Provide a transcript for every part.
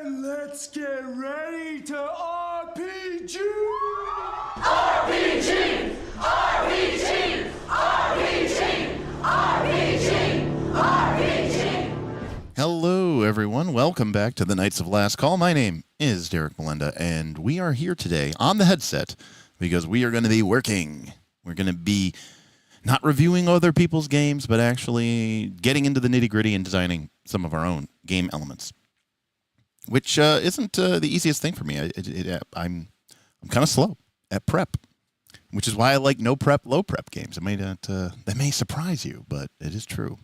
Let's get ready to RPG! RPG! RPG! RPG! RPG! RPG! Hello, everyone. Welcome back to the Knights of Last Call. My name is Derek Melinda, and we are here today on the headset because we are going to be working. We're going to be not reviewing other people's games, but actually getting into the nitty-gritty and designing some of our own game elements, which isn't the easiest thing for me. I'm kind of slow at prep, which is why I like no prep, low prep games. It may not, that may surprise you, but it is true.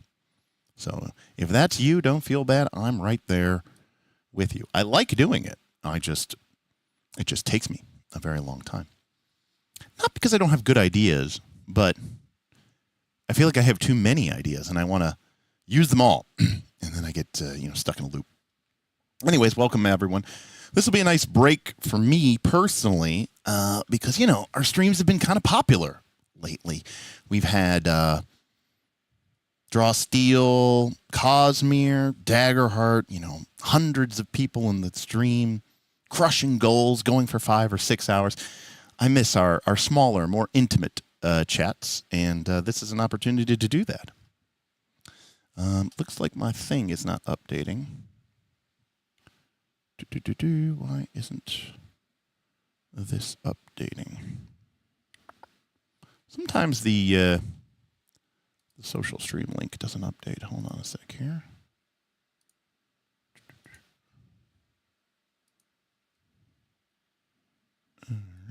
So if that's you, don't feel bad. I'm right there with you. I like doing it. It just takes me a very long time. Not because I don't have good ideas, but I feel like I have too many ideas and I want to use them all, and then I get stuck in a loop. Anyways, welcome everyone. This will be a nice break for me personally, because our streams have been kind of popular lately. We've had Draw Steel, Cosmere, Daggerheart, hundreds of people in the stream, crushing goals, going for 5 or 6 hours. I miss our smaller, more intimate chats, and this is an opportunity to do that. Looks like my thing is not updating. Why isn't this updating? Sometimes the social stream link doesn't update. Hold on a sec here.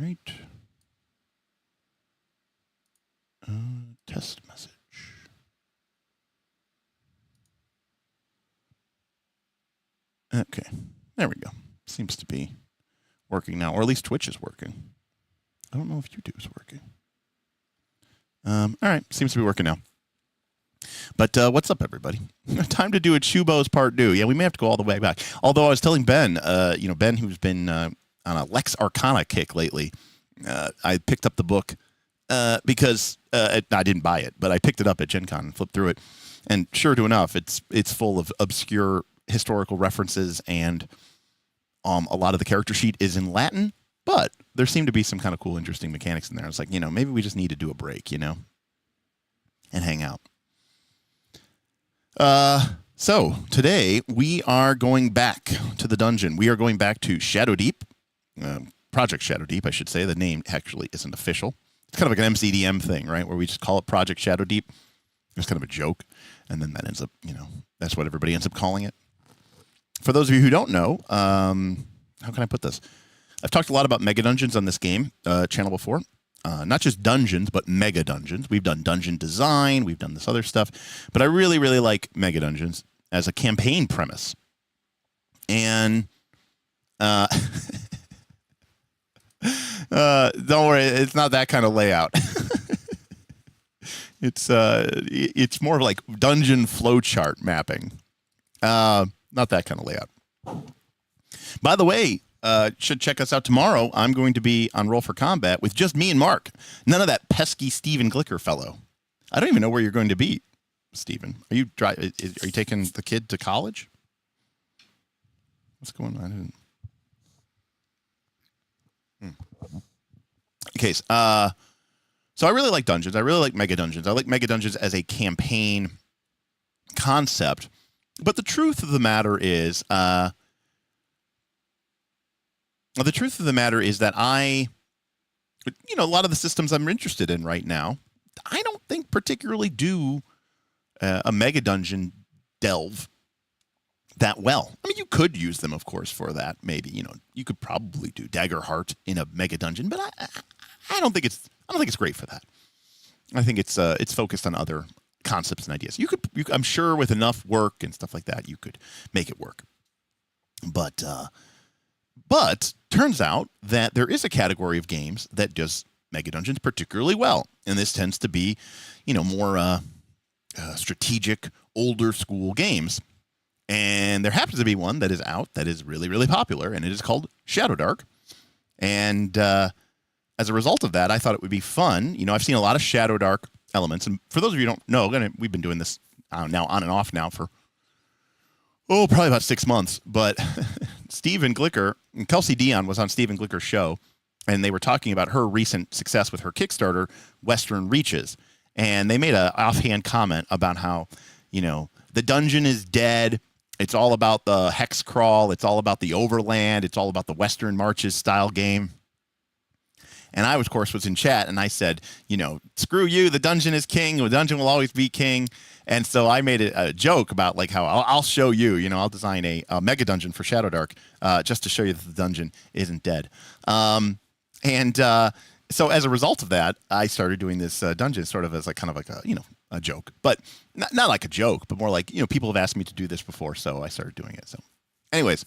right. Test message. Okay, there we go. Seems to be working now, or at least Twitch is working. I don't know if YouTube is working. All right, seems to be working now. But what's up, everybody? Time to do a Chubos Part 2. Yeah, we may have to go all the way back. Although I was telling Ben, Ben, who's been on a Lex Arcana kick lately, I picked up the book because I didn't buy it, but I picked it up at Gen Con and flipped through it. And sure enough, it's full of obscure historical references, and a lot of the character sheet is in Latin, but there seemed to be some kind of cool, interesting mechanics in there. I was like, maybe we just need to do a break, and hang out. So today we are going back to the dungeon. We are going back to Shadowdeep, Project Shadowdeep, I should say. The name actually isn't official. It's kind of like an MCDM thing, right? Where we just call it Project Shadowdeep. It's kind of a joke. And then that ends up, that's what everybody ends up calling it. For those of you who don't know, how can I put this? I've talked a lot about Megadungeons on this game channel before. Not just dungeons, but Megadungeons. We've done dungeon design. We've done this other stuff. But I really, really like Megadungeons as a campaign premise. And don't worry, it's not that kind of layout. It's more of like dungeon flowchart mapping. Not that kind of layout. By the way, should check us out tomorrow. I'm going to be on Roll for Combat with just me and Mark. None of that pesky Steven Glicker fellow. I don't even know where you're going to be, Steven. Are you taking the kid to college? What's going on? Okay, so I really like dungeons. I really like Megadungeons. I like Megadungeons as a campaign concept. But the truth of the matter is, that a lot of the systems I'm interested in right now, I don't think particularly do a Megadungeon delve that well. I mean, you could use them, of course, for that. Maybe, you could probably do Daggerheart in a Megadungeon, but I don't think it's great for that. I think it's focused on other concepts and ideas. You could, I'm sure, with enough work and stuff like that, you could make it work. But turns out that there is a category of games that does Megadungeons particularly well, and this tends to be, more strategic, older school games. And there happens to be one that is out that is really, really popular, and it is called Shadowdark. And as a result of that, I thought it would be fun. I've seen a lot of Shadowdark elements, and for those of you who don't know, we've been doing this now on and off now for probably about 6 months. But Steven Glicker, and Kelsey Dion was on Steven Glicker's show, and they were talking about her recent success with her Kickstarter, Western Reaches. And they made an offhand comment about how, the dungeon is dead. It's all about the hex crawl. It's all about the overland. It's all about the Western Marches style game. And I, of course, was in chat, and I said, screw you. The dungeon is king. The dungeon will always be king. And so I made a joke about how I'll show you. I'll design a mega dungeon for Shadowdark just to show you that the dungeon isn't dead. So as a result of that, I started doing this dungeon sort of as a joke, but not like a joke, but more like, people have asked me to do this before, so I started doing it. So anyways,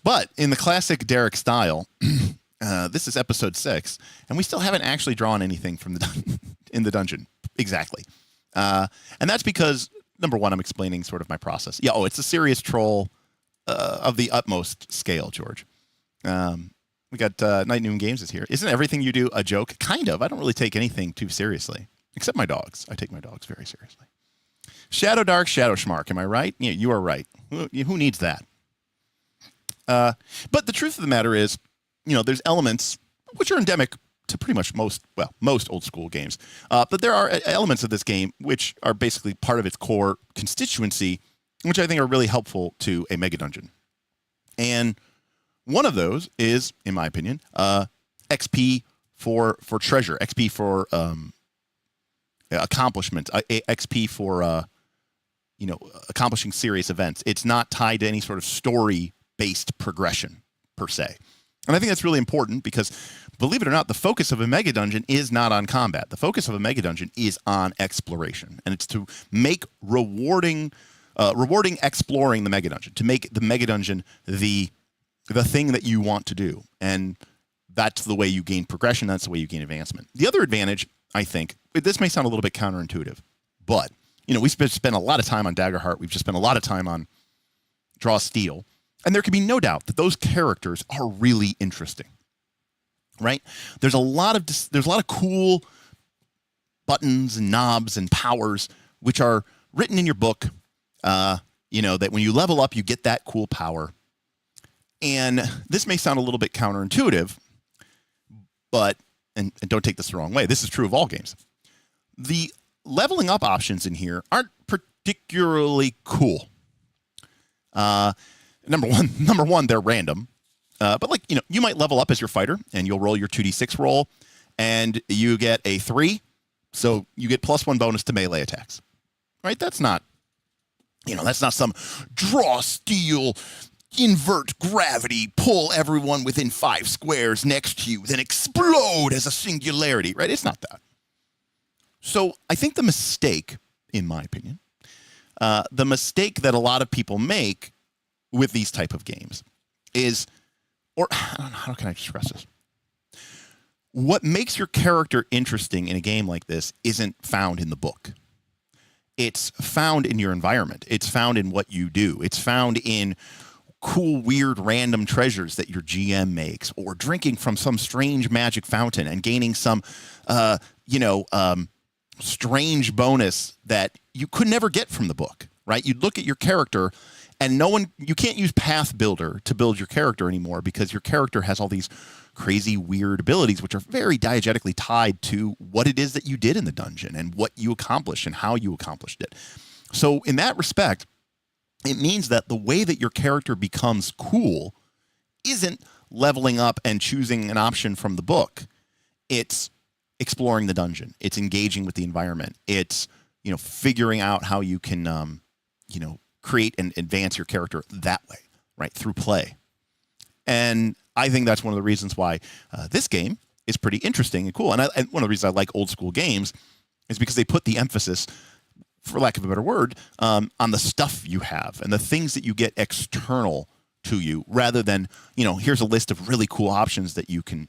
but in the classic Derek style, this is episode 6, and we still haven't actually drawn anything from in the dungeon. Exactly. And that's because, number one, I'm explaining sort of my process. Yeah, it's a serious troll of the utmost scale, George. We got Night Noon Games is here. Isn't everything you do a joke? Kind of. I don't really take anything too seriously, except my dogs. I take my dogs very seriously. Shadowdark, Shadow Schmark. Am I right? Yeah, you are right. Who needs that? But the truth of the matter is, there's elements which are endemic to pretty much most old school games. But there are elements of this game which are basically part of its core constituency, which I think are really helpful to a Megadungeon. And one of those is, in my opinion, XP for treasure, XP for accomplishment, XP for accomplishing serious events. It's not tied to any sort of story-based progression per se. And I think that's really important because believe it or not, the focus of a Megadungeon is not on combat. The focus of a Megadungeon is on exploration, and it's to make rewarding exploring the Megadungeon, to make the Megadungeon the thing that you want to do. And that's the way you gain progression. That's the way you gain advancement. The other advantage, I think, this may sound a little bit counterintuitive, but we spent a lot of time on Daggerheart. We've just spent a lot of time on Draw Steel, and there can be no doubt that those characters are really interesting, right? There's a lot of cool buttons and knobs and powers which are written in your book. That when you level up, you get that cool power. And this may sound a little bit counterintuitive, but, and don't take this the wrong way, this is true of all games. The leveling up options in here aren't particularly cool. Number one, they're random. But you might level up as your fighter, and you'll roll your 2d6 roll, and you get a 3, so you get +1 bonus to melee attacks. Right? That's not some draw steel, invert gravity, pull everyone within 5 squares next to you, then explode as a singularity, right? It's not that. So I think the mistake, in my opinion, the mistake that a lot of people make with these type of games is, or I don't know, how can I express this? What makes your character interesting in a game like this isn't found in the book. It's found in your environment. It's found in what you do. It's found in cool, weird, random treasures that your GM makes, or drinking from some strange magic fountain and gaining some, strange bonus that you could never get from the book, right? You'd look at your character, and you can't use Path Builder to build your character anymore because your character has all these crazy, weird abilities, which are very diegetically tied to what it is that you did in the dungeon and what you accomplished and how you accomplished it. So in that respect, it means that the way that your character becomes cool isn't leveling up and choosing an option from the book. It's exploring the dungeon. It's engaging with the environment. It's, figuring out how you can, create and advance your character that way, right, through play. And I think that's one of the reasons why this game is pretty interesting and cool. And one of the reasons I like old school games is because they put the emphasis, for lack of a better word, on the stuff you have and the things that you get external to you, rather than, here's a list of really cool options that you can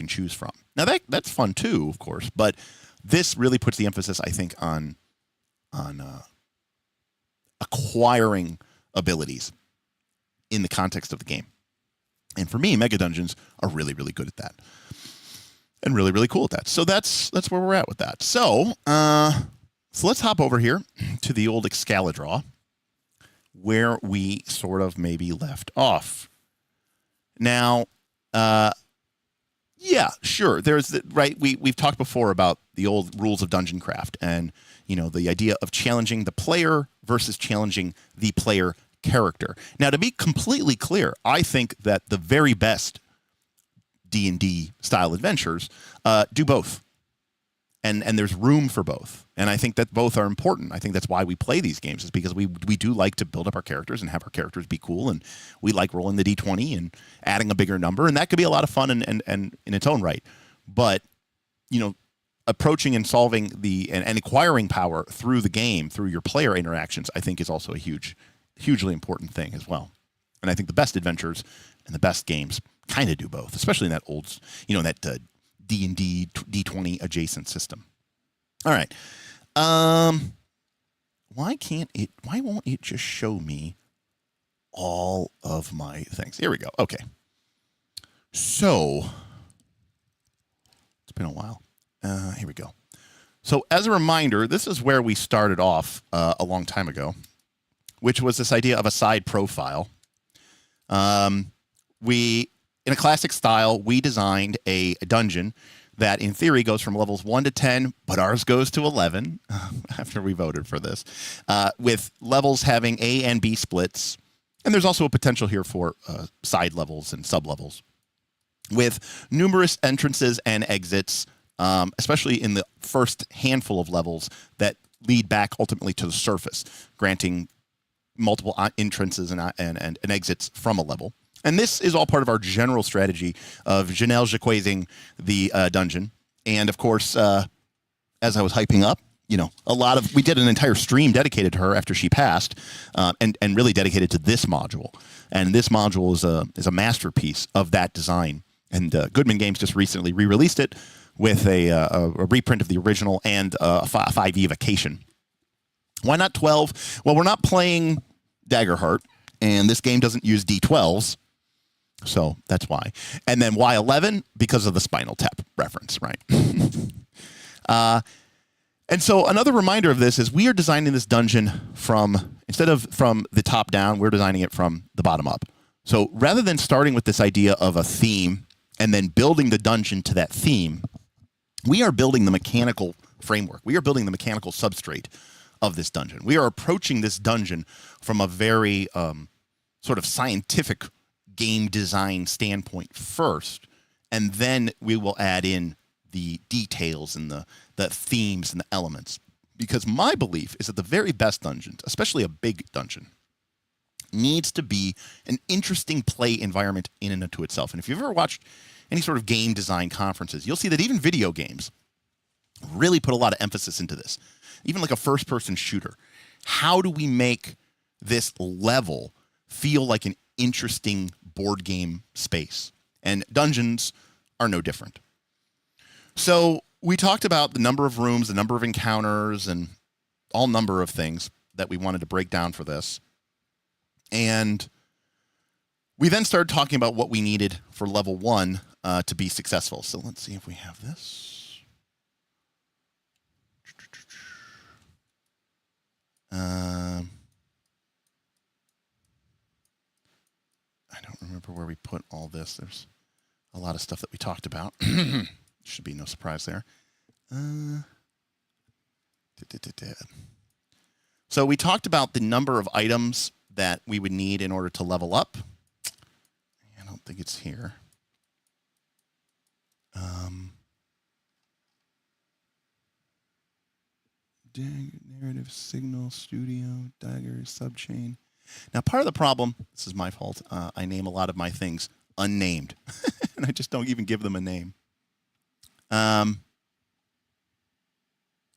choose from. Now that's fun too, of course, but this really puts the emphasis, I think, on acquiring abilities in the context of the game. And for me, Megadungeons are really, really good at that, and really, really cool at that. So that's where we're at with that. So let's hop over here to the old Excalidraw, where we sort of maybe left off. Now, yeah, sure. We've talked before about the old rules of dungeon craft, and the idea of challenging the player versus challenging the player character. Now, to be completely clear, I think that the very best D&D style adventures do both. And there's room for both. And I think that both are important. I think that's why we play these games, is because we do like to build up our characters and have our characters be cool. And we like rolling the D20 and adding a bigger number. And that could be a lot of fun and in its own right. But, approaching and solving and acquiring power through the game, through your player interactions, I think is also a hugely important thing as well. And I think the best adventures and the best games kind of do both, especially in that old, that D&D D20 adjacent system. All right. Why won't it just show me all of my things? Here we go. Okay. So it's been a while. Here we go. So as a reminder, this is where we started off a long time ago, which was this idea of a side profile. In a classic style, we designed a dungeon that, in theory, goes from levels 1 to 10, but ours goes to 11 after we voted for this, with levels having A and B splits. And there's also a potential here for side levels and sub-levels, with numerous entrances and exits, especially in the first handful of levels that lead back ultimately to the surface, granting multiple entrances and exits from a level. And this is all part of our general strategy of Janelle Jaquaying the dungeon. And of course, as I was hyping up, we did an entire stream dedicated to her after she passed, and really dedicated to this module. And this module is a masterpiece of that design. And Goodman Games just recently re-released it with a reprint of the original and a 5e vacation. Why not 12? Well, we're not playing Daggerheart, and this game doesn't use D12s. So that's why. And then why 11? Because of the Spinal Tap reference, right? And so another reminder of this is we are designing this dungeon instead of from the top down, we're designing it from the bottom up. So rather than starting with this idea of a theme and then building the dungeon to that theme, we are building the mechanical framework. We are building the mechanical substrate of this dungeon. We are approaching this dungeon from a very sort of scientific game design standpoint first, and then we will add in the details and the themes and the elements. Because my belief is that the very best dungeons, especially a big dungeon, needs to be an interesting play environment in and unto itself. And if you've ever watched any sort of game design conferences, you'll see that even video games really put a lot of emphasis into this. Even like a first-person shooter. How do we make this level feel like an interesting board game space? And dungeons are no different. So we talked about the number of rooms, the number of encounters, and all number of things that we wanted to break down for this. And we then started talking about what we needed for level 1 to be successful. So let's see if we have this. I don't remember where we put all this. There's a lot of stuff that we talked about. Should be no surprise there. So we talked about the number of items that we would need in order to level up. I don't think it's here. Narrative, signal, studio, dagger, subchain. Now, part of the problem, this is my fault, I name a lot of my things unnamed. And I just don't even give them a name.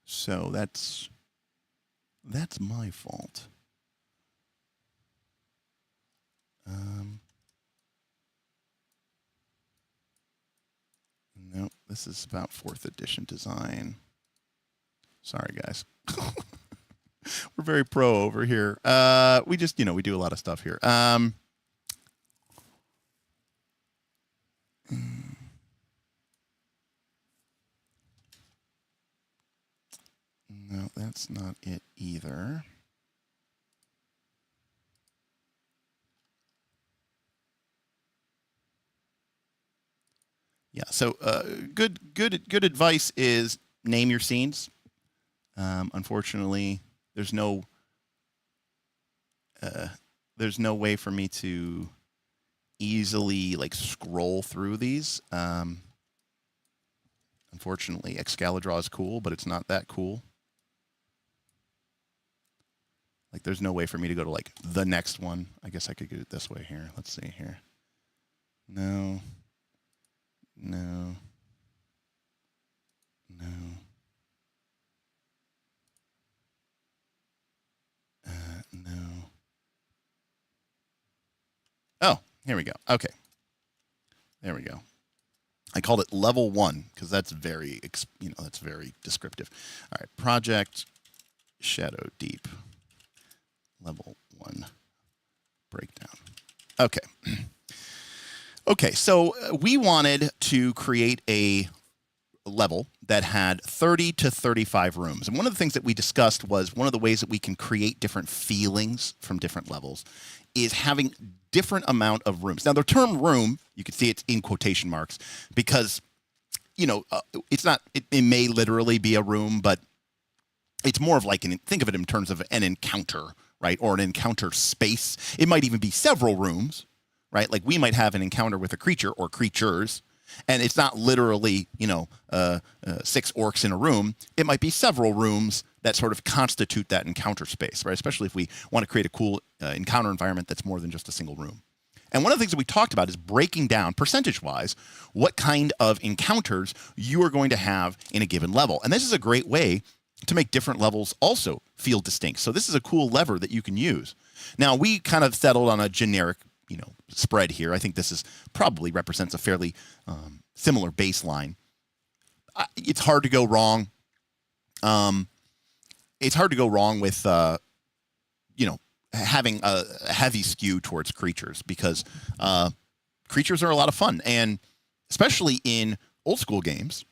So that's my fault. No, this is about 4th edition design. Sorry, guys. We're very pro over here. We just, we do a lot of stuff here. No, that's not it either. Yeah, so good advice is name your scenes. Unfortunately, there's no way for me to easily scroll through these. Unfortunately, Excalidraw is cool, but it's not that cool. There's no way for me to go to the next one. I guess I could get it this way here. Let's see here. No. No. Oh, here we go. Okay. There we go. I called it level 1 because that's very, that's very descriptive. All right. Project Shadowdeep. Level 1 breakdown. Okay. Okay, so we wanted to create a level that had 30 to 35 rooms. And one of the things that we discussed was one of the ways that we can create different feelings from different levels is having different amount of rooms. Now, the term room, you can see it's in quotation marks because, it's not, it may literally be a room, but it's more of think of it in terms of an encounter, right? Or an encounter space. It might even be several rooms, right? We might have an encounter with a creature or creatures, and it's not literally, 6 orcs in a room. It might be several rooms that sort of constitute that encounter space, right? Especially if we want to create a cool encounter environment that's more than just a single room. And one of the things that we talked about is breaking down percentage-wise what kind of encounters you are going to have in a given level. And this is a great way to make different levels also feel distinct. So this is a cool lever that you can use. Now, we kind of settled on a generic, spread here. I think this is probably represents a fairly similar baseline. It's hard to go wrong. It's hard to go wrong with, having a heavy skew towards creatures, because creatures are a lot of fun. And especially in old school games,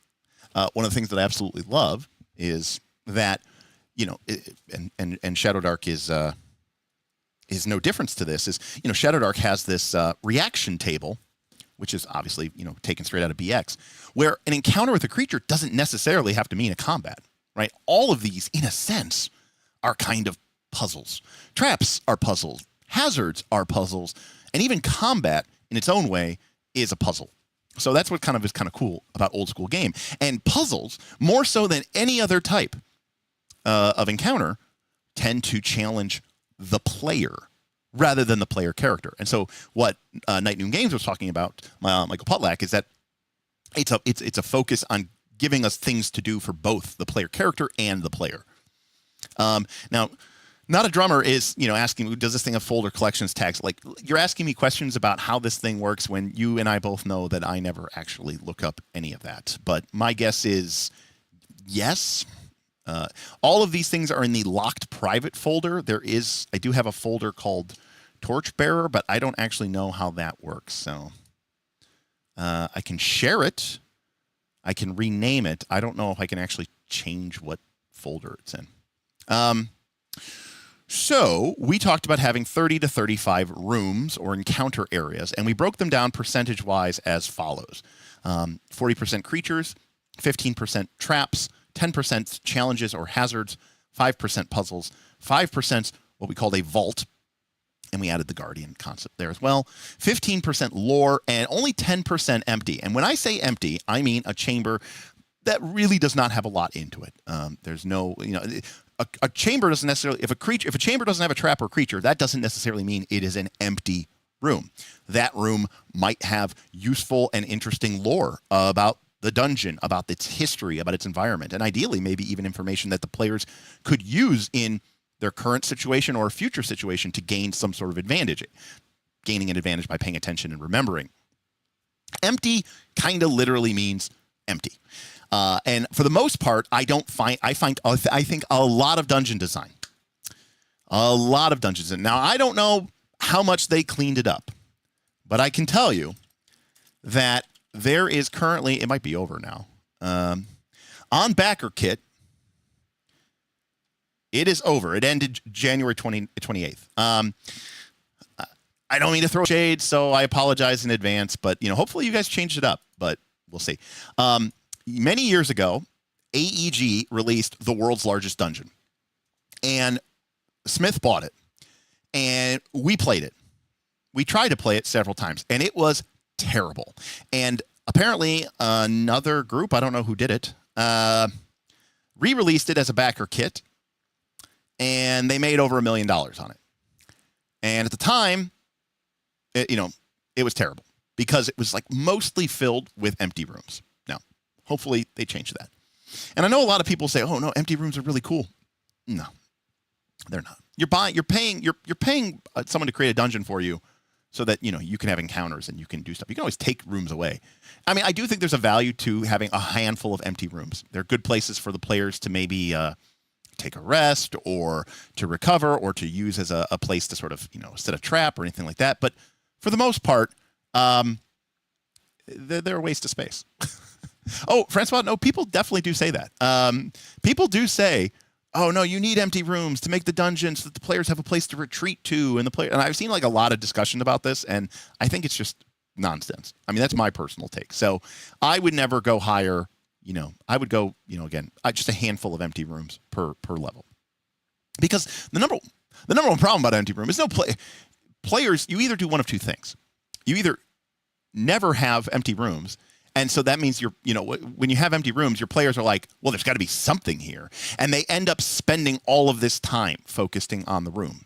one of the things that I absolutely love is that, and Shadowdark is no difference to this, is, Shadowdark has this reaction table, which is obviously, taken straight out of BX, where an encounter with a creature doesn't necessarily have to mean a combat, right? All of these, in a sense, are kind of puzzles. Traps are puzzles. Hazards are puzzles. And even combat, in its own way, is a puzzle. So that's what is kind of cool about old school game. And puzzles, more so than any other type of encounter, tend to challenge the player rather than the player character. And so what Night Noon Games was talking about, Michael Potlack, is that it's a focus on giving us things to do for both the player character and the player. Now, Not a Drummer is, asking, does this thing have folder collections tags? Like, you're asking me questions about how this thing works when you and I both know that I never actually look up any of that. But my guess is yes. All of these things are in the locked private folder. I do have a folder called Torchbearer, but I don't actually know how that works. So I can share it. I can rename it. I don't know if I can actually change what folder it's in. So we talked about having 30 to 35 rooms or encounter areas, and we broke them down percentage-wise as follows. 40% creatures, 15% traps, 10% challenges or hazards, 5% puzzles, 5% what we called a vault, and we added the Guardian concept there as well, 15% lore, and only 10% empty. And when I say empty, I mean a chamber that really does not have a lot into it. There's no, a chamber doesn't necessarily, if a chamber doesn't have a trap or creature, that doesn't necessarily mean it is an empty room. That room might have useful and interesting lore about the dungeon, about its history, about its environment, and ideally maybe even information that the players could use in their current situation or future situation to gain some sort of advantage, gaining an advantage by paying attention and remembering. Empty kind of literally means empty. And for the most part, I think a lot of dungeon design. A lot of dungeons. Now, I don't know how much they cleaned it up, but I can tell you that there is currently, it might be over now, on Backer Kit, it is over. It ended January 28th. I don't mean to throw shade, so I apologize in advance, but hopefully you guys changed it up, but we'll see. Many years ago, AEG released the world's largest dungeon, and Smith bought it, and we played it. We tried to play it several times, and it was terrible. And apparently another group, I don't know who did it, re-released it as a backer kit, and they made over $1 million on it. And at the time, it was terrible because it was like mostly filled with empty rooms. Now, hopefully they changed that. And I know a lot of people say, "Oh no, empty rooms are really cool." No, they're not. You're paying someone to create a dungeon for you, so that you can have encounters and you can do stuff. You can always take rooms away. I mean, I do think there's a value to having a handful of empty rooms. They're good places for the players to maybe take a rest or to recover or to use as a place to sort of set a trap or anything like that. But for the most part, they're a waste of space. Oh, Francois, no, people definitely do say that. People do say, "Oh no, you need empty rooms to make the dungeon so that the players have a place to retreat to." And I've seen like a lot of discussion about this, and I think it's just nonsense. I mean, that's my personal take. So I would never go higher. I would go, again, just a handful of empty rooms per level, because the number one problem about empty room is players. You either do one of two things. You either never have empty rooms. And so that means when you have empty rooms, your players are like, well, there's got to be something here. And they end up spending all of this time focusing on the room.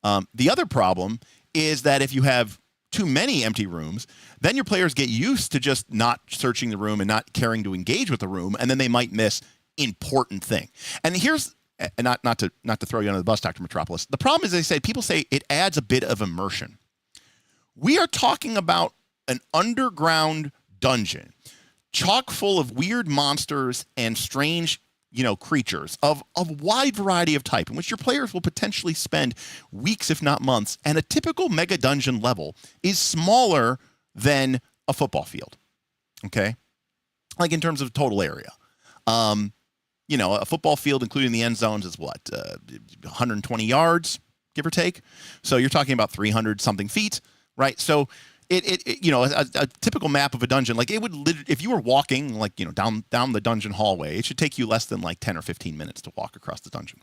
The other problem is that if you have too many empty rooms, then your players get used to just not searching the room and not caring to engage with the room, and then they might miss important thing. And here's, and not to throw you under the bus, Dr. Metropolis. The problem is people say it adds a bit of immersion. We are talking about an underground dungeon, chock full of weird monsters and strange, creatures of wide variety of type, in which your players will potentially spend weeks, if not months. And a typical mega dungeon level is smaller than a football field. Okay, like in terms of total area. A football field, including the end zones, is what, 120 yards, give or take. So you're talking about 300 something feet, right? So a typical map of a dungeon, like it would, if you were walking, like, down the dungeon hallway, it should take you less than like 10 or 15 minutes to walk across the dungeon.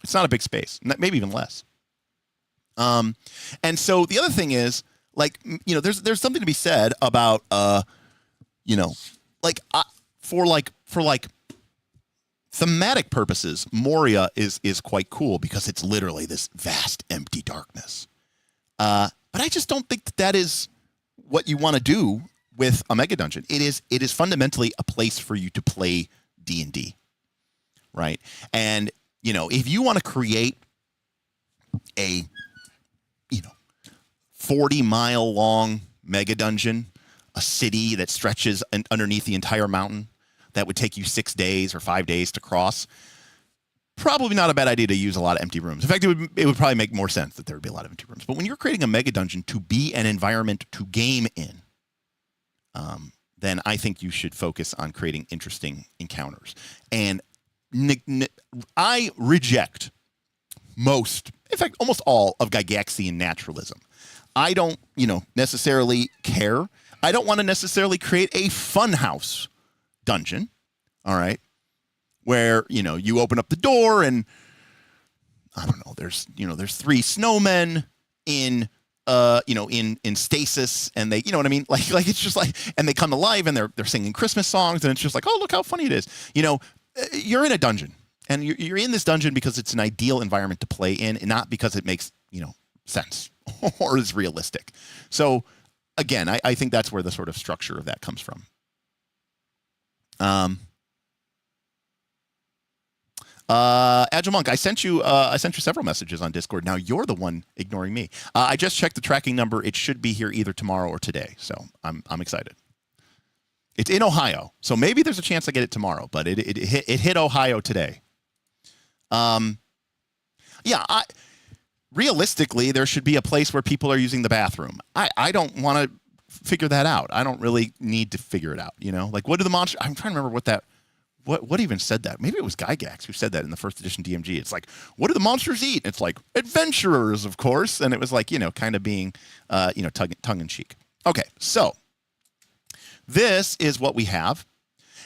It's not a big space, maybe even less. And so the other thing is, like, there's something to be said about, for thematic purposes, Moria is quite cool because it's literally this vast empty darkness. But I just don't think that is what you want to do with a mega dungeon. It is fundamentally a place for you to play D&D, right? And if you want to create a 40-mile long mega dungeon, a city that stretches underneath the entire mountain, that would take you 6 days or 5 days to cross, probably not a bad idea to use a lot of empty rooms. In fact, it would probably make more sense that there would be a lot of empty rooms. But when you're creating a mega dungeon to be an environment to game in, then I think you should focus on creating interesting encounters. And I reject most, in fact, almost all of Gygaxian naturalism. I don't, necessarily care. I don't want to necessarily create a funhouse dungeon, all right, where you open up the door and I don't know, there's 3 snowmen in stasis, and they, what I mean, like it's just like, and they come to life and they're singing Christmas songs, and it's just like, oh, look how funny it is. You're in a dungeon, and you're in this dungeon because it's an ideal environment to play in, and not because it makes sense or is realistic. So again, I think that's where the sort of structure of that comes from. Agile Monk, I sent you several messages on Discord. Now you're the one ignoring me. I just checked the tracking number. It should be here either tomorrow or today. So I'm excited. It's in Ohio, so maybe there's a chance I get it tomorrow, but it hit Ohio today. Realistically, there should be a place where people are using the bathroom. I don't want to figure that out. I don't really need to figure it out. Like, what do the monsters? I'm trying to remember what even said that. Maybe it was Gygax who said that in the first edition DMG. It's like, what do the monsters eat? It's like, adventurers, of course. And it was like, kind of being, tongue in cheek. Okay, so this is what we have.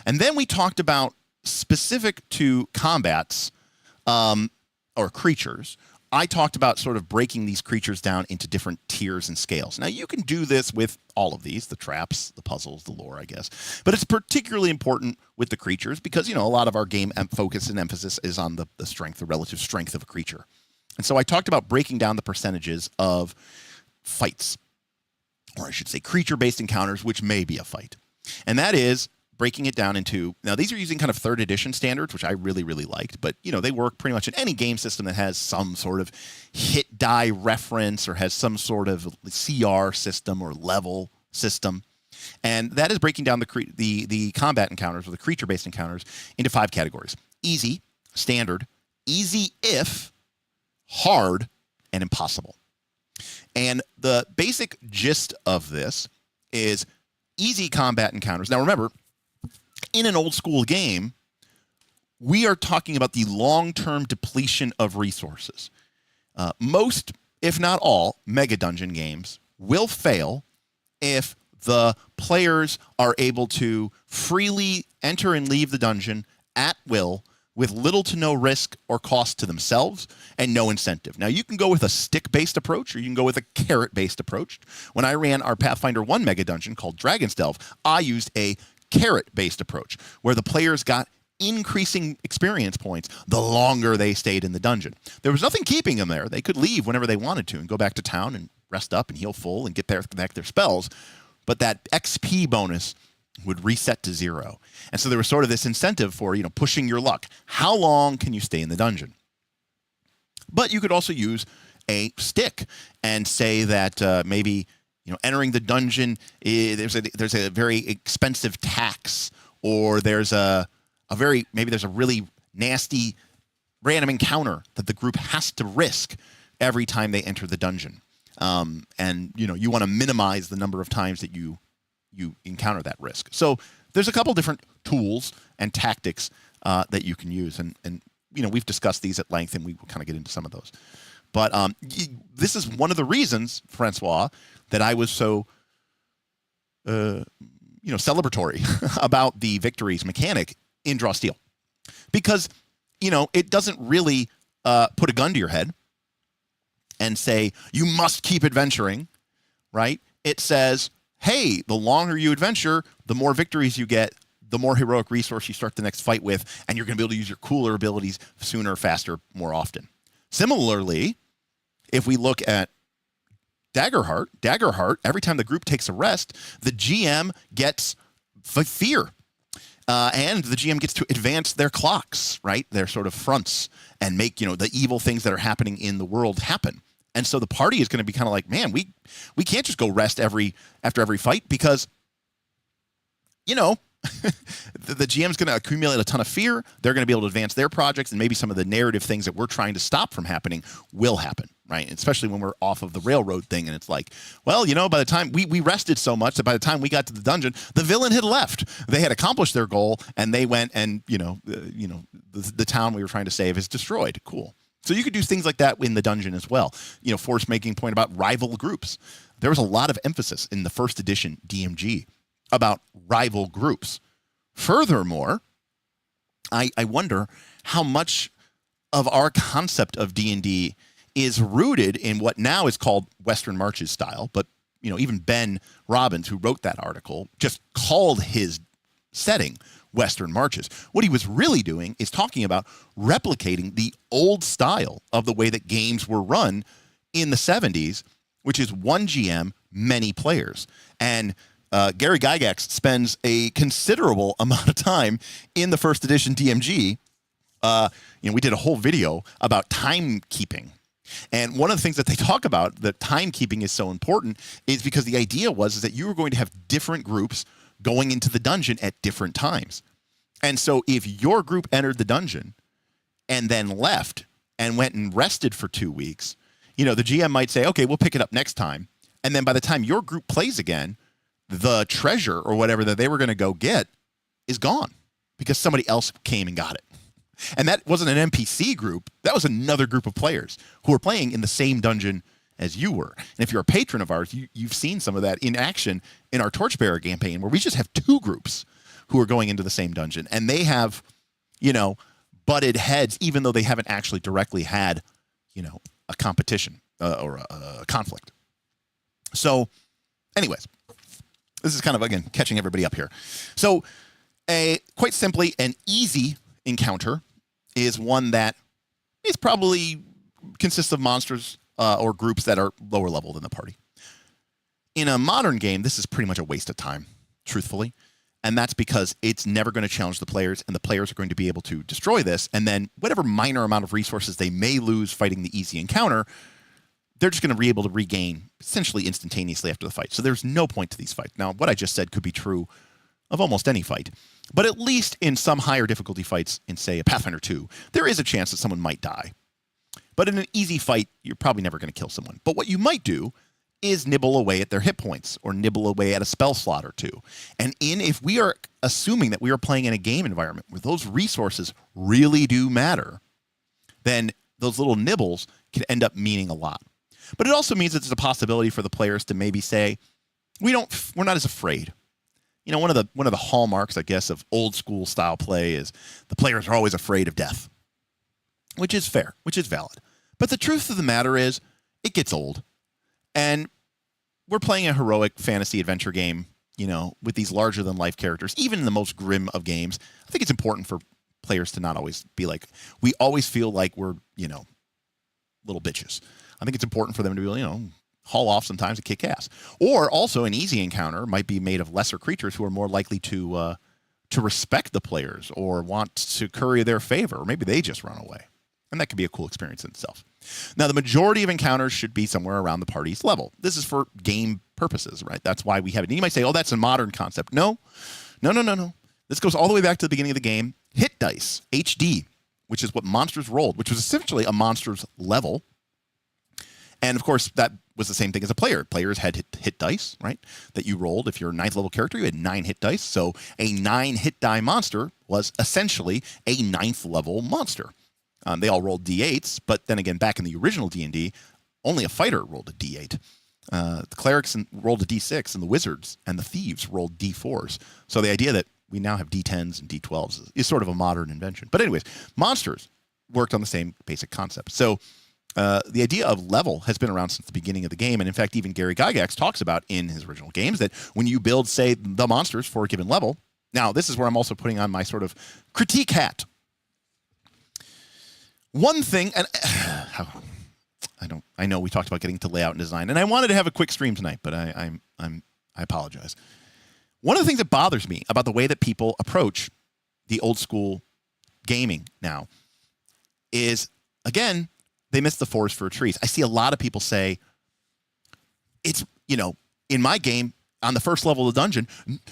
And then we talked about specific to combats or creatures. I talked about sort of breaking these creatures down into different tiers and scales. Now, you can do this with all of these, the traps, the puzzles, the lore, I guess. But it's particularly important with the creatures because, a lot of our game focus and emphasis is on the strength, the relative strength of a creature. And so I talked about breaking down the percentages of fights, or I should say creature-based encounters, which may be a fight. And that is breaking it down into, now these are using kind of 3rd edition standards, which I really, really liked, but they work pretty much in any game system that has some sort of hit die reference or has some sort of CR system or level system. And that is breaking down the combat encounters or the creature-based encounters into 5 categories: easy, standard, easy if, hard, and impossible. And the basic gist of this is easy combat encounters. Now remember, in an old school game, we are talking about the long-term depletion of resources. Most, if not all, Mega Dungeon games will fail if the players are able to freely enter and leave the dungeon at will with little to no risk or cost to themselves and no incentive. Now, you can go with a stick-based approach or you can go with a carrot-based approach. When I ran our Pathfinder 1 Mega Dungeon called Dragon's Delve, I used a carrot-based approach where the players got increasing experience points the longer they stayed in the dungeon. There was nothing keeping them there. They could leave whenever they wanted to and go back to town and rest up and heal full and get back their spells. But that XP bonus would reset to 0. And so there was sort of this incentive for, pushing your luck. How long can you stay in the dungeon? But you could also use a stick and say that maybe, entering the dungeon, there's a very expensive tax, or there's maybe there's a really nasty random encounter that the group has to risk every time they enter the dungeon. And you want to minimize the number of times that you encounter that risk. So there's a couple different tools and tactics that you can use, and we've discussed these at length, and we will kind of get into some of those. But this is one of the reasons, Francois, that I was so celebratory about the victories mechanic in Draw Steel, because it doesn't really put a gun to your head and say, you must keep adventuring, right? It says, hey, the longer you adventure, the more victories you get, the more heroic resource you start the next fight with, and you're going to be able to use your cooler abilities sooner, faster, more often. Similarly, if we look at Daggerheart, every time the group takes a rest, the GM gets fear. And the GM gets to advance their clocks, right? Their sort of fronts, and make, the evil things that are happening in the world happen. And so the party is going to be kind of like, man, we can't just go rest after every fight, because, the GM's going to accumulate a ton of fear. They're going to be able to advance their projects, and maybe some of the narrative things that we're trying to stop from happening will happen, right? Especially when we're off of the railroad thing, and it's like, well, by the time we rested so much that by the time we got to the dungeon, the villain had left. They had accomplished their goal, and they went, and the town we were trying to save is destroyed. Cool. So you could do things like that in the dungeon as well. Force making point about rival groups. There was a lot of emphasis in the first edition DMG about rival groups. Furthermore, I wonder how much of our concept of D&D is rooted in what now is called Western Marches style, but even Ben Robbins, who wrote that article, just called his setting Western Marches. What he was really doing is talking about replicating the old style of the way that games were run in the 70s, which is one GM, many players. And Gary Gygax spends a considerable amount of time in the first edition DMG. We did a whole video about timekeeping. And one of the things that they talk about, that timekeeping is so important, is because the idea was that you were going to have different groups going into the dungeon at different times. And so if your group entered the dungeon and then left and went and rested for 2 weeks, the GM might say, okay, we'll pick it up next time. And then by the time your group plays again, the treasure or whatever that they were going to go get is gone because somebody else came and got it. And that wasn't an NPC group. That was another group of players who were playing in the same dungeon as you were. And if you're a patron of ours, you've seen some of that in action in our Torchbearer campaign, where we just have 2 groups who are going into the same dungeon. And they have, butted heads, even though they haven't actually directly had, a competition or a conflict. So anyways, this is kind of, again, catching everybody up here. So quite simply, an easy encounter is one that is probably consists of monsters or groups that are lower level than the party. In a modern game, this is pretty much a waste of time, truthfully. And that's because it's never going to challenge the players, and the players are going to be able to destroy this. And then whatever minor amount of resources they may lose fighting the easy encounter, they're just going to be able to regain essentially instantaneously after the fight. So there's no point to these fights. Now, what I just said could be true of almost any fight, but at least in some higher difficulty fights, in, say, a Pathfinder 2, there is a chance that someone might die. But in an easy fight, you're probably never going to kill someone. But what you might do is nibble away at their hit points or nibble away at a spell slot or 2. And if we are assuming that we are playing in a game environment where those resources really do matter, then those little nibbles can end up meaning a lot. But it also means that there's a possibility for the players to maybe say, we're not as afraid. One of the hallmarks, I guess, of old school style play is the players are always afraid of death, which is fair, which is valid. But the truth of the matter is, it gets old. And we're playing a heroic fantasy adventure game, with these larger than life characters, even in the most grim of games. I think it's important for players to not always be like, we always feel like we're, little bitches. I think it's important for them to be, haul off sometimes and kick ass. Or also an easy encounter might be made of lesser creatures who are more likely to respect the players or want to curry their favor, or maybe they just run away. And that could be a cool experience in itself. Now, the majority of encounters should be somewhere around the party's level. This is for game purposes, right? That's why we have it. And you might say, oh, that's a modern concept. No. This goes all the way back to the beginning of the game. Hit dice, HD, which is what monsters rolled, which was essentially a monster's level. And, of course, that was the same thing as a player. Players had hit dice, right, that you rolled. If you're a 9th level character, you had 9 hit dice. So a 9 hit die monster was essentially a 9th level monster. They all rolled D8s, but then again, back in the original D&D, only a fighter rolled a D8. The clerics rolled a D6, and the wizards and the thieves rolled D4s. So the idea that we now have D10s and D12s is sort of a modern invention. But anyways, monsters worked on the same basic concept. So the idea of level has been around since the beginning of the game. And in fact, even Gary Gygax talks about in his original games that when you build, say, the monsters for a given level. Now, this is where I'm also putting on my sort of critique hat. One thing, and I know we talked about getting to layout and design, and I wanted to have a quick stream tonight, but I apologize. One of the things that bothers me about the way that people approach the old school gaming now is, again, they miss the forest for trees. I see a lot of people say, it's, in my game, on the first level of the dungeon,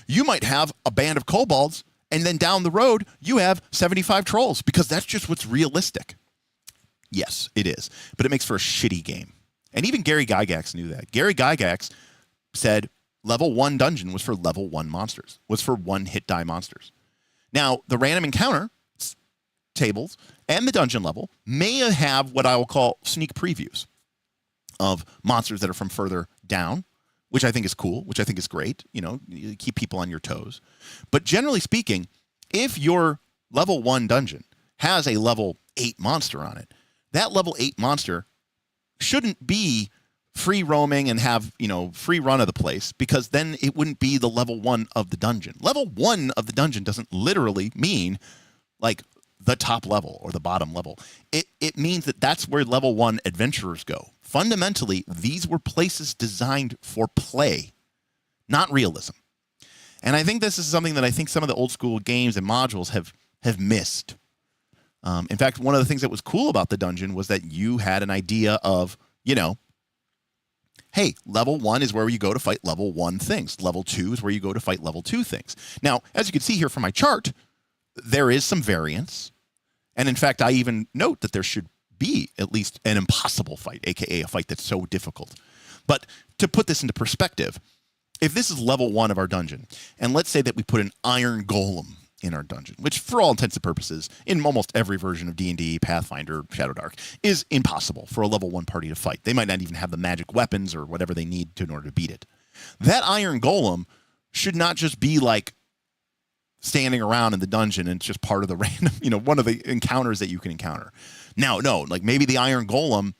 you might have a band of kobolds, and then down the road, you have 75 trolls, because that's just what's realistic. Yes, it is. But it makes for a shitty game. And even Gary Gygax knew that. Gary Gygax said level 1 dungeon was for level 1 monsters, was for 1 hit die monsters. Now, the random encounter tables and the dungeon level may have what I will call sneak previews of monsters that are from further down, which I think is cool, which I think is great. You keep people on your toes. But generally speaking, if your level 1 dungeon has a level 8 monster on it, that level 8 monster shouldn't be free roaming and have, free run of the place, because then it wouldn't be the level 1 of the dungeon. Level 1 of the dungeon doesn't literally mean like the top level or the bottom level. It means that that's where level 1 adventurers go. Fundamentally, these were places designed for play, not realism. And I think this is something that I think some of the old school games and modules have missed. In fact, one of the things that was cool about the dungeon was that you had an idea of, hey, level 1 is where you go to fight level 1 things. Level 2 is where you go to fight level 2 things. Now, as you can see here from my chart, there is some variance. And in fact, I even note that there should be at least an impossible fight, aka a fight that's so difficult. But to put this into perspective, if this is level 1 of our dungeon, and let's say that we put an iron golem in our dungeon, which for all intents and purposes, in almost every version of D&D, Pathfinder, Shadowdark, is impossible for a level 1 party to fight. They might not even have the magic weapons or whatever they need in order to beat it. That iron golem should not just be like standing around in the dungeon and it's just part of the random, one of the encounters that you can encounter. Now, no, like maybe the iron golem,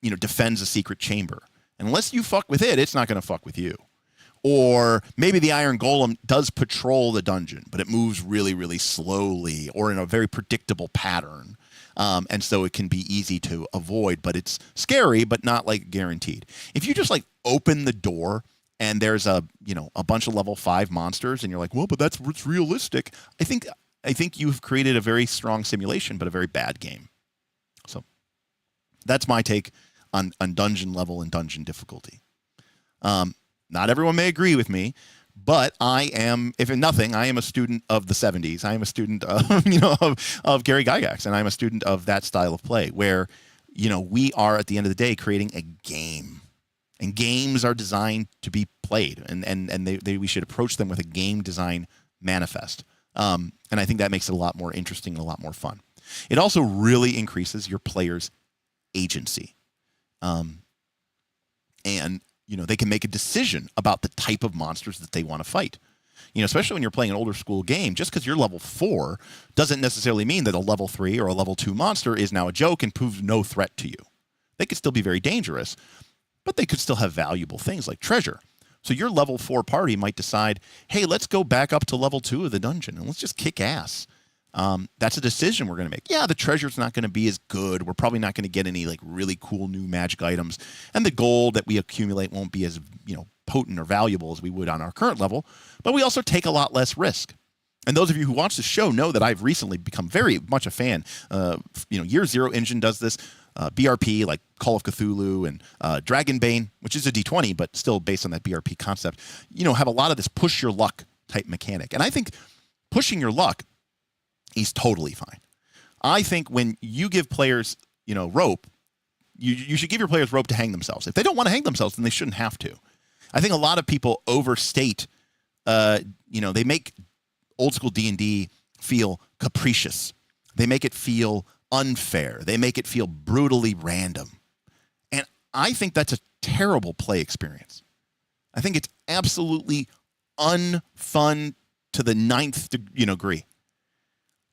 defends a secret chamber. And unless you fuck with it, it's not going to fuck with you. Or maybe the iron golem does patrol the dungeon, but it moves really, really slowly or in a very predictable pattern. And so it can be easy to avoid, but it's scary, but not like guaranteed. If you just like open the door and there's a bunch of level 5 monsters and you're like, well, but that's what's realistic. I think you've created a very strong simulation, but a very bad game. So that's my take on dungeon level and dungeon difficulty. Not everyone may agree with me, but I am, if nothing, I am a student of the 70s. I am a student of, of Gary Gygax, and I'm a student of that style of play where, we are at the end of the day creating a game, and games are designed to be played, and we should approach them with a game design manifest. And I think that makes it a lot more interesting and a lot more fun. It also really increases your players' agency. And they can make a decision about the type of monsters that they want to fight. Especially when you're playing an older school game, just because you're level 4 doesn't necessarily mean that a level 3 or a level 2 monster is now a joke and proves no threat to you. They could still be very dangerous, but they could still have valuable things like treasure. So your level 4 party might decide, hey, let's go back up to level 2 of the dungeon and let's just kick ass. That's a decision we're going to make. Yeah, the treasure's not going to be as good. We're probably not going to get any like really cool new magic items, and the gold that we accumulate won't be as potent or valuable as we would on our current level. But we also take a lot less risk. And those of you who watch the show know that I've recently become very much a fan. Year Zero Engine does this. BRP, like Call of Cthulhu and Dragonbane, which is a D20, but still based on that BRP concept, have a lot of this push your luck type mechanic. And I think pushing your luck is totally fine. I think when you give players, rope, you should give your players rope to hang themselves. If they don't want to hang themselves, then they shouldn't have to. I think a lot of people overstate, they make old school D&D feel capricious. They make it feel unfair. They make it feel brutally random. And I think that's a terrible play experience. I think it's absolutely unfun to the ninth degree.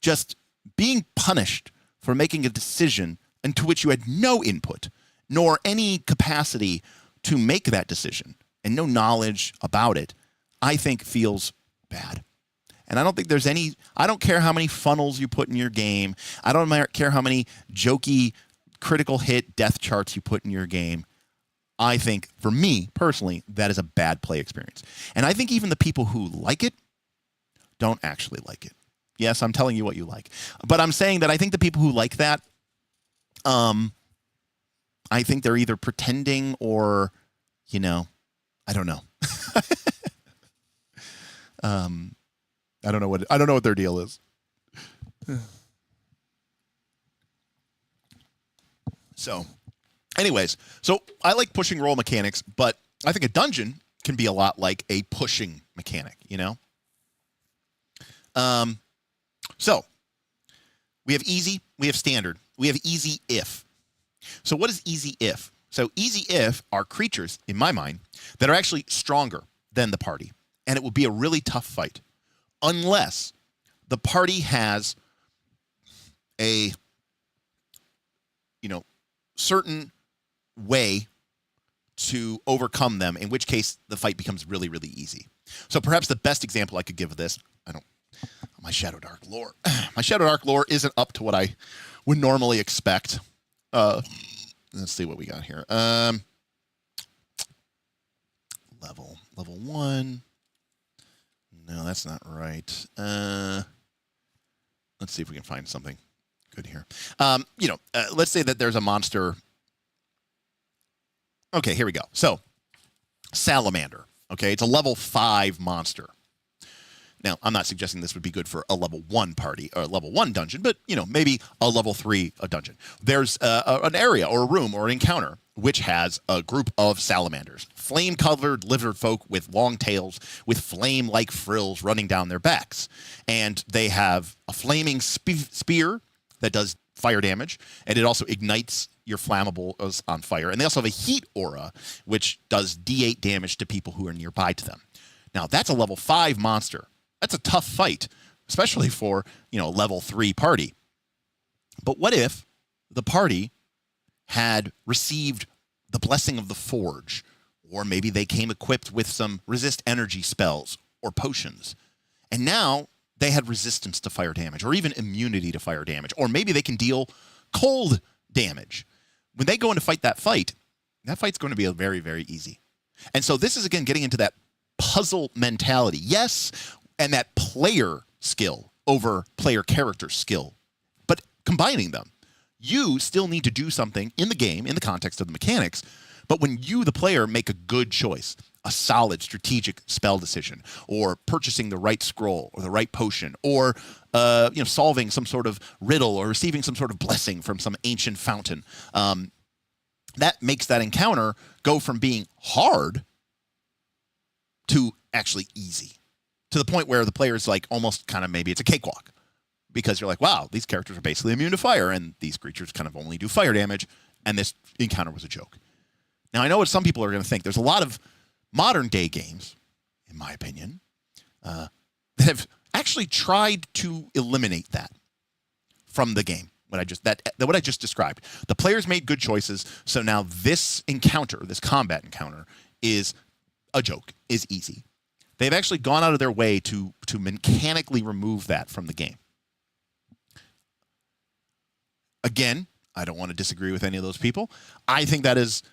Just being punished for making a decision into which you had no input, nor any capacity to make that decision, and no knowledge about it, I think feels bad. And I don't think there's I don't care how many funnels you put in your game. I don't care how many jokey critical hit death charts you put in your game. I think, for me, personally, that is a bad play experience. And I think even the people who like it don't actually like it. Yes, I'm telling you what you like. But I'm saying that I think the people who like that, I think they're either pretending or, I don't know. I don't know what their deal is. So, anyways, I like pushing roll mechanics, but I think a dungeon can be a lot like a pushing mechanic, So, we have easy, we have standard, we have easy if. So what is easy if? So easy if are creatures, in my mind, that are actually stronger than the party, and it will be a really tough fight. Unless the party has a, certain way to overcome them, in which case the fight becomes really, really easy. So perhaps the best example I could give of this, my Shadowdark lore. My Shadowdark lore isn't up to what I would normally expect. Let's see what we got here. Level 1. No, that's not right. Let's see if we can find something good here. Let's say that there's a monster. Okay, here we go. So, Salamander. Okay, it's a level 5 monster. Now, I'm not suggesting this would be good for a level 1 party or a level 1 dungeon, but, maybe a level 3 dungeon. There's an area or a room or an encounter which has a group of salamanders, flame-covered lizard folk with long tails with flame-like frills running down their backs. And they have a flaming spear that does fire damage, and it also ignites your flammables on fire. And they also have a heat aura, which does D8 damage to people who are nearby to them. Now, that's a level 5 monster. That's a tough fight, especially for, level 3 party. But what if the party had received the blessing of the forge, or maybe they came equipped with some resist energy spells or potions, and now they had resistance to fire damage, or even immunity to fire damage, or maybe they can deal cold damage. When they go in to fight that fight's going to be very, very easy. And so this is, again, getting into that puzzle mentality. Yes, and that player skill over player character skill, but combining them. You still need to do something in the game, in the context of the mechanics, but when you, the player, make a good choice, a solid strategic spell decision, or purchasing the right scroll or the right potion, or solving some sort of riddle or receiving some sort of blessing from some ancient fountain, that makes that encounter go from being hard to actually easy, to the point where the player's like almost kind of maybe it's a cakewalk. Because you're like, wow, these characters are basically immune to fire, and these creatures kind of only do fire damage, and this encounter was a joke. Now, I know what some people are going to think. There's a lot of modern-day games, in my opinion, that have actually tried to eliminate that from the game, what I just described. The players made good choices, so now this encounter, this combat encounter, is a joke, is easy. They've actually gone out of their way to mechanically remove that from the game. Again, I don't want to disagree with any of those people. I think that is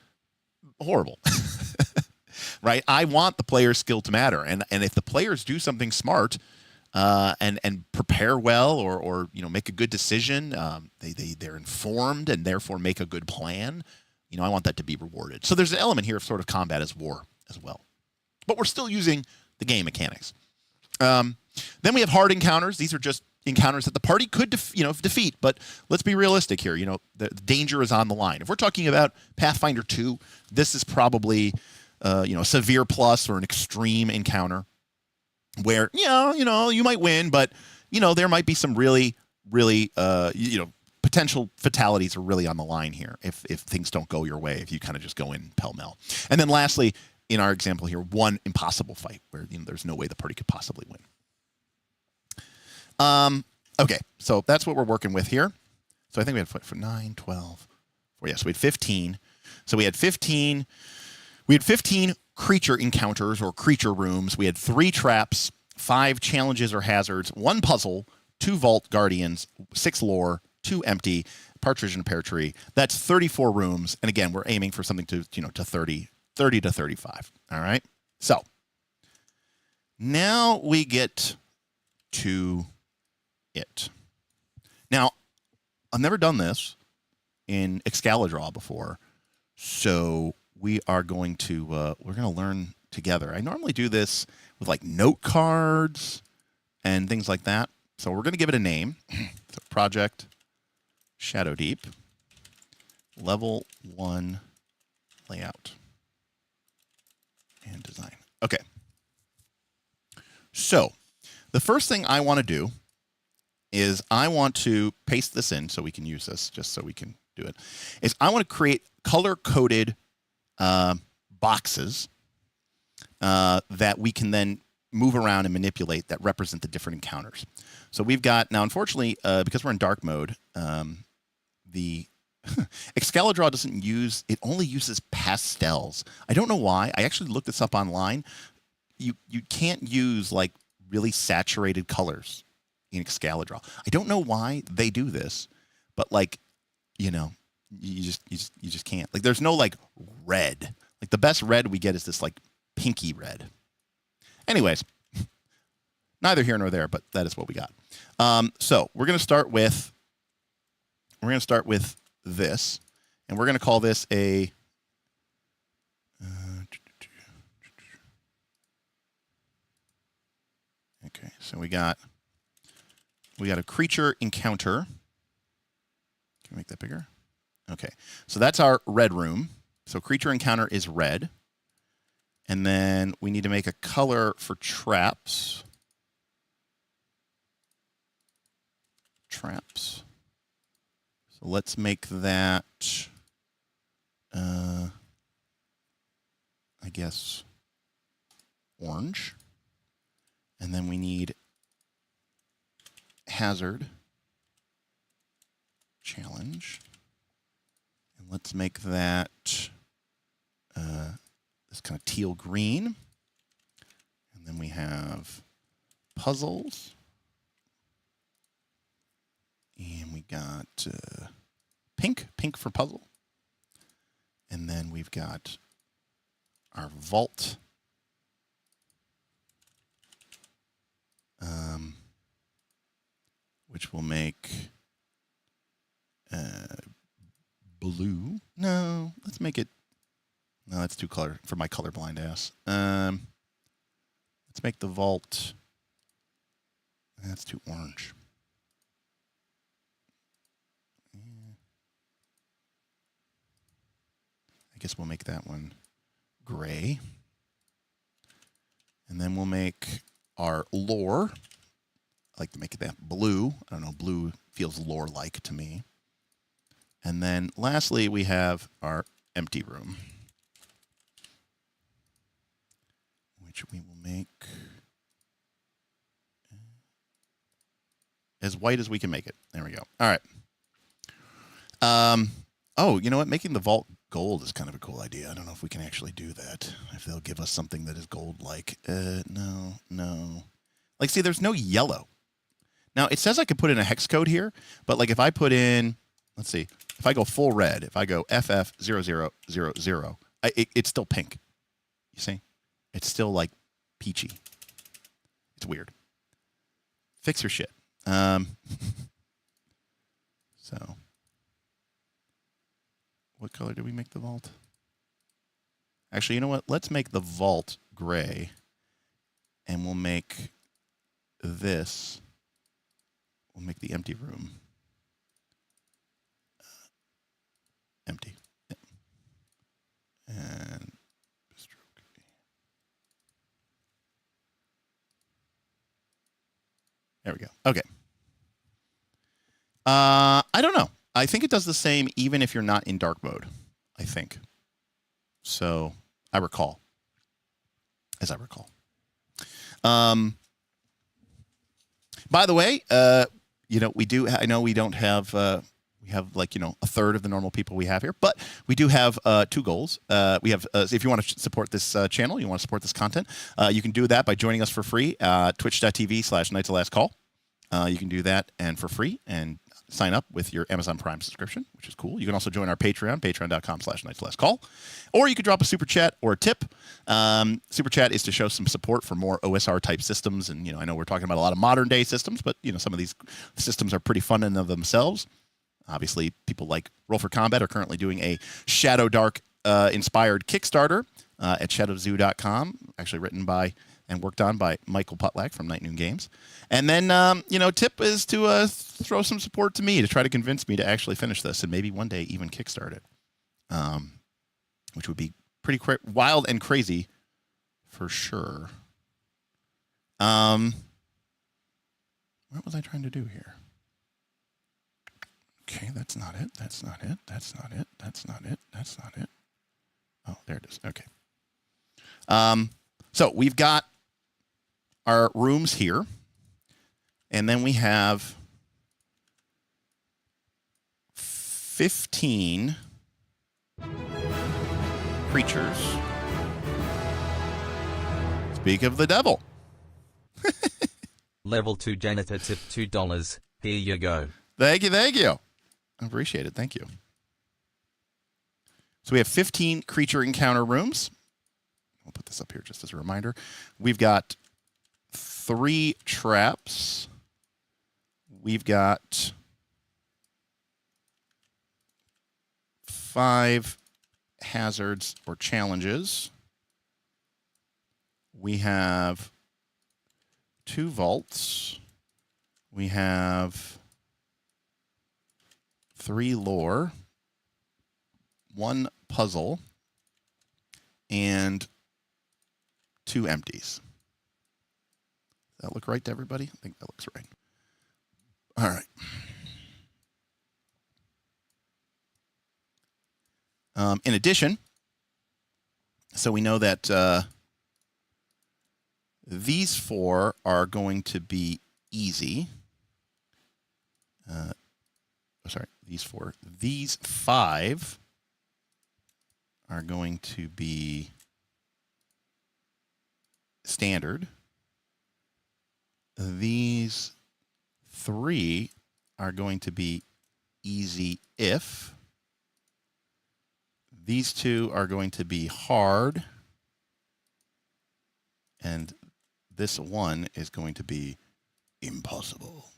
horrible. Right? I want the player's skill to matter. And if the players do something smart and prepare well or make a good decision, they're informed and therefore make a good plan, I want that to be rewarded. So there's an element here of sort of combat as war as well. But we're still using the game mechanics. Then we have hard encounters. These are just encounters that the party could defeat, but let's be realistic here. The danger is on the line. If we're talking about Pathfinder 2, this is probably a severe plus or an extreme encounter where you might win, but there might be some really potential fatalities are really on the line here if things don't go your way, if you kind of just go in pell-mell. And then lastly, in our example here, one impossible fight where there's no way the party could possibly win. Okay, so that's what we're working with here. So I think we had for 9, 12, so we had 15. So we had 15 creature encounters or creature rooms. We had 3 traps, 5 challenges or hazards, 1 puzzle, 2 vault guardians, 6 lore, 2 empty, partridge in a pear tree. That's 34 rooms. And again, we're aiming for something to 30 to 35. All right. So now we get to it. Now, I've never done this in Excalidraw before, so we are going to learn together. I normally do this with like note cards and things like that. So we're going to give it a name. So Project Shadowdeep, Level 1 Layout and Design. Okay. So the first thing I want to do is I want to paste this in so we can use this, just so we can do it, is I want to create color-coded boxes that we can then move around and manipulate that represent the different encounters. So we've got, now unfortunately, because we're in dark mode, the Excalidraw doesn't use, it only uses pastels. I don't know why. I actually looked this up online. You can't use like really saturated colors in Excalidraw. I don't know why they do this, but like, you just can't. Like there's no like red. Like the best red we get is this like pinky red. Anyways, neither here nor there, but that is what we got. So we're going to start with this, and we're going to call this a okay. So we got a creature encounter. Can we make that bigger? Okay. So that's our red room. So creature encounter is red. And then we need to make a color for traps. Traps. So let's make that, I guess, orange. And then we need hazard, challenge. And let's make that this kind of teal green. And then we have puzzles. And we got pink for puzzle. And then we've got our vault. Which will make blue. No, let's make it. No, that's too color for my colorblind ass. Let's make the vault. That's too orange. I guess we'll make that one gray. And then we'll make our lore. I like to make that blue. I don't know, blue feels lore-like to me. And then lastly, we have our empty room, which we will make as white as we can make it. There we go. All right. Oh, you know what? Making the vault gold is kind of a cool idea. I don't know if we can actually do that. If they'll give us something that is gold-like. No. Like, see, there's no yellow. Now, it says I could put in a hex code here, but like if I put in let's see. If I go full red, if I go FF0000, it's still pink. You see? It's still like peachy. It's weird. Fix your shit. So, what color did we make the vault? Actually, you know what? Let's make the vault gray, and we'll make this. We'll make the empty room empty. Yeah. And stroke. There we go. Okay. I don't know. I think it does the same even if you're not in dark mode. I think. So I recall. As I recall. By the way, you know, we do. I know we don't have. We have like, you know, a third of the normal people we have here, but we do have 2 goals. We have, if you want to support this channel, you want to support this content, you can do that by joining us for free. Twitch.tv/Nights-of-Last-Call. You can do that and for free and sign up with your Amazon Prime subscription, which is cool. You can also join our Patreon, patreon.com/Nights-of-Last-Call. Or you could drop a super chat or a tip. Super chat is to show some support for more OSR type systems. And, you know, I know we're talking about a lot of modern day systems, but, you know, some of these systems are pretty fun in and of themselves. Obviously, people like Roll for Combat are currently doing a Shadowdark inspired Kickstarter at shadowzoo.com, actually written by and worked on by Michael Putlak from Night Noon Games. And then, you know, tip is to throw some support to me to try to convince me to actually finish this and maybe one day even kickstart it, which would be pretty wild and crazy for sure. What was I trying to do here? Okay, that's not it. That's not it. That's not it. That's not it. That's not it. Oh, there it is. Okay. So we've got our rooms here, and then we have 15 creatures. Speak of the devil. Level 2 janitor tip $2. Here you go. Thank you, thank you. I appreciate it. Thank you. So we have 15 creature encounter rooms. I'll put this up here just as a reminder. We've got 3 traps. We've got 5 hazards or challenges. We have 2 vaults. We have 3 lore, 1 puzzle, and 2 empties. Does that look right to everybody? I think that looks right. All right. In addition, so we know that these 4 are going to be easy. Sorry, these 4. These 5 are going to be standard. These 3 are going to be easy if. These 2 are going to be hard. And this 1 is going to be impossible.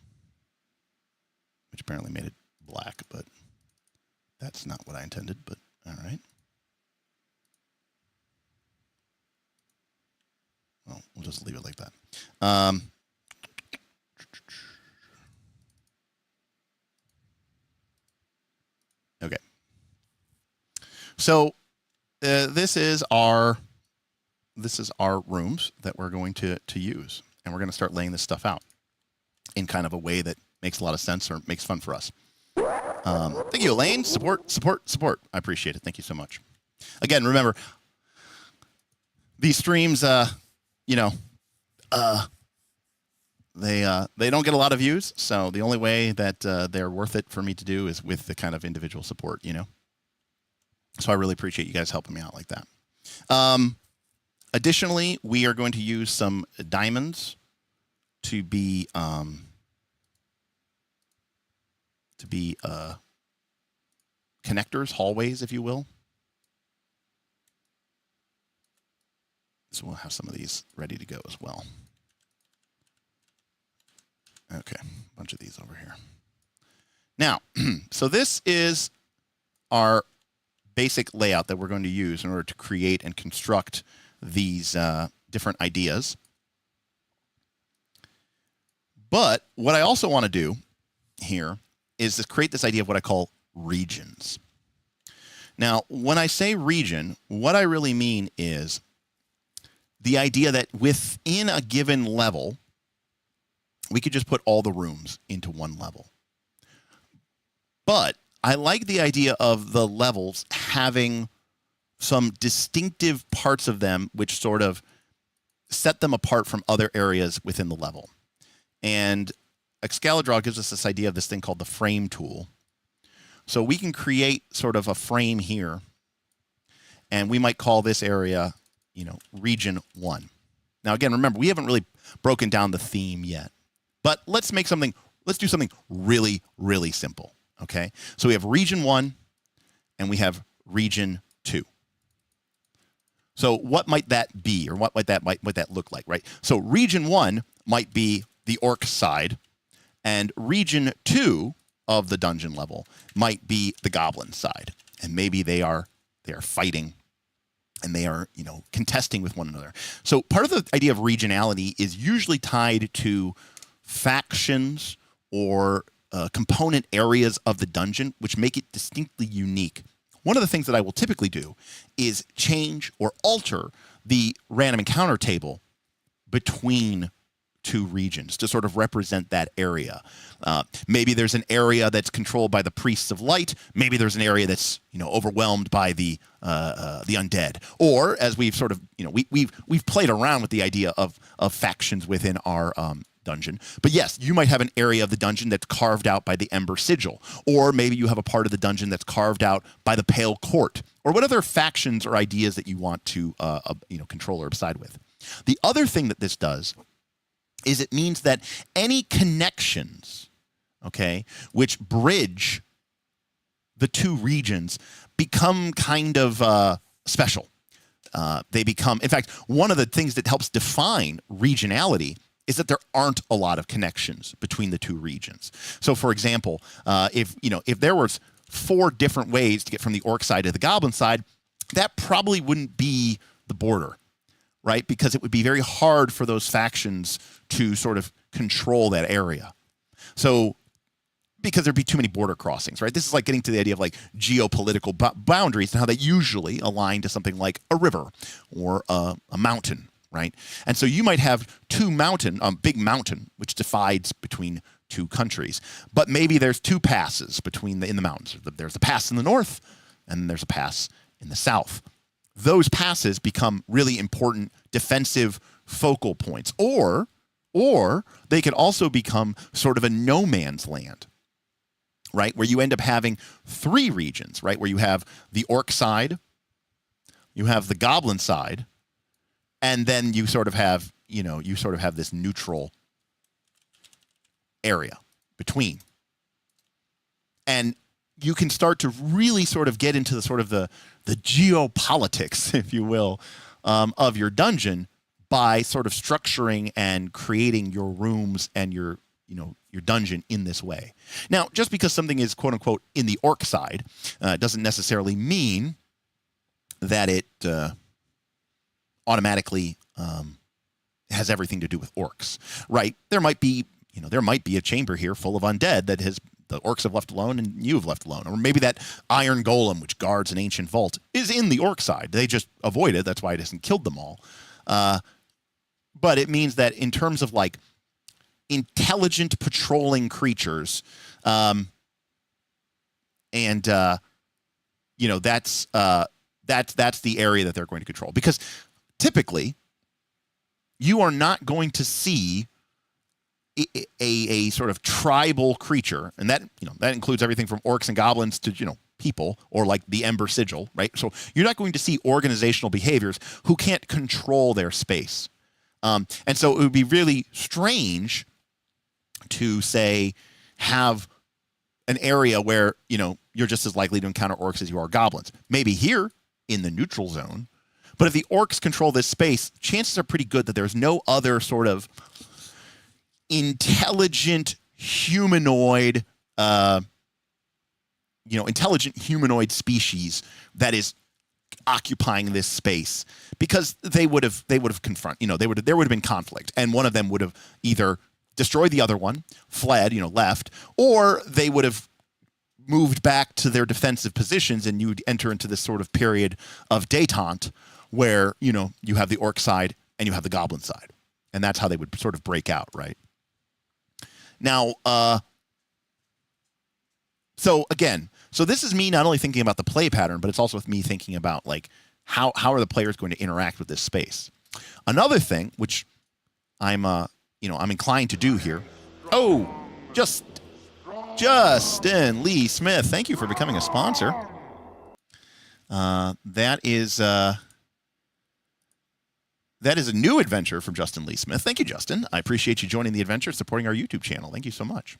Which apparently made it black, but that's not what I intended, but all right. Well, we'll just leave it like that. Okay. So this is our rooms that we're going to use, and we're going to start laying this stuff out in kind of a way that makes a lot of sense or makes fun for us. Thank you, Elaine. Support. I appreciate it. Thank you so much. Again, remember, these streams, you know, they don't get a lot of views, so the only way that they're worth it for me to do is with the kind of individual support, you know. So I really appreciate you guys helping me out like that. Additionally, we are going to use some diamonds to be connectors, hallways, if you will. So we'll have some of these ready to go as well. Okay, a bunch of these over here. Now, so this is our basic layout that we're going to use in order to create and construct these different ideas. But what I also want to do here is to create this idea of what I call regions. Now, when I say region, what I really mean is the idea that within a given level, we could just put all the rooms into one level. But I like the idea of the levels having some distinctive parts of them which sort of set them apart from other areas within the level. And Excalidraw gives us this idea of this thing called the frame tool. So we can create sort of a frame here, and we might call this area, region 1. Now, again, remember, we haven't really broken down the theme yet. But let's do something really, really simple, okay? So we have region 1, and we have region 2. So what might that be, or what might that look like, right? So region 1 might be the orc side, and region 2 of the dungeon level might be the goblin side, and maybe they are fighting, and they are contesting with one another. So part of the idea of regionality is usually tied to factions or component areas of the dungeon which make it distinctly unique. One of the things that I will typically do is change or alter the random encounter table between two regions to sort of represent that area. Maybe there's an area that's controlled by the priests of light. Maybe there's an area that's overwhelmed by the undead. Or as we've sort of we've played around with the idea of factions within our dungeon. But yes, you might have an area of the dungeon that's carved out by the Ember Sigil, or maybe you have a part of the dungeon that's carved out by the Pale Court, or what other factions or ideas that you want to control or side with. The other thing that this does is it means that any connections, okay, which bridge the two regions become kind of special. They become, in fact, one of the things that helps define regionality is that there aren't a lot of connections between the two regions. So, for example, if there was 4 different ways to get from the orc side to the goblin side, that probably wouldn't be the border, right? Because it would be very hard for those factions to sort of control that area. So, because there'd be too many border crossings, right? This is like getting to the idea of like geopolitical boundaries and how they usually align to something like a river or a mountain, right? And so you might have big mountain, which divides between two countries. But maybe there's 2 passes in the mountains. There's a pass in the north, and there's a pass in the south. Those passes become really important defensive focal points. Or they could also become sort of a no man's land, right? Where you end up having 3 regions, right? Where you have the orc side, you have the goblin side, and then you sort of have this neutral area between. And you can start to really sort of get into the geopolitics, if you will, of your dungeon by sort of structuring and creating your rooms and your dungeon in this way. Now, just because something is quote unquote in the orc side doesn't necessarily mean that it automatically has everything to do with orcs, right? There might be a chamber here full of undead that the orcs have left alone and you have left alone. Or maybe that iron golem, which guards an ancient vault, is in the orc side. They just avoid it. That's why it hasn't killed them all. But it means that in terms of like intelligent patrolling creatures, that's the area that they're going to control. Because typically, you are not going to see a sort of tribal creature, and that includes everything from orcs and goblins to people, or like the Ember Sigil, right? So you're not going to see organizational behaviors who can't control their space, and so it would be really strange to say have an area where, you know, you're just as likely to encounter orcs as you are goblins. Maybe here in the neutral zone. But if the orcs control this space, chances are pretty good that there's no other sort of intelligent humanoid, intelligent humanoid species that is occupying this space, because there would have been conflict, and one of them would have either destroyed the other one, fled, left, or they would have moved back to their defensive positions, and you'd enter into this sort of period of détente where, you have the orc side and you have the goblin side. And that's how they would sort of break out, right? Now, so this is me not only thinking about the play pattern, but it's also with me thinking about, like, how are the players going to interact with this space? Another thing, which I'm inclined to do here. Oh, Justin Lee Smith, thank you for becoming a sponsor. That is a new adventure from Justin Lee Smith. Thank you, Justin. I appreciate you joining the adventure, supporting our YouTube channel. Thank you so much.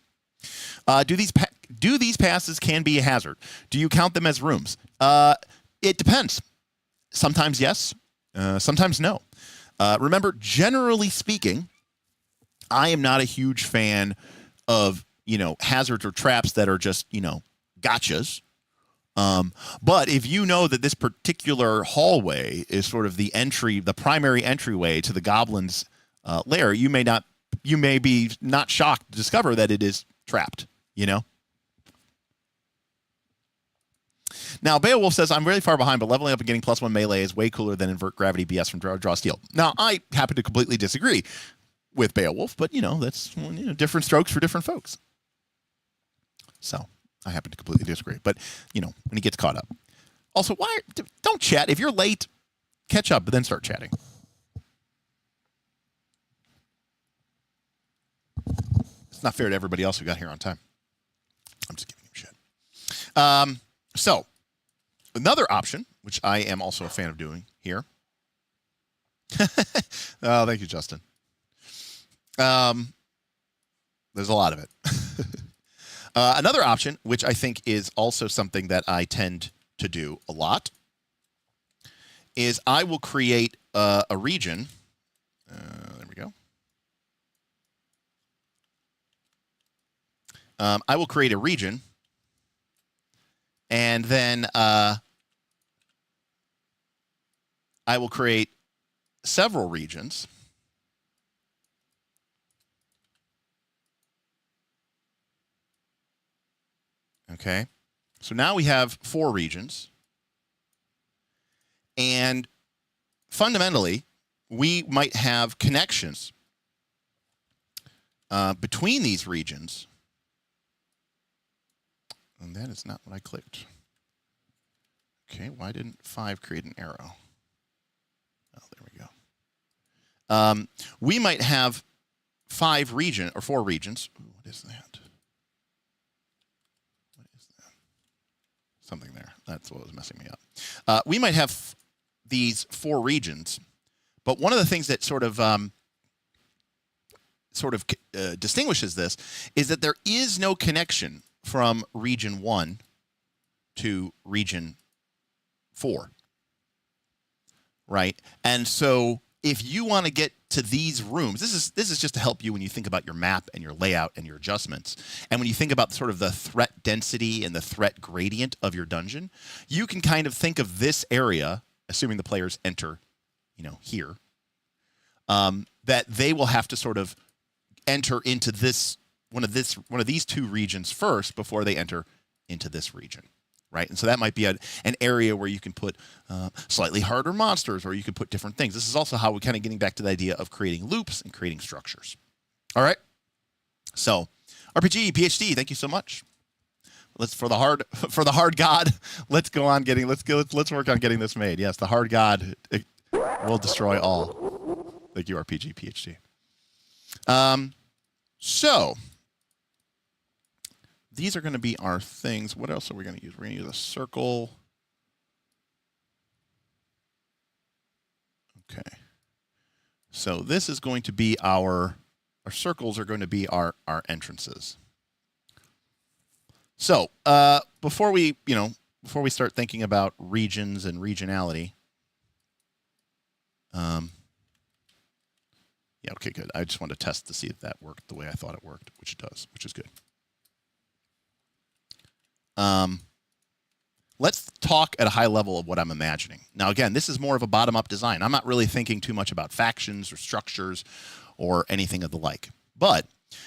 Do these passes can be a hazard? Do you count them as rooms? It depends. Sometimes yes, sometimes no. Remember, generally speaking, I am not a huge fan of, hazards or traps that are just, gotchas. But if you know that this particular hallway is sort of the primary entryway to the goblin's lair, you may be not shocked to discover that it is trapped, Now, Beowulf says, I'm really far behind, but leveling up and getting +1 melee is way cooler than invert gravity BS from Draw Steel. Now, I happen to completely disagree with Beowulf, but, that's different strokes for different folks. So, I happen to completely disagree. But, when he gets caught up. Also, don't chat. If you're late, catch up, but then start chatting. It's not fair to everybody else who got here on time. I'm just giving him shit. So, another option, which I am also a fan of doing here. Oh, thank you, Justin. There's a lot of it. Another option, which I think is also something that I tend to do a lot, is I will create a region. There we go. I will create a region, and then I will create several regions. Okay, so now we have 4 regions, and fundamentally, we might have connections between these regions. And that is not what I clicked. Okay, why didn't 5 create an arrow? Oh, there we go. We might have 4 regions. Ooh, what is that? Something there. That's what was messing me up. We might have these 4 regions, but one of the things that sort of distinguishes this is that there is no connection from region 1 to region 4, right? And so if you want to get to these rooms, this is just to help you when you think about your map and your layout and your adjustments. And when you think about sort of the threat density and the threat gradient of your dungeon, you can kind of think of this area, assuming the players enter, here, that they will have to sort of enter into one of these 2 regions first before they enter into this region. Right? And so that might be an area where you can put slightly harder monsters, or you can put different things. This is also how we're kind of getting back to the idea of creating loops and creating structures. All right? So, RPG, PhD, thank you so much. For the hard god, let's work on getting this made. Yes, the hard god will destroy all. Thank you, RPG, PhD. So, these are going to be our things. What else are we going to use? We're going to use a circle. Okay. So this is going to be our circles are going to be our entrances. So before we start thinking about regions and regionality, yeah, okay, good. I just wanted to test to see if that worked the way I thought it worked, which it does, which is good. Let's talk at a high level of what I'm imagining. Now, again, this is more of a bottom-up design. I'm not really thinking too much about factions or structures or anything of the like. But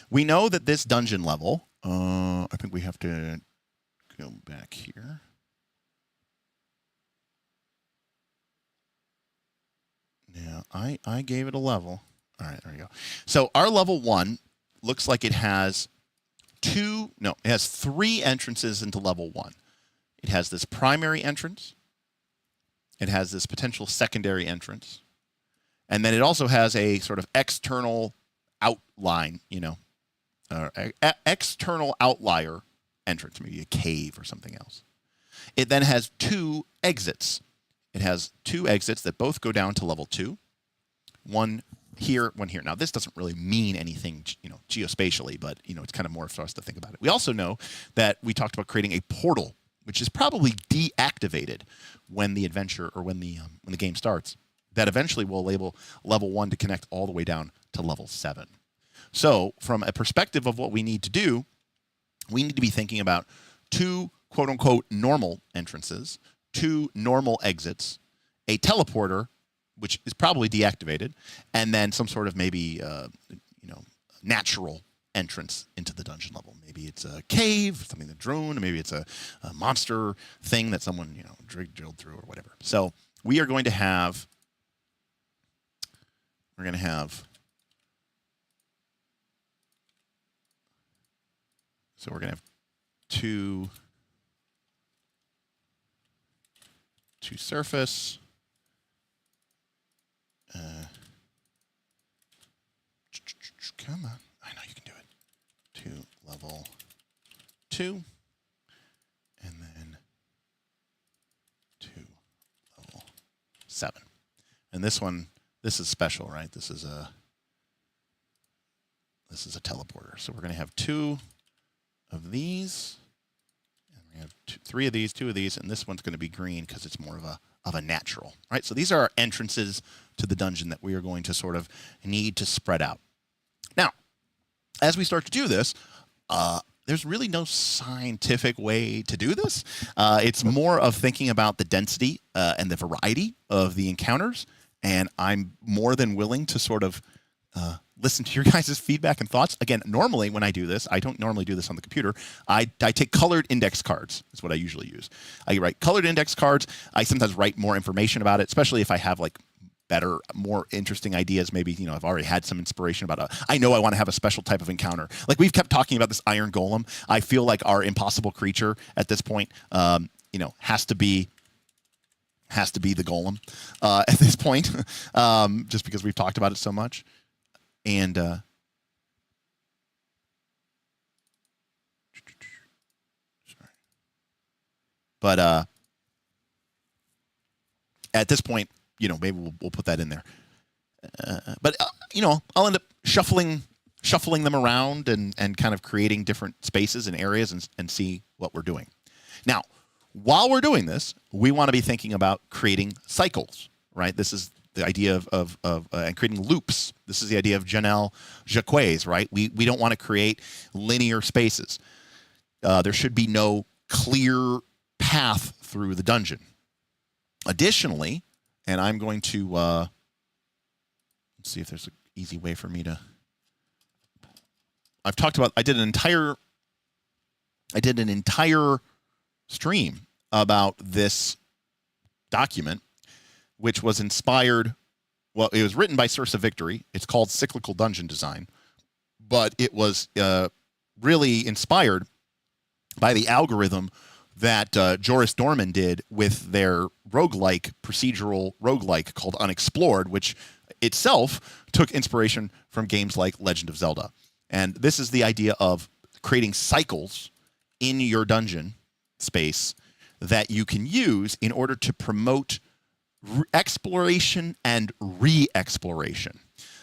we know that this dungeon level, I think we have to go back here. Now, I gave it a level. All right, there we go. So our level 1 looks like it has it has 3 entrances into level 1. It has this primary entrance. It has this potential secondary entrance. And then it also has a sort of external outline, external outlier entrance, maybe a cave or something else. It then has 2 exits. It has 2 exits that both go down to level 2. One here, one here. Now, this doesn't really mean anything, geospatially, but, it's kind of more for us to think about it. We also know that we talked about creating a portal, which is probably deactivated when the adventure or when the game starts. That eventually will label level 1 to connect all the way down to level 7. So from a perspective of what we need to do, we need to be thinking about 2 quote-unquote normal entrances, 2 normal exits, a teleporter, which is probably deactivated, and then some sort of maybe natural entrance into the dungeon level. Maybe it's a cave, something that drone, maybe it's a monster thing that someone drilled through or whatever. So we are going to have two surface. Come on. I know you can do it. 2 level 2. And then 2 level 7. And this is special, right? This is a teleporter. So we're going to have 2 of these. And we have 3 of these, 2 of these, and this one's going to be green because it's more of a natural, right? So these are our entrances to the dungeon that we are going to sort of need to spread out. Now, as we start to do this, there's really no scientific way to do this. It's more of thinking about the density and the variety of the encounters, and I'm more than willing to sort of listen to your guys' feedback and thoughts. Again, normally when I do this, I don't normally do this on the computer. I take colored index cards. That's what I usually use. I write colored index cards. I sometimes write more information about it, especially if I have like better, more interesting ideas. Maybe, I've already had some inspiration about I know I want to have a special type of encounter. Like we've kept talking about this iron golem. I feel like our impossible creature at this point, has to be the golem at this point, just because we've talked about it so much. And sorry. But at this point, maybe we'll put that in there. But I'll end up shuffling them around and kind of creating different spaces and areas and see what we're doing. Now, while we're doing this, we want to be thinking about creating cycles, right? This is the idea of creating loops. This is the idea of Jaquaying, right? We don't want to create linear spaces. There should be no clear path through the dungeon. Additionally, and I'm going to let's see if there's an easy way for me to. I've talked about. I did an entire stream about this document, which was inspired. Well, it was written by Source of Victory. It's called Cyclical Dungeon Design, but it was really inspired by the algorithm that Joris Dorman did with their procedural roguelike called Unexplored, which itself took inspiration from games like Legend of Zelda. And this is the idea of creating cycles in your dungeon space that you can use in order to promote exploration and re-exploration.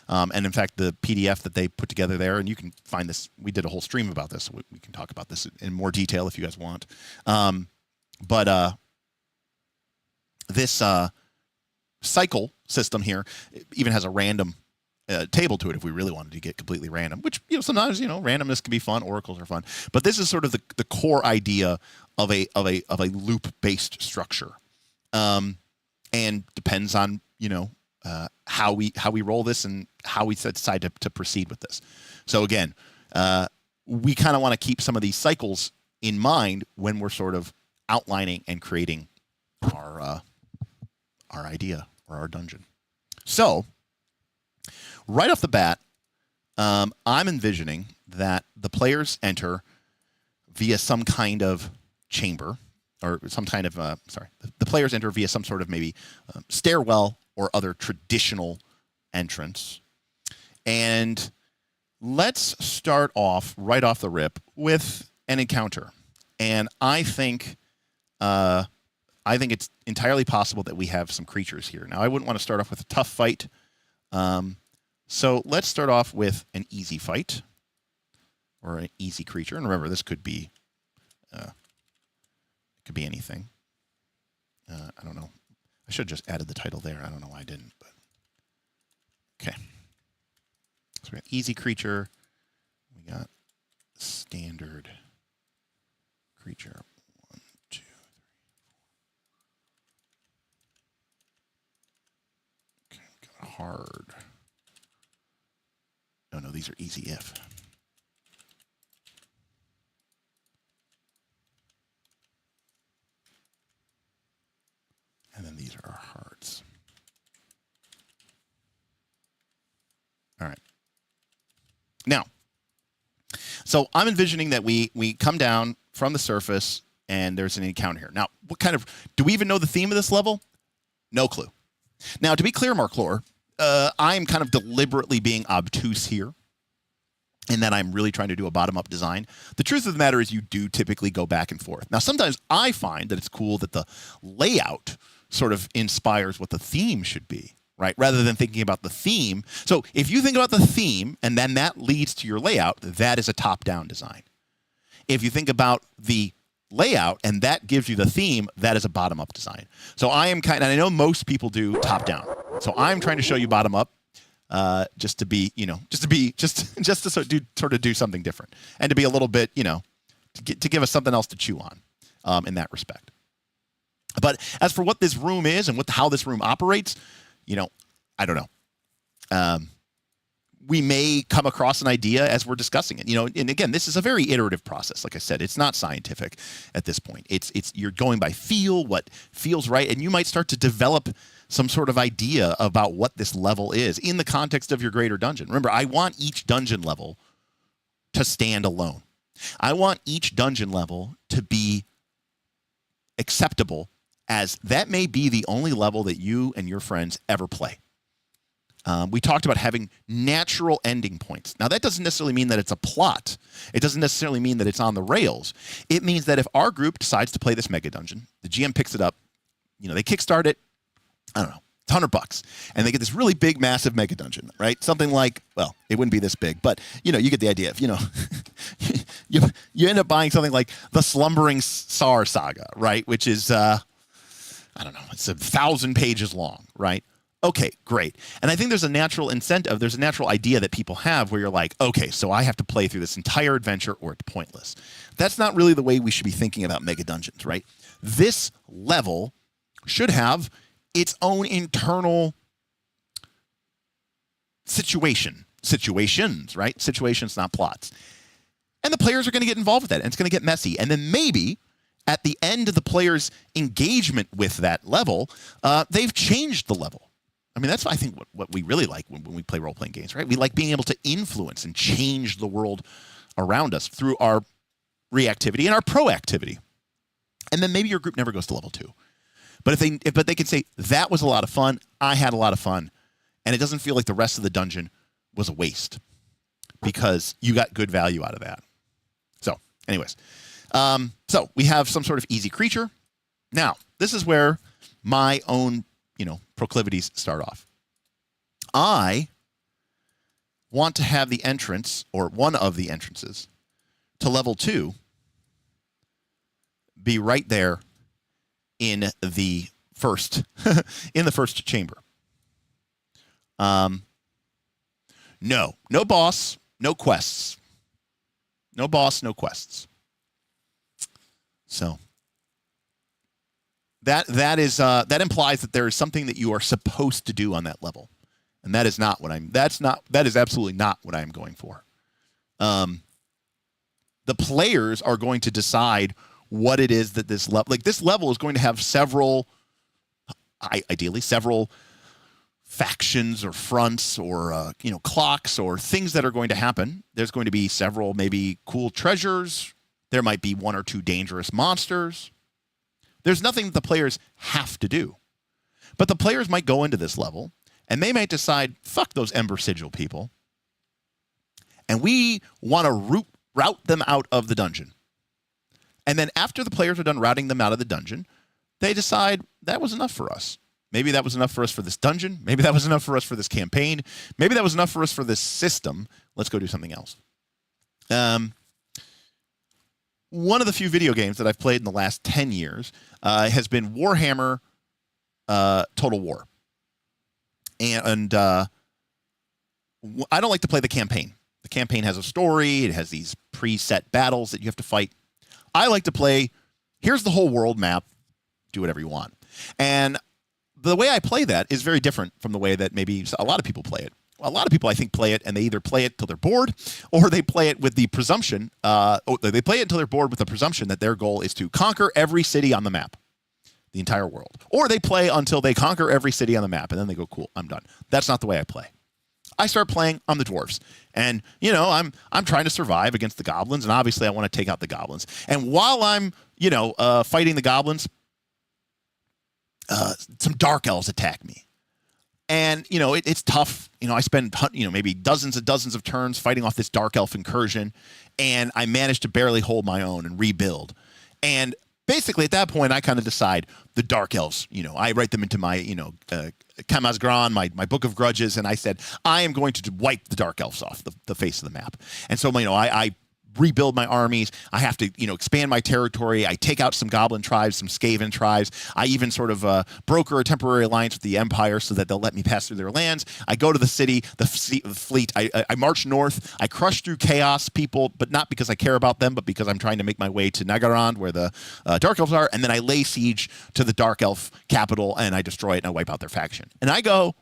And in fact, the PDF that they put together there, and you can find this. We did a whole stream about this. So we can talk about this in more detail if you guys want. But this cycle system here even has a random table to it if we really wanted to get completely random, which, sometimes, randomness can be fun. Oracles are fun. But this is sort of the core idea of a loop-based structure. And depends on, how we roll this and how we decide to proceed with this. So again, we kind of want to keep some of these cycles in mind when we're sort of outlining and creating our idea or our dungeon. So right off the bat, I'm envisioning that the players enter via some kind of chamber, or some kind of, the players enter via some sort of maybe stairwell or other traditional entrance. And let's start off right off the rip with an encounter. And I think it's entirely possible that we have some creatures here. Now, I wouldn't want to start off with a tough fight. So let's start off with an easy fight or an easy creature. And remember, this could be anything. I don't know. I should have just added the title there. I don't know why I didn't. But okay. So we got easy creature. We got standard creature. 1, 2, 3, 4. Okay, got hard. No, these are easy if. And then these are our hearts. All right. Now, so I'm envisioning that we come down from the surface and there's an encounter here. Now, do we even know the theme of this level? No clue. Now, to be clear, Mark Lore, I'm kind of deliberately being obtuse here, and that I'm really trying to do a bottom-up design. The truth of the matter is you do typically go back and forth. Now, sometimes I find that it's cool that the layout sort of inspires what the theme should be, right? Rather than thinking about the theme. So if you think about the theme and then that leads to your layout, that is a top-down design. If you think about the layout and that gives you the theme, that is a bottom-up design. So I know most people do top-down. So I'm trying to show you bottom-up, just to sort of do something different, and to be a little bit, to give us something else to chew on, in that respect. But as for what this room is and how this room operates, I don't know. We may come across an idea as we're discussing it, and again, this is a very iterative process. Like I said, it's not scientific at this point. It's you're going by feel, what feels right, and you might start to develop some sort of idea about what this level is in the context of your greater dungeon. Remember, I want each dungeon level to stand alone. I want each dungeon level to be acceptable, as that may be the only level that you and your friends ever play. We talked about having natural ending points. Now, that doesn't necessarily mean that it's a plot. It doesn't necessarily mean that it's on the rails. It means that if our group decides to play this Megadungeon, the GM picks it up, they kickstart it, I don't know, it's $100, and they get this really big, massive Megadungeon, right? Something like, well, it wouldn't be this big, but, you get the idea. If, you end up buying something like the Slumbering Tsar Saga, right? Which is, I don't know, it's 1,000 pages long, right? Okay, great. And I think there's a natural incentive, there's a natural idea that people have where you're like, okay, so I have to play through this entire adventure or it's pointless. That's not really the way we should be thinking about Megadungeons, right? This level should have its own internal situations, right? Situations, not plots. And the players are going to get involved with that, and it's going to get messy. And then maybe at the end of the player's engagement with that level, they've changed the level. I mean, that's, I think, what we really like when we play role-playing games, right? We like being able to influence and change the world around us through our reactivity and our proactivity. And then maybe your group never goes to level 2. But if they can say, that was a lot of fun, I had a lot of fun, and it doesn't feel like the rest of the dungeon was a waste because you got good value out of that. So, anyways. So we have some sort of easy creature. Now, this is where my own, proclivities start off. I want to have the entrance, or one of the entrances, to level 2 be right there in the first in the first chamber. No boss, no quests. No boss, no quests. So that implies that there is something that you are supposed to do on that level. And that is not what that is absolutely not what I'm going for. The players are going to decide what it is that this level is going to have ideally several factions or fronts or clocks or things that are going to happen. There's going to be several maybe cool treasures. There might be 1 or 2 dangerous monsters. There's nothing that the players have to do. But the players might go into this level and they might decide, fuck those Ember Sigil people. And we want to route them out of the dungeon. And then after the players are done routing them out of the dungeon, they decide that was enough for us. Maybe that was enough for us for this dungeon. Maybe that was enough for us for this campaign. Maybe that was enough for us for this system. Let's go do something else. One of the few video games that I've played in the last 10 years has been Warhammer Total War. And I don't like to play the campaign. The campaign has a story. It has these preset battles that you have to fight. I like to play, here's the whole world map. Do whatever you want. And the way I play that is very different from the way that maybe a lot of people play it. A lot of people, I think, play it, and they either play it till they're bored, or they play it with the presumption, they play it until they're bored with the presumption that their goal is to conquer every city on the map, the entire world. Or they play until they conquer every city on the map, and then they go, cool, I'm done. That's not the way I play. I start playing, I'm the dwarves. And, I'm trying to survive against the goblins, and obviously I want to take out the goblins. And while I'm, fighting the goblins, some dark elves attack me. And, it's tough. I spend, maybe dozens of turns fighting off this dark elf incursion, and I manage to barely hold my own and rebuild. And basically at that point, I kind of decide the dark elves, I write them into my, Kamazgran, my book of grudges, and I said, I am going to wipe the dark elves off the face of the map. And so, I rebuild my armies. I have to, expand my territory. I take out some goblin tribes, some Skaven tribes. I even sort of broker a temporary alliance with the Empire so that they'll let me pass through their lands. I go to the city, the fleet. I march north. I crush through chaos people, but not because I care about them, but because I'm trying to make my way to Nagarand, where the Dark Elves are, and then I lay siege to the Dark Elf capital, and I destroy it, and I wipe out their faction. And I go,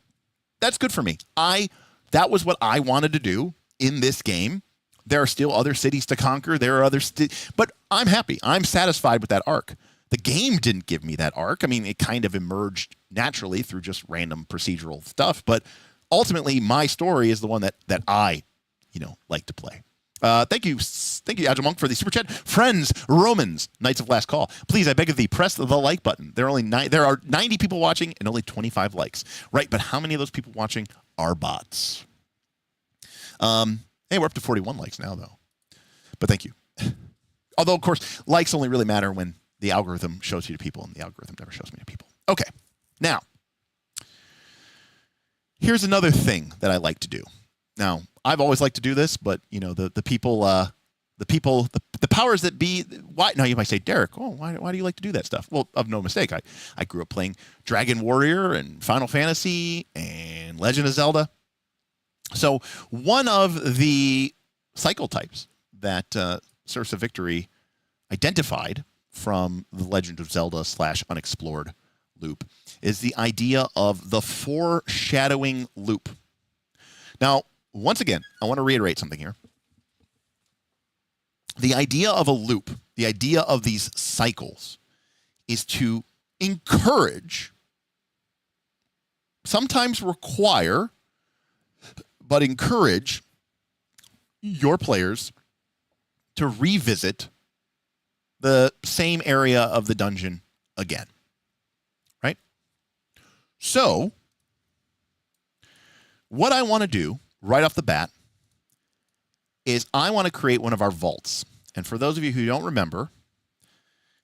that's good for me. That was what I wanted to do in this game. There are still other cities to conquer. There are but I'm happy. I'm satisfied with that arc. The game didn't give me that arc. I mean, it kind of emerged naturally through just random procedural stuff. But ultimately, my story is the one that I, like to play. Thank you, Agile Monk, for the super chat. Friends, Romans, Knights of Last Call. Please, I beg of thee, press the like button. There are 90 people watching and only 25 likes. Right, but how many of those people watching are bots? Hey, we're up to 41 likes now, though. But thank you. Although, of course, likes only really matter when the algorithm shows you to people, and the algorithm never shows me to people. Okay. Now, here's another thing that I like to do. Now, I've always liked to do this, but, the powers that be, why? Now, you might say, Derek, why do you like to do that stuff? Well, of no mistake. I grew up playing Dragon Warrior and Final Fantasy and Legend of Zelda. So one of the cycle types that Source of Victory identified from the Legend of Zelda / Unexplored loop is the idea of the foreshadowing loop. Now, once again, I want to reiterate something here. The idea of a loop, the idea of these cycles, is to encourage, sometimes require, but encourage your players to revisit the same area of the dungeon again. Right? So, what I want to do right off the bat is I want to create one of our vaults. And for those of you who don't remember,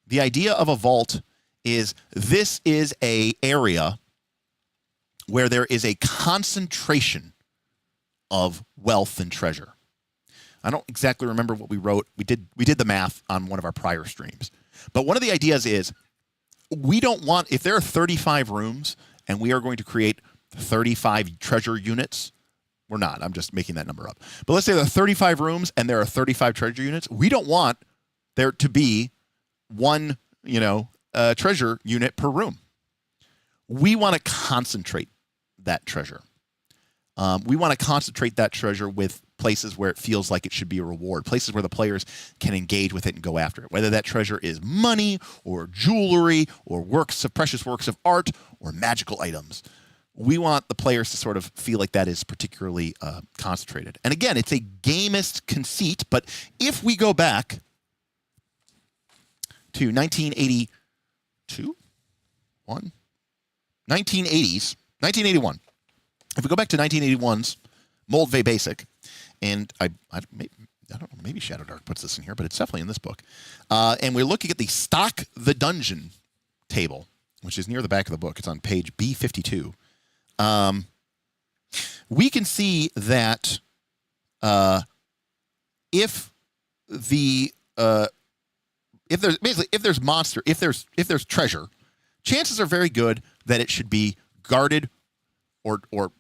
the idea of a vault is this is an area where there is a concentration of wealth and treasure. I don't exactly remember what we wrote. We did the math on one of our prior streams. But one of the ideas is we don't want, if there are 35 rooms and we are going to create 35 treasure units, we're not. I'm just making that number up. But let's say there are 35 rooms and there are 35 treasure units. We don't want there to be one, treasure unit per room. We want to concentrate that treasure. We want to concentrate that treasure with places where it feels like it should be a reward, places where the players can engage with it and go after it, whether that treasure is money or jewelry or precious works of art or magical items. We want the players to sort of feel like that is particularly concentrated. And again, it's a gamist conceit, but if we go back to 1982, 1981. If we go back to 1981's Moldvay Basic, and I don't know, maybe Shadowdark puts this in here, but it's definitely in this book. And we're looking at the Stock the Dungeon table, which is near the back of the book. It's on page B52. We can see that if there's treasure, chances are very good that it should be guarded or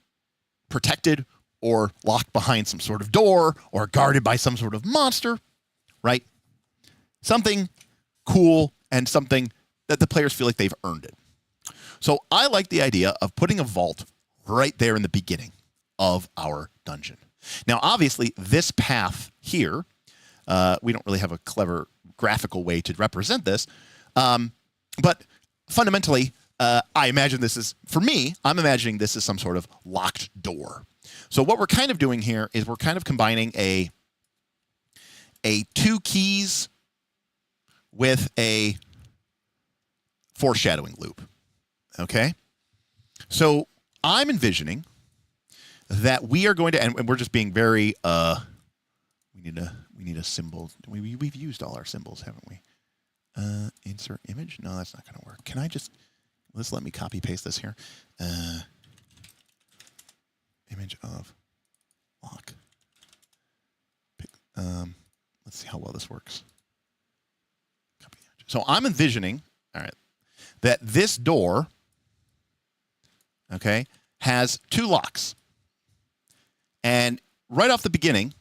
protected or locked behind some sort of door or guarded by some sort of monster, right? Something cool and something that the players feel like they've earned it. So I like the idea of putting a vault right there in the beginning of our dungeon. Now, obviously, this path here, we don't really have a clever graphical way to represent this, but fundamentally, I imagine this is, for me, I'm imagining this is some sort of locked door. So what we're kind of doing here is we're kind of combining a 2 keys with a foreshadowing loop. Okay? So I'm envisioning that we are going to, and we're just being very, we need a symbol. We've used all our symbols, haven't we? Insert image? No, that's not going to work. Can I just, let me copy paste this here. Image of lock. Let's see how well this works. Copy. So I'm envisioning, all right, that this door, okay, has 2 locks. And right off the beginning,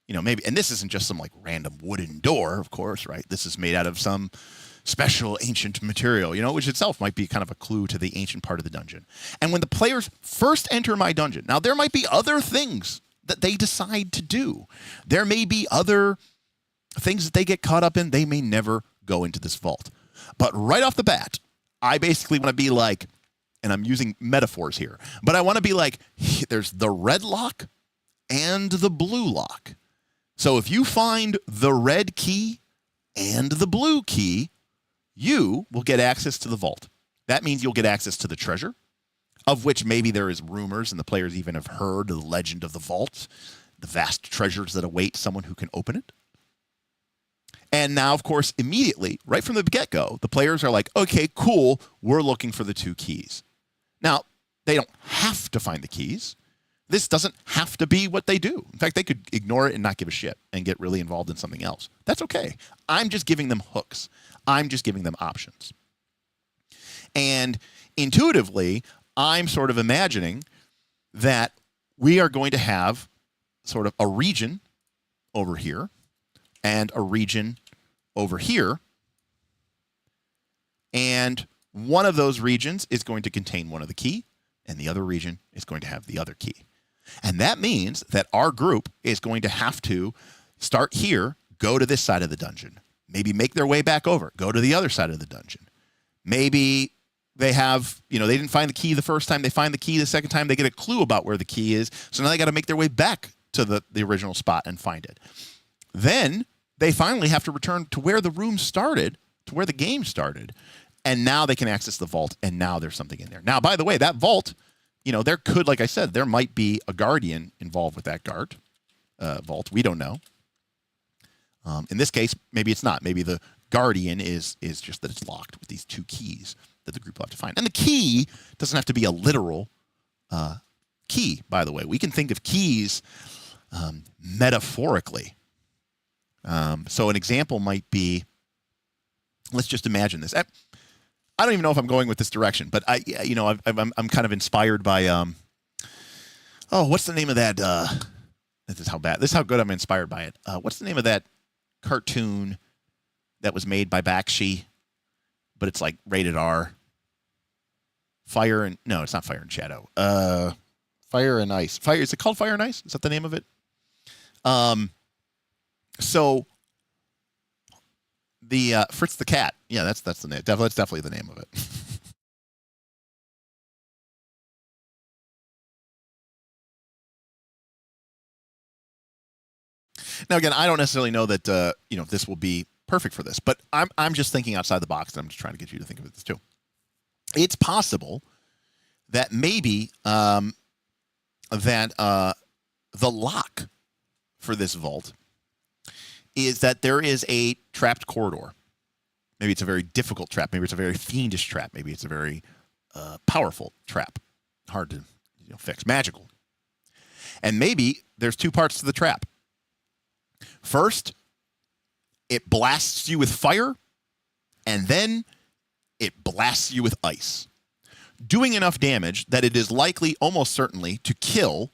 maybe, and this isn't just some like random wooden door, of course, right? This is made out of some special ancient material, which itself might be kind of a clue to the ancient part of the dungeon. And when the players first enter my dungeon, now there might be other things that they decide to do. There may be other things that they get caught up in. They may never go into this vault. But right off the bat, I basically want to be like, and I'm using metaphors here, but I want to be like, there's the red lock and the blue lock. So if you find the red key and the blue key, you will get access to the vault. That means you'll get access to the treasure, of which maybe there is rumors and the players even have heard the legend of the vault, the vast treasures that await someone who can open it. And now, of course, immediately, right from the get-go, the players are like, okay, cool, we're looking for the 2 keys. Now, they don't have to find the keys. This doesn't have to be what they do. In fact, they could ignore it and not give a shit and get really involved in something else. That's okay. I'm just giving them hooks. I'm just giving them options. And intuitively, I'm sort of imagining that we are going to have sort of a region over here and a region over here. And one of those regions is going to contain one of the key, and the other region is going to have the other key. And that means that our group is going to have to start here, go to this side of the dungeon, maybe make their way back over, go to the other side of the dungeon. Maybe they have, they didn't find the key the first time, they find the key the second time, they get a clue about where the key is, so now they got to make their way back to the original spot and find it. Then they finally have to return to where the room started, to where the game started, and now they can access the vault, and now there's something in there. Now, by the way, that vault, there could, like I said, there might be a guardian involved with that vault. We don't know. In this case, maybe it's not. Maybe the guardian is just that it's locked with these 2 keys that the group will have to find. And the key doesn't have to be a literal key, by the way. We can think of keys metaphorically. So an example might be, let's just imagine this. I don't even know if I'm going with this direction, but I'm kind of inspired by, what's the name of that? This is how good I'm inspired by it. What's the name of that cartoon that was made by Bakshi, but it's like rated R? No, it's not Fire and Shadow. Fire and Ice. Is it called Fire and Ice? Is that the name of it? So the Fritz the Cat. Yeah, that's the name. That's definitely the name of it. Now, again, I don't necessarily know that this will be perfect for this, but I'm just thinking outside the box, and I'm just trying to get you to think of this too. It's possible that maybe the lock for this vault is that there is a trapped corridor. Maybe it's a very difficult trap. Maybe it's a very fiendish trap. Maybe it's a very powerful trap. Hard to fix. Magical. And maybe there's two parts to the trap. First, it blasts you with fire, and then it blasts you with ice, doing enough damage that it is likely, almost certainly, to kill,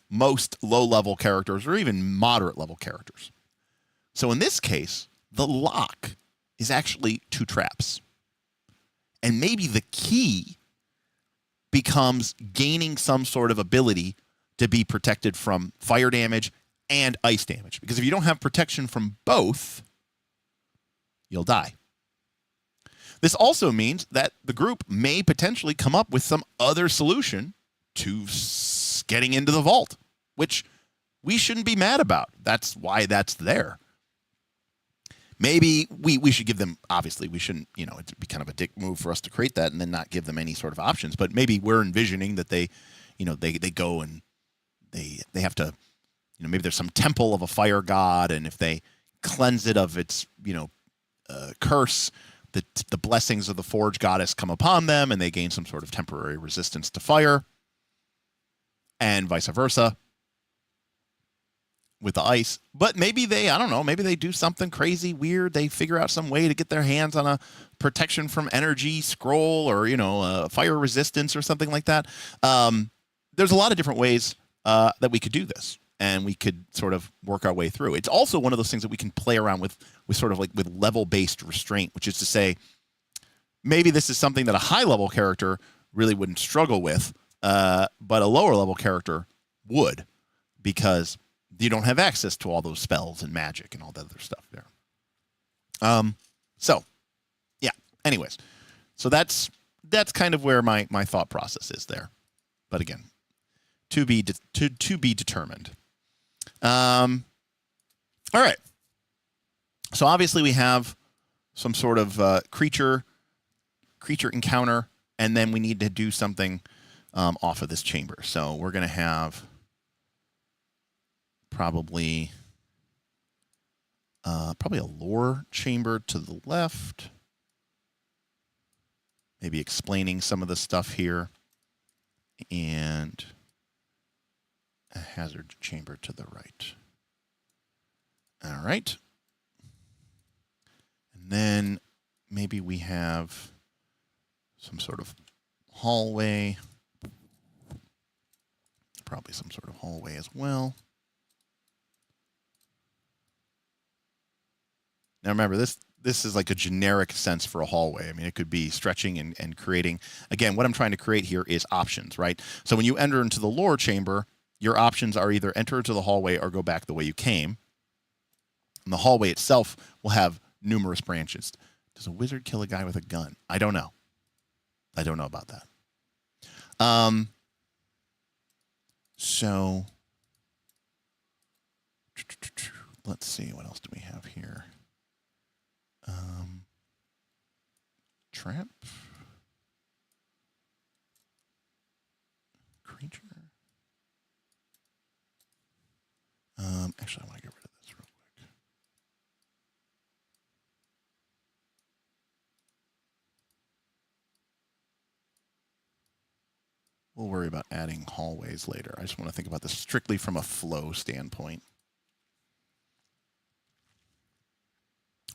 most low-level characters or even moderate-level characters. So in this case, the lock is actually two traps. And maybe the key becomes gaining some sort of ability to be protected from fire damage and ice damage. Because if you don't have protection from both, you'll die. This also means that the group may potentially come up with some other solution to getting into the vault, which we shouldn't be mad about. That's why that's there. Maybe we should give them, obviously, we shouldn't, it'd be kind of a dick move for us to create that and then not give them any sort of options. But maybe we're envisioning that they go and they have to, maybe there's some temple of a fire god, and if they cleanse it of its, curse, the blessings of the Forge goddess come upon them, and they gain some sort of temporary resistance to fire, and vice versa with the ice. But maybe maybe they do something crazy, weird. They figure out some way to get their hands on a protection from energy scroll or, fire resistance or something like that. There's a lot of different ways that we could do this, and we could sort of work our way through. It's also one of those things that we can play around with sort of like with level-based restraint, which is to say, maybe this is something that a high-level character really wouldn't struggle with, but a lower-level character would, because you don't have access to all those spells and magic and all that other stuff there. So, yeah. Anyways, so that's kind of where my thought process is there. But again, to be determined. All right. So obviously we have some sort of creature encounter, and then we need to do something off of this chamber. So we're going to have probably a lore chamber to the left. Maybe explaining some of the stuff here. And a hazard chamber to the right. All right. And then maybe we have some sort of hallway. Probably some sort of hallway as well. Now remember, this is like a generic sense for a hallway. I mean, it could be stretching and creating. Again, what I'm trying to create here is options, right? So when you enter into the lore chamber, your options are either enter into the hallway or go back the way you came. And the hallway itself will have numerous branches. Does a wizard kill a guy with a gun? I don't know. I don't know about that. So let's see, what else do we have here? Trap? Creature? Actually, I want to get rid of this real quick. We'll worry about adding hallways later. I just want to think about this strictly from a flow standpoint.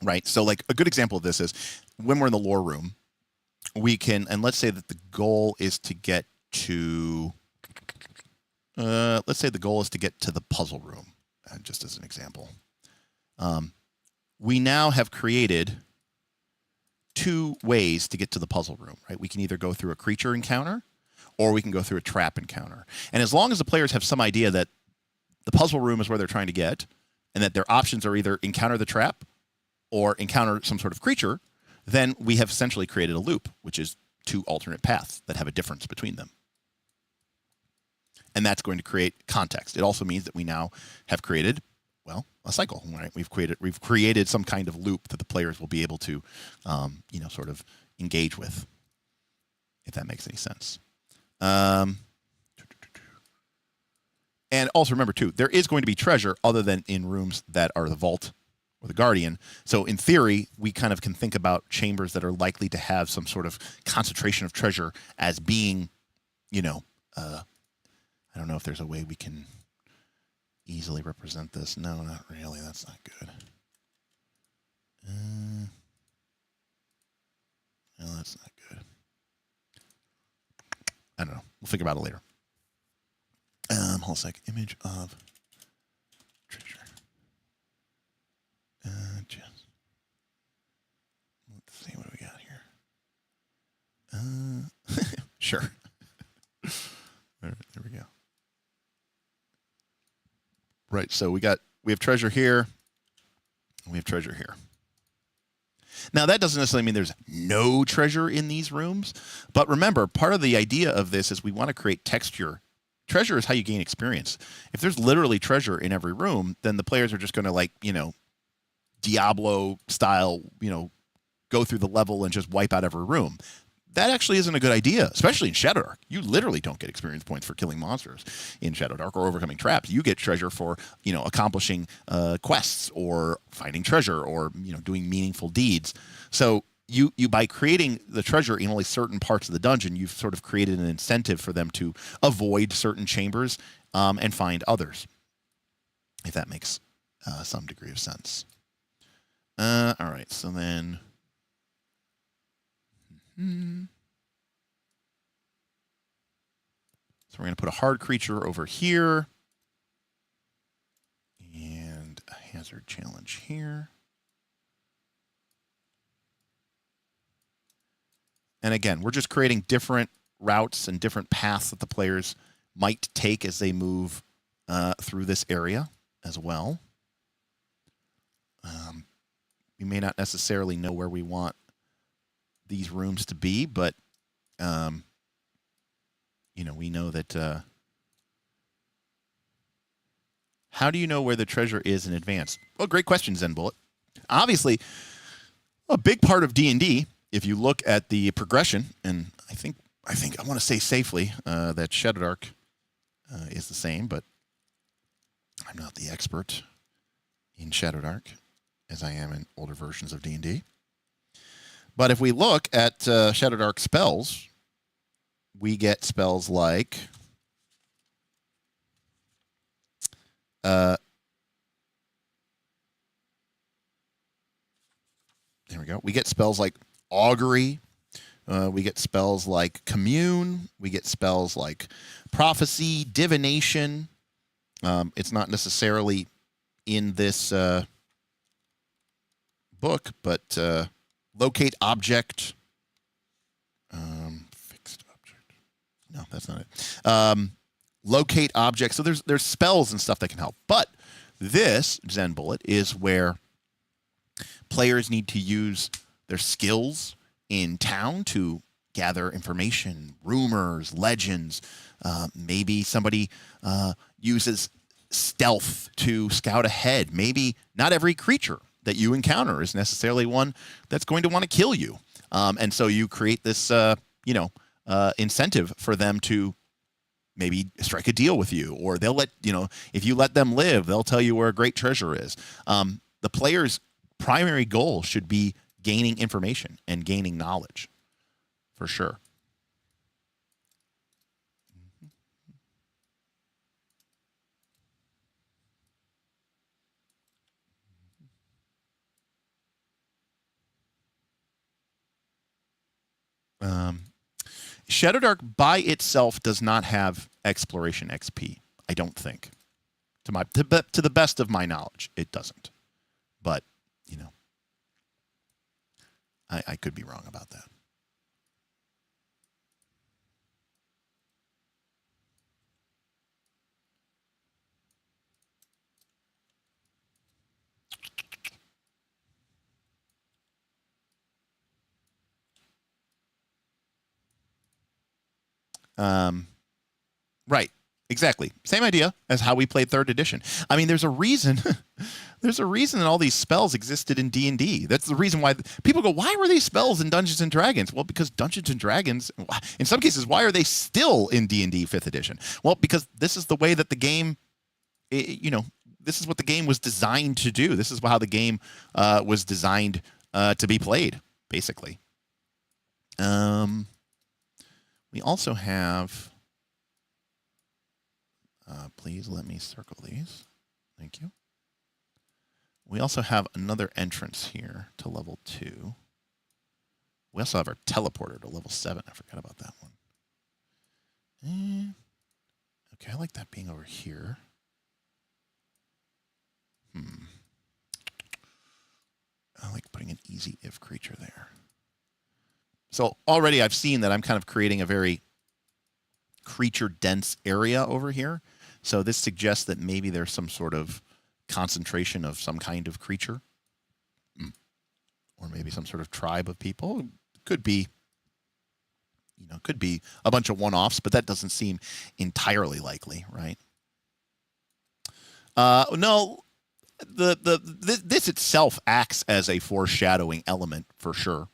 Right, so like a good example of this is when we're in the lore room, we can, and let's say that the goal is to get to, let's say the goal is to get to the puzzle room, just as an example. We now have created 2 ways to get to the puzzle room, right? We can either go through a creature encounter or we can go through a trap encounter. And as long as the players have some idea that the puzzle room is where they're trying to get and that their options are either encounter the trap or encounter some sort of creature, then we have essentially created a loop, which is 2 alternate paths that have a difference between them. And that's going to create context. It also means that we now have created, well, a cycle, right? We've created some kind of loop that the players will be able to, sort of engage with, if that makes any sense. And also remember too, there is going to be treasure other than in rooms that are the vault or the guardian. So in theory, we kind of can think about chambers that are likely to have some sort of concentration of treasure as being, I don't know if there's a way we can easily represent this. No, not really. That's not good. No, that's not good. I don't know. We'll figure about it later. Hold a sec. Image of treasure. Let's see what we got here. Sure. All right, there we go. Right, so we have treasure here. We have treasure here. Now, that doesn't necessarily mean there's no treasure in these rooms, but remember, part of the idea of this is we want to create texture. Treasure is how you gain experience. If there's literally treasure in every room, then the players are just going to, Diablo style, go through the level and just wipe out every room. That actually isn't a good idea, especially in Shadowdark. You literally don't get experience points for killing monsters in Shadowdark or overcoming traps. You get treasure for, accomplishing quests or finding treasure or, doing meaningful deeds. So you by creating the treasure in only certain parts of the dungeon, you've sort of created an incentive for them to avoid certain chambers and find others, if that makes some degree of sense. All right, so then... So we're going to put a hard creature over here and a hazard challenge here. And again, we're just creating different routes and different paths that the players might take as they move through this area as well. We may not necessarily know where we want these rooms to be, but we know that how do you know where the treasure is in advance? Well, great question, Zen Bullet. Obviously, a big part of D&D, if you look at the progression, and I think I want to say safely that Shadowdark is the same, but I'm not the expert in Shadowdark as I am in older versions of D&D. But if we look at Shadowdark spells, we get spells like there we go. We get spells like augury. We get spells like commune. We get spells like prophecy, divination. It's not necessarily in this book, but locate object. Fixed object. No, that's not it. Locate object. So there's spells and stuff that can help. But this Zen Bullet is where players need to use their skills in town to gather information, rumors, legends. Maybe somebody uses stealth to scout ahead. Maybe not every creature that you encounter is necessarily one that's going to want to kill you. And so you create this, incentive for them to maybe strike a deal with you, or they'll let, if you let them live, they'll tell you where a great treasure is. The player's primary goal should be gaining information and gaining knowledge, for sure. Shadowdark by itself does not have exploration XP. I don't think. To the best of my knowledge, it doesn't. But, you know, I could be wrong about that. Right. Exactly. Same idea as how we played 3rd edition. I mean, there's a reason. There's a reason that all these spells existed in D&D. That's the reason why people go, why were these spells in Dungeons and Dragons? Well, because Dungeons and Dragons, in some cases, why are they still in D&D 5th edition? Well, because this is the way that the game, you know, this is what the game was designed to do. This is how the game was designed to be played, basically. We also have... please let me circle these. Thank you. We also have another entrance here to level 2. We also have our teleporter to level 7. I forgot about that one. Okay, I like that being over here. I like putting an easy if creature there. So already I've seen that I'm kind of creating a very creature dense area over here. So this suggests that maybe there's some sort of concentration of some kind of creature. Or maybe some sort of tribe of people. Could be, you know, could be a bunch of one-offs, but that doesn't seem entirely likely, right? No, this itself acts as a foreshadowing element for sure.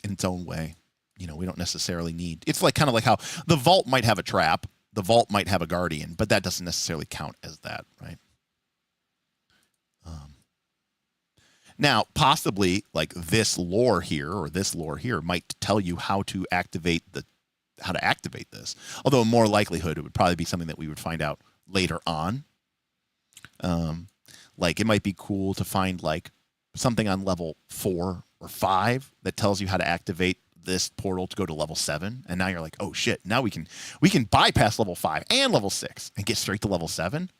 In its own way. You know, we don't necessarily need... It's like kind of like how the vault might have a trap, the vault might have a guardian, but that doesn't necessarily count as that, right? Now, possibly like this lore here or this lore here might tell you how to activate this. Although in more likelihood, it would probably be something that we would find out later on. Like it might be cool to find like something on level 4 or 5 that tells you how to activate this portal to go to level 7, and now you're like, oh shit, now we can bypass level 5 and level 6 and get straight to level 7.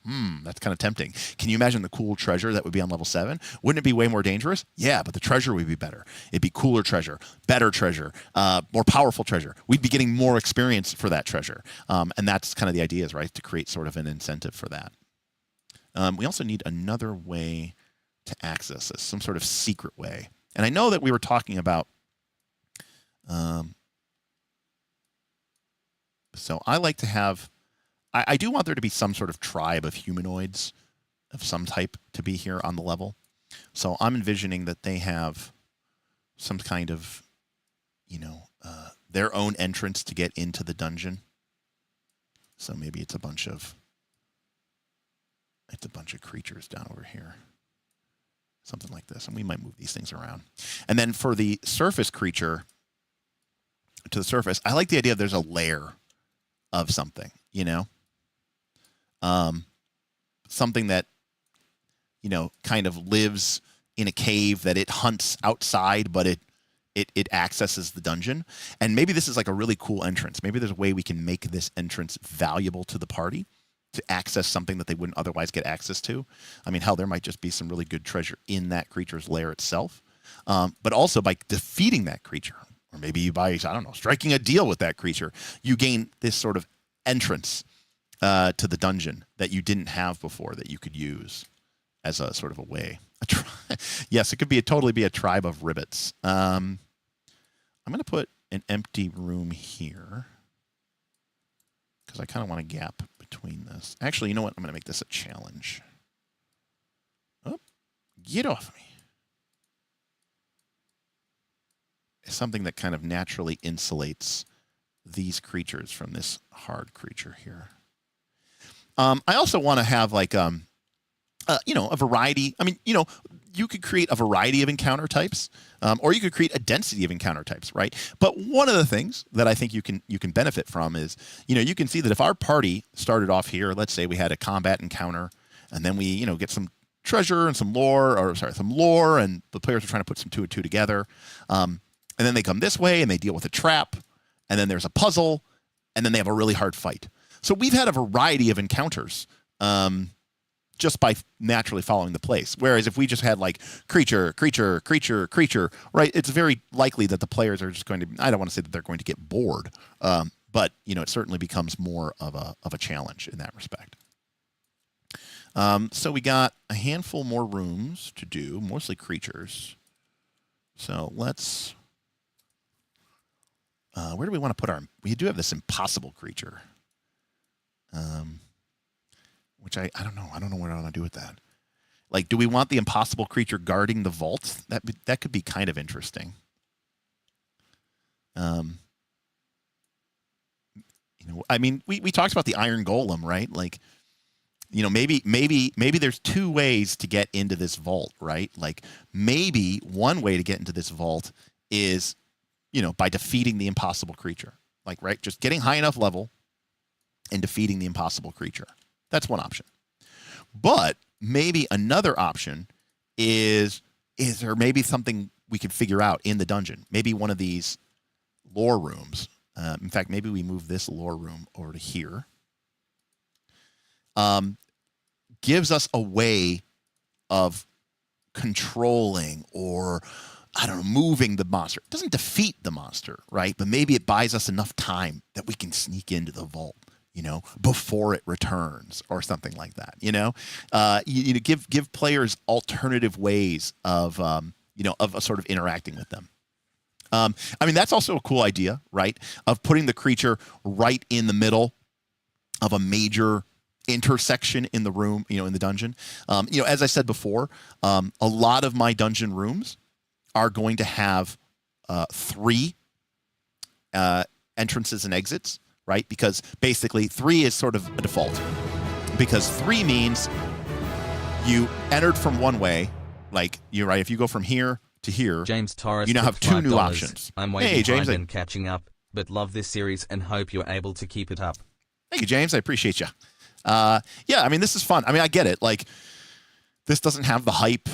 That's kind of tempting. Can you imagine the cool treasure that would be on level 7? Wouldn't it be way more dangerous? Yeah, but the treasure would be better. It'd be cooler treasure, better treasure, more powerful treasure. We'd be getting more experience for that treasure, and that's kind of the idea, is right, to create sort of an incentive for that. We also need another way to access this, some sort of secret way. And I know that we were talking about so I like to have, I do want there to be some sort of tribe of humanoids of some type to be here on the level. So I'm envisioning that they have some kind of, you know, their own entrance to get into the dungeon. So maybe it's a bunch of creatures down over here. Something like this. And we might move these things around. And then for the surface creature to the surface, I like the idea of there's a layer of something, you know? Something that, you know, kind of lives in a cave that it hunts outside, but it accesses the dungeon. And maybe this is like a really cool entrance. Maybe there's a way we can make this entrance valuable to the party to access something that they wouldn't otherwise get access to. I mean, hell, there might just be some really good treasure in that creature's lair itself. But also by defeating that creature, or maybe by, I don't know, striking a deal with that creature, you gain this sort of entrance to the dungeon that you didn't have before that you could use as a sort of a way. Yes, it could be totally be a tribe of ribbits. I'm going to put an empty room here because I kind of want a gap between this. Actually, you know what? I'm going to make this a challenge. Oh, get off me. It's something that kind of naturally insulates these creatures from this hard creature here. I also want to have like, you know, a variety. I mean, you know, you could create a variety of encounter types, or you could create a density of encounter types, right? But one of the things that I think you can benefit from is, you know, you can see that if our party started off here, let's say we had a combat encounter, and then we, you know, get some treasure and some lore, and the players are trying to put some 2 and 2 together. And then they come this way and they deal with a trap, and then there's a puzzle, and then they have a really hard fight. So we've had a variety of encounters just by naturally following the place. Whereas if we just had like creature, creature, creature, creature, right, it's very likely that the players are just going to, I don't want to say that they're going to get bored, but, you know, it certainly becomes more of a challenge in that respect. So we got a handful more rooms to do, mostly creatures. So let's... where do we want to put our... We do have this impossible creature. Which I don't know. I don't know what I want to do with that. Like, do we want the impossible creature guarding the vault? That could be kind of interesting. You know, I mean, we talked about the Iron Golem, right? Like, you know, maybe there's two ways to get into this vault, right? Like, maybe one way to get into this vault is, you know, by defeating the impossible creature. Like, right, just getting high enough level and defeating the impossible creature. That's one option. But maybe another option is there maybe something we could figure out in the dungeon? Maybe one of these lore rooms. In fact, maybe we move this lore room over to here. Gives us a way of controlling or, I don't know, moving the monster. It doesn't defeat the monster, right? But maybe it buys us enough time that we can sneak into the vault, you know, before it returns or something like that, you know? You know, give players alternative ways of, you know, of sort of interacting with them. I mean, that's also a cool idea, right? Of putting the creature right in the middle of a major intersection in the room, you know, in the dungeon. You know, as I said before, a lot of my dungeon rooms are going to have 3 entrances and exits, right? Because basically 3 is sort of a default. Because 3 means you entered from one way, like you're right. If you go from here to here, James Torres, you now have 2 new options. I'm way Hey, behind James, and catching up, but love this series and hope you're able to keep it up. Thank you, James. I appreciate you. Yeah, I mean, this is fun. I mean, I get it. Like, this doesn't have the hype,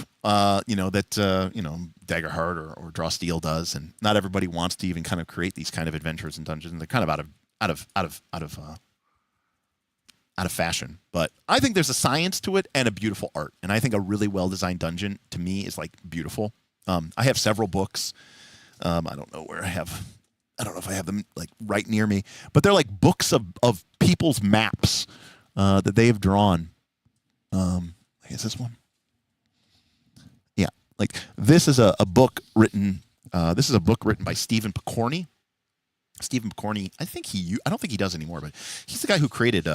you know, that you know, Daggerheart or Draw Steel does, and not everybody wants to even kind of create these kind of adventures and dungeons. They're kind of out of fashion. But I think there's a science to it and a beautiful art, and I think a really well designed dungeon to me is like beautiful. I have several books. I don't know where I have. I don't know if I have them like right near me, but they're like books of people's maps that they have drawn. Is this one? Yeah, like this is a book written. This is a book written by Stephen Picorni. Stephen Picorni, I don't think he does anymore, but he's the guy who created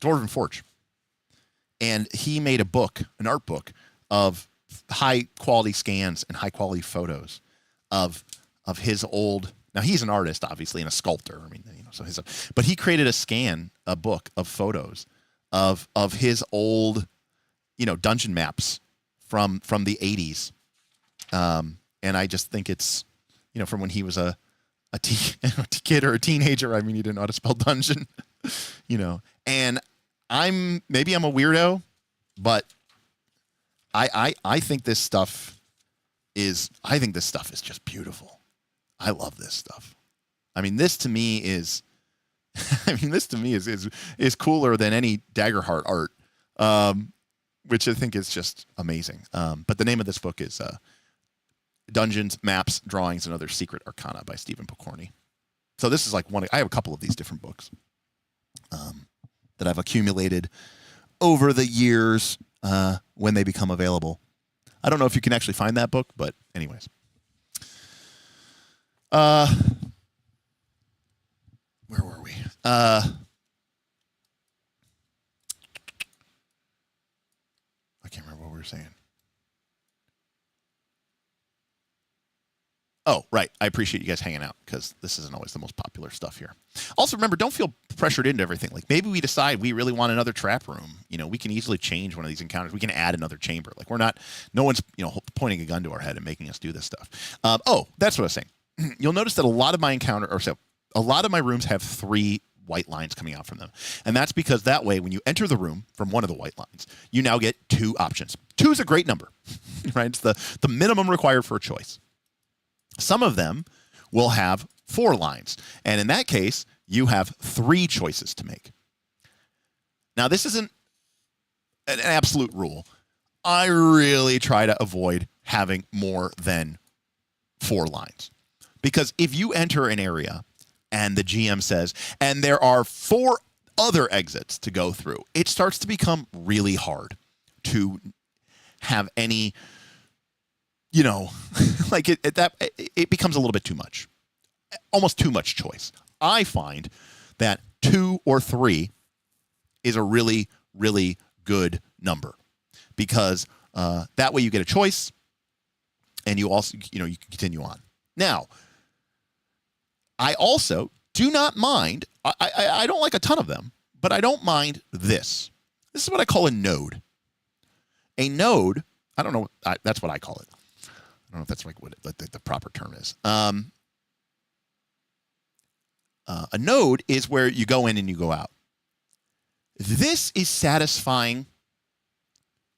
Dwarven Forge, and he made a book, an art book of high quality scans and high quality photos of his old. Now he's an artist, obviously, and a sculptor. I mean, you know, so but he created a book of photos of his old, you know, dungeon maps from the 80s, and I just think it's, you know, from when he was a kid or a teenager. I mean, he didn't know how to spell dungeon, you know. And maybe I'm a weirdo, but I think this stuff is just beautiful. I love this stuff. I mean, this to me is is cooler than any Daggerheart art, which I think is just amazing. But the name of this book is Dungeons, Maps, Drawings, and Other Secret Arcana by Stephen Picorni. So this is like I have a couple of these different books that I've accumulated over the years when they become available. I don't know if you can actually find that book, but anyways. Where were we? I can't remember what we were saying. Oh, right. I appreciate you guys hanging out because this isn't always the most popular stuff here. Also, remember, don't feel pressured into everything. Like maybe we decide we really want another trap room. You know, we can easily change one of these encounters. We can add another chamber. Like no one's, you know, pointing a gun to our head and making us do this stuff. Oh, that's what I was saying. You'll notice that a lot of my rooms have 3 white lines coming out from them. And that's because that way, when you enter the room from one of the white lines, you now get 2 options. 2 is a great number, right? It's the minimum required for a choice. Some of them will have 4 lines. And in that case, you have 3 choices to make. Now, this isn't an absolute rule. I really try to avoid having more than 4 lines. Because if you enter an area and the GM says, and there are 4 other exits to go through, it starts to become really hard to have any, like it becomes a little bit too much, almost too much choice. I find that 2 or 3 is a really, really good number, because that way you get a choice, and you also, you can continue on. Now, I also do not mind. I don't like a ton of them, but I don't mind this. This is what I call a node. A node. I don't know. That's what I call it. I don't know if that's like what the proper term is. A node is where you go in and you go out. This is satisfying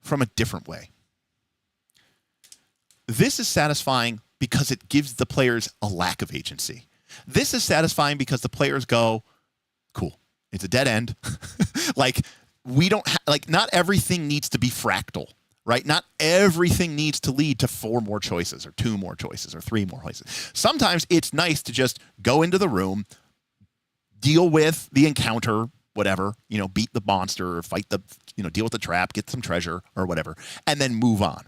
from a different way. This is satisfying because it gives the players a lack of agency. This is satisfying because the players go, cool, it's a dead end. Like, we don't like, not everything needs to be fractal, right? Not everything needs to lead to 4 more choices or 2 more choices or 3 more choices. Sometimes it's nice to just go into the room, deal with the encounter, whatever, beat the monster or fight the, deal with the trap, get some treasure or whatever, and then move on.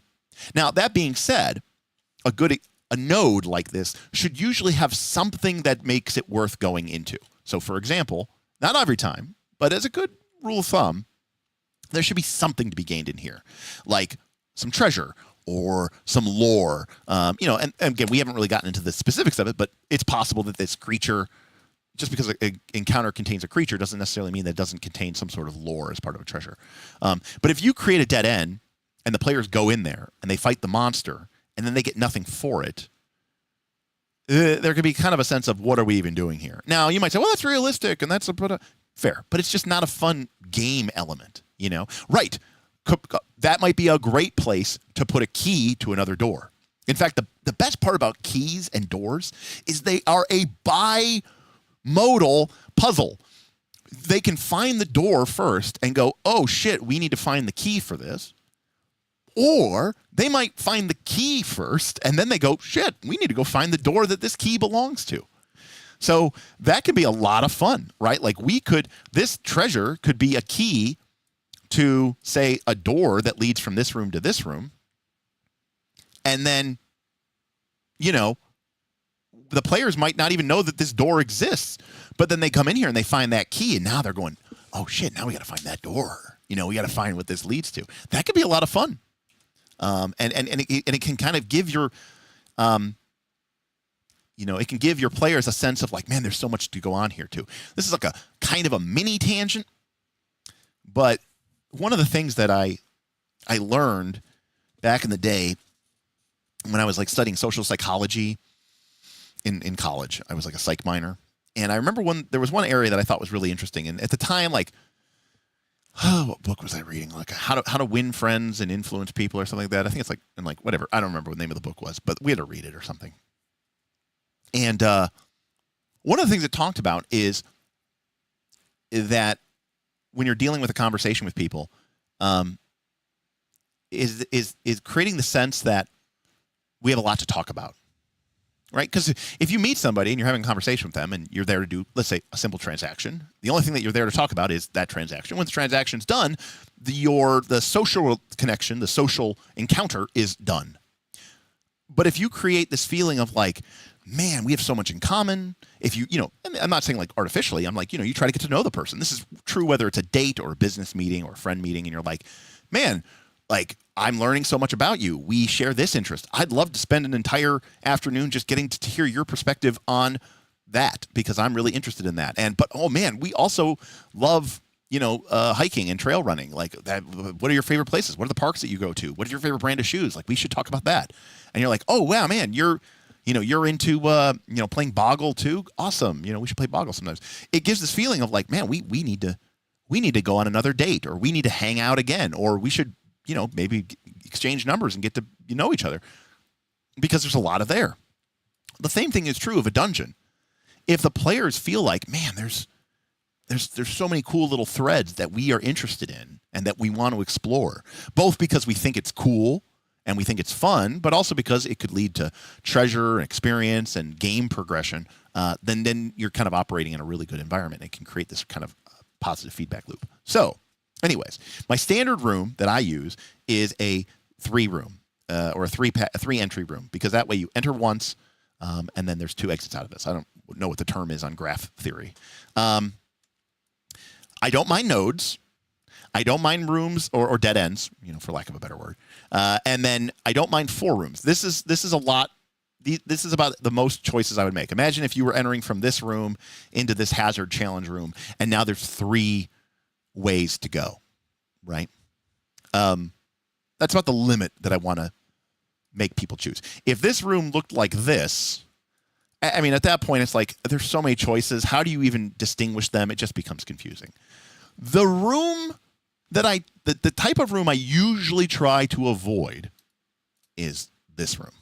Now, that being said, a node like this should usually have something that makes it worth going into. So, for example, not every time, but as a good rule of thumb, there should be something to be gained in here, like some treasure or some lore. And again, we haven't really gotten into the specifics of it, but it's possible that this creature, just because an encounter contains a creature, doesn't necessarily mean that it doesn't contain some sort of lore as part of a treasure. But if you create a dead end and the players go in there and they fight the monster and then they get nothing for it, there could be kind of a sense of, what are we even doing here? Now, you might say, well, that's realistic and that's fair, but it's just not a fun game element, Right. That might be a great place to put a key to another door. In fact, the best part about keys and doors is they are a bimodal puzzle. They can find the door first and go, oh shit, we need to find the key for this. Or they might find the key first and then they go, shit, we need to go find the door that this key belongs to. So that could be a lot of fun, right? Like, this treasure could be a key to, say, a door that leads from this room to this room. And then, the players might not even know that this door exists, but then they come in here and they find that key, and now they're going, oh shit, now we got to find that door. We got to find what this leads to. That could be a lot of fun. And it can kind of give your, it can give your players a sense of like, man, there's so much to go on here too. This is like a kind of a mini tangent, but one of the things that I learned back in the day when I was like studying social psychology in college. I was like a psych minor. And I remember there was one area that I thought was really interesting. And at the time, like, what book was I reading? Like how to win friends and influence people or something like that. I think it's like, whatever. I don't remember what the name of the book was, but we had to read it or something. And one of the things it talked about is that when you're dealing with a conversation with people, is creating the sense that we have a lot to talk about, right? Because if you meet somebody and you're having a conversation with them and you're there to do, let's say, a simple transaction, the only thing that you're there to talk about is that transaction. When the transaction's done, the social connection, the social encounter is done. But if you create this feeling of like, man, we have so much in common. If and I'm not saying like artificially, I'm like, you try to get to know the person. This is true whether it's a date or a business meeting or a friend meeting, and you're like, man, like, I'm learning so much about you. We share this interest. I'd love to spend an entire afternoon just getting to hear your perspective on that, because I'm really interested in that. But oh man, we also love, hiking and trail running. Like, that. What are your favorite places? What are the parks that you go to? What is your favorite brand of shoes? Like, we should talk about that. And you're like, oh wow, man, you're into, playing Boggle too. Awesome. We should play Boggle sometimes. It gives this feeling of like, man, we need to go on another date, or we need to hang out again, or we should, maybe exchange numbers and get to know each other, because there's a lot of there. The same thing is true of a dungeon. If the players feel like, man, there's so many cool little threads that we are interested in and that we want to explore, both because we think it's cool and we think it's fun, but also because it could lead to treasure, experience, and game progression, then you're kind of operating in a really good environment and can create this kind of positive feedback loop. So, anyways, my standard room that I use is a 3-room or a three entry room, because that way you enter once and then there's 2 exits out of this. I don't know what the term is on graph theory. I don't mind nodes. I don't mind rooms or dead ends, for lack of a better word. And then I don't mind 4 rooms. This is a lot. This is about the most choices I would make. Imagine if you were entering from this room into this hazard challenge room, and now there's 3 ways to go, right? That's about the limit that I want to make people choose. If this room looked like this, I mean, at that point, it's like there's so many choices. How do you even distinguish them? It just becomes confusing. The room that the type of room I usually try to avoid is this room,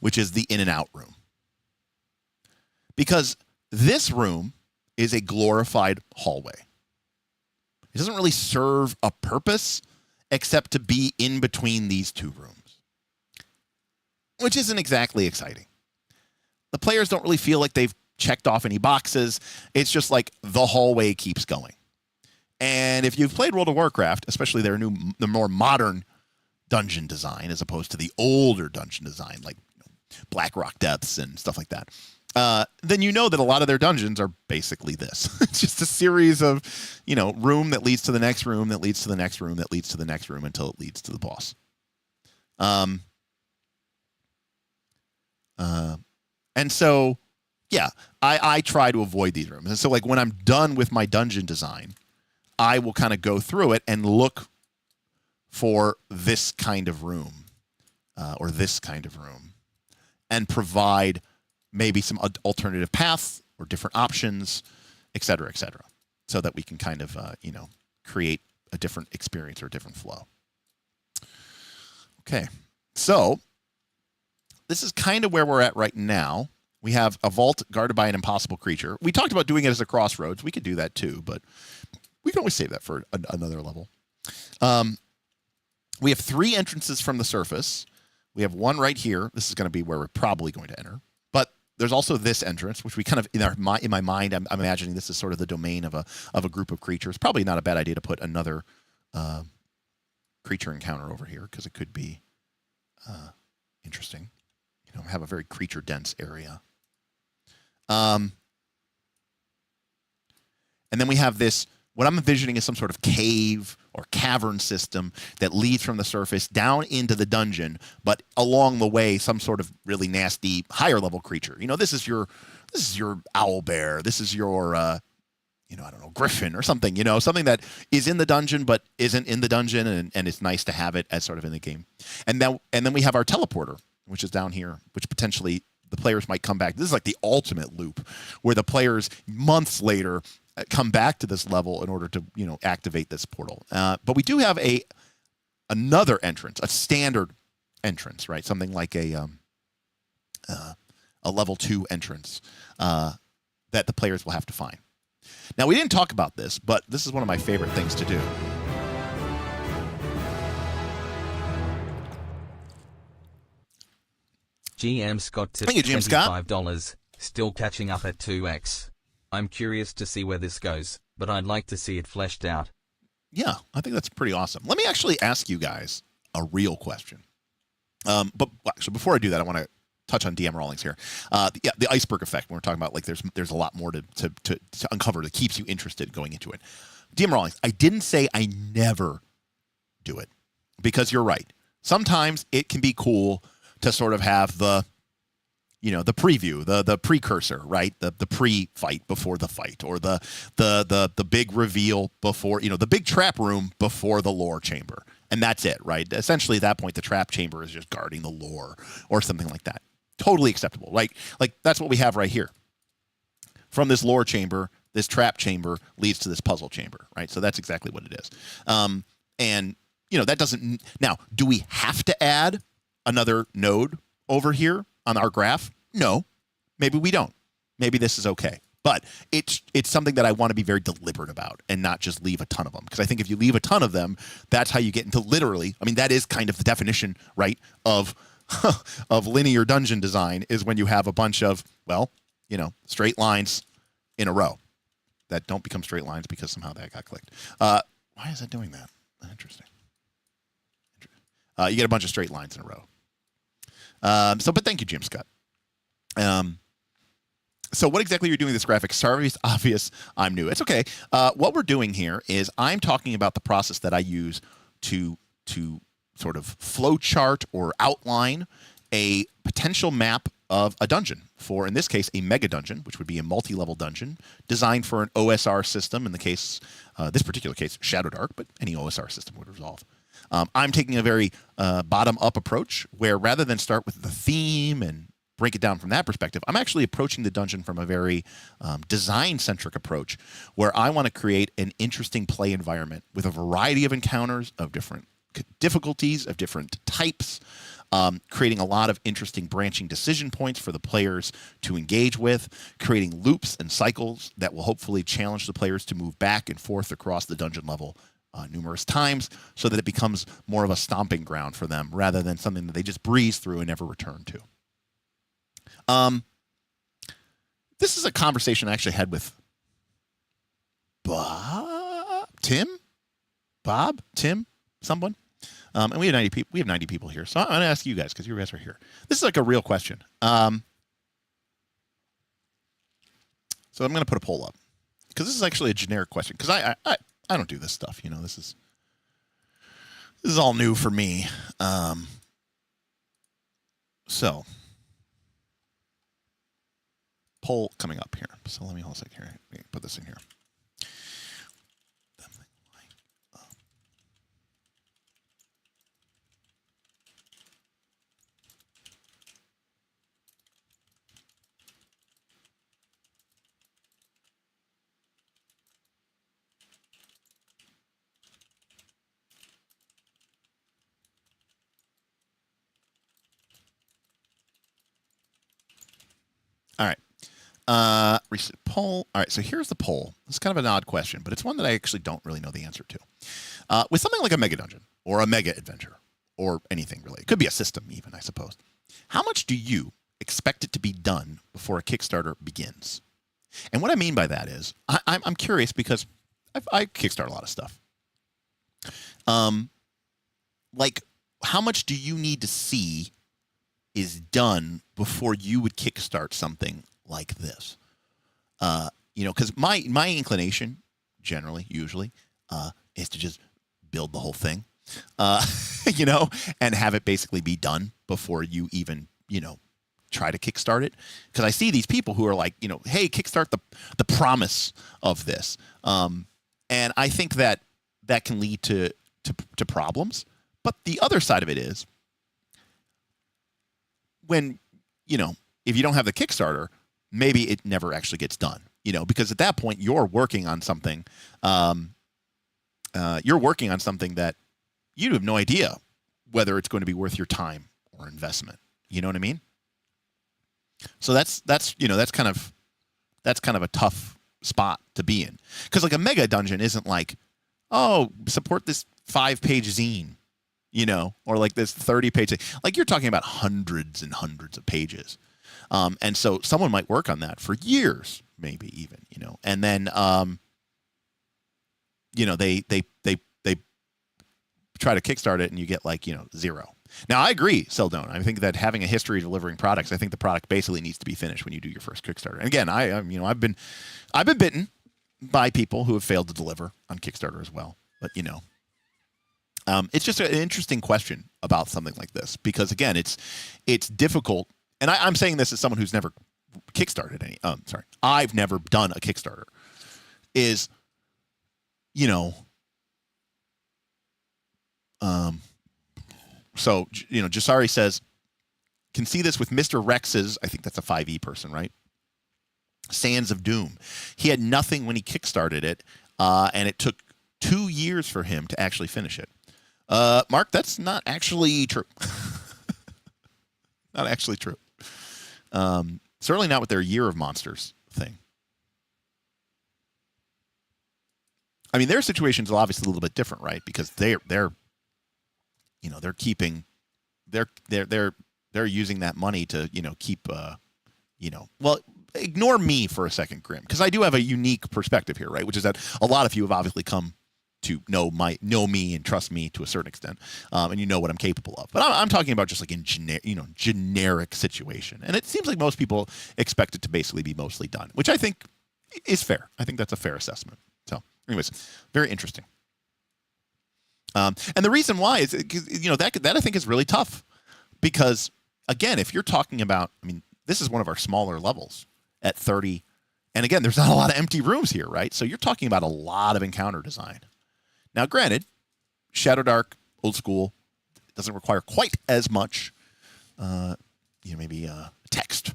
which is the in and out room. Because this room is a glorified hallway. It doesn't really serve a purpose except to be in between these 2 rooms, which isn't exactly exciting. The players don't really feel like they've checked off any boxes. It's just like the hallway keeps going. And if you've played World of Warcraft, especially the more modern dungeon design as opposed to the older dungeon design, like Blackrock Depths and stuff like that, then you know that a lot of their dungeons are basically this. It's just a series of, room that leads to the next room, that leads to the next room, that leads to the next room until it leads to the boss. And so, yeah, I try to avoid these rooms. And so, like, when I'm done with my dungeon design, I will kind of go through it and look for this kind of room or this kind of room and provide maybe some alternative paths or different options, et cetera, so that we can kind of, create a different experience or a different flow. Okay, so this is kind of where we're at right now. We have a vault guarded by an impossible creature. We talked about doing it as a crossroads. We could do that too, but we can always save that for another level. We have 3 entrances from the surface. We have one right here. This is going to be where we're probably going to enter. But there's also this entrance, which we kind of, in my mind, I'm imagining this is sort of the domain of a group of creatures. Probably not a bad idea to put another creature encounter over here, because it could be interesting. Have a very creature-dense area. And then we have this, what I'm envisioning is some sort of cave or cavern system that leads from the surface down into the dungeon, but along the way, some sort of really nasty higher level creature. This is your owl bear. This is your, I don't know, griffin or something, something that is in the dungeon, but isn't in the dungeon. And it's nice to have it as sort of in the game. And then we have our teleporter, which is down here, which potentially the players might come back. This is like the ultimate loop where the players months later come back to this level in order to, activate this portal. But we do have another entrance, a standard entrance, right? Something like a level 2 entrance that the players will have to find. Now, we didn't talk about this, but this is one of my favorite things to do. GM Scott tipped Thank you, Jim Scott. $25, still catching up at 2x. I'm curious to see where this goes, but I'd like to see it fleshed out. Yeah, I think that's pretty awesome. Let me actually ask you guys a real question. But actually, before I do that, I want to touch on DM Rawlings here. The iceberg effect. When we're talking about, like, there's a lot more to uncover that keeps you interested going into it. DM Rawlings. I didn't say I never do it, because you're right. Sometimes it can be cool to sort of have the preview, the precursor, right? The pre-fight before the fight, or the big reveal before, the big trap room before the lore chamber. And that's it, right? Essentially, at that point, the trap chamber is just guarding the lore or something like that. Totally acceptable. Like that's what we have right here. From this lore chamber, this trap chamber leads to this puzzle chamber, right? So that's exactly what it is. And, that doesn't... Now, do we have to add another node over here? on our graph? No. Maybe we don't. Maybe this is okay. But it's something that I want to be very deliberate about and not just leave a ton of them. Because I think if you leave a ton of them, that's how you get into literally, I mean, that is kind of the definition, right, of of linear dungeon design is when you have a bunch of, well, you know, straight lines in a row that don't become straight lines because somehow that got clicked. Why is it doing that? Interesting. You get a bunch of straight lines in a row. But thank you, Jim Scott. So what exactly are you doing with this graphic? Sorry, it's obvious I'm new. It's okay. What we're doing here is I'm talking about the process that I use to sort of flow chart or outline a potential map of a dungeon for, in this case, a Megadungeon, which would be a multi-level dungeon designed for an OSR system. In the case, this particular case, Shadowdark, but any OSR system would resolve. I'm taking a very bottom-up approach where rather than start with the theme and break it down from that perspective, I'm actually approaching the dungeon from a very design-centric approach where I want to create an interesting play environment with a variety of encounters of different difficulties, of different types, creating a lot of interesting branching decision points for the players to engage with, creating loops and cycles that will hopefully challenge the players to move back and forth across the dungeon level numerous times so that it becomes more of a stomping ground for them rather than something that they just breeze through and never return to. This is a conversation I actually had with Tim, someone. And we have 90 people. We have 90 people here, so I'm going to ask you guys because you guys are here. This is like a real question. So I'm going to put a poll up because this is actually a generic question because I don't do this stuff. You know, this is all new for me. So poll coming up here. So let me hold a second here. Let me put this in here. All right. Recent poll. All right, so here's the poll. It's kind of an odd question, but it's one that I actually don't really know the answer to. With something like a Megadungeon or a mega adventure or anything really, it could be a system even, I suppose. How much do you expect it to be done before a Kickstarter begins? And what I mean by that is, I'm curious because I kickstart a lot of stuff. Like, how much do you need to see is done before you would kickstart something like this? You know, because my inclination, generally, usually, is to just build the whole thing, you know, and have it basically be done before you even, you know, try to kickstart it. Because I see these people who are like, you know, hey, kickstart the promise of this, and I think that can lead to problems. But the other side of it is, when, you know, if you don't have the Kickstarter, maybe it never actually gets done, you know, because at that point you're working on something, that you have no idea whether it's going to be worth your time or investment. You know what I mean? So that's you know, that's kind of a tough spot to be in, because like a mega dungeon isn't like, oh, support this 5-page zine, you know, or like this 30-page thing. Like, you're talking about hundreds and hundreds of pages. And so someone might work on that for years, maybe even, you know, and then, you know, they try to kickstart it and you get like, you know, 0. Now, I agree, Seldon. I think that having a history of delivering products, I think the product basically needs to be finished when you do your first Kickstarter. And again, you know, I've been bitten by people who have failed to deliver on Kickstarter as well. But, you know, it's just an interesting question about something like this, because again, it's difficult. And I'm saying this as someone who's never kickstarted any. I've never done a Kickstarter. Is, you know, so, you know, Jasari says, can see this with Mr. Rex's, I think that's a 5e person, right? Sands of Doom. He had nothing when he kickstarted it, and it took 2 years for him to actually finish it. Mark, that's not actually true. Not actually true. Certainly not with their Year of Monsters thing. I mean, their situation's obviously a little bit different, right? Because they're keeping, they're using that money to, keep, well, ignore me for a second, Grim, because I do have a unique perspective here, right? Which is that a lot of you have obviously come to know me and trust me to a certain extent, and you know what I'm capable of. But I'm talking about just like in generic situation, and it seems like most people expect it to basically be mostly done, which I think is fair. I think that's a fair assessment. So, anyways, very interesting. And the reason why is, that I think is really tough, because again, if you're talking about, I mean, this is one of our smaller levels at 30. And again, there's not a lot of empty rooms here, right? So you're talking about a lot of encounter design. Now, granted, Shadowdark, old school, doesn't require quite as much, maybe text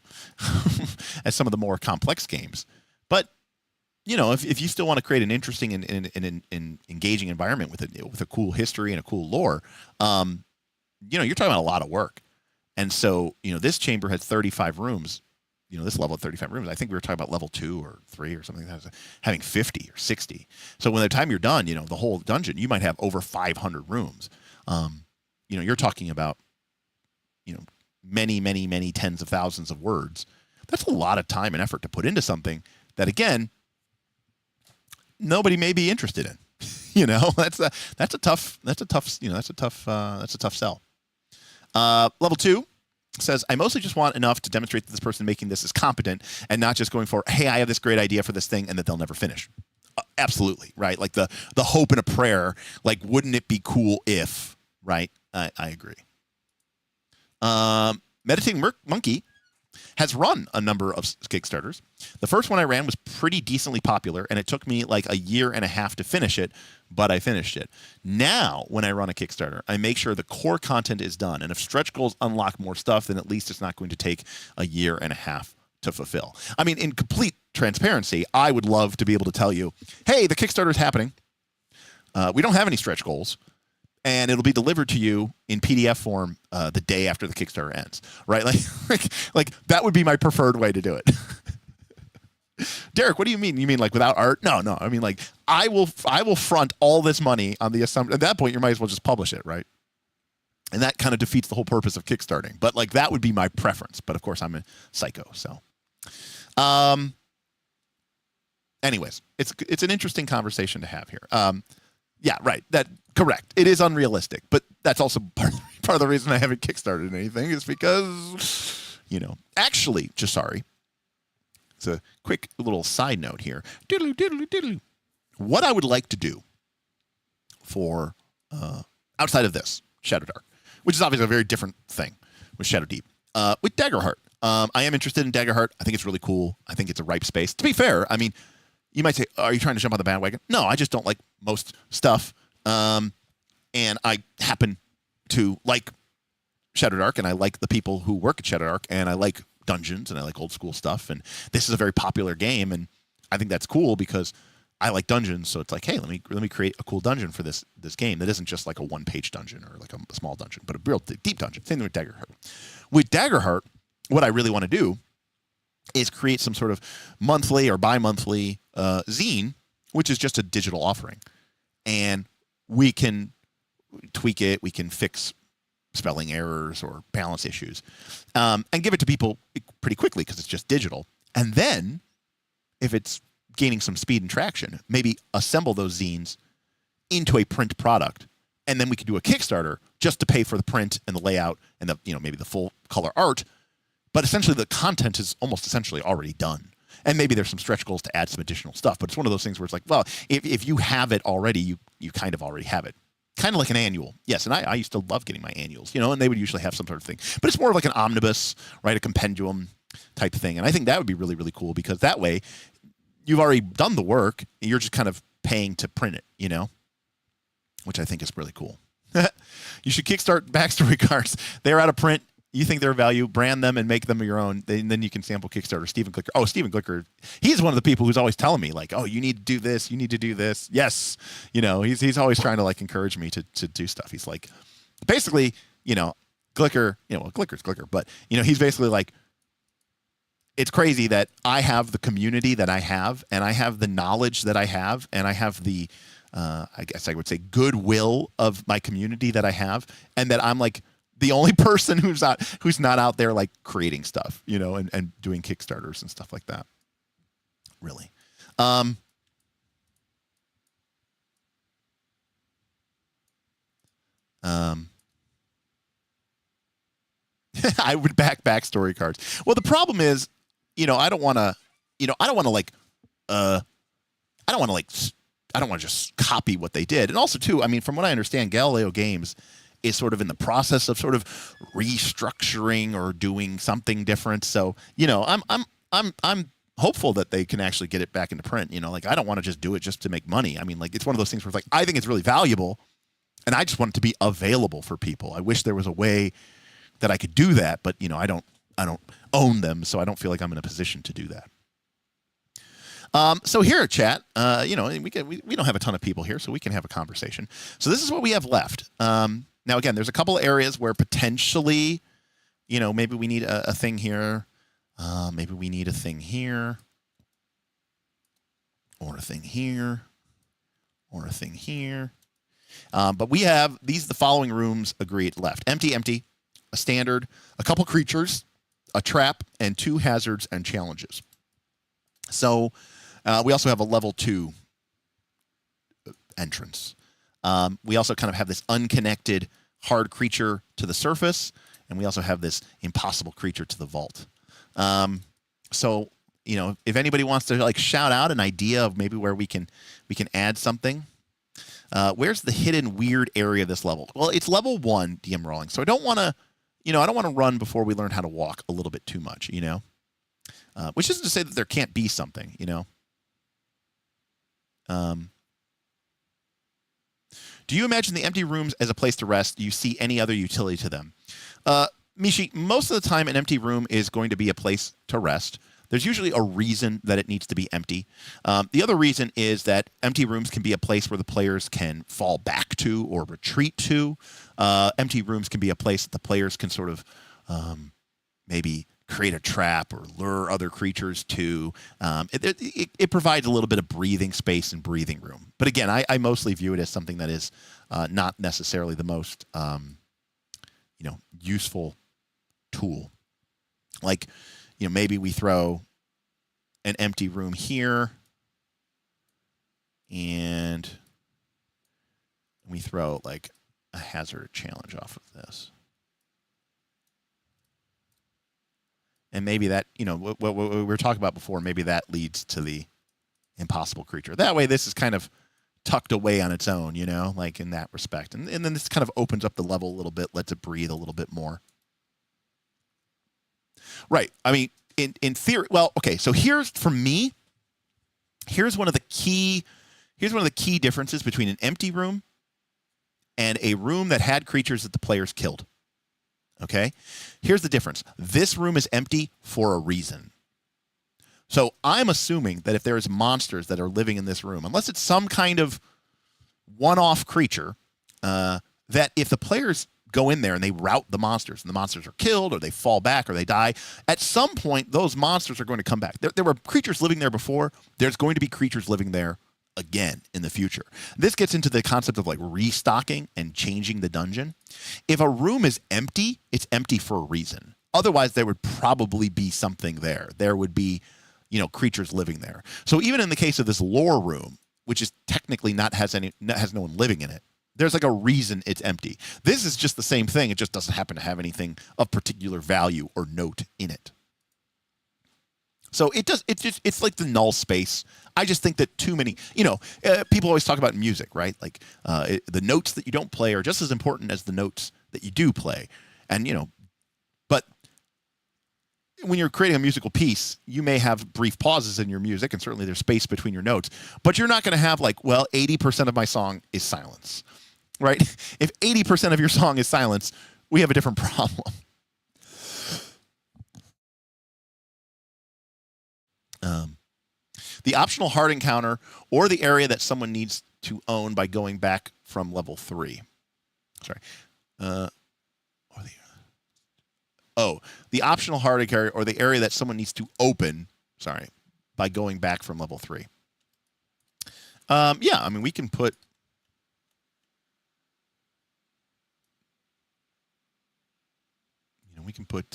as some of the more complex games. But, if you still want to create an interesting and engaging environment with a cool history and a cool lore, you're talking about a lot of work. And so, this chamber has 35 rooms. This level of 35 rooms, I think we were talking about level 2 or 3 or something like that, having 50 or 60. So when the time you're done, the whole dungeon, you might have over 500 rooms. You're talking about, many, many, many tens of thousands of words. That's a lot of time and effort to put into something that, again, nobody may be interested in. That's a tough sell. Level 2 says, I mostly just want enough to demonstrate that this person making this is competent and not just going for, hey, I have this great idea for this thing and that they'll never finish. Absolutely, right? Like the hope and a prayer, like, wouldn't it be cool if, right? I agree. Meditating Monkey has run a number of Kickstarters. The first one I ran was pretty decently popular, and it took me like a year and a half to finish it, but I finished it. Now, when I run a Kickstarter, I make sure the core content is done, and if stretch goals unlock more stuff, then at least it's not going to take a year and a half to fulfill. I mean, in complete transparency, I would love to be able to tell you, hey, the Kickstarter is happening. We don't have any stretch goals. And it'll be delivered to you in PDF form the day after the Kickstarter ends, right? Like that would be my preferred way to do it. Derek, what do you mean? You mean like without art? No. I mean, like, I will front all this money on the assumption. At that point, you might as well just publish it, right? And that kind of defeats the whole purpose of Kickstarting. But like that would be my preference. But of course, I'm a psycho. So, anyways, it's an interesting conversation to have here. Yeah, right. Correct. It is unrealistic, but that's also part of the reason I haven't kickstarted anything is because, actually, just sorry. It's a quick little side note here. Diddly, diddly, diddly. What I would like to do for outside of this Shadowdark, which is obviously a very different thing with Shadowdeep, with Daggerheart. I am interested in Daggerheart. I think it's really cool. I think it's a ripe space. To be fair, I mean, you might say, are you trying to jump on the bandwagon? No, I just don't like most stuff. And I happen to like Shadowdark, and I like the people who work at Shadowdark, and I like dungeons, and I like old school stuff. And this is a very popular game, and I think that's cool because I like dungeons. So it's like, hey, let me create a cool dungeon for this game that isn't just like a one-page dungeon or like a small dungeon, but a real deep dungeon. Same thing with Daggerheart. With Daggerheart, what I really want to do is create some sort of monthly or bi-monthly zine, which is just a digital offering. And we can tweak it, we can fix spelling errors or balance issues, and give it to people pretty quickly because it's just digital. And then, if it's gaining some speed and traction, maybe assemble those zines into a print product, and then we can do a Kickstarter just to pay for the print and the layout and the maybe the full color art. But essentially, the content is almost essentially already done. And maybe there's some stretch goals to add some additional stuff. But it's one of those things where it's like, well, if you have it already, you kind of already have it. Kind of like an annual. Yes, and I used to love getting my annuals, and they would usually have some sort of thing. But it's more of like an omnibus, right, a compendium type thing. And I think that would be really, really cool because that way you've already done the work. You're just kind of paying to print it, which I think is really cool. You should kickstart backstory cards. They're out of print. You think they're of value, brand them and make them your own. Then you can sample Kickstarter. Stephen Glicker. Oh, Stephen Glicker. He's one of the people who's always telling me like, oh, you need to do this. You need to do this. Yes. He's always trying to like encourage me to do stuff. He's like, basically, Glicker, Glicker's Glicker, but he's basically like, it's crazy that I have the community that I have, and I have the knowledge that I have, and I have the, I guess I would say, goodwill of my community that I have, and that I'm like the only person who's not out there like creating stuff, you know, and doing Kickstarters and stuff like that. Really. I would back backstory cards. Well, the problem is, you know, I don't want to just copy what they did. And also, too, I mean, from what I understand, Galileo Games is sort of in the process of sort of restructuring or doing something different. So, you know, I'm hopeful that they can actually get it back into print. You know, like I don't want to just do it just to make money. I mean, like it's one of those things where it's like I think it's really valuable, and I just want it to be available for people. I wish there was a way that I could do that, but you know, I don't own them, so I don't feel like I'm in a position to do that. So here at chat, you know, we don't have a ton of people here, so we can have a conversation. So this is what we have left. Now again, there's a couple of areas where potentially, you know, maybe we need a thing here. Maybe we need a thing here, or a thing here, or a thing here. But we have the following rooms agreed left: empty, empty, a standard, a couple creatures, a trap, and 2 hazards and challenges. So we also have a level 2 entrance. We also kind of have this unconnected hard creature to the surface, and we also have this impossible creature to the vault. So, you know, if anybody wants to like shout out an idea of maybe where we can add something. Where's the hidden weird area of this level? Well, it's level 1 DM rolling, so I don't want to run before we learn how to walk a little bit too much, you know? Which isn't to say that there can't be something, you know? Do you imagine the empty rooms as a place to rest? Do you see any other utility to them? Mishi, most of the time an empty room is going to be a place to rest. There's usually a reason that it needs to be empty. The other reason is that empty rooms can be a place where the players can fall back to or retreat to. Empty rooms can be a place that the players can sort of maybe create a trap or lure other creatures to. It provides a little bit of breathing space and breathing room. But again, I mostly view it as something that is not necessarily the most useful tool. Like, you know, maybe we throw an empty room here, and we throw like a hazard challenge off of this. And maybe that, you know, what we were talking about before, maybe that leads to the impossible creature. That way, this is kind of tucked away on its own, you know, like in that respect. And then this kind of opens up the level a little bit, lets it breathe a little bit more. Right. I mean, in theory, well, okay. So here's one of the key differences between an empty room and a room that had creatures that the players killed. Okay? Here's the difference. This room is empty for a reason. So I'm assuming that if there is monsters that are living in this room, unless it's some kind of one-off creature, that if the players go in there and they rout the monsters and the monsters are killed or they fall back or they die, at some point those monsters are going to come back. There were creatures living there before. There's going to be creatures living there again in the future. This gets into the concept of like restocking and changing the dungeon. If a room is empty, it's empty for a reason. Otherwise, there would probably be something there. There would be, you know, creatures living there. So even in the case of this lore room, which is technically has no one living in it, there's like a reason it's empty. This is just the same thing. It just doesn't happen to have anything of particular value or note in it. So it's like the null space. I just think that too many, you know, people always talk about music, right? Like the notes that you don't play are just as important as the notes that you do play. And, you know, but when you're creating a musical piece, you may have brief pauses in your music, and certainly there's space between your notes, but you're not going to have like, well, 80% of my song is silence, right? If 80% of your song is silence, we have a different problem. The optional hard encounter or the area that someone needs to own by going back from level 3. Sorry. Oh, the optional hard area or the area that someone needs to open. Sorry, by going back from level 3. Yeah, I mean we can put. We can put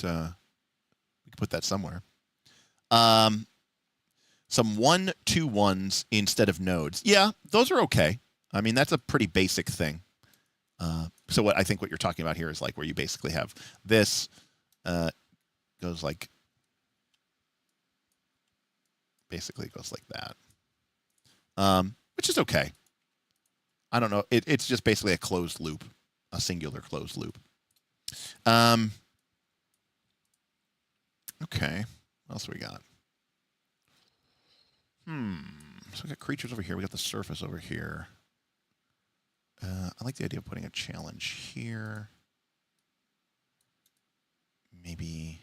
that somewhere. Some 1-2-1s instead of nodes. Yeah, those are okay. I mean, that's a pretty basic thing. So what I think what you're talking about here is like where you basically have this goes like basically goes like that, which is okay. I don't know. It's just basically a closed loop, a singular closed loop. Okay, what else do we got? So we got creatures over here. We got the surface over here. I like the idea of putting a challenge here. Maybe.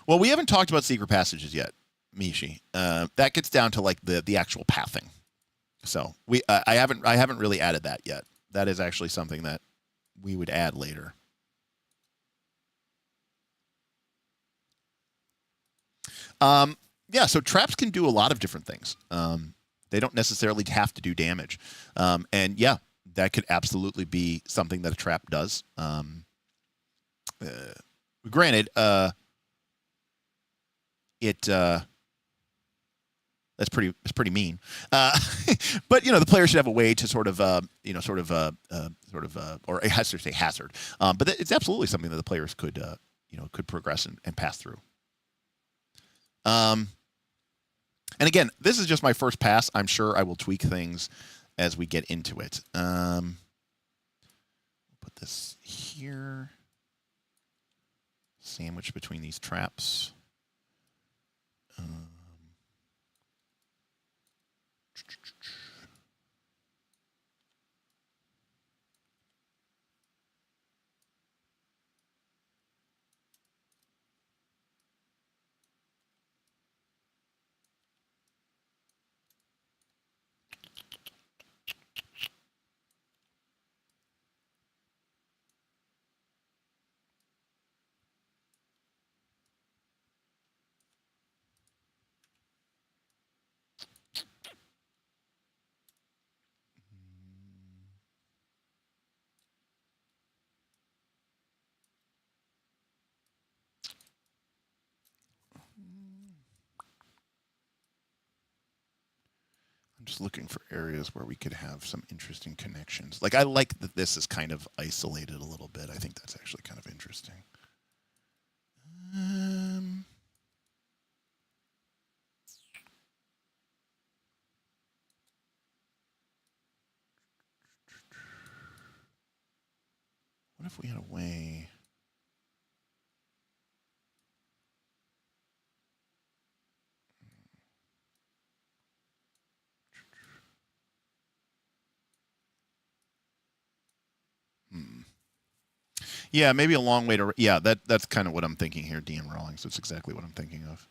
Well, we haven't talked about secret passages yet, Mishi. That gets down to like the actual pathing. So I haven't really added that yet. That is actually something that we would add later. Yeah, so traps can do a lot of different things. They don't necessarily have to do damage. And yeah, that could absolutely be something that a trap does. Granted, that's pretty mean. But the player should have a way to sort of or I should say hazard. But it's absolutely something that the players could could progress and pass through. And again, this is just my first pass. I'm sure I will tweak things as we get into it. Put this here. Sandwich between these traps. I'm just looking for areas where we could have some interesting connections. Like I like that this is kind of isolated a little bit. I think that's actually kind of interesting. What if we had a way? Yeah, maybe a long way to. Yeah, that's kind of what I'm thinking here, DM Rawlings. That's exactly what I'm thinking of.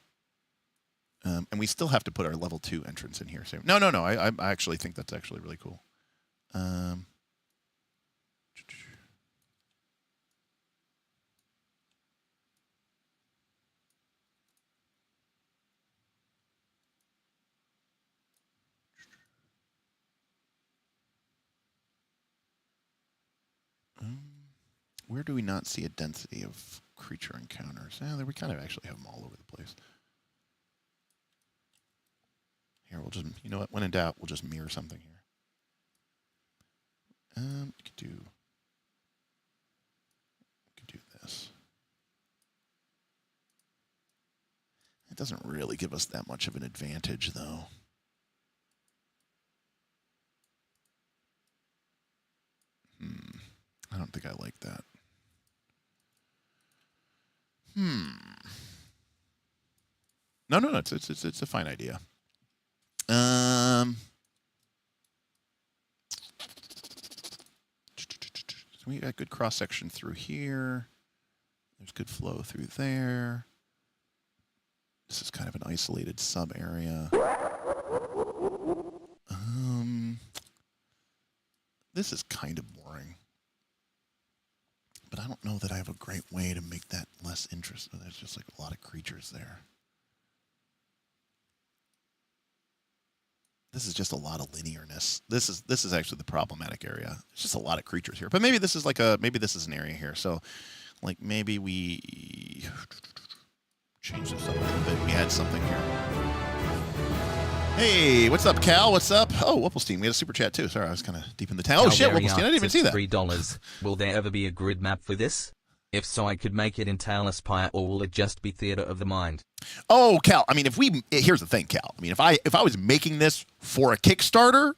And we still have to put our level 2 entrance in here. So no. I actually think that's actually really cool. Where do we not see a density of creature encounters? We kind of actually have them all over the place. Here, we'll just, you know what? When in doubt, we'll just mirror something here. We could do this. It doesn't really give us that much of an advantage, though. I don't think I like that. No. It's a fine idea. So we got good cross section through here. There's good flow through there. This is kind of an isolated sub area. this is kind of boring. But I don't know that I have a great way to make that less interesting. There's just like a lot of creatures there. This is just a lot of linearness. This is actually the problematic area. It's just a lot of creatures here. But maybe this is like maybe this is an area here. So like maybe we change this up a little bit. We had something here. Hey, what's up, Cal? What's up? Oh, Whipplestein. We had a super chat too. Sorry, I was kind of deep in the town. Oh shit, Whipplestein. I didn't even see that. $3. Will there ever be a grid map for this? If so, I could make it in Talos, or will it just be theater of the mind? Oh, Cal. I mean, here's the thing, Cal. I mean, if I was making this for a Kickstarter,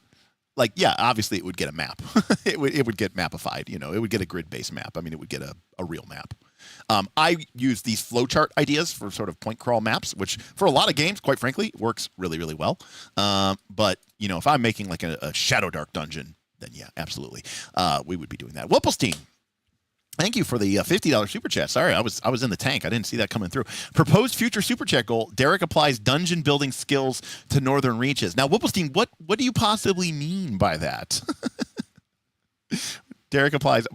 like, yeah, obviously it would get a map. it would get mapified. You know, it would get a grid-based map. I mean, it would get a real map. I use these flowchart ideas for sort of point crawl maps, which for a lot of games, quite frankly, works really, really well. But you know, if I'm making like a Shadowdark dungeon, then yeah, absolutely, we would be doing that. Whipplestein. Thank you for the $50 super chat. Sorry, I was in the tank. I didn't see that coming through. Proposed future super chat goal: Derek applies dungeon building skills to Northern Reaches. Now, Whipplestein, what do you possibly mean by that? Derek applies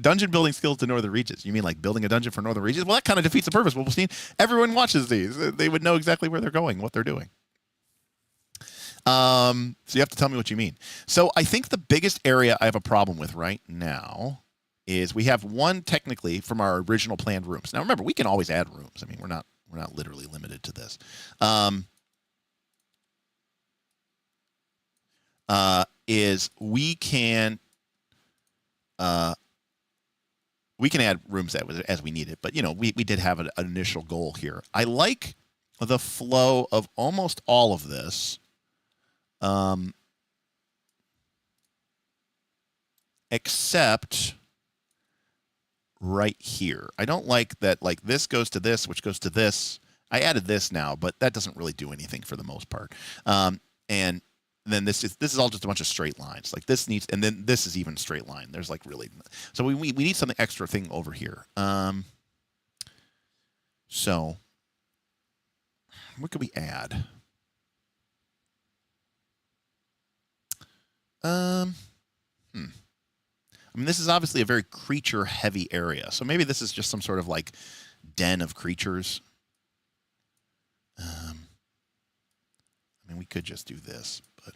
dungeon building skills to Northern Reaches. You mean like building a dungeon for Northern Reaches? Well, that kind of defeats the purpose, Whipplestein. Everyone watches these. They would know exactly where they're going, what they're doing. So you have to tell me what you mean. So I think the biggest area I have a problem with right now is we have one technically from our original planned rooms. Now remember, we can always add rooms. I mean, we're not literally limited to this. Is we can add rooms as we need it, but you know, we did have an initial goal here. I like the flow of almost all of this, except right here. I don't like that, like this goes to this, which goes to this. I added this now, but that doesn't really do anything for the most part. And then this is all just a bunch of straight lines. Like this needs, and then this is even straight line. There's like really, so we need something extra thing over here. So what could we add? I mean, this is obviously a very creature-heavy area, so maybe this is just some sort of like den of creatures. I mean, we could just do this, but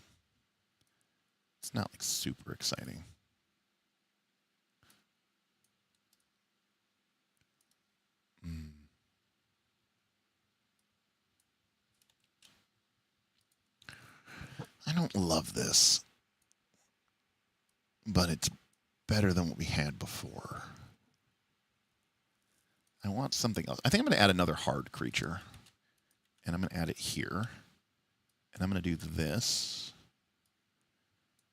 it's not like super exciting. I don't love this, but it's better than what we had before. I want something else. I think I'm going to add another hard creature, and I'm going to add it here, and I'm going to do this,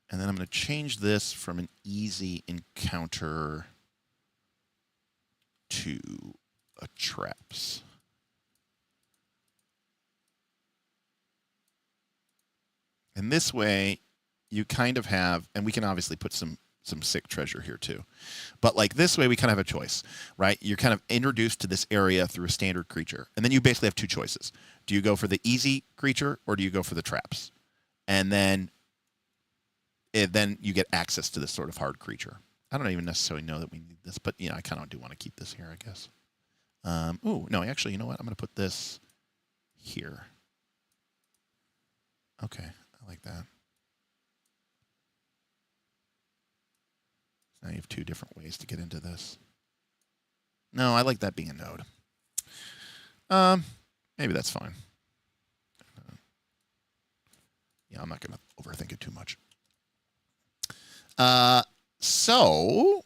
and then I'm going to change this from an easy encounter to a traps. And this way, you kind of have, and we can obviously put some sick treasure here too. But like this way, we kind of have a choice, right? You're kind of introduced to this area through a standard creature. And then you basically have two choices. Do you go for the easy creature or do you go for the traps? And then you get access to this sort of hard creature. I don't even necessarily know that we need this, but you know, I kind of do want to keep this here, I guess. Ooh, no, actually, you know what? I'm going to put this here. Okay, I like that. Now you have two different ways to get into this. No, I like that being a node. Maybe that's fine. Yeah, I'm not going to overthink it too much. So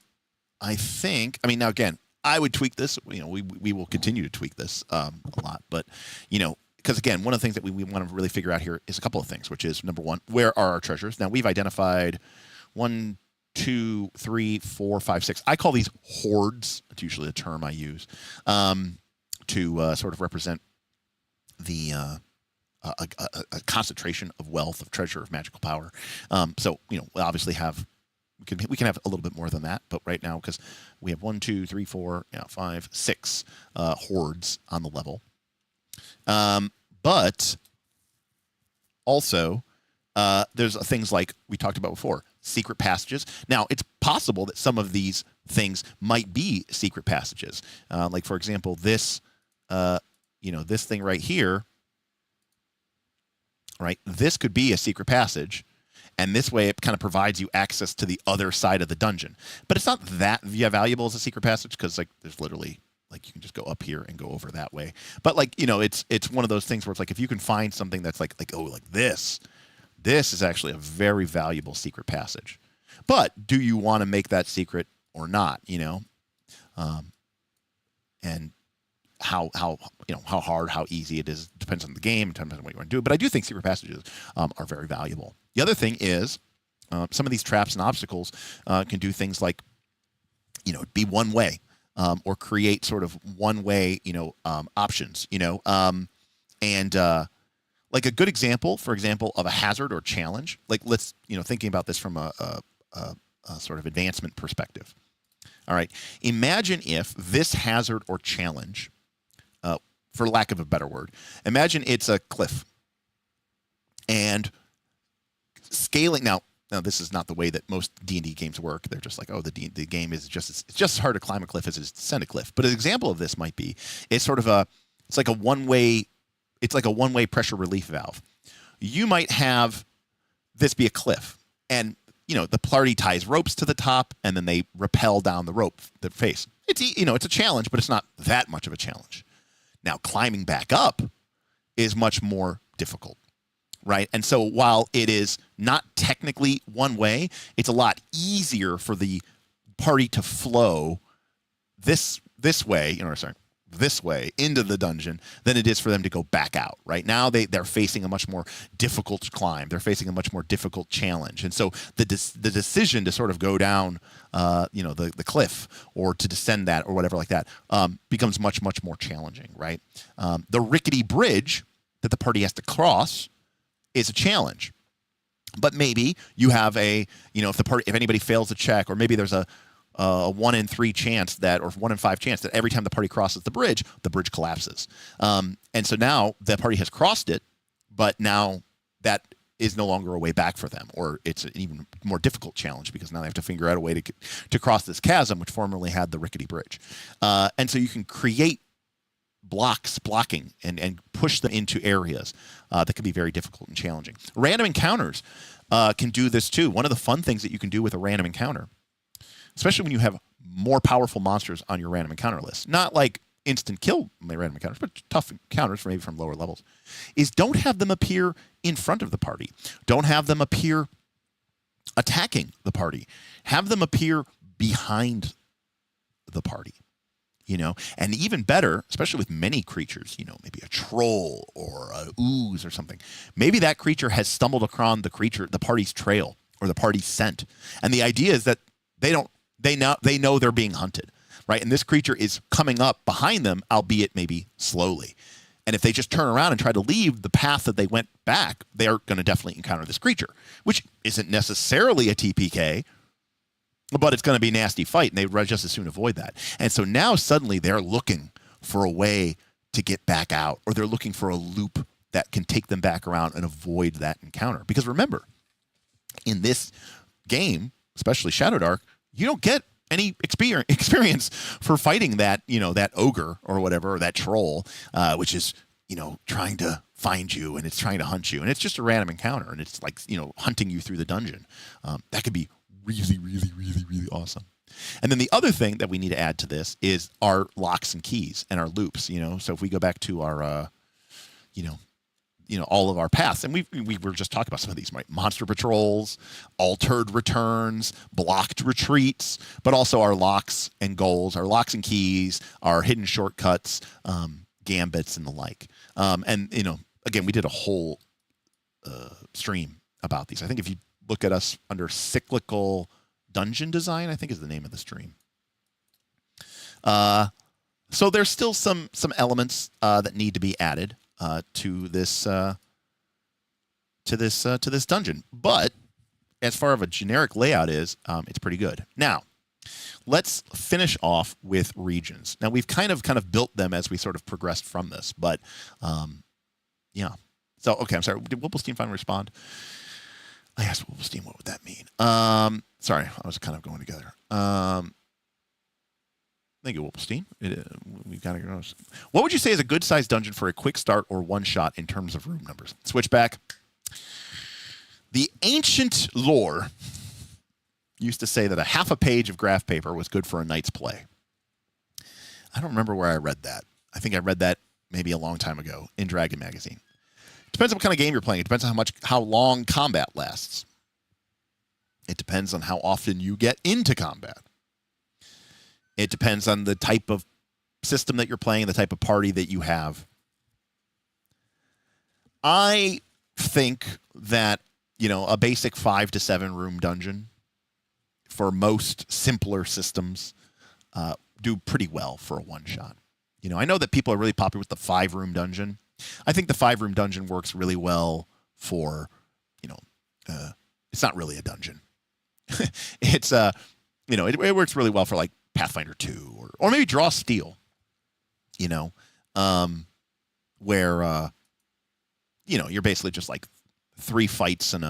I think, I mean, now again, I would tweak this. You know, we will continue to tweak this a lot, but you know, because again, one of the things that we want to really figure out here is a couple of things, which is number one, where are our treasures? Now we've identified 1, 2, 3, 4, 5, 6. I call these hordes. It's usually a term I use to sort of represent the a concentration of wealth, of treasure, of magical power. So you know, we obviously have we can have a little bit more than that, but right now because we have 1, 2, 3, 4, 5, 6 hordes on the level. But also there's things like we talked about before. secret passages. Now, it's possible that some of these things might be secret passages. Like, for example, this, this thing right here, right? This could be a secret passage. And this way, it kind of provides you access to the other side of the dungeon. But it's not that valuable as a secret passage because, like, there's literally, like, you can just go up here and go over that way. But, like, it's one of those things where it's like if you can find something that's like this is actually a very valuable secret passage. But do you want to make that secret or not? And how hard, how easy it is depends on the game, depends on what you want to do. But I do think secret passages are very valuable. The other thing is some of these traps and obstacles can do things like, be one way or create sort of one way, options, and like a good example, for example, of a hazard or challenge. Like let's, thinking about this from a sort of advancement perspective. All right. Imagine if this hazard or challenge, for lack of a better word, imagine it's a cliff and scaling. Now this is not the way that most D&D games work. They're just like, the game is it's just as hard to climb a cliff as it is to descend a cliff. But an example of this might be, it's like a one-way pressure relief valve. You might have this be a cliff and, the party ties ropes to the top and then they rappel down the rope, the face. It's a challenge, but it's not that much of a challenge. Now, climbing back up is much more difficult, right? And so while it is not technically one way, it's a lot easier for the party to flow this way, this way into the dungeon than it is for them to go back out. Right now, they're facing a much more difficult climb. They're facing a much more difficult challenge, and so the decision to sort of go down, the cliff or to descend that or whatever like that becomes much more challenging. Right, the rickety bridge that the party has to cross is a challenge. But maybe you have if anybody fails a check, or maybe there's a 1 in 3 chance or 1 in 5 chance that every time the party crosses the bridge collapses. And so now the party has crossed it, but now that is no longer a way back for them, or it's an even more difficult challenge because now they have to figure out a way to cross this chasm, which formerly had the rickety bridge. And so you can create blocking and push them into areas that can be very difficult and challenging. Random encounters can do this too. One of the fun things that you can do with a random encounter, especially when you have more powerful monsters on your random encounter list, not like instant kill random encounters, but tough encounters maybe from lower levels, is don't have them appear in front of the party. Don't have them appear attacking the party. Have them appear behind the party. And even better, especially with many creatures, maybe a troll or an ooze or something. Maybe that creature has stumbled upon the party's trail or the party's scent. And the idea is that they know they're being hunted, right? And this creature is coming up behind them, albeit maybe slowly. And if they just turn around and try to leave the path that they went back, they're going to definitely encounter this creature, which isn't necessarily a TPK, but it's going to be a nasty fight, and they'd just as soon avoid that. And so now suddenly they're looking for a way to get back out, or they're looking for a loop that can take them back around and avoid that encounter. Because remember, in this game, especially Shadowdark, you don't get any experience for fighting that, that ogre or whatever, or that troll, which is, trying to find you and it's trying to hunt you. And it's just a random encounter, and it's like, hunting you through the dungeon. That could be really, really, really, really awesome. And then the other thing that we need to add to this is our locks and keys and our loops. So if we go back to our, all of our paths, and we were just talking about some of these, right? Monster patrols, altered returns, blocked retreats, but also our locks and goals, our locks and keys, our hidden shortcuts, gambits, and the like. And again, we did a whole stream about these. I think if you look at us under cyclical dungeon design, I think is the name of the stream. So there's still some elements that need to be added to this dungeon, but as far as a generic layout is, it's pretty good. Now, let's finish off with regions. Now we've kind of built them as we sort of progressed from this, but yeah. So okay, I'm sorry. Did Whipplestein finally respond? I asked Wolfstein, what would that mean? Sorry, I was kind of going together. Thank you, Wolfstein. We got to. What would you say is a good-sized dungeon for a quick start or one-shot in terms of room numbers? Switchback. The ancient lore used to say that a half a page of graph paper was good for a night's play. I don't remember where I read that. I think I read that maybe a long time ago in Dragon Magazine. Depends on what kind of game you're playing. It depends on how long combat lasts. It depends on how often you get into combat. It depends on the type of system that you're playing, the type of party that you have. I think that, a basic 5 to 7 room dungeon for most simpler systems do pretty well for a one-shot. I know that people are really popular with the 5-room dungeon. I think the 5-room dungeon works really well for, it's not really a dungeon. It's, it works really well for like Pathfinder 2 or maybe Draw Steel, where, you're basically just like 3 fights and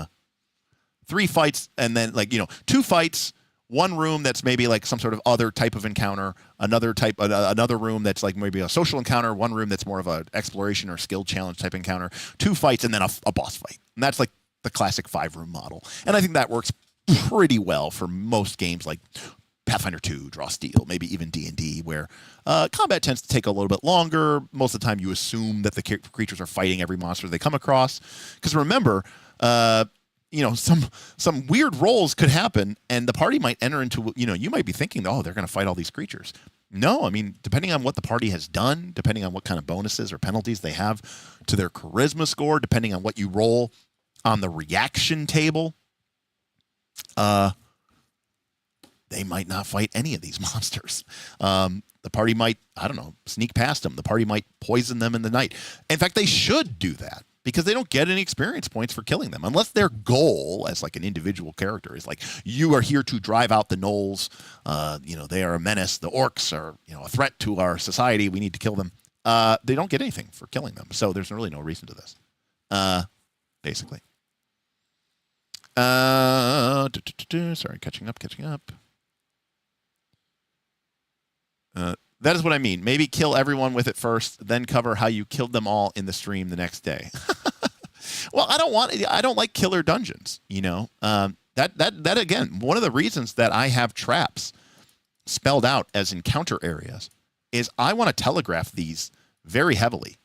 then like, 2 fights, 1 room that's maybe like some sort of other type of encounter, another room that's like maybe a social encounter, 1 room that's more of a exploration or skill challenge type encounter, 2 fights, and then a boss fight. And that's like the classic 5-room model. And I think that works pretty well for most games like Pathfinder 2, Draw Steel, maybe even D&D, where combat tends to take a little bit longer. Most of the time you assume that the creatures are fighting every monster they come across. Because remember, some weird rolls could happen, and the party might enter into, you might be thinking, oh, they're going to fight all these creatures. No, I mean, depending on what the party has done, depending on what kind of bonuses or penalties they have to their charisma score, depending on what you roll on the reaction table, they might not fight any of these monsters. The party might, sneak past them. The party might poison them in the night. In fact, they should do that because they don't get any experience points for killing them unless their goal as like an individual character is like, you are here to drive out the gnolls. They are a menace. The orcs are, a threat to our society. We need to kill them. They don't get anything for killing them. So there's really no reason to this, basically. Sorry, catching up. That is what I mean. Maybe kill everyone with it first, then cover how you killed them all in the stream the next day. Well, I don't like killer dungeons. That again, one of the reasons that I have traps spelled out as encounter areas is I want to telegraph these very heavily.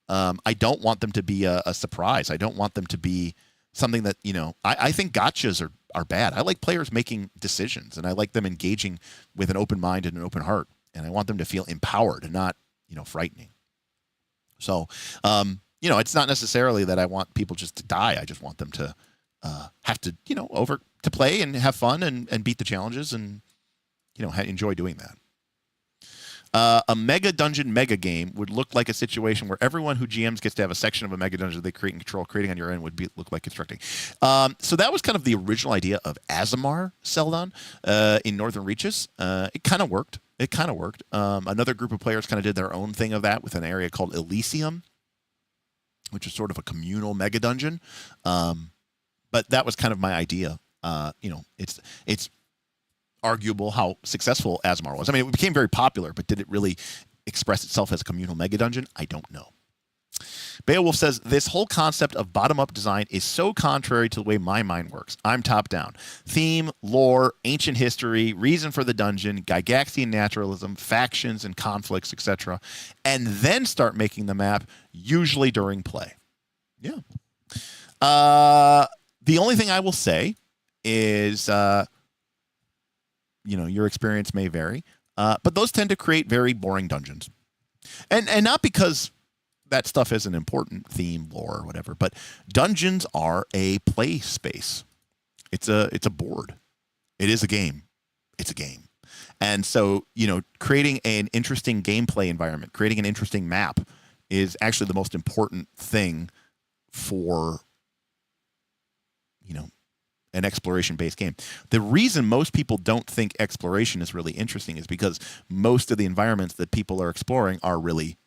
I don't want them to be a surprise. I don't want them to be something that, I think gotchas are bad. I like players making decisions, and I like them engaging with an open mind and an open heart. And I want them to feel empowered and not, frightening. So, it's not necessarily that I want people just to die. I just want them to have to, to play and have fun and beat the challenges and, enjoy doing that. A mega dungeon mega game would look like a situation where everyone who GMs gets to have a section of a mega dungeon they create and control. Creating on your end would look like constructing. So that was kind of the original idea of Azamar Seldon in Northern Reaches. It kind of worked. Another group of players kind of did their own thing of that with an area called Elysium, which is sort of a communal mega dungeon. But that was kind of my idea. It's arguable how successful Azamar was. I mean, it became very popular, but did it really express itself as a communal mega dungeon? I don't know. Beowulf says, this whole concept of bottom-up design is so contrary to the way my mind works. I'm top-down. Theme, lore, ancient history, reason for the dungeon, Gygaxian naturalism, factions and conflicts, etc. And then start making the map, usually during play. Yeah. The only thing I will say is, your experience may vary, but those tend to create very boring dungeons. And not because that stuff isn't important, theme, lore, or whatever, but dungeons are a play space. It's a board. It is a game. It's a game. And so, creating an interesting gameplay environment, creating an interesting map is actually the most important thing for, an exploration-based game. The reason most people don't think exploration is really interesting is because most of the environments that people are exploring are really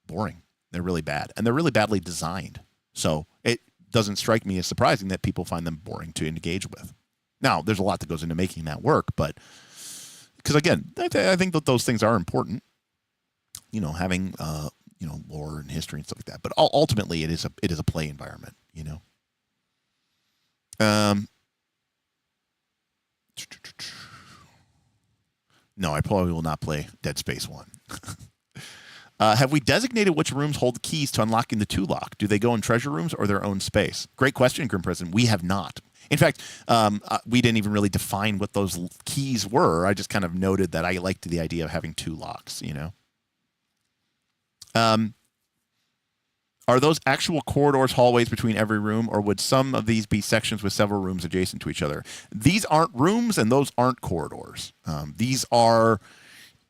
boring. They're really bad, and they're really badly designed. So doesn't strike me as surprising that people find them boring to engage with. Now, there's a lot that goes into making that work, but because again, I think that those things are important. You know, having you know, lore and history and stuff like that. But ultimately, it is a play environment. You know. No, I probably will not play Dead Space 1. Have we designated which rooms hold keys to unlocking the 2 lock? Do they go in treasure rooms or their own space? Great question, Grim President. We have not. In fact, we didn't even really define what those keys were. I just kind of noted that I liked the idea of having 2 locks, you know? Are those actual corridors, hallways between every room, or would some of these be sections with several rooms adjacent to each other? These aren't rooms, and those aren't corridors. These are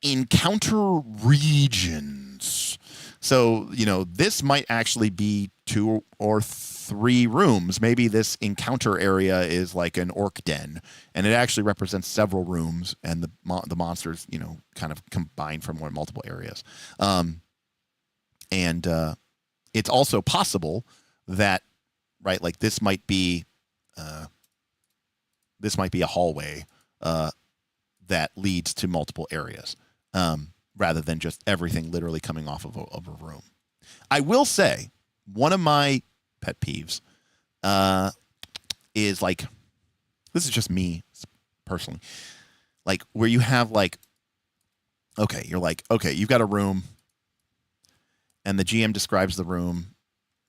encounter regions. So, you know, this might actually be 2 or 3 rooms. Maybe this encounter area is like an orc den, and it actually represents several rooms, and the monsters, you know, kind of combine from multiple areas. It's also possible that, right, like this might be a hallway that leads to multiple areas, rather than just everything literally coming off of a room. I will say one of my pet peeves is like, this is just me personally, like where you have like, okay, you're like, okay, you've got a room. And the GM describes the room,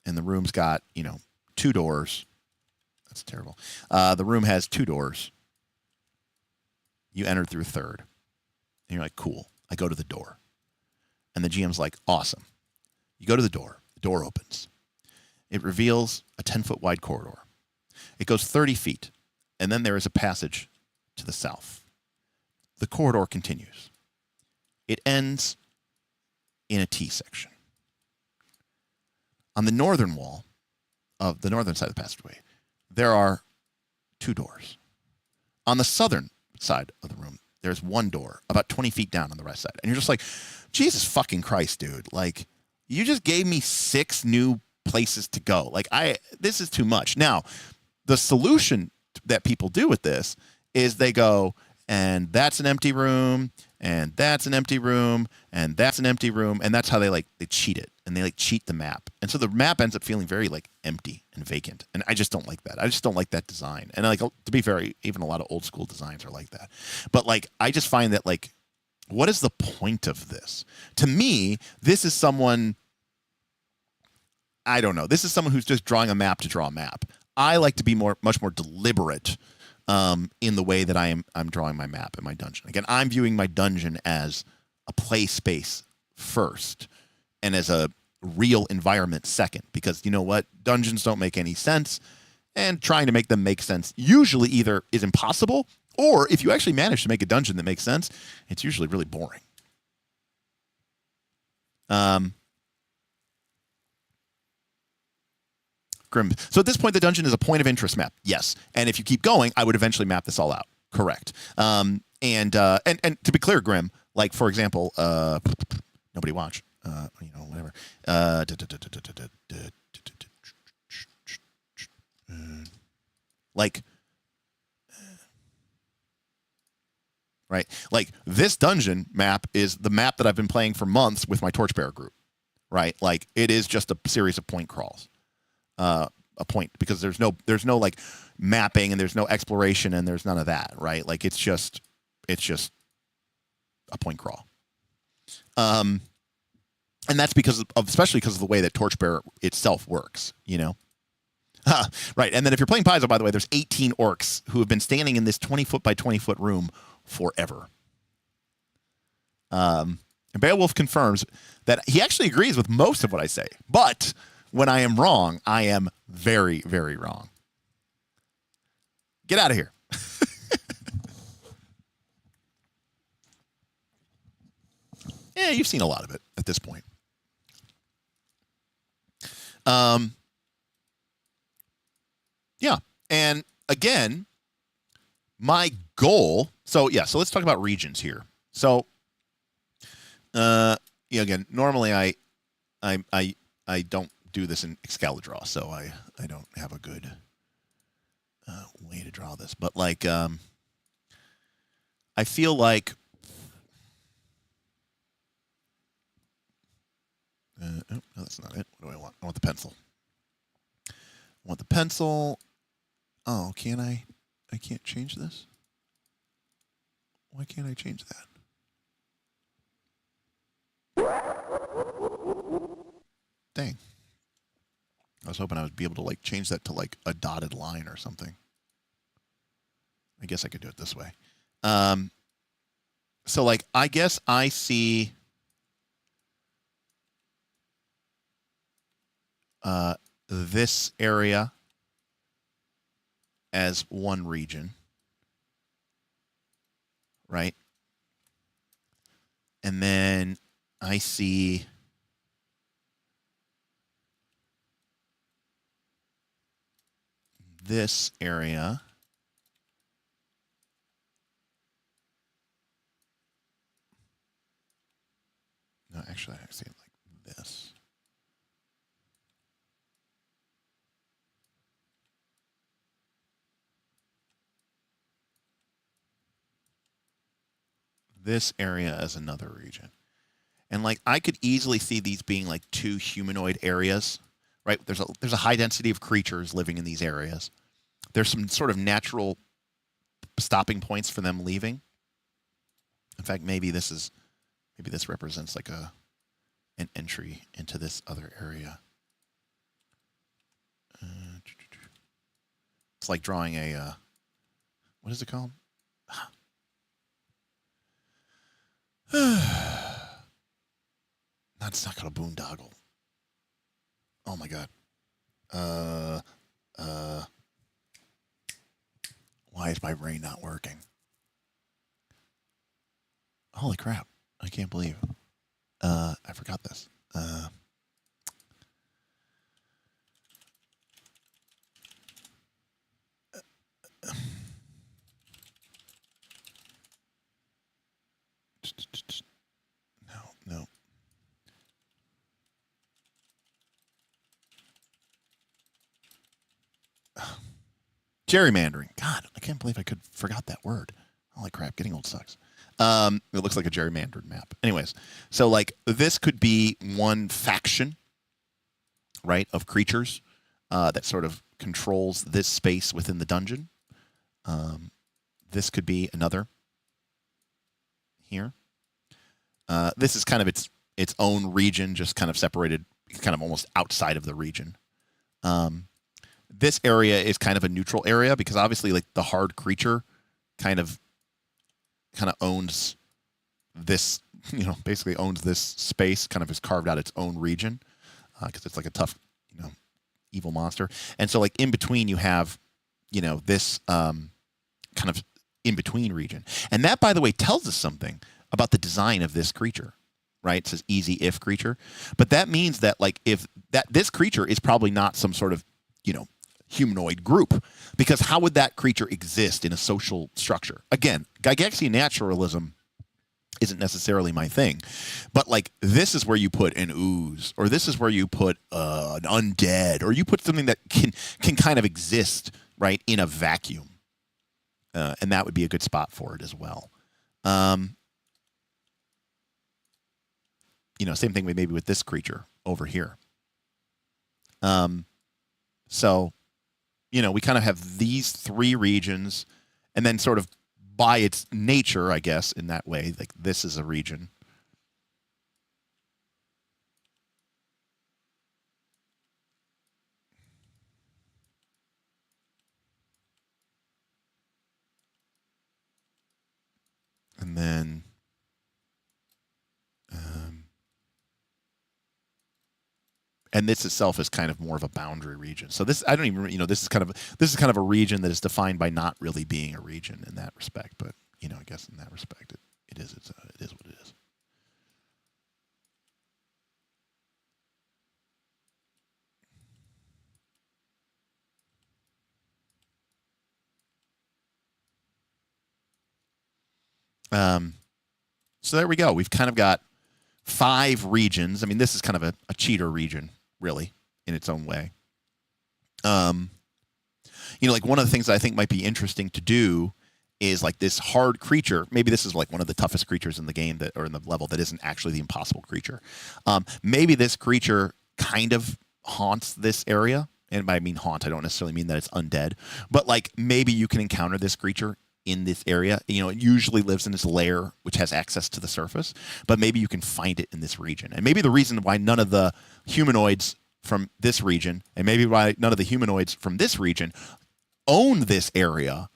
and the room's got, you know, 2 doors. That's terrible. The room has 2 doors. You enter through 3rd. And you're like, cool. I go to the door. And the GM's like, awesome. You go to the door. The door opens. It reveals a 10-foot wide corridor. It goes 30 feet. And then there is a passage to the south. The corridor continues. It ends in a T section. On the northern wall of the northern side of the passageway, there are 2 doors. On the southern side of the room, there's 1 door about 20 feet down on the right side. And you're just like, Jesus fucking Christ, dude. Like, you just gave me 6 new places to go. Like, this is too much. Now, the solution that people do with this is they go, and that's an empty room, and that's an empty room, and that's an empty room, and that's how they cheat it, and they like cheat the map, and so the map ends up feeling very like empty and vacant, and I just don't like that. I just don't like that design, and like, to be fair, even a lot of old school designs are like that. But like, I just find that like, what is the point of this? To me, this is someone, I don't know. This is someone who's just drawing a map to draw a map. I like to be much more deliberate in the way that I'm drawing my map in my dungeon. Again, I'm viewing my dungeon as a play space first, and as a real environment second. Because you know what? Dungeons don't make any sense, and trying to make them make sense usually either is impossible, or if you actually manage to make a dungeon that makes sense, it's usually really boring. Grim. So at this point, the dungeon is a point of interest map. Yes. And if you keep going, I would eventually map this all out. Correct. And to be clear, Grim, like, for example, nobody watch, you know, whatever. Like, right? Like, this dungeon map is the map that I've been playing for months with my Torchbearer group, right? Like, it is just a series of point crawls. A point, because there's no like mapping, and there's no exploration, and there's none of that, right? Like, it's just a point crawl. And that's especially because of the way that Torchbearer itself works, you know? Right. And then if you're playing Paizo, by the way, there's 18 orcs who have been standing in this 20-foot by 20-foot room forever. And Beowulf confirms that he actually agrees with most of what I say, but when I am wrong, I am very, very wrong. Get out of here. Yeah, you've seen a lot of it at this point. Yeah. And again, my goal. So let's talk about regions here. So, again, normally I don't do this in Excalidraw, so I don't have a good way to draw this. But like, I feel like oh, no, that's not it. What do I want? I want the pencil. I want the pencil. Oh, can I? I can't change this. Why can't I change that? Dang. I was hoping I would be able to like change that to like a dotted line or something. I guess I could do it this way. So like, I guess I see this area as one region, right? And then I see this area no, actually I see it like this. This area as another region. And like I could easily see these being like two humanoid areas, right? There's a high density of creatures living in these areas. There's some sort of natural stopping points for them leaving. In fact, maybe this represents like an entry into this other area. It's like drawing a what is it called? That's not called a boondoggle. Oh my god. Why is my brain not working? Holy crap. I can't believe. I forgot this. No. Gerrymandering. God, I can't believe I forgot that word. Holy crap, getting old sucks. It looks like a gerrymandered map. Anyways, so like this could be one faction, right, of creatures that sort of controls this space within the dungeon. This could be another here. This is kind of its own region, just kind of separated, kind of almost outside of the region. This area is kind of a neutral area because obviously like the hard creature kind of owns this, basically owns this space, kind of has carved out its own region because it's like a tough, evil monster. And so like in between you have, this kind of in between region. And that, by the way, tells us something about the design of this creature, right? It says easy if creature. But that means that like this creature is probably not some sort of, humanoid group, because how would that creature exist in a social structure? Again, Gygaxian naturalism isn't necessarily my thing, but like this is where you put an ooze, or this is where you put an undead, or you put something that can kind of exist right in a vacuum, and that would be a good spot for it as well. Same thing maybe with this creature over here. So we kind of have these three regions, and then sort of by its nature, I guess, in that way, like this is a region. And then and this itself is kind of more of a boundary region. So this, I don't even, this is kind of a region that is defined by not really being a region in that respect. But I guess in that respect, it is what it is. So there we go. We've kind of got 5 regions. I mean, this is kind of a cheater region, really. in its own way. You know, like one of the things that I think might be interesting to do is like this hard creature. Maybe this is like one of the toughest creatures in the game that, or in the level that isn't actually the impossible creature. Maybe this creature kind of haunts this area. And by I mean haunt, I don't necessarily mean that it's undead, but like maybe you can encounter this creature in this area. You know, it usually lives in this lair, which has access to the surface, but maybe you can find it in this region. And maybe the reason why none of the humanoids from this region, and maybe why none of the humanoids from this region own this area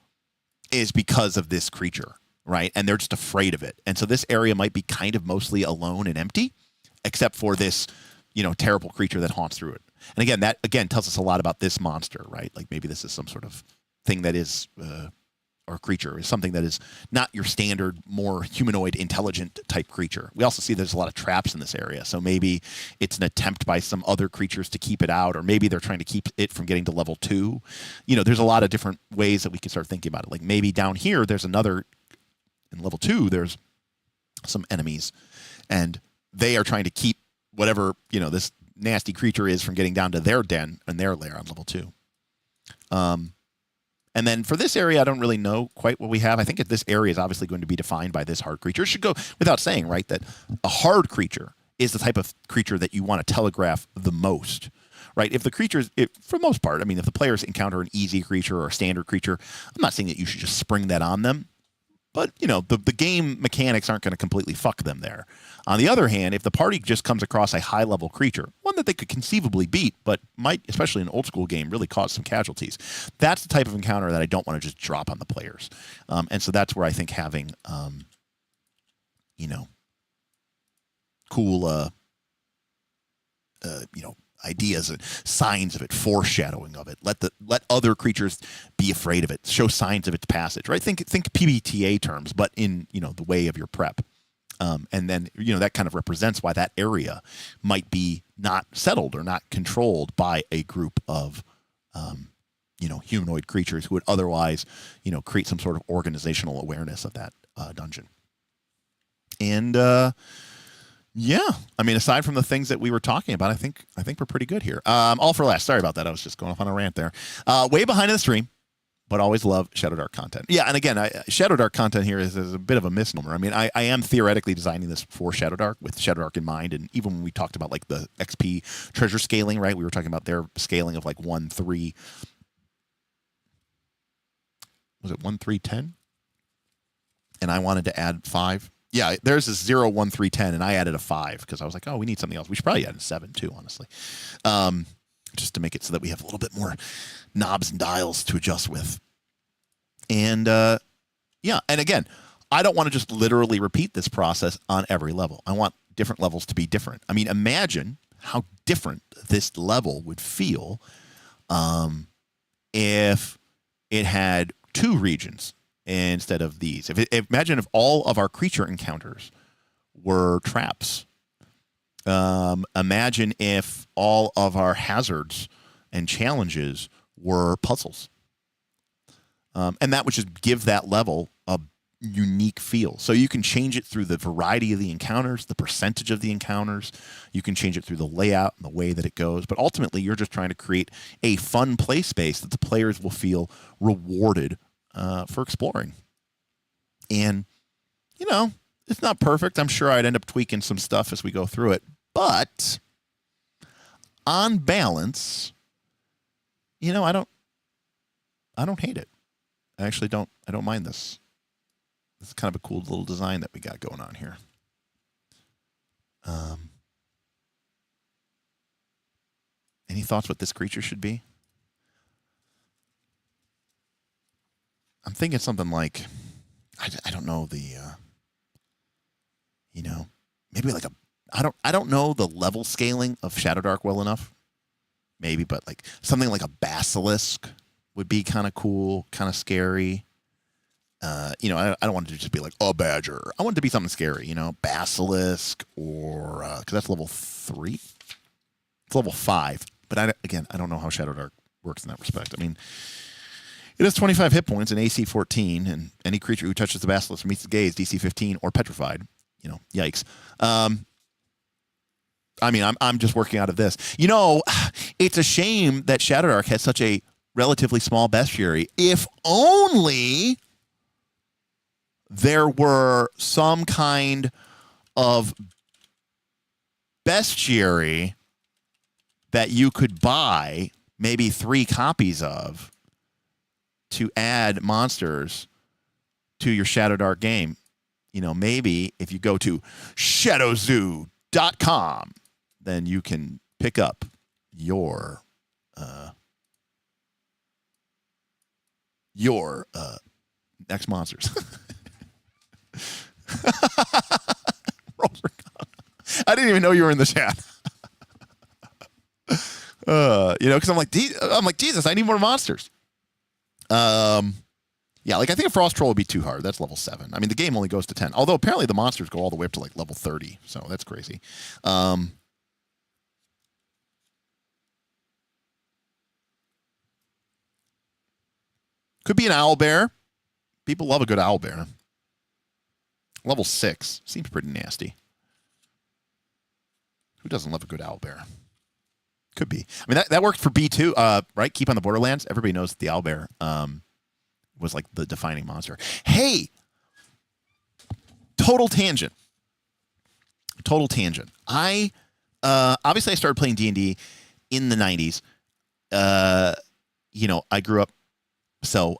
is because of this creature, right? And they're just afraid of it. And so this area might be kind of mostly alone and empty, except for this, you know, terrible creature that haunts through it. And again, that again tells us a lot about this monster, right? Like maybe this is some sort of thing that is, or creature is something that is not your standard, more humanoid, intelligent type creature. We also see there's a lot of traps in this area. So maybe it's an attempt by some other creatures to keep it out, or maybe they're trying to keep it from getting to level 2. You know, there's a lot of different ways that we can start thinking about it. Like maybe down here, there's another, in level 2, there's some enemies, and they are trying to keep whatever, you know, this nasty creature is from getting down to their den and their lair on level 2. And then for this area, I don't really know quite what we have. I think this area is obviously going to be defined by this hard creature. It should go without saying, right, that a hard creature is the type of creature that you want to telegraph the most, right? If the creatures, for the most part, I mean, if the players encounter an easy creature or a standard creature, I'm not saying that you should just spring that on them. But, you know, the game mechanics aren't going to completely fuck them there. On the other hand, if the party just comes across a high-level creature, one that they could conceivably beat, but might, especially in an old-school game, really cause some casualties, that's the type of encounter that I don't want to just drop on the players. And so that's where I think having, you know, cool, you know, ideas and signs of it, foreshadowing of it. Let other creatures be afraid of it. Show signs of its passage, right? Think PBTA terms, but in, you know, the way of your prep. And then, you know, that kind of represents why that area might be not settled or not controlled by a group of, you know, humanoid creatures who would otherwise, you know, create some sort of organizational awareness of that dungeon. And yeah, I mean, aside from the things that we were talking about, I think we're pretty good here. All for last. Sorry about that. I was just going off on a rant there. Way behind in the stream, but always love Shadowdark content. Yeah, and again, Shadowdark content here is a bit of a misnomer. I mean, I am theoretically designing this for Shadowdark with Shadowdark in mind, and even when we talked about like the XP treasure scaling, right? We were talking about their scaling of like 1, 3. Was it 1, 3, 10? And I wanted to add 5. Yeah, there's a 0, 1, 3, 10, and I added a 5 because I was like, oh, we need something else. We should probably add a 7 too, honestly, just to make it so that we have a little bit more knobs and dials to adjust with. And yeah, and again, I don't want to just literally repeat this process on every level. I want different levels to be different. I mean, imagine how different this level would feel if it had 2 regions instead of these. Imagine if all of our creature encounters were traps. Imagine if all of our hazards and challenges were puzzles. And that would just give that level a unique feel. So you can change it through the variety of the encounters, the percentage of the encounters. You can change it through the layout and the way that it goes. But ultimately, you're just trying to create a fun play space that the players will feel rewarded for exploring. And, you know, it's not perfect. I'm sure I'd end up tweaking some stuff as we go through it. But on balance, you know, I don't hate it. I actually don't. I don't mind this. It's kind of a cool little design that we got going on here. Any thoughts what this creature should be? I'm thinking something like, I don't know the, you know, maybe like I don't know the level scaling of Shadowdark well enough. Maybe, but like something like a basilisk would be kind of cool, kind of scary. You know, I don't want it to just be like a badger. I want it to be something scary, you know, basilisk or, because that's level 3. It's level 5. But I don't know how Shadowdark works in that respect. I mean, it has 25 hit points and AC 14, and any creature who touches the basilisk meets the gaze, DC 15 or petrified. You know, yikes. I mean, I'm just working out of this. It's a shame that Shadowdark has such a relatively small bestiary. If only there were some kind of bestiary that you could buy maybe 3 copies of to add monsters to your Shadowdark game. Maybe if you go to shadowzoo.com, then you can pick up your next monsters. I didn't even know you were in the chat. Because I'm like, Jesus, I need more monsters. Yeah, I think a Frost Troll would be too hard. That's level 7. I mean, the game only goes to 10. Although apparently the monsters go all the way up to level 30. So that's crazy. Could be an owlbear. People love a good owlbear. Level 6 seems pretty nasty. Who doesn't love a good owlbear? Could be. I mean, that worked for B2, right? Keep on the Borderlands. Everybody knows that the owlbear was the defining monster. Hey, total tangent. I obviously I started playing D&D in the 90s. I grew up. So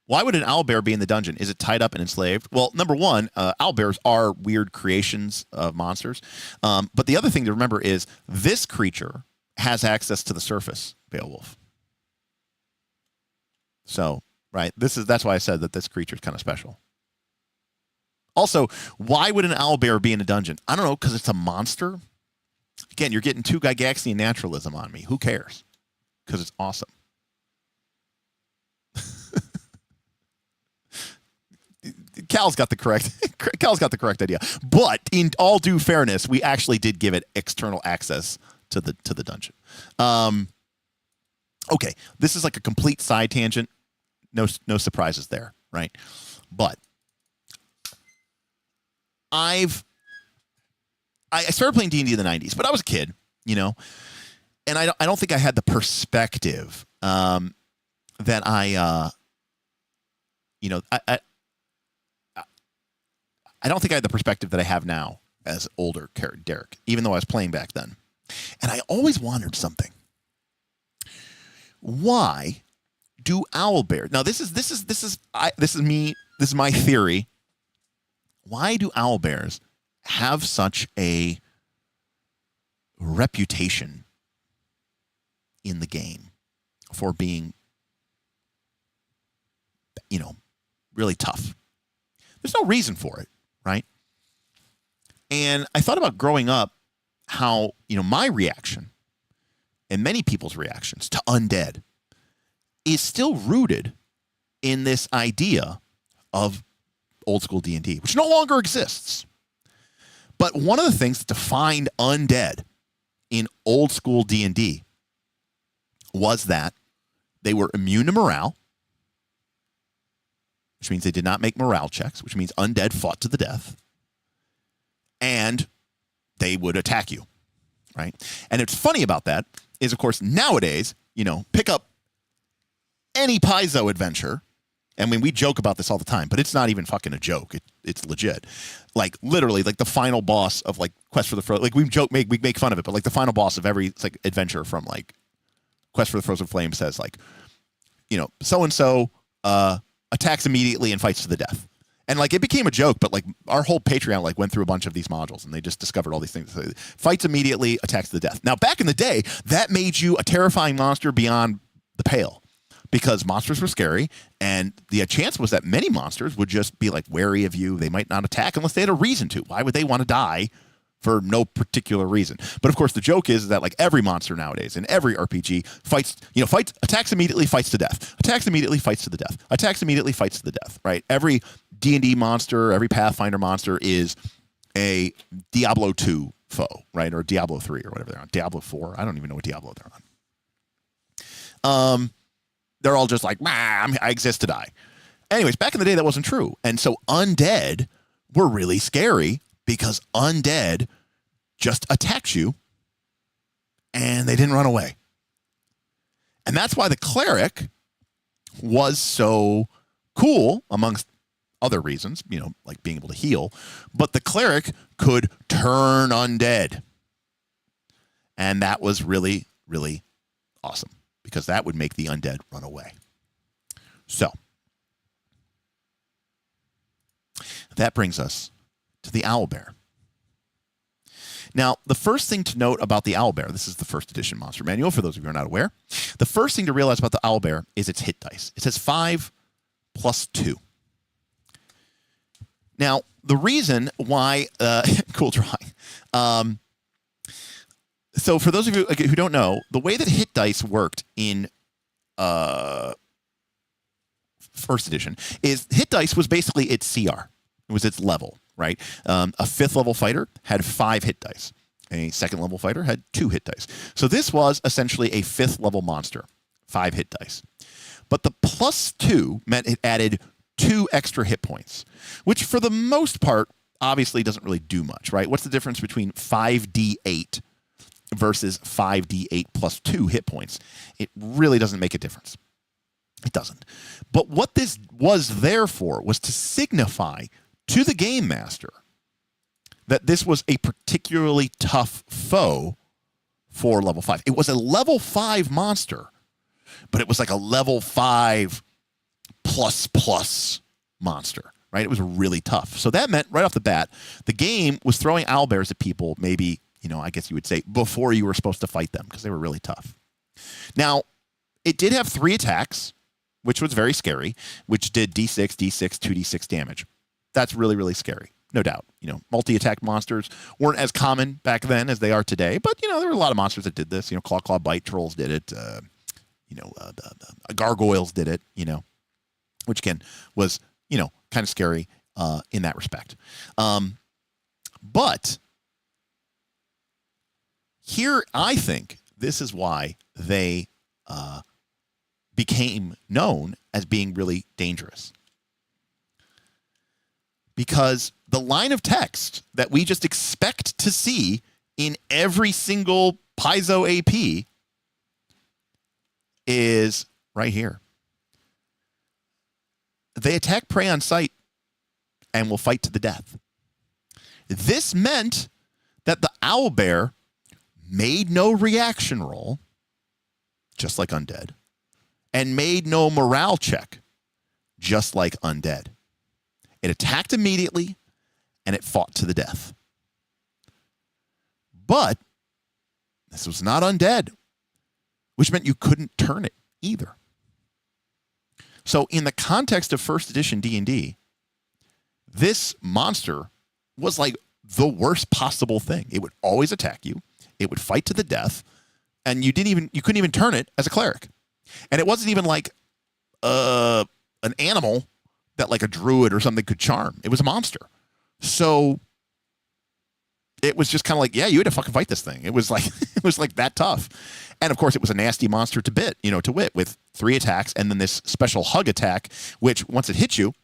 why would an owlbear be in the dungeon? Is it tied up and enslaved? Well, number one, owlbears are weird creations of monsters. But the other thing to remember is this creature has access to the surface, Beowulf. So, right, that's why I said that this creature is kind of special. Also, why would an owlbear be in a dungeon? I don't know, because it's a monster. Again, you're getting too Gygaxian naturalism on me. Who cares? Because it's awesome. Cal's got the correct idea. But in all due fairness, we actually did give it external access to the dungeon. Okay, this is like a complete side tangent. No surprises there, right? But I started playing D&D in the 90s, but I was a kid, and I don't think I had the perspective that I don't think I had the perspective that I have now as older Derek, even though I was playing back then. And I always wondered something. Why do owlbears? Now this is my theory. Why do owlbears have such a reputation in the game for being, really tough? There's no reason for it, right? And I thought about growing up how, my reaction and many people's reactions to undead is still rooted in this idea of old school D&D, which no longer exists. But one of the things that defined undead in old school D&D was that they were immune to morale, which means they did not make morale checks, which means undead fought to the death, and they would attack you, right? And what's funny about that is, of course, nowadays, pick up any Paizo adventure, and we joke about this all the time, but it's not even fucking a joke. It's legit. Literally, the final boss of Quest for the Frozen. We make fun of it, but the final boss of every adventure from Quest for the Frozen Flame says so and so attacks immediately and fights to the death. And it became a joke, but our whole Patreon went through a bunch of these modules, and they just discovered all these things. Fights immediately, attacks to the death. Now, back in the day, that made you a terrifying monster beyond the pale, because monsters were scary, and the chance was that many monsters would just be wary of you. They might not attack unless they had a reason to. Why would they want to die for no particular reason? But of course, the joke is that every monster nowadays in every RPG fights, attacks immediately, fights to death, attacks immediately, fights to the death, attacks immediately, fights to the death, right? Every D&D monster, every Pathfinder monster is a Diablo 2 foe, right? Or Diablo 3 or whatever they're on. Diablo 4. I don't even know what Diablo they're on. They're all just I exist to die. Anyways, back in the day, that wasn't true. And so undead were really scary because undead just attacked you and they didn't run away. And that's why the cleric was so cool, amongst other reasons, like being able to heal. But the cleric could turn undead. And that was really, really awesome, because that would make the undead run away. So that brings us to the owlbear. Now, the first thing to note about the owlbear, this is the first edition monster manual, for those of you who are not aware. The first thing to realize about the owlbear is its hit dice. It says 5 plus 2. Now, the reason why, cool drawing. So for those of you who don't know, the way that hit dice worked in first edition is hit dice was basically its CR. It was its level, right? A 5th level fighter had 5 hit dice. A 2nd level fighter had 2 hit dice. So this was essentially a 5th level monster, 5 hit dice. But the plus 2 meant it added 2 extra hit points, which for the most part obviously doesn't really do much, right? What's the difference between 5d8 versus 5d8 plus 2 hit points? It really doesn't make a difference. It doesn't. But what this was there for was to signify to the game master that this was a particularly tough foe for level 5. It was a level 5 monster, but it was like a level 5 plus monster, right? It was really tough. So that meant right off the bat, the game was throwing owlbears at people, maybe, I guess you would say, before you were supposed to fight them, because they were really tough. Now, it did have 3 attacks, which was very scary, which did d6, d6, 2d6 damage. That's really, really scary, no doubt. Multi-attack monsters weren't as common back then as they are today, but, there were a lot of monsters that did this. Claw, bite, trolls did it. Gargoyles did it, which, again, was, kind of scary in that respect. But here, I think this is why they became known as being really dangerous. Because the line of text that we just expect to see in every single Paizo AP is right here. They attack prey on sight and will fight to the death. This meant that the owlbear made no reaction roll, just like undead, and made no morale check, just like undead. It attacked immediately, and it fought to the death. But this was not undead, which meant you couldn't turn it either. So in the context of first edition D&D, this monster was like the worst possible thing. It would always attack you. It would fight to the death, and you couldn't even turn it as a cleric. And it wasn't even like an animal that like a druid or something could charm. It was a monster. So it was just kind of like, yeah, you had to fucking fight this thing. It was like that tough. And of course it was a nasty monster to wit, with 3 attacks and then this special hug attack, which once it hit you,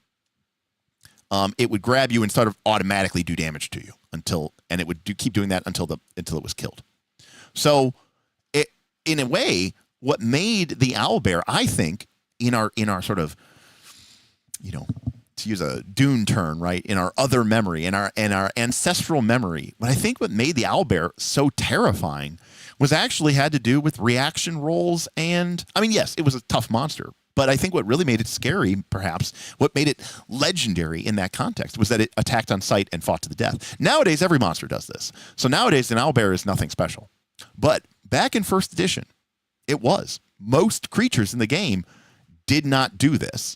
it would grab you and sort of automatically do damage to you and it would keep doing that until it was killed. So in a way, what made the owlbear, I think, in our sort of, to use a Dune term, right, in our other memory, in our ancestral memory, but I think what made the owlbear so terrifying was actually had to do with reaction rolls. And I mean, yes, it was a tough monster, but I think what really made it scary, perhaps, what made it legendary in that context, was that it attacked on sight and fought to the death. Nowadays, every monster does this. So nowadays, an owlbear is nothing special. But back in first edition, it was. Most creatures in the game did not do this.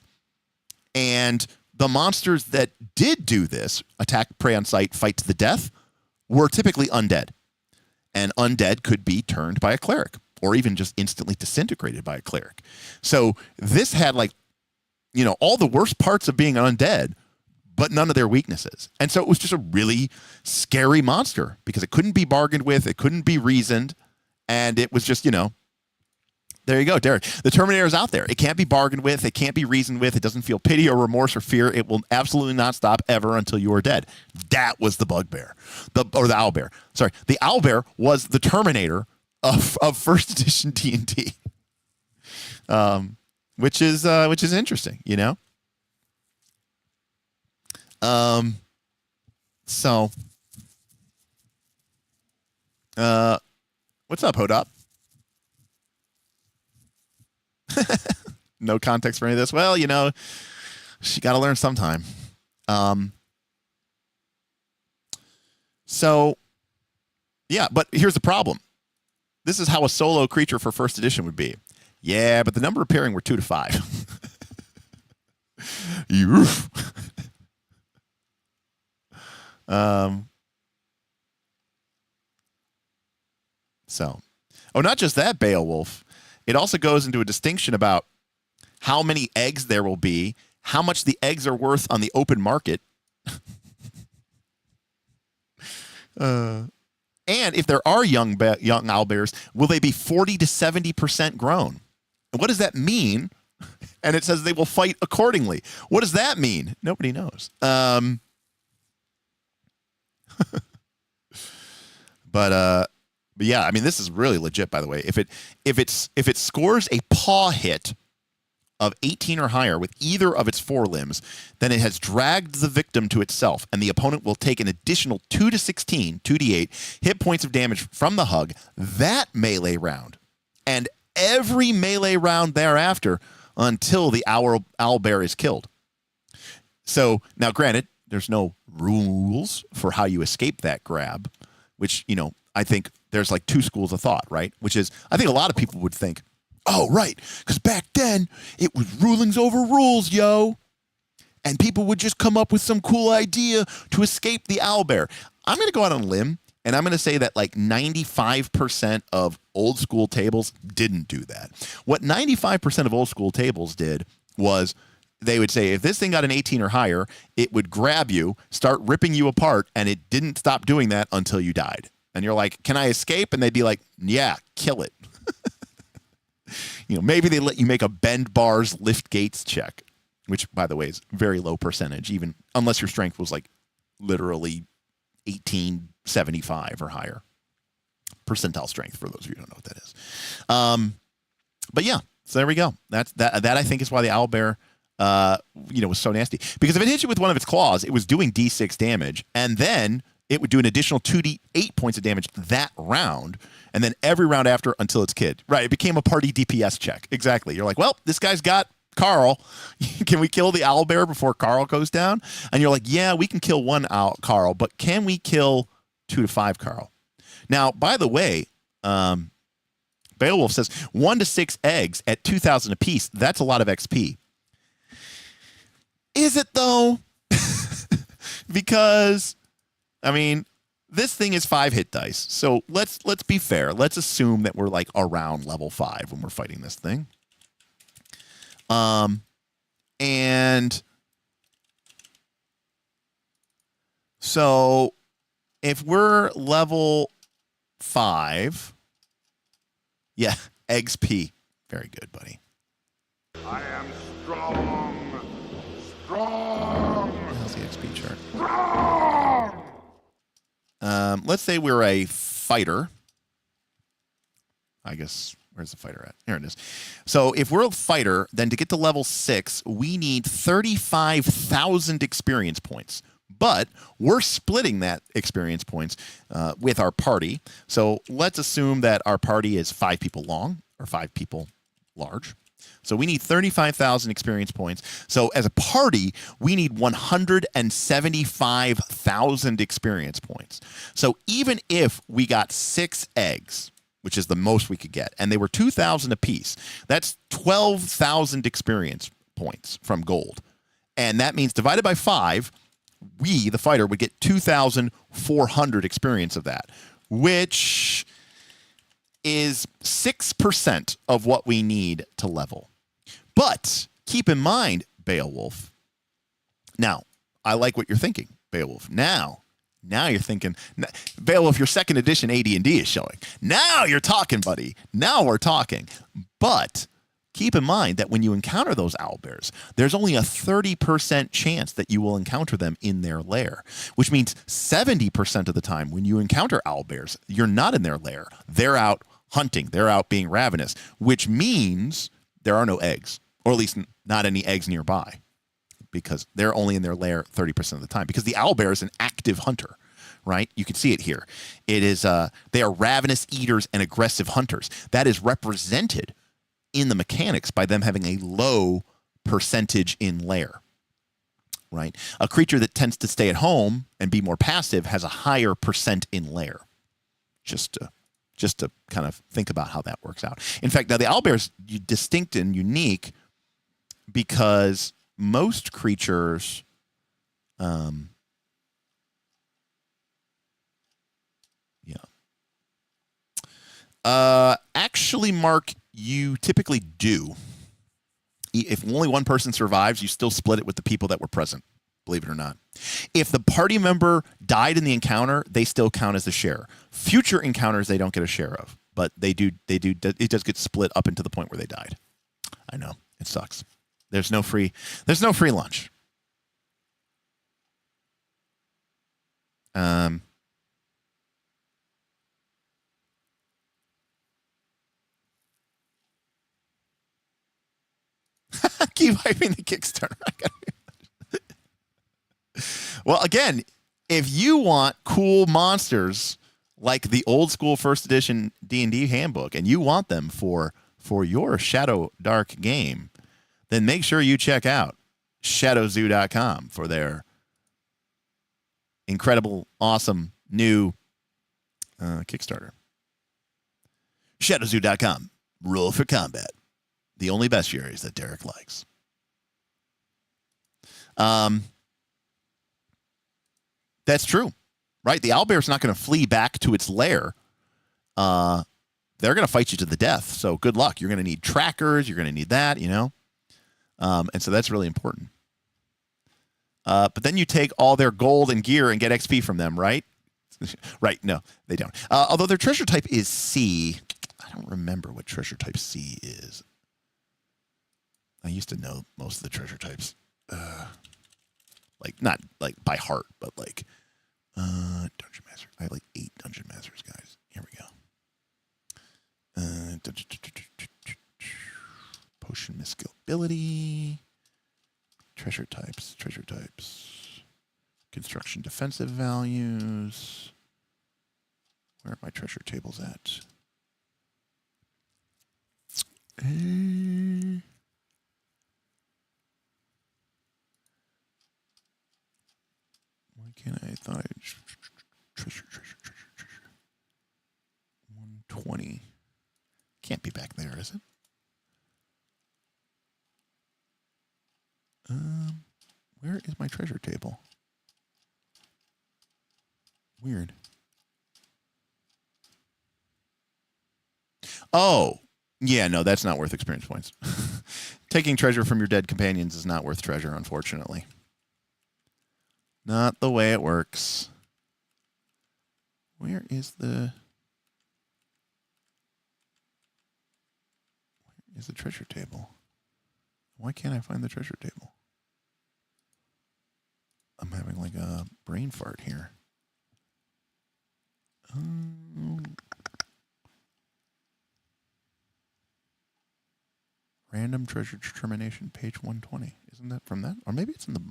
And the monsters that did do this, attack, prey on sight, fight to the death, were typically undead. And undead could be turned by a cleric, or even just instantly disintegrated by a cleric. So this had all the worst parts of being undead, but none of their weaknesses. And so it was just a really scary monster because it couldn't be bargained with, it couldn't be reasoned, and it was just, There you go, Derek. The Terminator is out there. It can't be bargained with. It can't be reasoned with. It doesn't feel pity or remorse or fear. It will absolutely not stop ever until you are dead. That was the bugbear, the owlbear. Sorry, the owlbear was the Terminator of first edition D&D, which is interesting, you know. So, what's up, Hodop? No context for any of this. Well, you know, she got to learn sometime. So, yeah, but here's the problem. This is how a solo creature for first edition would be. Yeah, but the number appearing were 2 to 5. So, oh, not just that, Beowulf. It also goes into a distinction about how many eggs there will be, how much the eggs are worth on the open market, and if there are young owlbears, will they be 40 to 70% grown? And what does that mean? And it says they will fight accordingly. What does that mean? Nobody knows. But yeah, I mean, this is really legit, by the way. If it scores a paw hit of 18 or higher with either of its forelimbs, then it has dragged the victim to itself, and the opponent will take an additional 2 to 16, 2d8 hit points of damage from the hug that melee round, and every melee round thereafter until the owlbear is killed. So now, granted, there's no rules for how you escape that grab, which, you know, I think there's like 2 schools of thought, right? Which is, I think a lot of people would think, oh, right, because back then it was rulings over rules, yo. And people would just come up with some cool idea to escape the owlbear. I'm going to go out on a limb, and I'm going to say that like 95% of old school tables didn't do that. What 95% of old school tables did was they would say, if this thing got an 18 or higher, it would grab you, start ripping you apart, and it didn't stop doing that until you died. And you're like, can I escape? And they'd be like, yeah, kill it. You know, maybe they let you make a bend bars, lift gates check, which, by the way, is very low percentage, even unless your strength was like literally 1875 or higher. Percentile strength, for those of you who don't know what that is. But yeah, so there we go. That I think is why the owlbear was so nasty. Because if it hit you with one of its claws, it was doing D6 damage, and then it would do an additional 2d8 points of damage that round, and then every round after until it's killed. Right, it became a party DPS check. Exactly. You're like, well, this guy's got Carl. Can we kill the owlbear before Carl goes down? And you're like, yeah, we can kill one Carl, but can we kill 2 to 5 Carl? Now, by the way, Beowulf says 1 to 6 eggs at 2,000 apiece. That's a lot of XP. Is it though? Because, I mean, this thing is 5 hit dice. So let's be fair. Let's assume that we're like around level 5 when we're fighting this thing. And so if we're level 5, yeah, eggs P. Very good, buddy. I am strong. Strong. How's the XP chart? Strong. Let's say we're a fighter. I guess, where's the fighter at? Here it is. So if we're a fighter, then to get to level 6, we need 35,000 experience points. But we're splitting that experience points with our party. So let's assume that our party is 5 people long or 5 people large. So we need 35,000 experience points. So as a party, we need 175,000 experience points. So even if we got 6 eggs, which is the most we could get, and they were 2,000 apiece, that's 12,000 experience points from gold. And that means divided by 5, we, the fighter, would get 2,400 experience of that, which is 6% of what we need to level. But keep in mind, Beowulf. Now, I like what you're thinking, Beowulf. Now you're thinking, Beowulf, your 2nd edition AD&D is showing. Now you're talking, buddy. Now we're talking. But keep in mind that when you encounter those owlbears, there's only a 30% chance that you will encounter them in their lair, which means 70% of the time when you encounter owlbears, you're not in their lair. They're out hunting. They're out being ravenous, which means there are no eggs, or at least not any eggs nearby, because they're only in their lair 30% of the time, because the owlbear is an active hunter. Right? You can see it here. It is they are ravenous eaters and aggressive hunters. That is represented in the mechanics by them having a low percentage in lair. Right? A creature that tends to stay at home and be more passive has a higher percent in lair. Just to kind of think about how that works out. In fact, now the owlbear is distinct and unique because most creatures actually, Mark, you typically do. If only one person survives, you still split it with the people that were present, believe it or not. If the party member died in the encounter, they still count as a share. Future encounters, they don't get a share of, but it does get split up into the point where they died. I know, it sucks. There's no free lunch. Keep hyping the Kickstarter. Well, again, if you want cool monsters like the old school first edition D&D handbook, and you want them for your Shadowdark game, then make sure you check out shadowzoo.com for their incredible, awesome new Kickstarter. Shadowzoo.com. Roll for combat. The only bestiaries that Derek likes. That's true, right? The owlbear's not going to flee back to its lair. They're going to fight you to the death. So good luck. You're going to need trackers. You're going to need that, and so that's really important. But then you take all their gold and gear and get XP from them, right? Right. No, they don't. Although their treasure type is C. I don't remember what treasure type C is. I used to know most of the treasure types. Not like by heart, but like Dungeon Master. I have like 8 Dungeon Masters, guys. Here we go. Potion Mystical Ability. Treasure types. Construction defensive values. Where are my treasure tables at? Why can't I? Thought I treasure. 120. Can't be back there, is it? Where is my treasure table? Weird. Oh, yeah, no, that's not worth experience points. Taking treasure from your dead companions is not worth treasure, unfortunately. Not the way it works. Where is the treasure table? Why can't I find the treasure table? I'm having like a brain fart here. Random treasure determination, page 120. Isn't that from that? Or maybe it's in the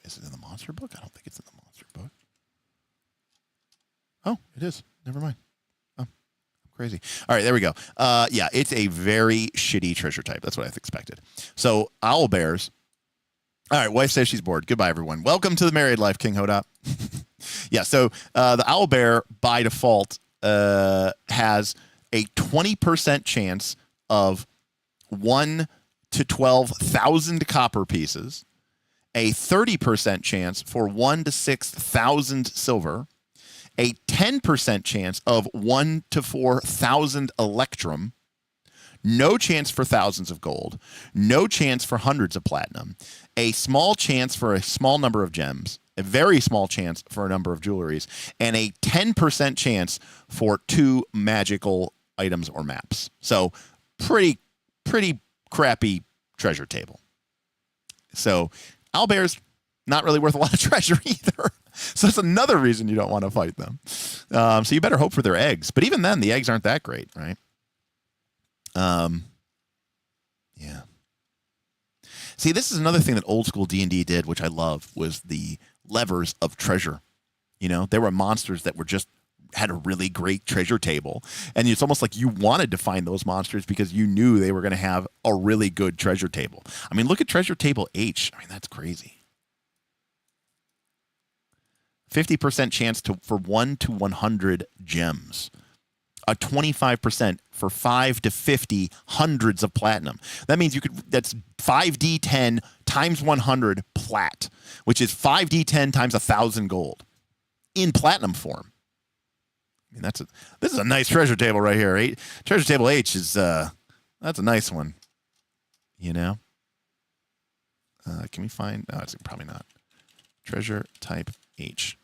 is it in the monster book? I don't think it's in the monster book. Oh, it is. Never mind. Oh, I'm crazy. All right, there we go. Yeah, it's a very shitty treasure type. That's what I expected. So owlbears. All right, wife says she's bored. Goodbye, everyone. Welcome to the married life, King Hodop. Yeah, so the owlbear by default has a 20% chance of 1 to 12,000 copper pieces, a 30% chance for 1 to 6,000 silver, a 10% chance of 1 to 4,000 electrum, no chance for thousands of gold, no chance for hundreds of platinum, a small chance for a small number of gems, a very small chance for a number of jewelries, and a 10% chance for 2 magical items or maps. So pretty pretty crappy treasure table. So owlbears, not really worth a lot of treasure either. So that's another reason you don't want to fight them. So you better hope for their eggs. But even then, the eggs aren't that great, right? Yeah. See, this is another thing that old school D&D did, which I love, was the levers of treasure. You know, there were monsters that were just had a really great treasure table. And it's almost like you wanted to find those monsters because you knew they were going to have a really good treasure table. I mean, look at treasure table H. I mean, that's crazy. 50% chance for 1 to 100 gems. A 25% for 5 to 50 hundreds of platinum. That means that's 5d10 times 100 plat, which is 5d10 times 1,000 gold in platinum form. I mean, this is a nice treasure table right here. Treasure table H is that's a nice one. You know. Can we find? No, it's probably not. Treasure type H.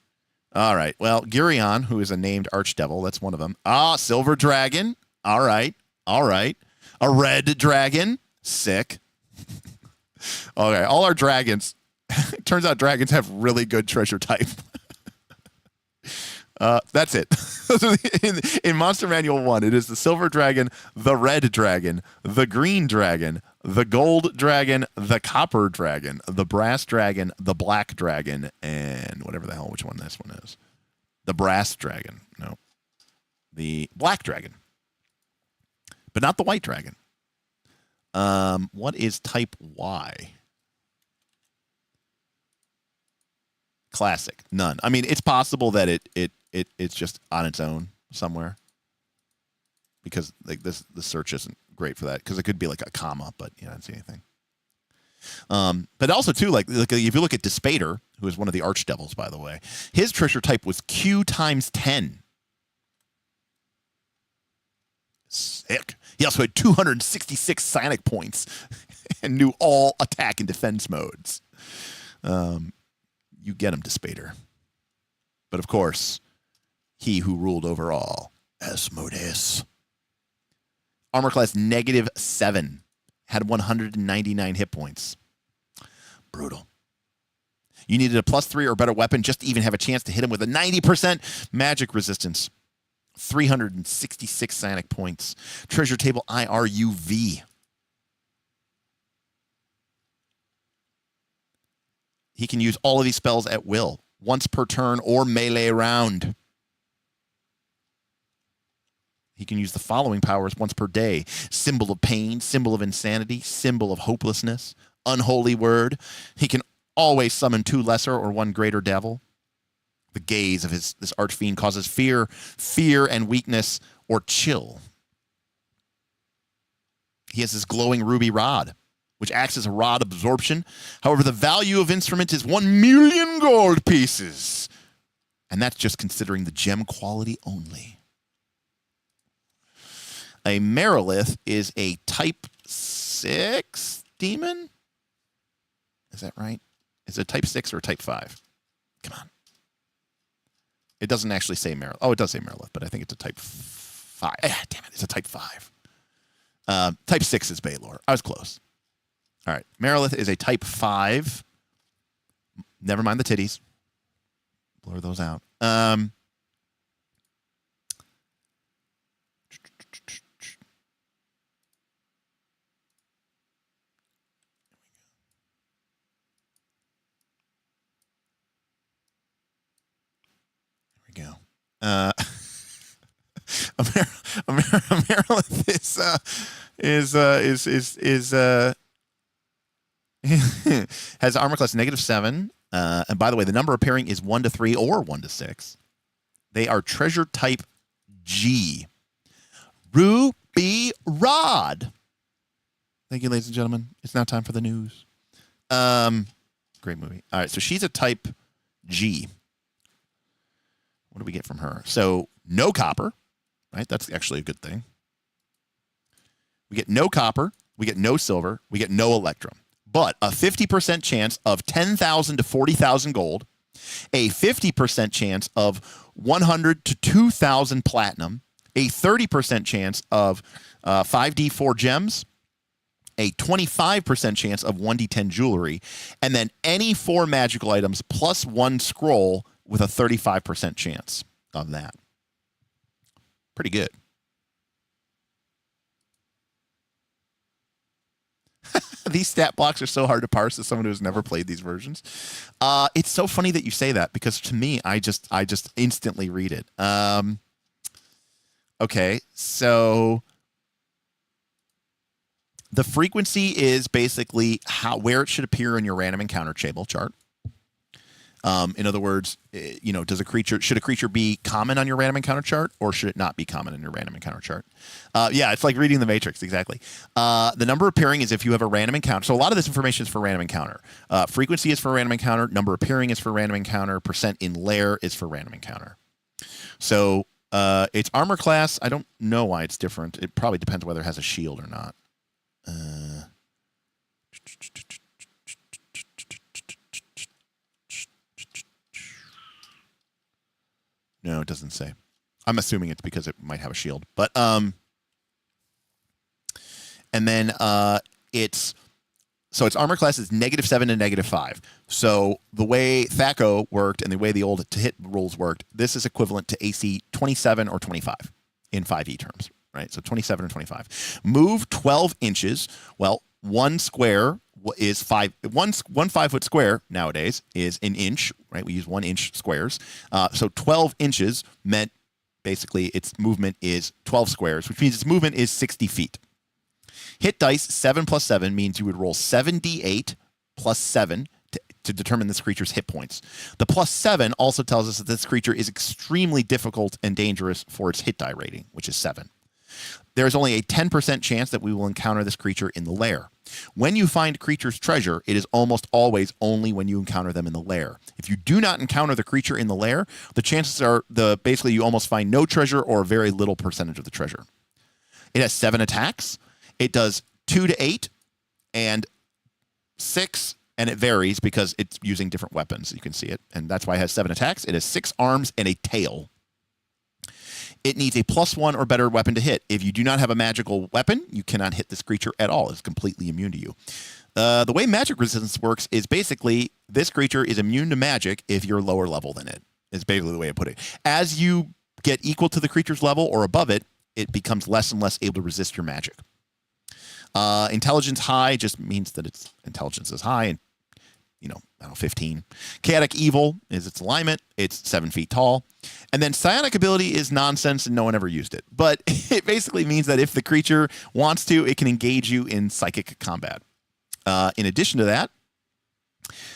All right. Well, Gurion, who is a named archdevil, that's one of them. Silver dragon. All right. A red dragon. Sick. Okay. All our dragons. Turns out dragons have really good treasure type. That's it. in Monster Manual 1, it is the silver dragon, the red dragon, the green dragon, the gold dragon, the copper dragon, the brass dragon, the black dragon, and whatever the hell which one this one is. The brass dragon. No. The black dragon. But not the white dragon. What is type Y? Classic. None. I mean, it's possible that it's just on its own somewhere. Because like the search isn't great for that, because it could be like a comma, but I don't see anything. But also too, like if you look at Despater, who is one of the archdevils, by the way, his treasure type was Q times 10. Sick. He also had 266 psionic points and knew all attack and defense modes. You get him, Despater. But of course, he who ruled over all, Asmodeus. Armor class -7. Had 199 hit points. Brutal. You needed a +3 or better weapon just to even have a chance to hit him with a 90% magic resistance. 366 psionic points. Treasure table IRUV. He can use all of these spells at will, once per turn or melee round. He can use the following powers once per day. Symbol of pain, symbol of insanity, symbol of hopelessness, unholy word. He can always summon 2 lesser or 1 greater devil. The gaze of this archfiend causes fear and weakness, or chill. He has this glowing ruby rod, which acts as a rod absorption. However, the value of instrument is 1,000,000 gold pieces. And that's just considering the gem quality only. A Merilith is a type 6 demon? Is that right? Is it type 6 or type 5? Come on. It doesn't actually say Merilith. Oh, it does say Merilith, but I think it's a type 5. Damn it, it's a type 5. Type 6 is Baylor. I was close. All right. Merilith is a type 5. Never mind the titties. Blur those out. Go. Merilith has armor class -7. And by the way, the number appearing is 1 to 3 or 1 to 6. They are treasure type G. Ruby Rod. Thank you, ladies and gentlemen. It's now time for the news. Great movie. All right, so she's a type G. What do we get from her? So no copper, right? That's actually a good thing. We get no copper. We get no silver. We get no electrum. But a 50% chance of 10,000 to 40,000 gold, a 50% chance of 100 to 2,000 platinum, a 30% chance of 5d4 gems, a 25% chance of 1d10 jewelry, and then any 4 magical items plus 1 scroll with a 35% chance of that. Pretty good. These stat blocks are so hard to parse as someone who has never played these versions. It's so funny that you say that, because to me, I just instantly read it. Okay, so the frequency is basically where it should appear in your random encounter table chart. In other words, should a creature be common on your random encounter chart, or should it not be common in your random encounter chart? Yeah, it's like reading the Matrix, exactly. The number appearing is if you have a random encounter. So a lot of this information is for random encounter. Frequency is for random encounter. Number appearing is for random encounter. Percent in lair is for random encounter. So its armor class, I don't know why it's different. It probably depends whether it has a shield or not. No, it doesn't say. I'm assuming it's because it might have a shield. But and then its armor class is -7 to -5. So the way THAC0 worked and the way the old to hit rules worked, this is equivalent to AC 27 or 25 in 5e terms, right? So 27 or 25. Move 12 inches. Well, one square is one 5-foot square nowadays is an inch, right? We use 1 inch squares. So 12 inches meant basically its movement is 12 squares, which means its movement is 60 feet. Hit dice 7 plus 7 means you would roll 7d8 plus 7 to determine this creature's hit points. The plus 7 also tells us that this creature is extremely difficult and dangerous for its hit die rating, which is 7. There is only a 10% chance that we will encounter this creature in the lair. When you find creature's treasure, it is almost always only when you encounter them in the lair. If you do not encounter the creature in the lair, the chances are basically you almost find no treasure or a very little percentage of the treasure. It has 7 attacks. It does 2 to 8 and 6, and it varies because it's using different weapons. You can see it, and that's why it has 7 attacks. It has 6 arms and a tail. It needs a +1 or better weapon to hit. If you do not have a magical weapon, you cannot hit this creature at all. It's completely immune to you. The way magic resistance works is basically this creature is immune to magic if you're lower level than it, is basically the way I put it. As you get equal to the creature's level or above it, it becomes less and less able to resist your magic. Intelligence high just means that its intelligence is high, and 15. Chaotic evil is its alignment. It's 7 feet tall. And then psionic ability is nonsense and no one ever used it. But it basically means that if the creature wants to, it can engage you in psychic combat. In addition to that,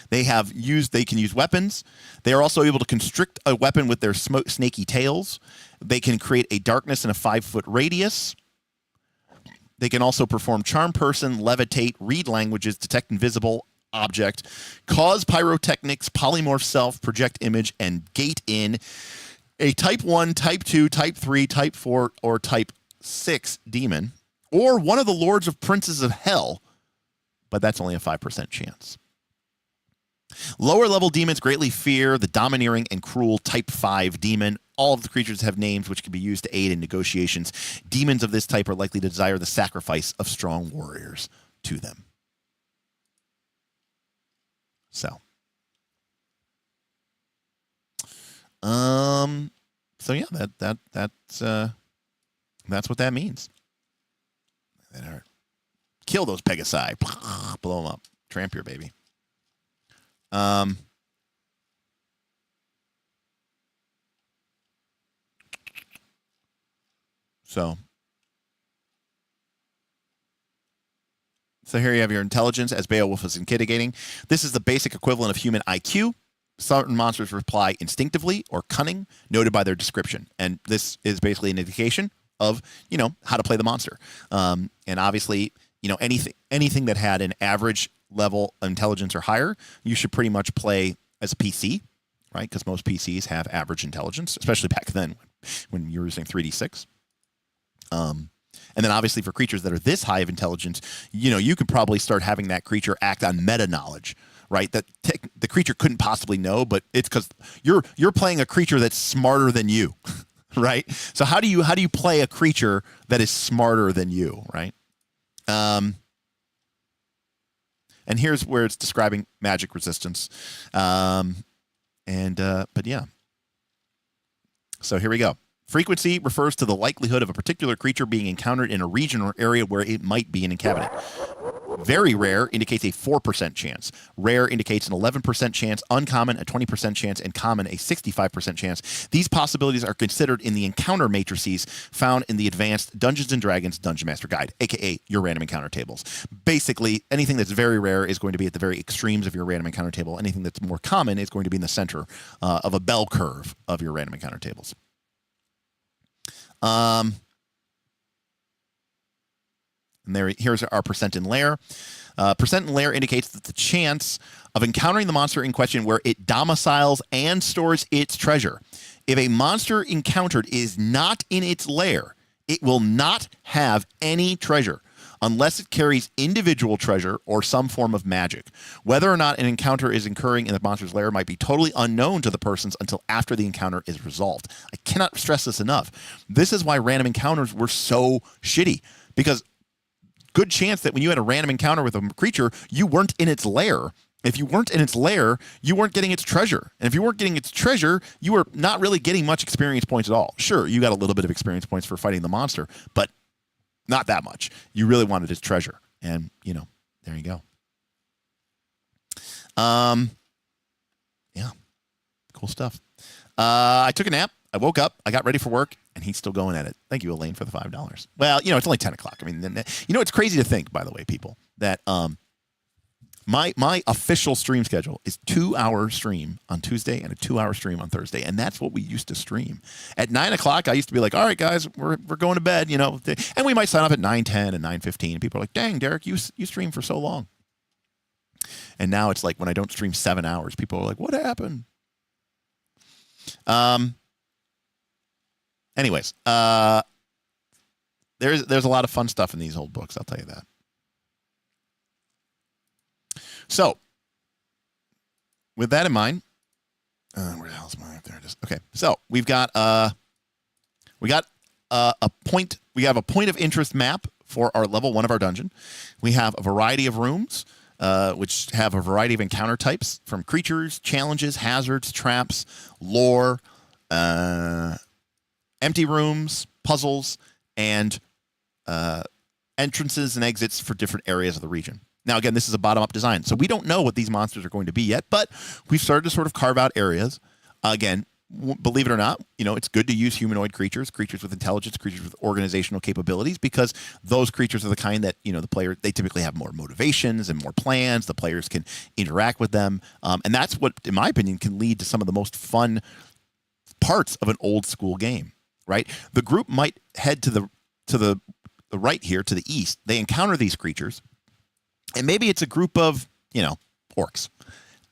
they can use weapons. They are also able to constrict a weapon with their snaky tails. They can create a darkness in a 5-foot radius. They can also perform charm person, levitate, read languages, detect invisible object, cause pyrotechnics, polymorph self, project image, and gate in a type 1, type 2, type 3, type 4, or type 6 demon, or one of the lords of princes of hell, but that's only a 5% chance. Lower level demons greatly fear the domineering and cruel type 5 demon. All of the creatures have names which can be used to aid in negotiations. Demons of this type are likely to desire the sacrifice of strong warriors to them. So yeah, that's what that means. Kill those Pegasi. Blow them up. Trampier, baby. So here you have your intelligence, as Beowulf is indicating. This is the basic equivalent of human IQ. Certain monsters reply instinctively or cunning, noted by their description. And this is basically an indication of, how to play the monster. And obviously, anything that had an average level intelligence or higher, you should pretty much play as a PC, right? Because most PCs have average intelligence, especially back then when you were using 3d6. And then obviously for creatures that are this high of intelligence, you could probably start having that creature act on meta knowledge, right? That the creature couldn't possibly know, but it's because you're playing a creature that's smarter than you, right? So how do you play a creature that is smarter than you, right? And here's where it's describing magic resistance. But yeah. So here we go. Frequency refers to the likelihood of a particular creature being encountered in a region or area where it might be an inhabitant. Very rare indicates a 4% chance. Rare indicates an 11% chance. Uncommon, a 20% chance. And common, a 65% chance. These possibilities are considered in the encounter matrices found in the advanced Dungeons & Dragons Dungeon Master Guide, a.k.a. your random encounter tables. Basically, anything that's very rare is going to be at the very extremes of your random encounter table. Anything that's more common is going to be in the center of a bell curve of your random encounter tables. And here's our percent in layer. Percent in layer indicates that the chance of encountering the monster in question where it domiciles and stores its treasure. If a monster encountered is not in its lair, it will not have any treasure unless it carries individual treasure or some form of magic. Whether or not an encounter is occurring in the monster's lair might be totally unknown to the persons until after the encounter is resolved. I cannot stress this enough. This is why random encounters were so shitty, because good chance that when you had a random encounter with a creature, you weren't in its lair. If you weren't in its lair, you weren't getting its treasure. And if you weren't getting its treasure, you were not really getting much experience points at all. Sure, you got a little bit of experience points for fighting the monster, but not that much. You really wanted its treasure. And, there you go. Yeah. Cool stuff. I took a nap. I woke up. I got ready for work. And he's still going at it. Thank you, Elaine, for the $5. Well, it's only 10 o'clock. I mean, it's crazy to think, by the way, people, that my official stream schedule is 2-hour stream on Tuesday and a 2-hour stream on Thursday. And that's what we used to stream. At 9 o'clock, I used to be like, all right, guys, we're going to bed, and we might sign up at 9:10 and 9:15. And people are like, dang, Derek, you stream for so long. And now it's like when I don't stream 7 hours, people are like, what happened? Anyways, there's a lot of fun stuff in these old books, I'll tell you that. So, with that in mind, where the hell is my? There it is. Okay, so we have a point of interest map for our level 1 of our dungeon. We have a variety of rooms, which have a variety of encounter types, from creatures, challenges, hazards, traps, lore, empty rooms, puzzles, and entrances and exits for different areas of the region. Now, again, this is a bottom-up design, so we don't know what these monsters are going to be yet, but we've started to sort of carve out areas. Again, believe it or not, it's good to use humanoid creatures with intelligence, creatures with organizational capabilities, because those creatures are the kind that, the player, they typically have more motivations and more plans. The players can interact with them. And that's what, in my opinion, can lead to some of the most fun parts of an old school game, right? The group might head to the right here, to the east. They encounter these creatures. And maybe it's a group of, orcs.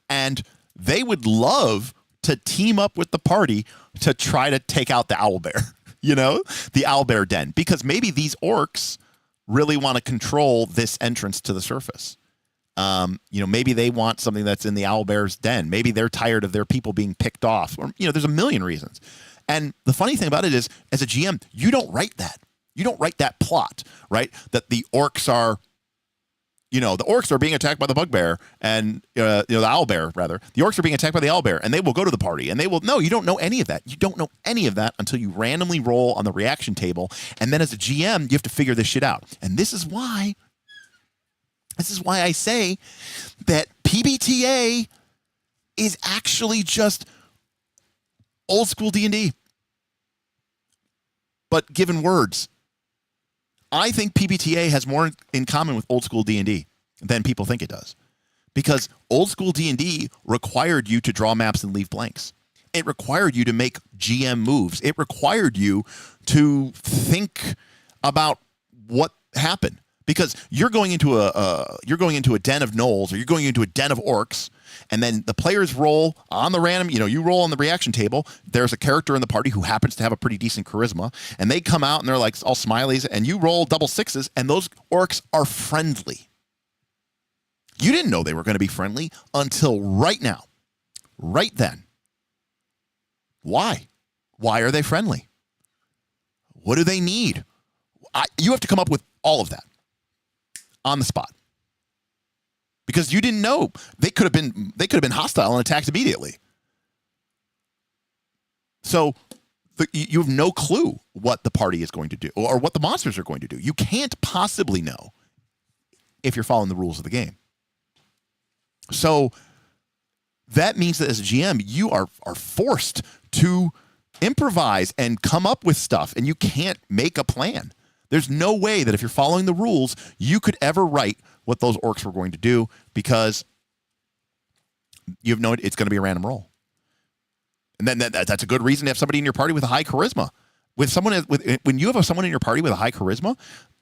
And they would love to team up with the party to try to take out the owlbear, the owlbear den. Because maybe these orcs really want to control this entrance to the surface. Maybe they want something that's in the owlbear's den. Maybe they're tired of their people being picked off. Or, there's a million reasons. And the funny thing about it is, as a GM, you don't write that. You don't write that plot, right? That the orcs are... the orcs are being attacked by the bugbear and, the owlbear, rather. The orcs are being attacked by the owlbear, and they will go to the party, and they will... No, you don't know any of that. You don't know any of that until you randomly roll on the reaction table, and then as a GM, you have to figure this shit out. And this is why I say that PBTA is actually just old school D&D, but given words. I think PBTA has more in common with old school D&D than people think it does, because old school D&D required you to draw maps and leave blanks. It required you to make GM moves. It required you to think about what happened, because you're going into a den of gnolls, or you're going into a den of orcs, and then the players roll on the random, you roll on the reaction table. There's a character in the party who happens to have a pretty decent charisma, and they come out and they're like all smileys, and you roll double sixes, and those orcs are friendly. You didn't know they were going to be friendly until right now. Right then. Why? Why are they friendly? What do they need? You have to come up with all of that on the spot. because you didn't know they could have been hostile and attacked immediately. So you have no clue what the party is going to do or what the monsters are going to do. You can't possibly know if you're following the rules of the game. So that means that as a GM, you are forced to improvise and come up with stuff, and you can't make a plan. There's no way that if you're following the rules, you could ever write what those orcs were going to do, because you have it's going to be a random roll. And then that's a good reason to have somebody in your party with a high charisma. When you have someone in your party with a high charisma,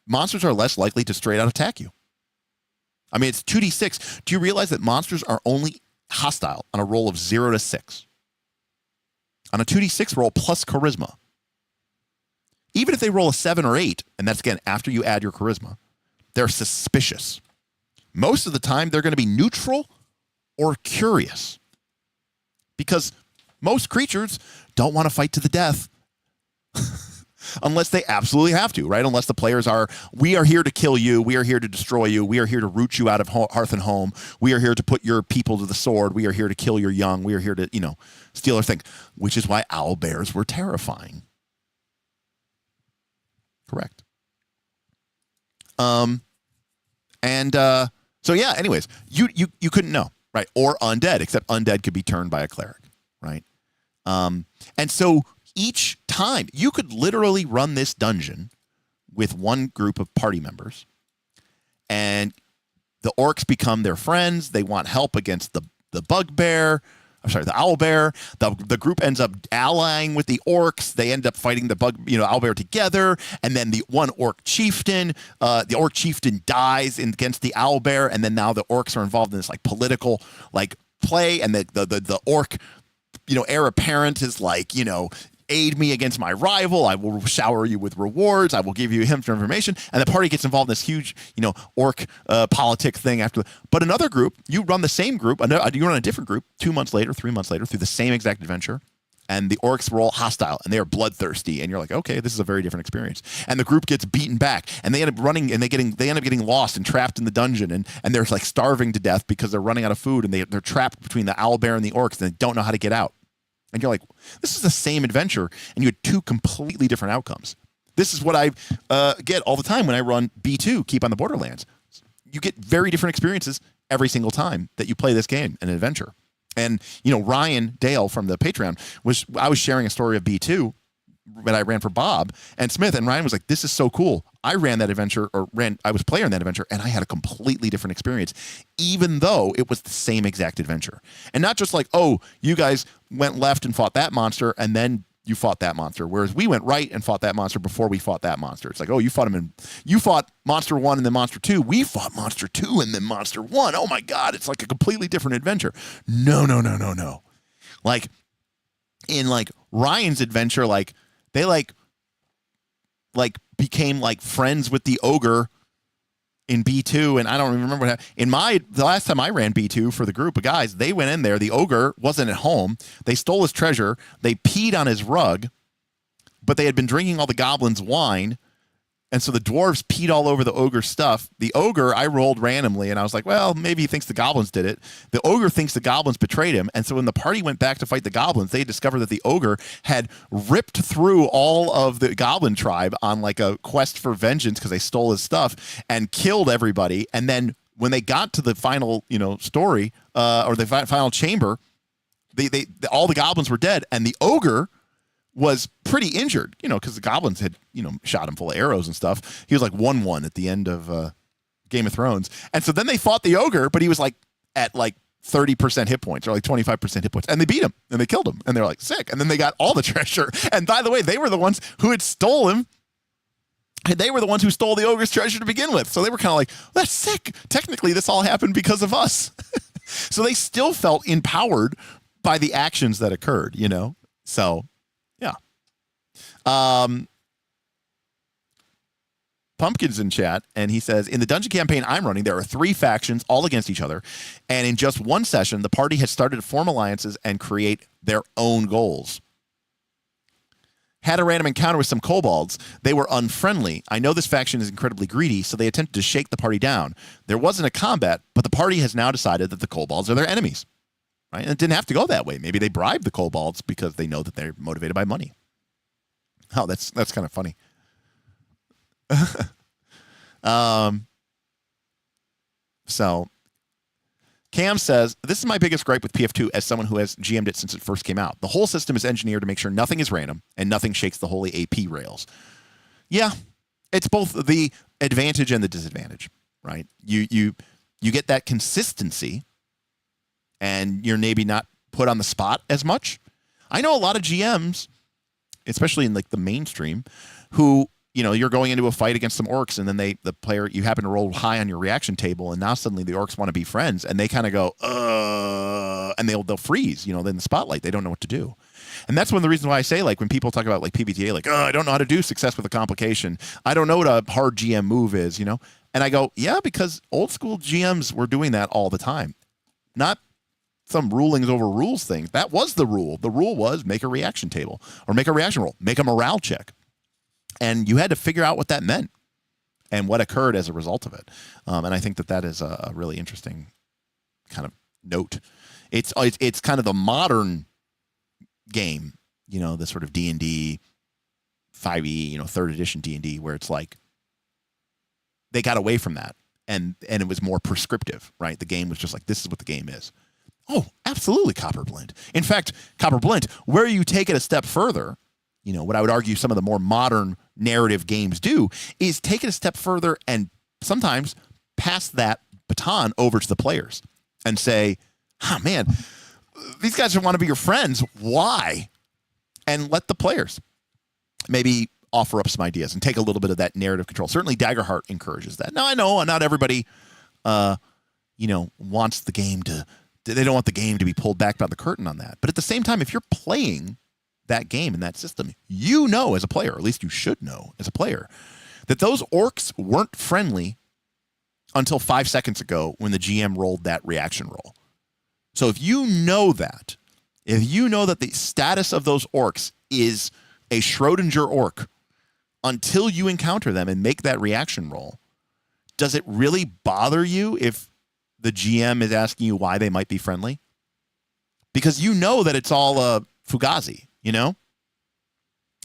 monsters are less likely to straight out attack you. I mean, it's 2d6. Do you realize that monsters are only hostile on a roll of 0 to 6? On a 2d6 roll plus charisma. Even if they roll a 7 or 8, and that's, again, after you add your charisma, they're suspicious. Most of the time, they're going to be neutral or curious. Because most creatures don't want to fight to the death unless they absolutely have to, right? Unless the players are, we are here to kill you, we are here to destroy you, we are here to root you out of hearth and home, we are here to put your people to the sword, we are here to kill your young, we are here to, steal everything, which is why owlbears were terrifying. Correct. So yeah, anyways, you couldn't know, right? Or undead, except undead could be turned by a cleric, right? And so each time you could literally run this dungeon with one group of party members, and the orcs become their friends. They want help against the bugbear. The owlbear. The group ends up allying with the orcs. They end up fighting the owlbear together. And then the one orc chieftain, dies against the owlbear. And then now the orcs are involved in this political play. And the orc, heir apparent is aid me against my rival. I will shower you with rewards. I will give you information. And the party gets involved in this huge, orc politic thing after. But another group, you run the same group, you run a different group 2 months later, 3 months later, through the same exact adventure. And the orcs were all hostile and they are bloodthirsty. And you're like, okay, this is a very different experience. And the group gets beaten back and they end up running and they end up getting lost and trapped in the dungeon. And they're starving to death because they're running out of food and they're trapped between the owlbear and the orcs and they don't know how to get out. And you're like, this is the same adventure, and you had 2 completely different outcomes. This is what I get all the time when I run B2, Keep on the Borderlands. You get very different experiences every single time that you play this game, an adventure. And, Ryan Dale from the Patreon, I was sharing a story of B2 that I ran for Bob and Smith, and Ryan was like, this is so cool. I ran that adventure, I was a player in that adventure, and I had a completely different experience, even though it was the same exact adventure. And not just you guys went left and fought that monster, and then you fought that monster, whereas we went right and fought that monster before we fought that monster. It's you fought Monster 1 and then Monster 2. We fought Monster 2 and then Monster 1. Oh my God, it's a completely different adventure. No. In Ryan's adventure, they became friends with the ogre in B2, and I don't remember what happened. The last time I ran B2 for the group of guys, they went in there, the ogre wasn't at home, they stole his treasure, they peed on his rug, but they had been drinking all the goblins' wine, and so the dwarves peed all over the ogre's stuff. The ogre, I rolled randomly, and I was like, well, maybe he thinks the goblins did it. The ogre thinks the goblins betrayed him, and so when the party went back to fight the goblins, they discovered that the ogre had ripped through all of the goblin tribe on a quest for vengeance because they stole his stuff and killed everybody. And then when they got to the final, story or the final chamber, all the goblins were dead, and the ogre was pretty injured, because the goblins had, shot him full of arrows and stuff. He was 1-1 at the end of Game of Thrones. And so then they fought the ogre, but he was at 30% hit points or 25% hit points. And they beat him and they killed him. And they're sick. And then they got all the treasure. And by the way, they were the ones who had stole him. And they were the ones who stole the ogre's treasure to begin with. So they were kind of that's sick. Technically, this all happened because of us. So they still felt empowered by the actions that occurred, So... Pumpkin's in chat, and he says, in the dungeon campaign I'm running, there are 3 factions all against each other, and in just one session, the party has started to form alliances and create their own goals. had a random encounter with some kobolds. They were unfriendly. I know this faction is incredibly greedy, so they attempted to shake the party down. There wasn't a combat, but the party has now decided that the kobolds are their enemies. Right? And it didn't have to go that way. Maybe they bribed the kobolds because they know that they're motivated by money. Oh, that's kind of funny. So Cam says, this is my biggest gripe with PF2 as someone who has GM'd it since it first came out. The whole system is engineered to make sure nothing is random and nothing shakes the holy AP rails. Yeah, it's both the advantage and the disadvantage, right? You get that consistency and you're maybe not put on the spot as much. I know a lot of GMs, especially in like the mainstream, who, you know, you're going into a fight against some orcs and then the player, you happen to roll high on your reaction table and now suddenly the orcs want to be friends and they kind of go, and they'll freeze, you know, in the spotlight. They don't know what to do. And that's one of the reasons why I say, like, when people talk about like PBTA, like, I don't know how to do success with a complication. I don't know what a hard GM move is, you know? And I go, yeah, because old school GMs were doing that all the time. Not some rulings over rules thing. That was the rule. The rule was make a reaction table or make a reaction roll, make a morale check. And you had to figure out what that meant and what occurred as a result of it. And I think that is a really interesting kind of note. It's kind of the modern game, you know, the sort of D&D 5e, you know, 3rd edition D&D, where it's like they got away from that and it was more prescriptive, right? The game was just like, this is what the game is. Oh, absolutely, Copperblint. In fact, Copperblint, where you take it a step further, you know, what I would argue some of the more modern narrative games do is take it a step further and sometimes pass that baton over to the players and say, man, these guys want to be your friends. Why? And let the players maybe offer up some ideas and take a little bit of that narrative control. Certainly Daggerheart encourages that. Now, I know not everybody, you know, wants the game to, they don't want the game to be pulled back by the curtain on that. But at the same time, if you're playing that game and that system, you know as a player, or at least you should know as a player, that those orcs weren't friendly until 5 seconds ago when the GM rolled that reaction roll. So if you know that, the status of those orcs is a Schrodinger orc until you encounter them and make that reaction roll, does it really bother you if the GM is asking you why they might be friendly? Because you know that it's all Fugazi. You know,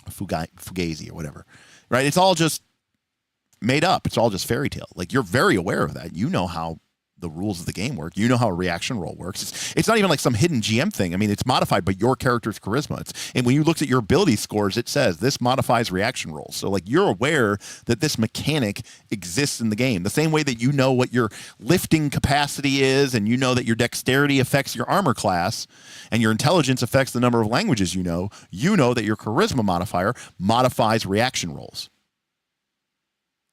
Fugazi or whatever, right? It's all just made up. It's all just fairy tale. Like, you're very aware of that. You know how the rules of the game work. You know how a reaction roll works. It's not even like some hidden GM thing. I mean, it's modified by your character's charisma. And when you looked at your ability scores, it says this modifies reaction rolls. So like, you're aware that this mechanic exists in the game. The same way that you know what your lifting capacity is, and you know that your dexterity affects your armor class, and your intelligence affects the number of languages you know that your charisma modifier modifies reaction rolls.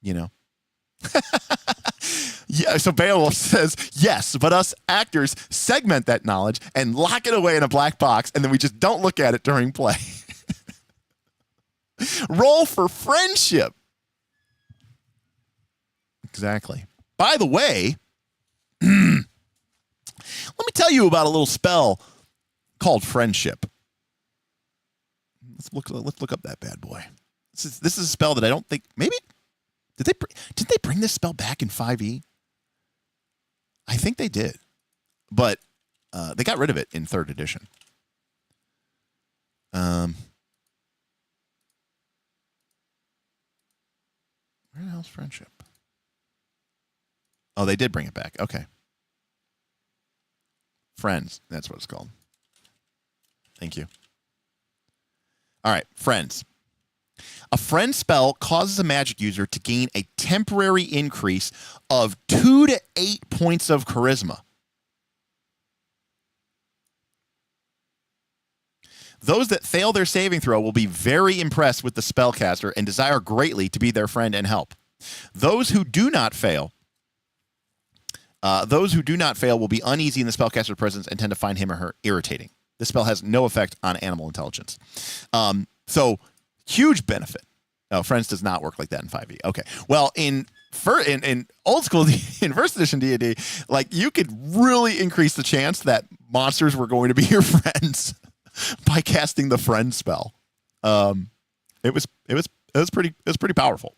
You know? Yeah, so Beowulf says, yes, but us actors segment that knowledge and lock it away in a black box, and then we just don't look at it during play. Roll for friendship. Exactly. By the way, let me tell you about a little spell called friendship. Let's look up that bad boy. This is a spell that I don't think, maybe, did they bring this spell back in 5e? I think they did, but they got rid of it in 3rd edition. Where the hell's friendship? Oh, they did bring it back. Okay. Friends, that's what it's called. Thank you. All right, friends. A friend spell causes a magic user to gain a temporary increase of 2 to 8 points of charisma. Those that fail their saving throw will be very impressed with the spellcaster and desire greatly to be their friend and help. Those who do not fail will be uneasy in the spellcaster's presence and tend to find him or her irritating. This spell has no effect on animal intelligence. So huge benefit. No, Friends does not work like that in 5e. Okay. Well, in old school, in first edition D&D, like, you could really increase the chance that monsters were going to be your friends by casting the friend spell. pretty powerful.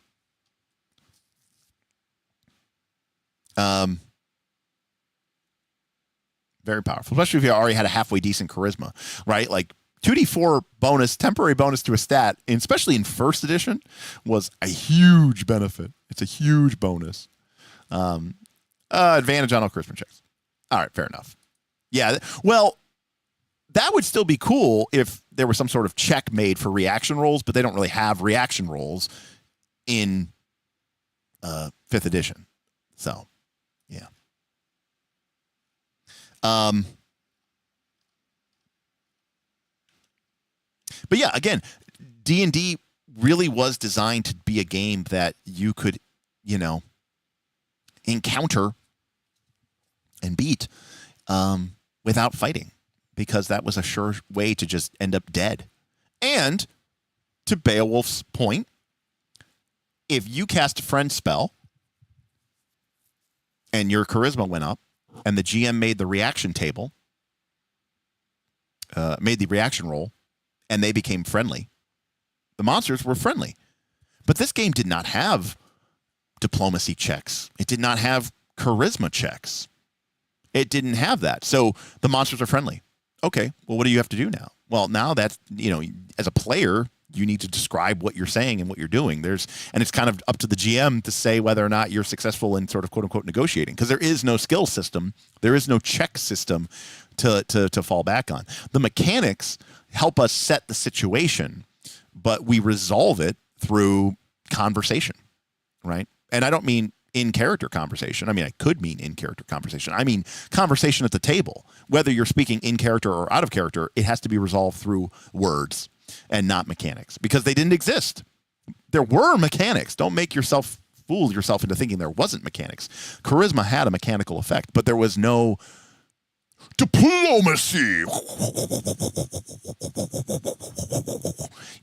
Very powerful, especially if you already had a halfway decent charisma, right? Like 2d4 bonus, temporary bonus to a stat, and especially in first edition, was a huge benefit. It's a huge bonus. Advantage on all charisma checks. All right, fair enough. Yeah, well, that would still be cool if there was some sort of check made for reaction rolls, but they don't really have reaction rolls in 5th edition. So, yeah. But yeah, again, D&D really was designed to be a game that you could, encounter and beat without fighting, because that was a sure way to just end up dead. And to Beowulf's point, if you cast a friend spell and your charisma went up and the GM made the reaction table, made the reaction roll, and they became friendly, the monsters were friendly. But this game did not have diplomacy checks. It did not have charisma checks. It didn't have that. So the monsters are friendly. Okay, well, what do you have to do now? Well, now that's, as a player, you need to describe what you're saying and what you're doing. And it's kind of up to the GM to say whether or not you're successful in sort of quote unquote negotiating, because there is no skill system. There is no check system to fall back on. The mechanics help us set the situation, but we resolve it through conversation, right? And I don't mean in-character conversation. I mean, I could mean in-character conversation. I mean conversation at the table. Whether you're speaking in character or out of character, it has to be resolved through words and not mechanics, because they didn't exist. There were mechanics. Don't make yourself fool yourself into thinking there wasn't mechanics. Charisma had a mechanical effect, but there was no diplomacy.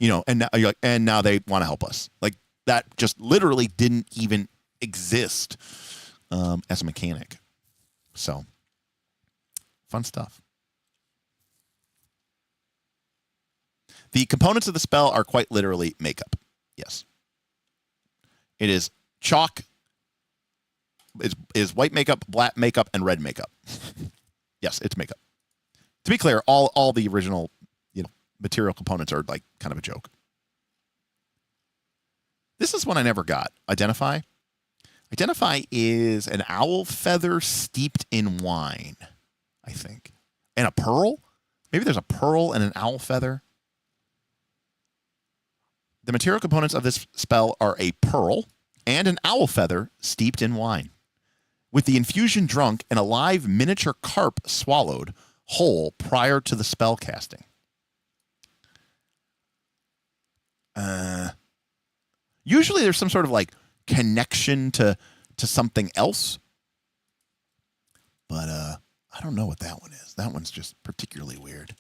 And now they want to help us. Like, that just literally didn't even exist as a mechanic. So, fun stuff. The components of the spell are quite literally makeup. Yes. It is chalk, is white makeup, black makeup, and red makeup. Yes, it's makeup. To be clear, all the original, material components are like kind of a joke. This is one I never got. Identify. Identify is an owl feather steeped in wine, I think. And a pearl? Maybe there's a pearl and an owl feather. The material components of this spell are a pearl and an owl feather steeped in wine. With the infusion drunk, and a live miniature carp swallowed whole prior to the spell casting. Usually there's some sort of like connection to something else. But I don't know what that one is. That one's just particularly weird.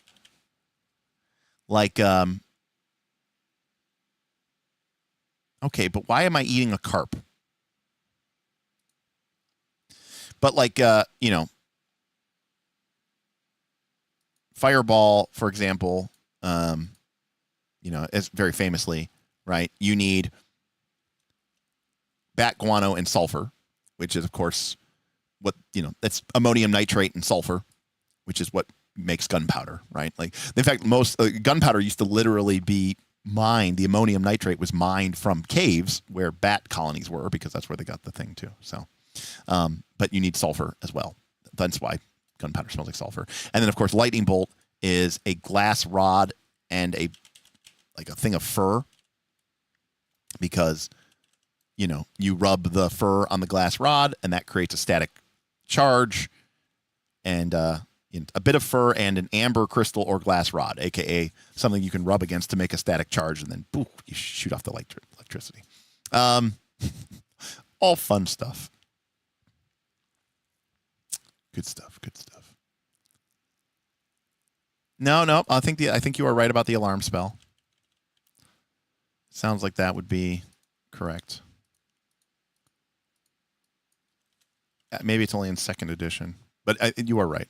Like, okay, but why am I eating a carp? But like, Fireball, for example, as very famously, right? You need bat guano and sulfur, which is, of course, what, that's ammonium nitrate and sulfur, which is what makes gunpowder, right? Like, in fact, most gunpowder used to literally be mined. The ammonium nitrate was mined from caves where bat colonies were, because that's where they got the thing too. So, but you need sulfur as well. That's why gunpowder smells like sulfur. And then, of course, lightning bolt is a glass rod and a thing of fur, because you rub the fur on the glass rod and that creates a static charge, and a bit of fur and an amber crystal or glass rod, aka something you can rub against to make a static charge, and then boom, you shoot off the electricity. All fun stuff. Good stuff. Good stuff. No, I think you are right about the alarm spell. Sounds like that would be correct. Maybe it's only in 2nd edition, but you are right.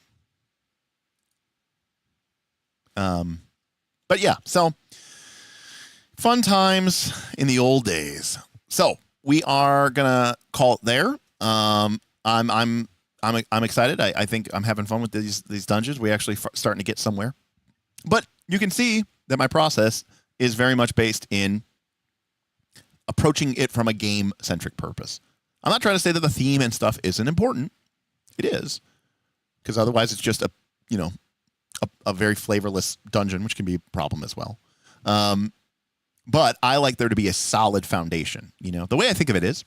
But yeah, so Fun times in the old days. So we are gonna call it there. I'm excited. I think I'm having fun with these dungeons. We actually starting to get somewhere. But you can see that my process is very much based in approaching it from a game-centric purpose. I'm not trying to say that the theme and stuff isn't important. It is, because otherwise it's just a very flavorless dungeon, which can be a problem as well. But I like there to be a solid foundation. The way I think of it is,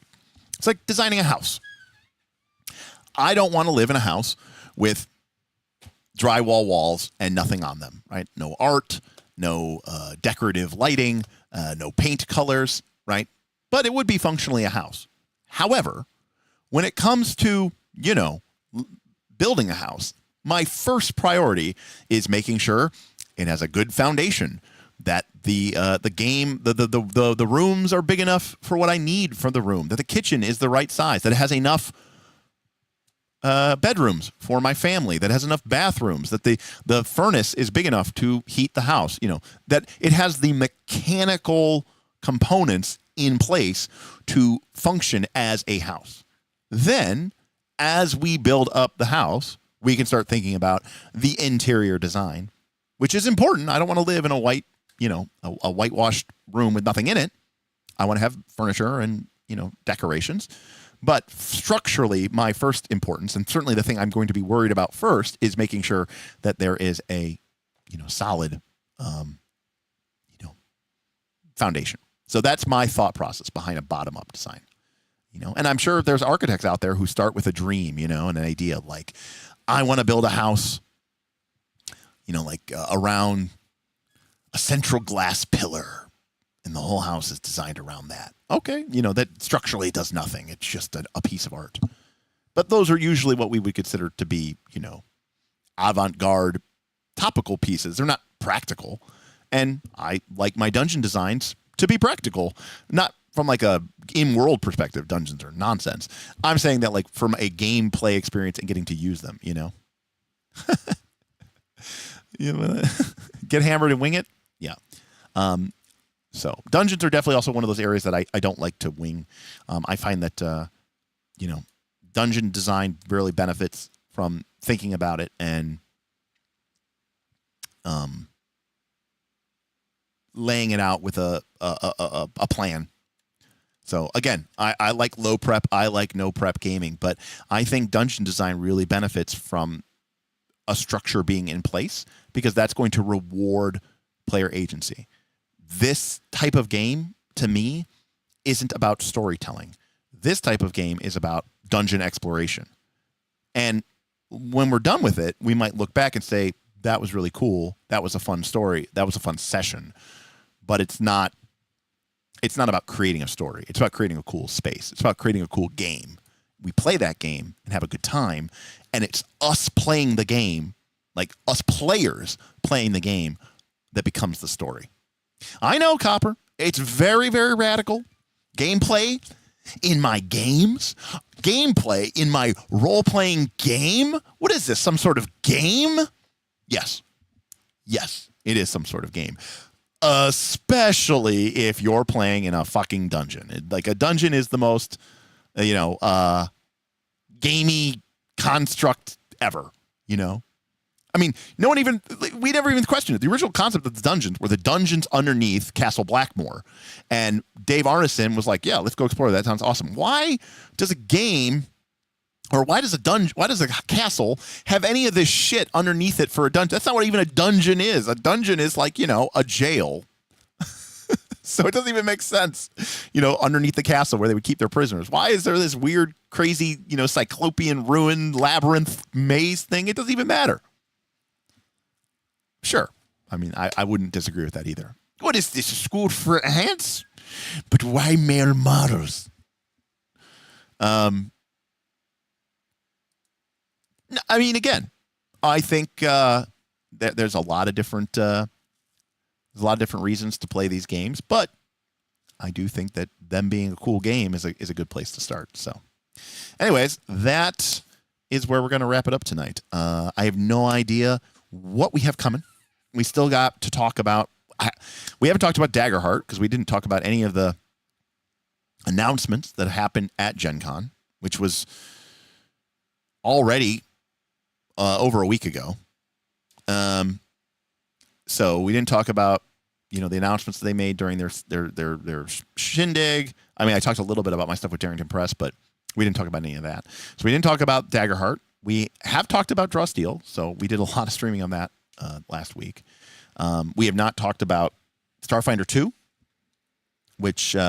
it's like designing a house. I don't want to live in a house with drywall walls and nothing on them, right? No art, no decorative lighting, no paint colors, right? But it would be functionally a house. However, when it comes to, building a house, my first priority is making sure it has a good foundation, that the rooms are big enough for what I need for the room, that the kitchen is the right size, that it has enough bedrooms for my family, that has enough bathrooms, that the furnace is big enough to heat the house, that it has the mechanical components in place to function as a house. Then, as we build up the house, we can start thinking about the interior design, which is important. I don't want to live in a white, a whitewashed room with nothing in it. I want to have furniture and, decorations. But structurally, my first importance, and certainly the thing I'm going to be worried about first, is making sure that there is a, solid, foundation. So that's my thought process behind a bottom-up design. And I'm sure there's architects out there who start with a dream, and an idea like, I want to build a house, around a central glass pillar, and the whole house is designed around that. Okay, that structurally does nothing. It's just a piece of art. But those are usually what we would consider to be, avant-garde topical pieces. They're not practical. And I like my dungeon designs to be practical, not from like a in-world perspective. Dungeons are nonsense. I'm saying that like from a gameplay experience and getting to use them, Get hammered and wing it? Yeah. So dungeons are definitely also one of those areas that I don't like to wing. I find that, dungeon design really benefits from thinking about it and laying it out with a plan. So again, I like low prep. I like no prep gaming, but I think dungeon design really benefits from a structure being in place because that's going to reward player agency. This type of game, to me, isn't about storytelling. This type of game is about dungeon exploration. And when we're done with it, we might look back and say, that was really cool. That was a fun story. That was a fun session. But it's not about creating a story. It's about creating a cool space. It's about creating a cool game. We play that game and have a good time, and it's us playing the game, like us players playing the game, that becomes the story. I know, Copper. It's very, very radical. Gameplay in my games? Gameplay in my role-playing game? What is this, some sort of game? Yes. Yes, it is some sort of game. Especially if you're playing in a fucking dungeon. Like, a dungeon is the most, gamey construct ever, I mean, we never even questioned it. The original concept of the dungeons were the dungeons underneath Castle Blackmore. And Dave Arneson was like, yeah, let's go explore. That sounds awesome. Why does a game, or why does a castle have any of this shit underneath it for a dungeon? That's not what even a dungeon is. A dungeon is like, a jail. So it doesn't even make sense, underneath the castle where they would keep their prisoners. Why is there this weird, crazy, cyclopean ruin labyrinth maze thing? It doesn't even matter. Sure. I mean, I wouldn't disagree with that either. What is this, a school for ants? But why male models? I mean, again, I think that there's a lot of different reasons to play these games, but I do think that them being a cool game is a good place to start. So, anyways, that is where we're going to wrap it up tonight. I have no idea what we have coming. We still got to talk about we haven't talked about Daggerheart because we didn't talk about any of the announcements that happened at Gen Con, which was already over a week ago. So we didn't talk about, you know, the announcements they made during their shindig. I mean, I talked a little bit about my stuff with Darrington Press, but we didn't talk about any of that. So we didn't talk about Daggerheart. We have talked about Draw Steel, so we did a lot of streaming on that last week. We have not talked about Starfinder 2, which, you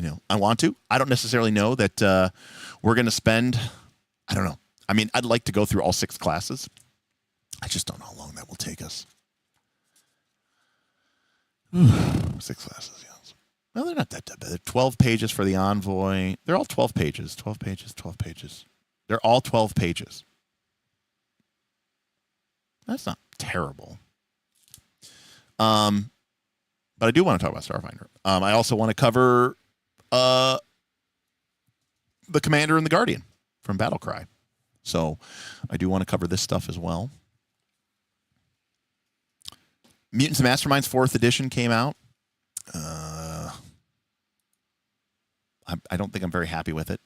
know, I want to. I don't necessarily know that we're going to spend, I don't know. I mean, I'd like to go through all 6 classes. I just don't know how long that will take us. 6 classes, yes. Well, they're not that bad. They're 12 pages for the Envoy. They're all 12 pages. 12 pages, 12 pages. They're all 12 pages. That's not terrible. But I do want to talk about Starfinder. I also want to cover the Commander and the Guardian from Battlecry. So I do want to cover this stuff as well. Mutants and Masterminds 4th edition came out. I don't think I'm very happy with it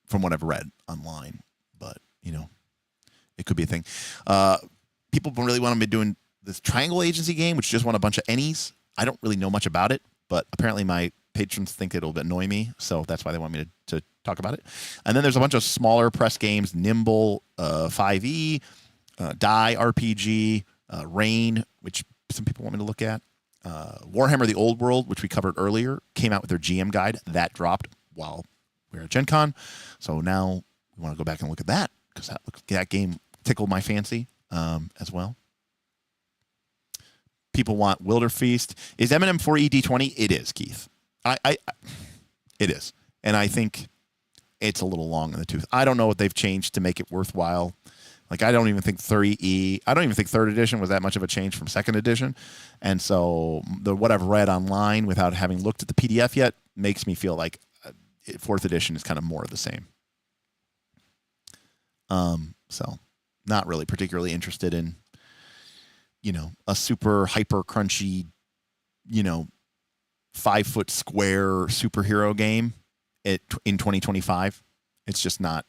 from what I've read online, but, you know, it could be a thing. People really want to be doing this Triangle Agency game, which just won a bunch of Ennies. I don't really know much about it, but apparently my patrons think it'll annoy me, so that's why they want me to talk about it. And then there's a bunch of smaller press games, Nimble, 5e, Die RPG, Rain, which some people want me to look at. Warhammer The Old World, which we covered earlier, came out with their GM guide. That dropped while we were at Gen Con. So now we want to go back and look at that because that game tickled my fancy as well. People want Wilderfeast. Is Eminem 4E D20? It is, Keith. It is. And I think it's a little long in the tooth. I don't know what they've changed to make it worthwhile. Like, I don't even think 3E, I don't even think 3rd edition was that much of a change from 2nd edition. And so what I've read online without having looked at the PDF yet makes me feel like 4th edition is kind of more of the same. So not really particularly interested in, you know, a super hyper crunchy, you know, 5-foot square superhero game in 2025. It's just not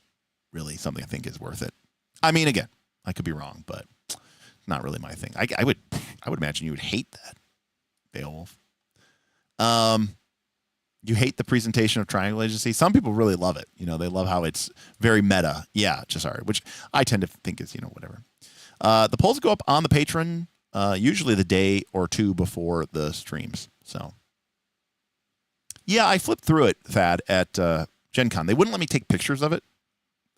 really something I think is worth it. I mean, again, I could be wrong, but it's not really my thing. I would imagine you would hate that, Beowulf. You hate the presentation of Triangle Agency. Some people really love it. You know, they love how it's very meta. Yeah, just sorry, which I tend to think is, you know, whatever. The polls go up on the Patreon usually the day or two before the streams. So, yeah, I flipped through it, Thad, at Gen Con. They wouldn't let me take pictures of it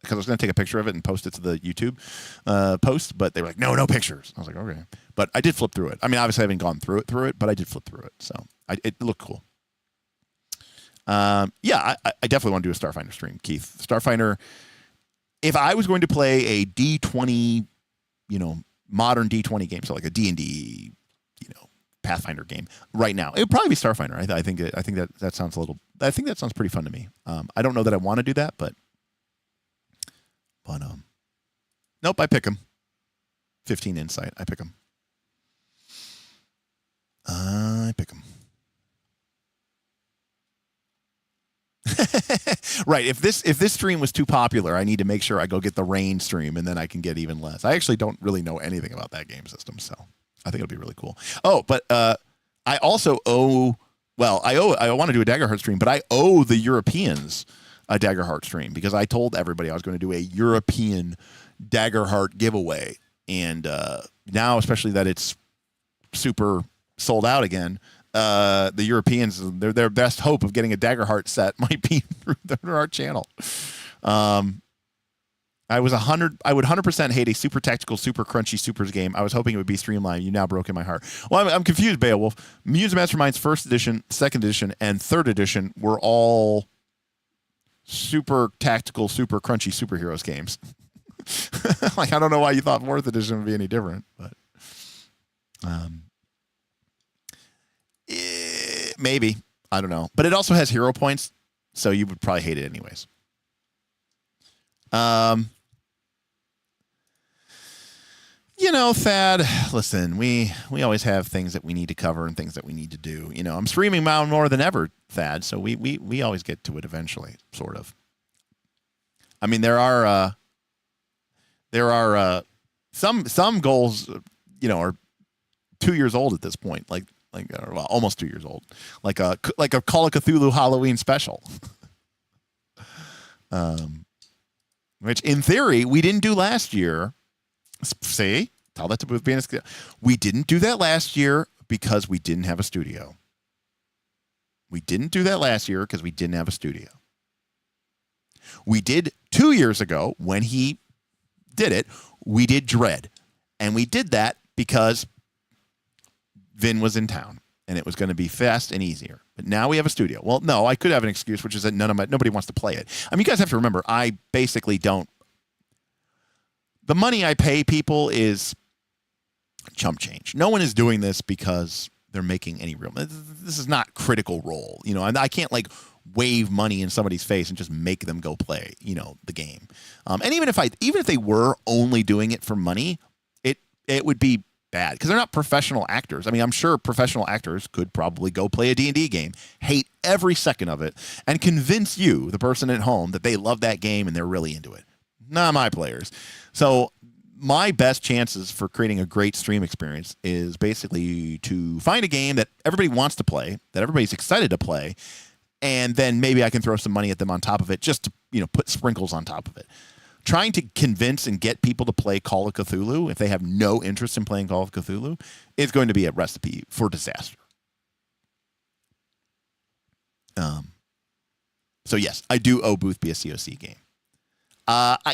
because I was going to take a picture of it and post it to the YouTube post, but they were like, no pictures. I was like, okay. But I did flip through it. I mean, obviously I haven't gone through it, but I did flip through it. So it looked cool. Yeah, I definitely want to do a Starfinder stream, Keith. Starfinder, if I was going to play a D20, you know, modern D20 game, so like a D&D, you know, Pathfinder game right now, it would probably be Starfinder. I think that sounds I think that sounds pretty fun to me. I don't know that I want to do that, but nope, I pick him. 15 insight, I pick him. Right. If this stream was too popular, I need to make sure I go get the Rain stream, and then I can get even less. I actually don't really know anything about that game system, so I think it'll be really cool. Oh, but I also owe. Well, I want to do a Daggerheart stream, but I owe the Europeans a Daggerheart stream because I told everybody I was going to do a European Daggerheart giveaway, and now, especially that it's super sold out again. The Europeans, their best hope of getting a Daggerheart set might be through our channel. I would 100% hate a super tactical, super crunchy supers game. I was hoping it would be streamlined. You now broken my heart. Well, I'm confused, Beowulf. Mutants and Masterminds 1st edition, 2nd edition, and 3rd edition were all super tactical, super crunchy superheroes games. Like, I don't know why you thought 4th edition would be any different, but maybe. I don't know. But it also has hero points, so you would probably hate it anyways. Thad, listen, we always have things that we need to cover and things that we need to do. I'm streaming more than ever, Thad, so we always get to it eventually, sort of. I mean, there are some goals, are 2 years old at this point, like well, almost 2 years old, like a Call of Cthulhu Halloween special, which in theory we didn't do last year. See, tell that to being we didn't do that last year because we didn't have a studio. We didn't do that last year because we didn't have a studio. We did 2 years ago when he did it. We did Dread, and we did that because Vin was in town, and it was going to be fast and easier. But now we have a studio. Well, no, I could have an excuse, which is that nobody wants to play it. I mean, you guys have to remember, I basically don't. The money I pay people is chump change. No one is doing this because they're making any real. This is not Critical Role, and I can't wave money in somebody's face and just make them go play, the game. And even if they were only doing it for money, it would be bad because they're not professional actors. I mean, I'm sure professional actors could probably go play a D&D game, hate every second of it, and convince you, the person at home, that they love that game and they're really into it. Not my players. So my best chances for creating a great stream experience is basically to find a game that everybody wants to play, that everybody's excited to play, and then maybe I can throw some money at them on top of it just to, put sprinkles on top of it. Trying to convince and get people to play Call of Cthulhu, if they have no interest in playing Call of Cthulhu, is going to be a recipe for disaster. So yes, I do owe Boothby a COC game.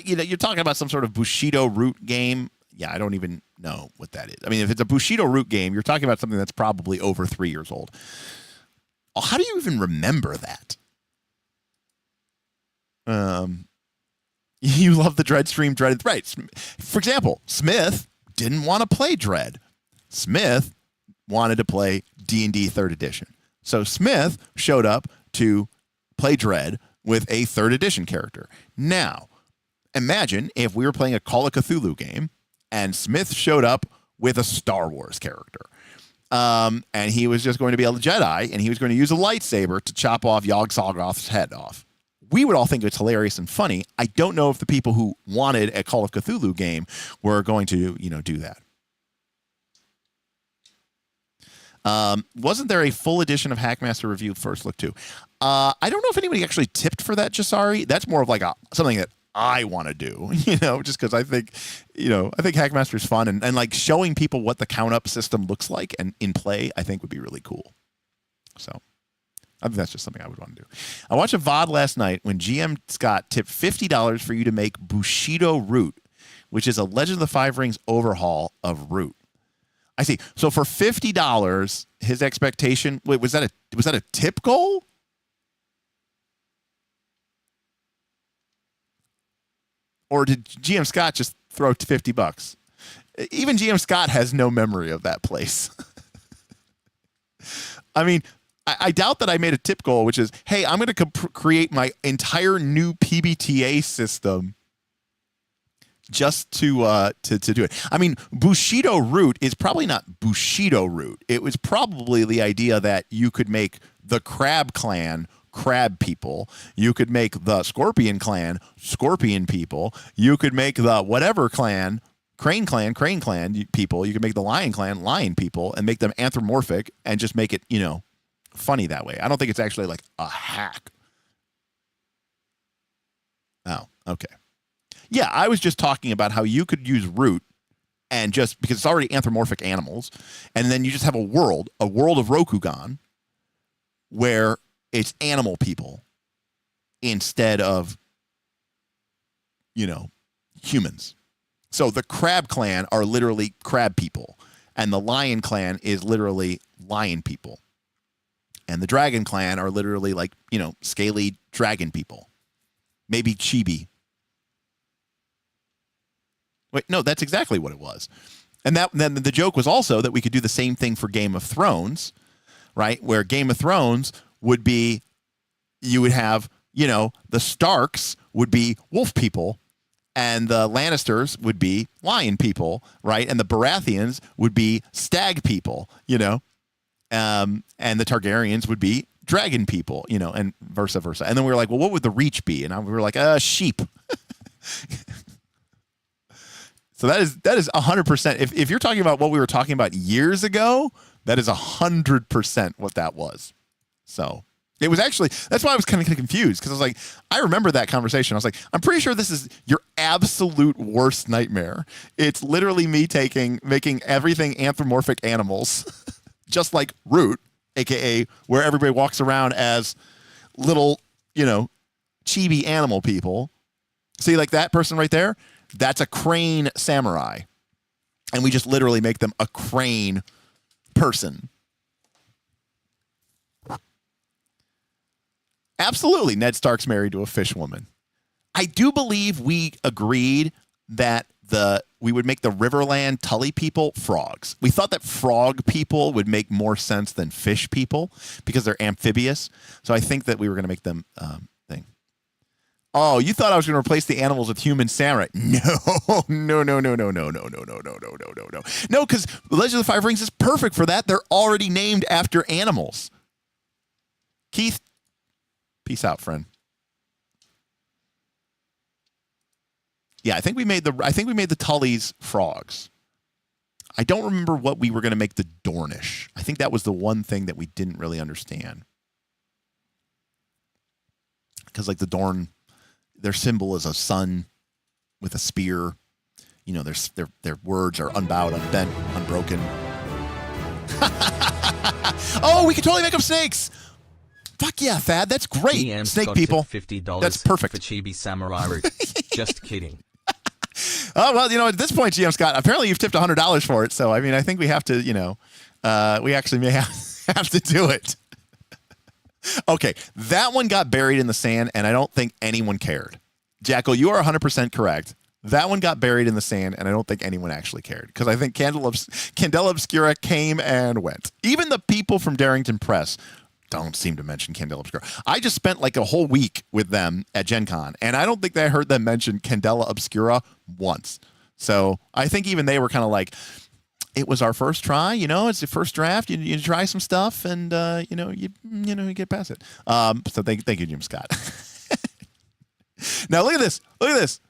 You're talking about some sort of Bushido root game. Yeah, I don't even know what that is. I mean, if it's a Bushido root game, you're talking about something that's probably over 3 years old. How do you even remember that? You love the Dread stream, Dread. Right. For example, Smith didn't want to play Dread. Smith wanted to play D&D 3rd edition. So Smith showed up to play Dread with a 3rd edition character. Now, imagine if we were playing a Call of Cthulhu game and Smith showed up with a Star Wars character. And he was just going to be a Jedi, and he was going to use a lightsaber to chop off Yog-Sothoth's head off. We would all think it's hilarious and funny. I don't know if the people who wanted a Call of Cthulhu game were going to, do that. Wasn't there a full edition of Hackmaster Review First Look too? I don't know if anybody actually tipped for that, Jasari. That's more of like something that I want to do, just because I think, I think Hackmaster is fun and like showing people what the count up system looks like and in play, I think would be really cool. So I think that's just something I would want to do. I watched a VOD last night when GM Scott tipped $50 for you to make Bushido Root, which is a Legend of the Five Rings overhaul of Root. I see. So for $50, his expectation, wait, was that a tip goal? Or did GM Scott just throw $50? Even GM Scott has no memory of that place. I mean, I doubt that I made a tip goal, which is, hey, I'm going to create my entire new PBTA system just to do it. I mean, Bushido Root is probably not Bushido Root. It was probably the idea that you could make the Crab Clan crab people. You could make the Scorpion Clan scorpion people. You could make the whatever clan, crane clan people. You could make the lion clan lion people and make them anthropomorphic and just make it, funny that way. I don't think it's actually like a hack. Oh, okay. Yeah, I was just talking about how you could use Root and just because it's already anthropomorphic animals, and then you just have a world of Rokugan where it's animal people instead of, humans. So the Crab Clan are literally crab people, and the Lion Clan is literally lion people. And the Dragon Clan are literally like, scaly dragon people. Maybe chibi. Wait, no, that's exactly what it was. And then the joke was also that we could do the same thing for Game of Thrones, right? Where Game of Thrones would be, you would have, the Starks would be wolf people, And the Lannisters would be lion people, right? And the Baratheons would be stag people, you know? And the Targaryens would be dragon people, you know, and versa versa. And then we were like, well, what would the Reach be? And we were like, sheep. So that is 100%. If you're talking about what we were talking about years ago, that is 100% what that was. So it was actually, that's why I was kind of confused, because I was like, I remember that conversation. I was like, I'm pretty sure this is your absolute worst nightmare. It's literally me making everything anthropomorphic animals, just like Root, aka where everybody walks around as little, you know, chibi animal people. See, like that person right there? That's a crane samurai. And we just literally make them a crane person. Absolutely, Ned Stark's married to a fish woman. I do believe we agreed that we would make the Riverland Tully people frogs. We thought that frog people would make more sense than fish people because they're amphibious. So I think that we were going to make them thing. Oh, you thought I was going to replace the animals with human samurai? No, no, no, no, no, no, no, no, no, no, no, no, no, no. No, because Legend of the Five Rings is perfect for that. They're already named after animals. Keith, peace out, friend. Yeah, I think we made the Tullys frogs. I don't remember what we were going to make the Dornish. I think that was the one thing that we didn't really understand. Because like the Dorn, their symbol is a sun with a spear. You know, their words are unbowed, unbent, unbroken. Oh, we could totally make them snakes. Fuck yeah, Thad. That's great. DM Snake people. $50 That's perfect. For Chibi Samurai Root. Just kidding. Oh, well, you know, at this point, GM Scott, apparently you've tipped $100 for it. So, I mean, I think we have to, you know, we actually may have to do it. Okay, that one got buried in the sand, and I don't think anyone cared. Jackal, you are 100% correct. That one got buried in the sand, and I don't think anyone actually cared. Because I think Candela Obscura came and went. Even the people from Darrington Press don't seem to mention Candela Obscura. I just spent like a whole week with them at Gen Con, and I don't think I heard them mention Candela Obscura once. So I think even they were kind of like, it was our first try, you know, it's the first draft. You try some stuff, and you get past it. So thank you, Jim Scott. Now look at this. Look at this.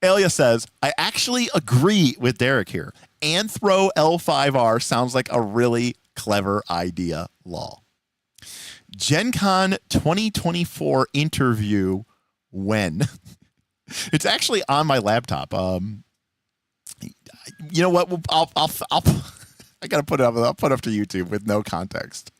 Elia says, I actually agree with Derek here. Anthro L5R sounds like a really clever idea. Law. Gen Con 2024 interview when? It's actually on my laptop. You know what? I'll I gotta put it up. I'll put it up to YouTube with no context.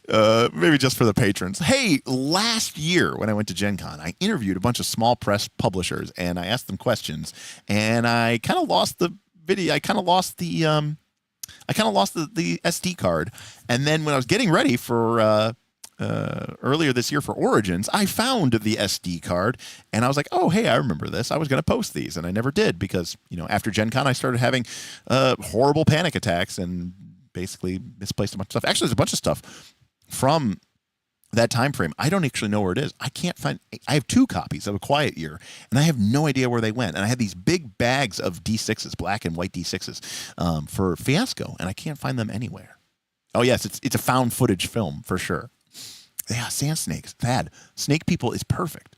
Maybe just for the patrons. Hey, last year when I went to Gen Con, I interviewed a bunch of small press publishers and I asked them questions, and I kind of lost the video. I kind of lost the SD card. And then when I was getting ready for earlier this year for Origins, I found the SD card, and I was like, oh, hey, I remember this. I was going to post these, and I never did because, you know, after Gen Con, I started having horrible panic attacks and basically misplaced a bunch of stuff. Actually, there's a bunch of stuff from that time frame. I don't actually know where it is. I can't find. I have 2 copies of A Quiet Year, and I have no idea where they went. And I had these big bags of D6s, black and white D6s, for Fiasco, and I can't find them anywhere. Oh yes, it's a found footage film for sure. Yeah, sand snakes. Thad, snake people is perfect.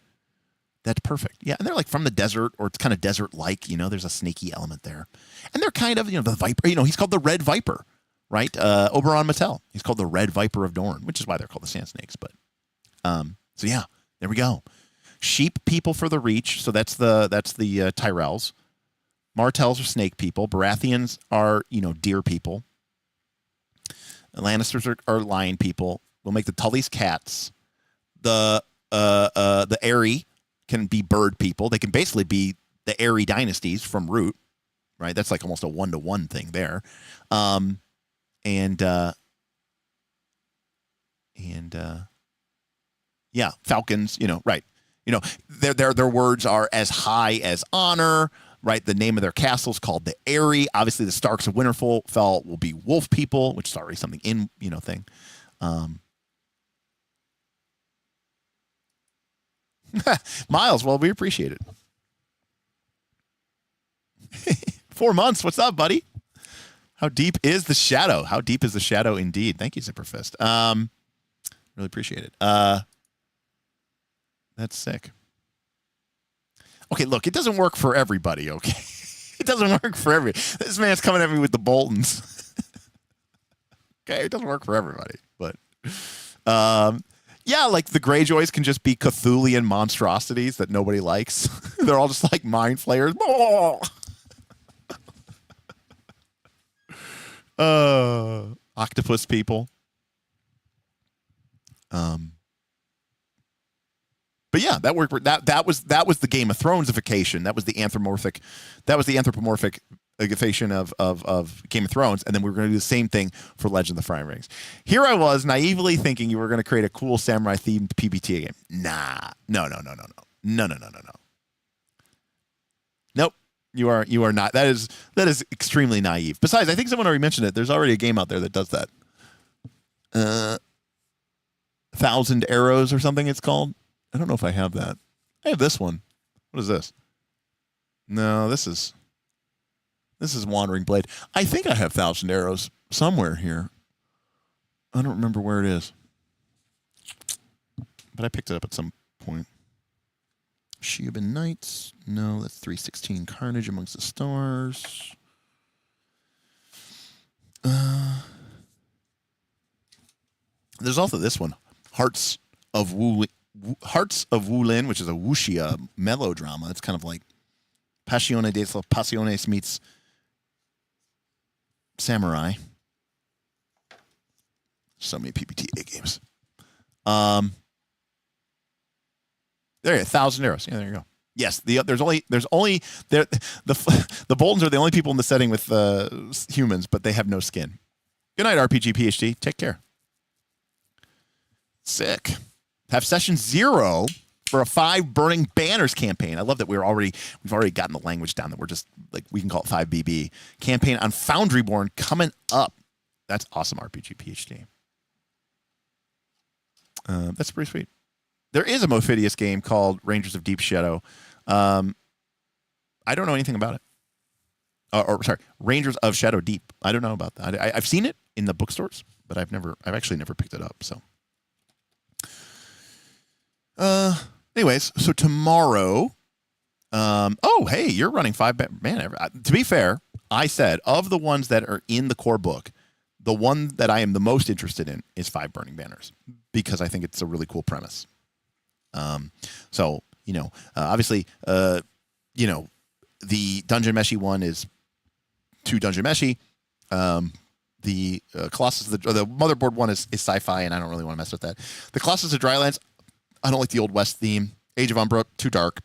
That's perfect. Yeah, and they're like from the desert, or it's kind of desert-like. You know, there's a snaky element there, and they're kind of, you know, the viper. You know, he's called the Red Viper. Right, Oberon Mattel. He's called the Red Viper of Dorne, which is why they're called the Sand Snakes. But so yeah, there we go. Sheep people for the Reach. So that's the Tyrells. Martells are snake people. Baratheons are, you know, deer people. Lannisters are lion people. We'll make the Tullys cats. The Eyrie can be bird people. They can basically be the Eyrie dynasties from Root. Right, that's like almost a 1-to-1 thing there. Yeah, falcons, you know, right. You know, their words are as high as honor, right? The name of their castle is called the Eyrie. Obviously, the Starks of Winterfell will be wolf people, which is already something in, you know, thing. Miles, well, we appreciate it. 4 months. What's up, buddy? How deep is the shadow? How deep is the shadow indeed? Thank you, Zipperfist. Really appreciate it. That's sick. Okay, look, it doesn't work for everybody, okay? It doesn't work for everybody. This man's coming at me with the Boltons. Okay, it doesn't work for everybody. But, yeah, like the Greyjoys can just be Cthulian monstrosities that nobody likes. They're all just like mind flayers. Octopus people. But yeah, that worked. That was the Game of Thronesification. That was the anthropomorphication of Game of Thrones, and then we were going to do the same thing for Legend of the Fire Rings. Here I was naively thinking you were going to create a cool samurai themed PBTA game. Nah, no. Nope, you are not. That is extremely naive. Besides, I think someone already mentioned it. There's already a game out there that does that. 1,000 Arrows or something it's called. I don't know if I have that. I have this one. What is this? No, this is Wandering Blade. I think I have 1,000 Arrows somewhere here. I don't remember where it is. But I picked it up at some point. Sheoban Knights. No, that's 316 Carnage Amongst the Stars. There's also this one. Hearts of Wulin, which is a wuxia melodrama. It's kind of like Passione de las Pasiones meets Samurai. So many PBTA games. There you go, 1,000 Arrows. Yeah, there you go. Yes, the Boltons are the only people in the setting with humans, but they have no skin. Good night, RPG PhD. Take care. Sick. Have session 0 for a 5 Burning Banners campaign. I love that we've already gotten the language down that we're just like we can call it 5BB campaign on Foundryborn coming up. That's awesome, RPG PhD. That's pretty sweet. There is a Mophidius game called Rangers of Deep Shadow. I don't know anything about it. Sorry, Rangers of Shadowdeep. I don't know about that. I've seen it in the bookstores, but I've actually never picked it up. So. Anyways, so tomorrow, hey, you're running 5 man. To be fair, I said of the ones that are in the core book, the one that I am the most interested in is 5 Burning Banners because I think it's a really cool premise. So, obviously, the Dungeon Meshy one is 2 Dungeon Meshy. The Colossus, the Motherboard one is sci-fi, and I don't really want to mess with that. The Colossus of Drylands, I don't like the Old West theme. Age of Umbra, too dark.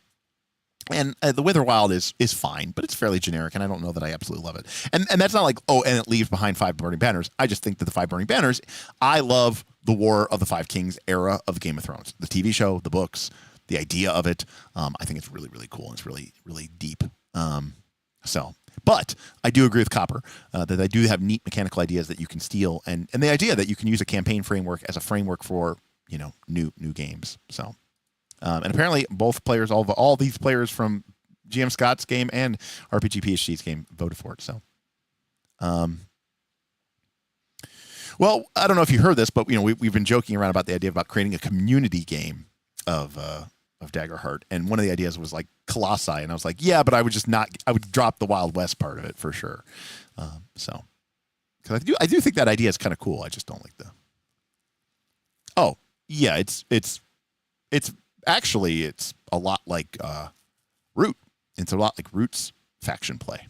And the Witherwild is fine, but it's fairly generic, and I don't know that I absolutely love it. And that's not like, and it leaves behind 5 Burning Banners. I just think that the 5 Burning Banners, I love the War of the Five Kings era of Game of Thrones. The TV show, the books, the idea of it. I think it's really, really cool, and it's really, really deep. But I do agree with Copper that I do have neat mechanical ideas that you can steal, and the idea that you can use a campaign framework as a framework for new games. So, and apparently both players, all these players from GM Scott's game and RPG PhD's game voted for it. So, well, I don't know if you heard this, but we've been joking around about the idea about creating a community game of Daggerheart, and one of the ideas was like Colossi, and I was like, yeah, but I would drop the Wild West part of it for sure. So, because I do think that idea is kind of cool. I just don't like the. Oh. Yeah, it's actually a lot like Root. It's a lot like Root's faction play.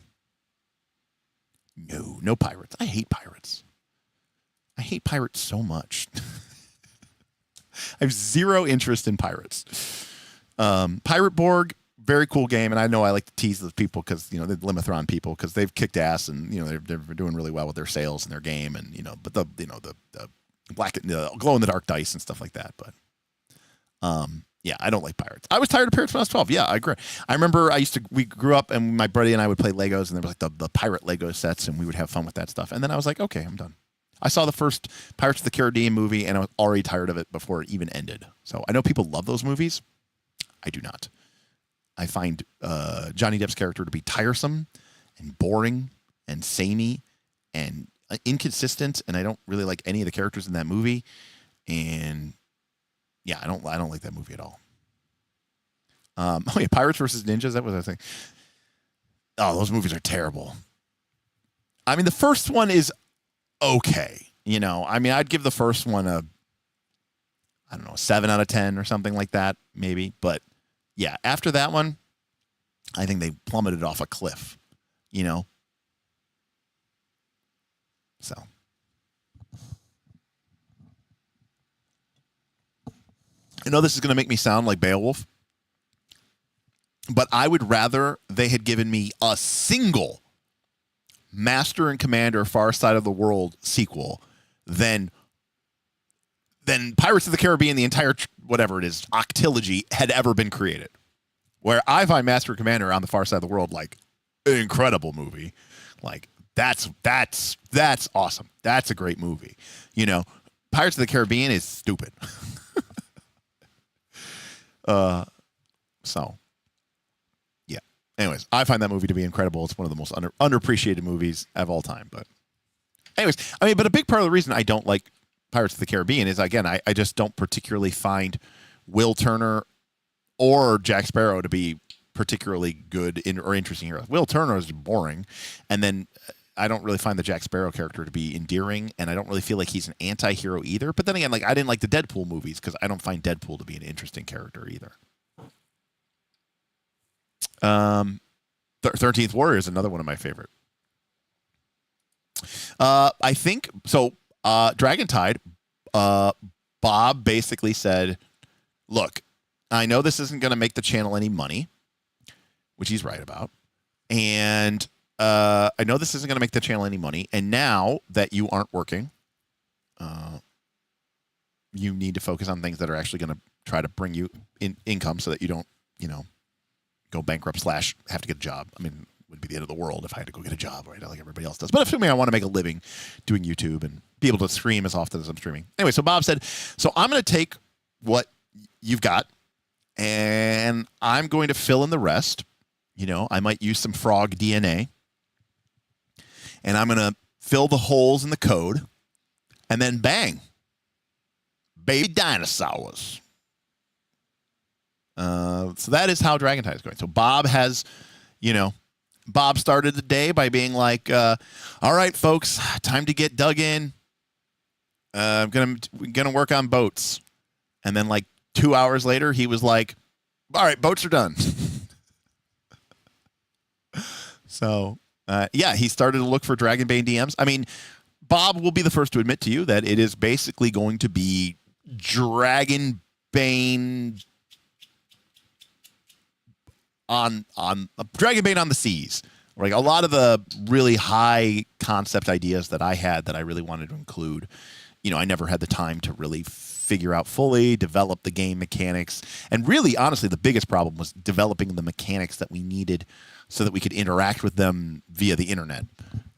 No pirates. I hate pirates. I hate pirates so much. I have zero interest in pirates. Pirate Borg, very cool game, and I know I like to tease those people because the Limithron people because they've kicked ass and they're doing really well with their sales and their game and but the glow in the dark dice and stuff like that. But yeah, I don't like pirates. I was tired of pirates when I was 12. Yeah, I agree. I remember we grew up and my buddy and I would play Legos and there was like the pirate Lego sets and we would have fun with that stuff. And then I was like, okay, I'm done. I saw the first Pirates of the Caribbean movie and I was already tired of it before it even ended. So I know people love those movies. I do not. I find Johnny Depp's character to be tiresome. and boring and samey and inconsistent, and I don't really like any of the characters in that movie. And yeah, I don't like that movie at all. Oh yeah, Pirates versus Ninjas. That was I think. Oh, those movies are terrible. I mean, the first one is okay. You know, I mean, I'd give the first one a, I don't know, 7 out of 10 or something like that, maybe. But yeah, after that one, I think they plummeted off a cliff. You know, so. I know this is going to make me sound like Beowulf, but I would rather they had given me a single Master and Commander Far Side of the World sequel than Pirates of the Caribbean, the entire, whatever it is, octilogy had ever been created. Where I find Master and Commander on the Far Side of the World like an incredible movie. Like, that's awesome. That's a great movie. You know, Pirates of the Caribbean is stupid. So, yeah. Anyways, I find that movie to be incredible. It's one of the most underappreciated movies of all time. But, anyways, I mean, but a big part of the reason I don't like Pirates of the Caribbean is, again, I just don't particularly find Will Turner or Jack Sparrow to be particularly good or interesting heroes. Will Turner is boring, and then I don't really find the Jack Sparrow character to be endearing, and I don't really feel like he's an anti-hero either. But then again, like, I didn't like the Deadpool movies because I don't find Deadpool to be an interesting character either. 13th Warrior is another one of my favorite. I think so. Dragontide, Bob basically said, "Look, I know this isn't going to make the channel any money," which he's right about, and I know this isn't going to make the channel any money. And now that you aren't working, you need to focus on things that are actually going to try to bring you income, so that you don't, you know, go bankrupt / have to get a job. I mean, it would be the end of the world if I had to go get a job, right? Like everybody else does. But assuming I want to make a living doing YouTube and be able to stream as often as I'm streaming. Anyway, so Bob said, so I'm going to take what you've got and I'm going to fill in the rest. You know, I might use some frog DNA and I'm going to fill the holes in the code, and then bang, baby dinosaurs. So that is how Dragontide is going. So Bob has, you know, Bob started the day by being like, all right, folks, time to get dug in. I'm gonna work on boats. And then like 2 hours later, he was like, all right, boats are done. So, yeah, he started to look for Dragonbane DMs. I mean, Bob will be the first to admit to you that it is basically going to be Dragonbane on Dragonbane on the seas. Like a lot of the really high concept ideas that I had that I really wanted to include, you know, I never had the time to really figure out fully, develop the game mechanics. And really, honestly, the biggest problem was developing the mechanics that we needed so that we could interact with them via the internet.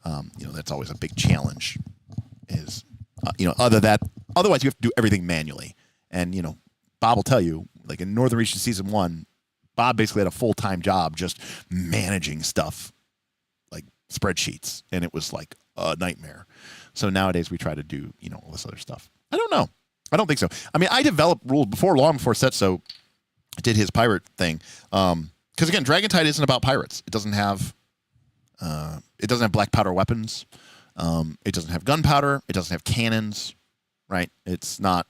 You know, that's always a big challenge is, you know, otherwise you have to do everything manually. And, you know, Bob will tell you, like in Northern Region Season 1, Bob basically had a full-time job just managing stuff, like spreadsheets, and it was like a nightmare. So nowadays we try to do, you know, all this other stuff. I don't know. I don't think so. I mean, I developed rules long before Setso did his pirate thing. Because again, Dragontide isn't about pirates. It doesn't have black powder weapons. It doesn't have gunpowder. It doesn't have cannons, right? It's not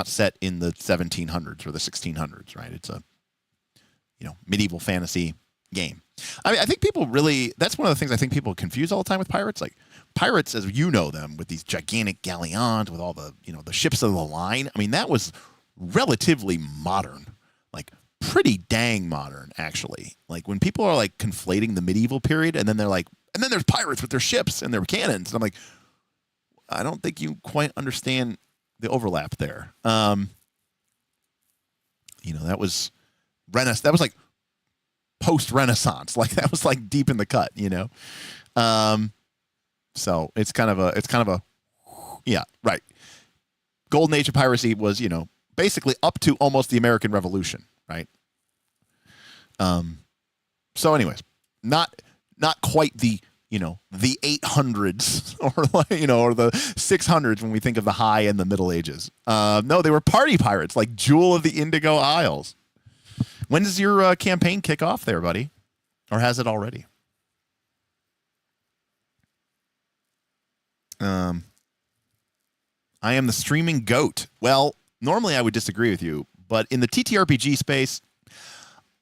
set in the 1700s or the 1600s, right? It's a, you know, medieval fantasy game. I mean, I think people really, that's one of the things I think people confuse all the time with pirates. Like pirates, as you know them, with these gigantic galleons, with all the, you know, the ships of the line. I mean, that was relatively modern, like pretty dang modern, actually. Like when people are like conflating the medieval period and then they're like, and then there's pirates with their ships and their cannons. And I'm like, I don't think you quite understand the overlap there. You know, that was like post-Renaissance. Like that was like deep in the cut, you know? So it's kind of a, yeah, right. Golden Age of piracy was, you know, basically up to almost the American Revolution, right? So anyways, not quite the the 800s or the 600s when we think of the high and the Middle Ages. No, they were party pirates like Jewel of the Indigo Isles. When does your campaign kick off there, buddy? Or has it already? I am the streaming goat. Well, normally I would disagree with you, but in the TTRPG space,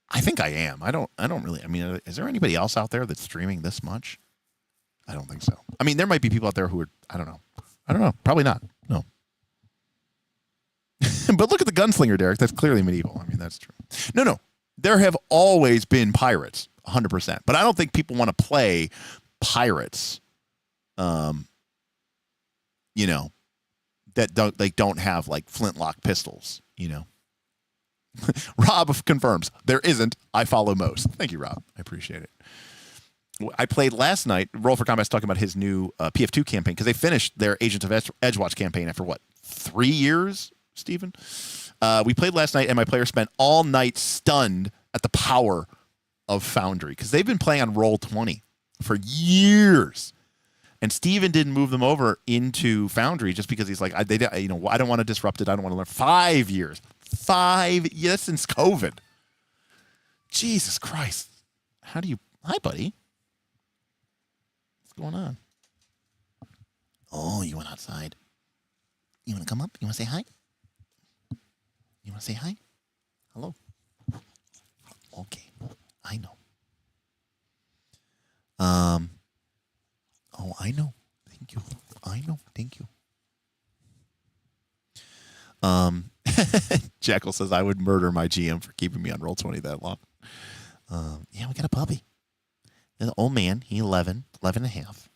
I think I am. I don't really. I mean, is there anybody else out there that's streaming this much? I don't think so. I mean, there might be people out there who are. I don't know. Probably not. No. But look at the gunslinger, Derek. That's clearly medieval. I mean, that's true. No. There have always been pirates, 100%. But I don't think people want to play pirates. That don't have like flintlock pistols. Rob confirms there isn't. I follow most. Thank you, Rob. I appreciate it. I played last night. Roll for Combat's talking about his new PF2 campaign because they finished their Agents of Edgewatch campaign after 3 years, Stephen? We played last night, and my player spent all night stunned at the power of Foundry because they've been playing on Roll20 for years. And Steven didn't move them over into Foundry just because he's like, I don't want to disrupt it. I don't want to learn. 5 years. 5 years since COVID. Jesus Christ. How do you... Hi, buddy. What's going on? Oh, you went outside. You want to come up? You want to say hi? You want to say hi? Hello? Okay. I know. Oh, I know. Thank you. I know. Thank you. Jackal says I would murder my GM for keeping me on Roll20 that long. Yeah, we got a puppy. An old man. He's 11 and a half.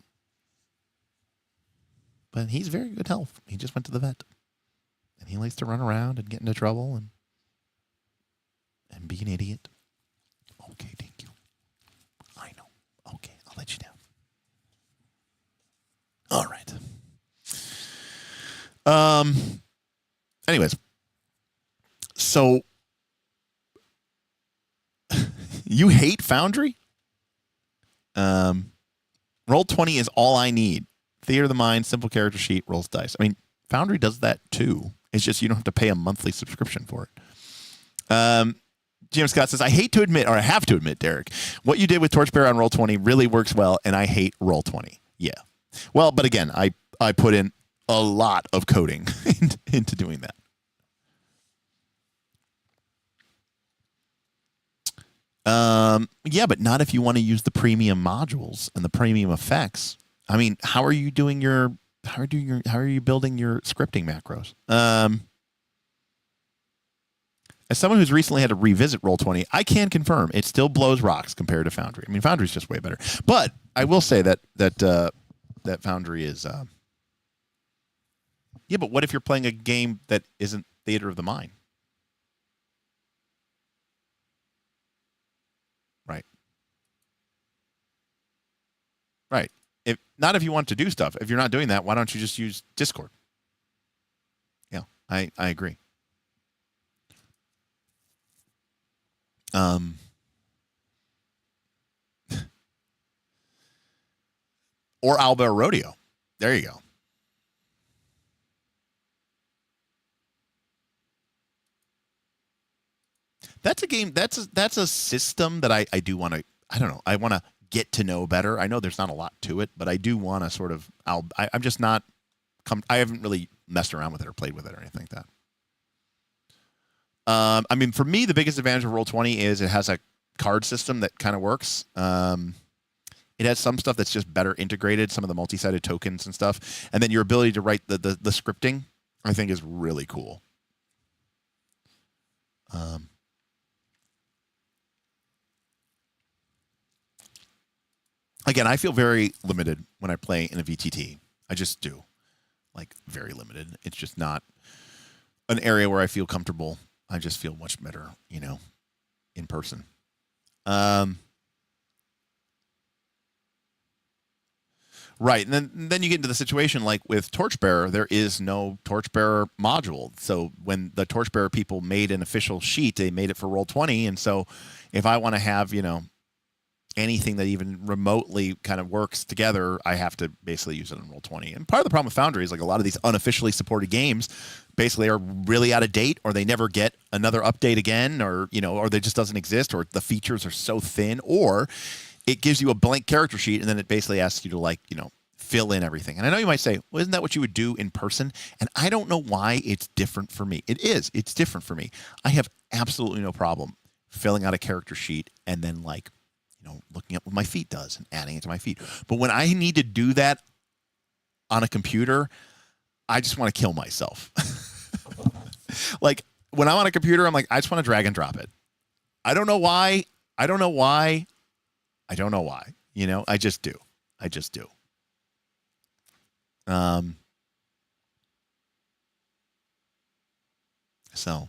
But he's very good health. He just went to the vet. And he likes to run around and get into trouble and be an idiot. Okay, thank you. I know. Okay, I'll let you down. All right. Anyways, so you hate Foundry? Roll20 is all I need. Theater of the mind, simple character sheet, rolls dice. I mean, Foundry does that too. It's just you don't have to pay a monthly subscription for it. Jim Scott says, I have to admit, Derek, what you did with Torchbearer on Roll20 really works well, and I hate Roll20. Yeah. Well, but again, I put in a lot of coding into doing that. Yeah, but not if you want to use the premium modules and the premium effects. I mean, how are you building your scripting macros? As someone who's recently had to revisit Roll20, I can confirm it still blows rocks compared to Foundry. I mean, Foundry's just way better. But I will say that Foundry is. Yeah, but what if you're playing a game that isn't Theater of the Mind? Right. Right. Not if you want to do stuff. If you're not doing that, why don't you just use Discord? Yeah, I agree. Or Owlbear Rodeo. There you go. That's a game. That's a system that I do want to. I don't know. I want to get to know better. I know there's not a lot to it, but I do want to sort of. I'm just not. I haven't really messed around with it or played with it or anything like that. I mean, for me, the biggest advantage of Roll20 is it has a card system that kind of works. It has some stuff that's just better integrated, some of the multi-sided tokens and stuff, and then your ability to write the scripting, I think, is really cool. Again, I feel very limited when I play in a VTT. I just do, like, very limited. It's just not an area where I feel comfortable. I just feel much better, in person. Right, and then you get into the situation like with Torchbearer, there is no Torchbearer module. So when the Torchbearer people made an official sheet, they made it for Roll20, and so if I want to have, anything that even remotely kind of works together, I have to basically use it on Roll20. And part of the problem with Foundry is like a lot of these unofficially supported games basically are really out of date, or they never get another update again, or or they just doesn't exist, or the features are so thin, or it gives you a blank character sheet and then it basically asks you to fill in everything. And I know you might say, well, isn't that what you would do in person? And I don't know why it's different for me. It is. It's different for me. I have absolutely no problem filling out a character sheet and then looking up what my feat does and adding it to my feat. But when I need to do that on a computer, I just want to kill myself. Like when I'm on a computer, I'm like, I just want to drag and drop it. I don't know why. I don't know why. I just do. So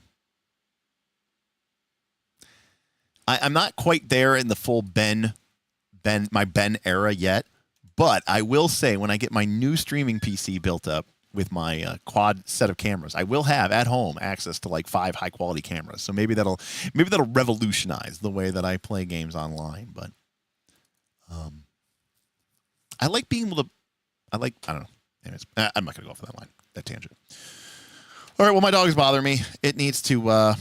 I'm not quite there in the full Ben era yet, but I will say when I get my new streaming PC built up with my quad set of cameras, I will have at home access to like 5 high quality cameras. So maybe that'll revolutionize the way that I play games online. But I like being able to. I don't know. Anyways, I'm not gonna go off that line, that tangent. All right. Well, my dog is bothering me. It needs to.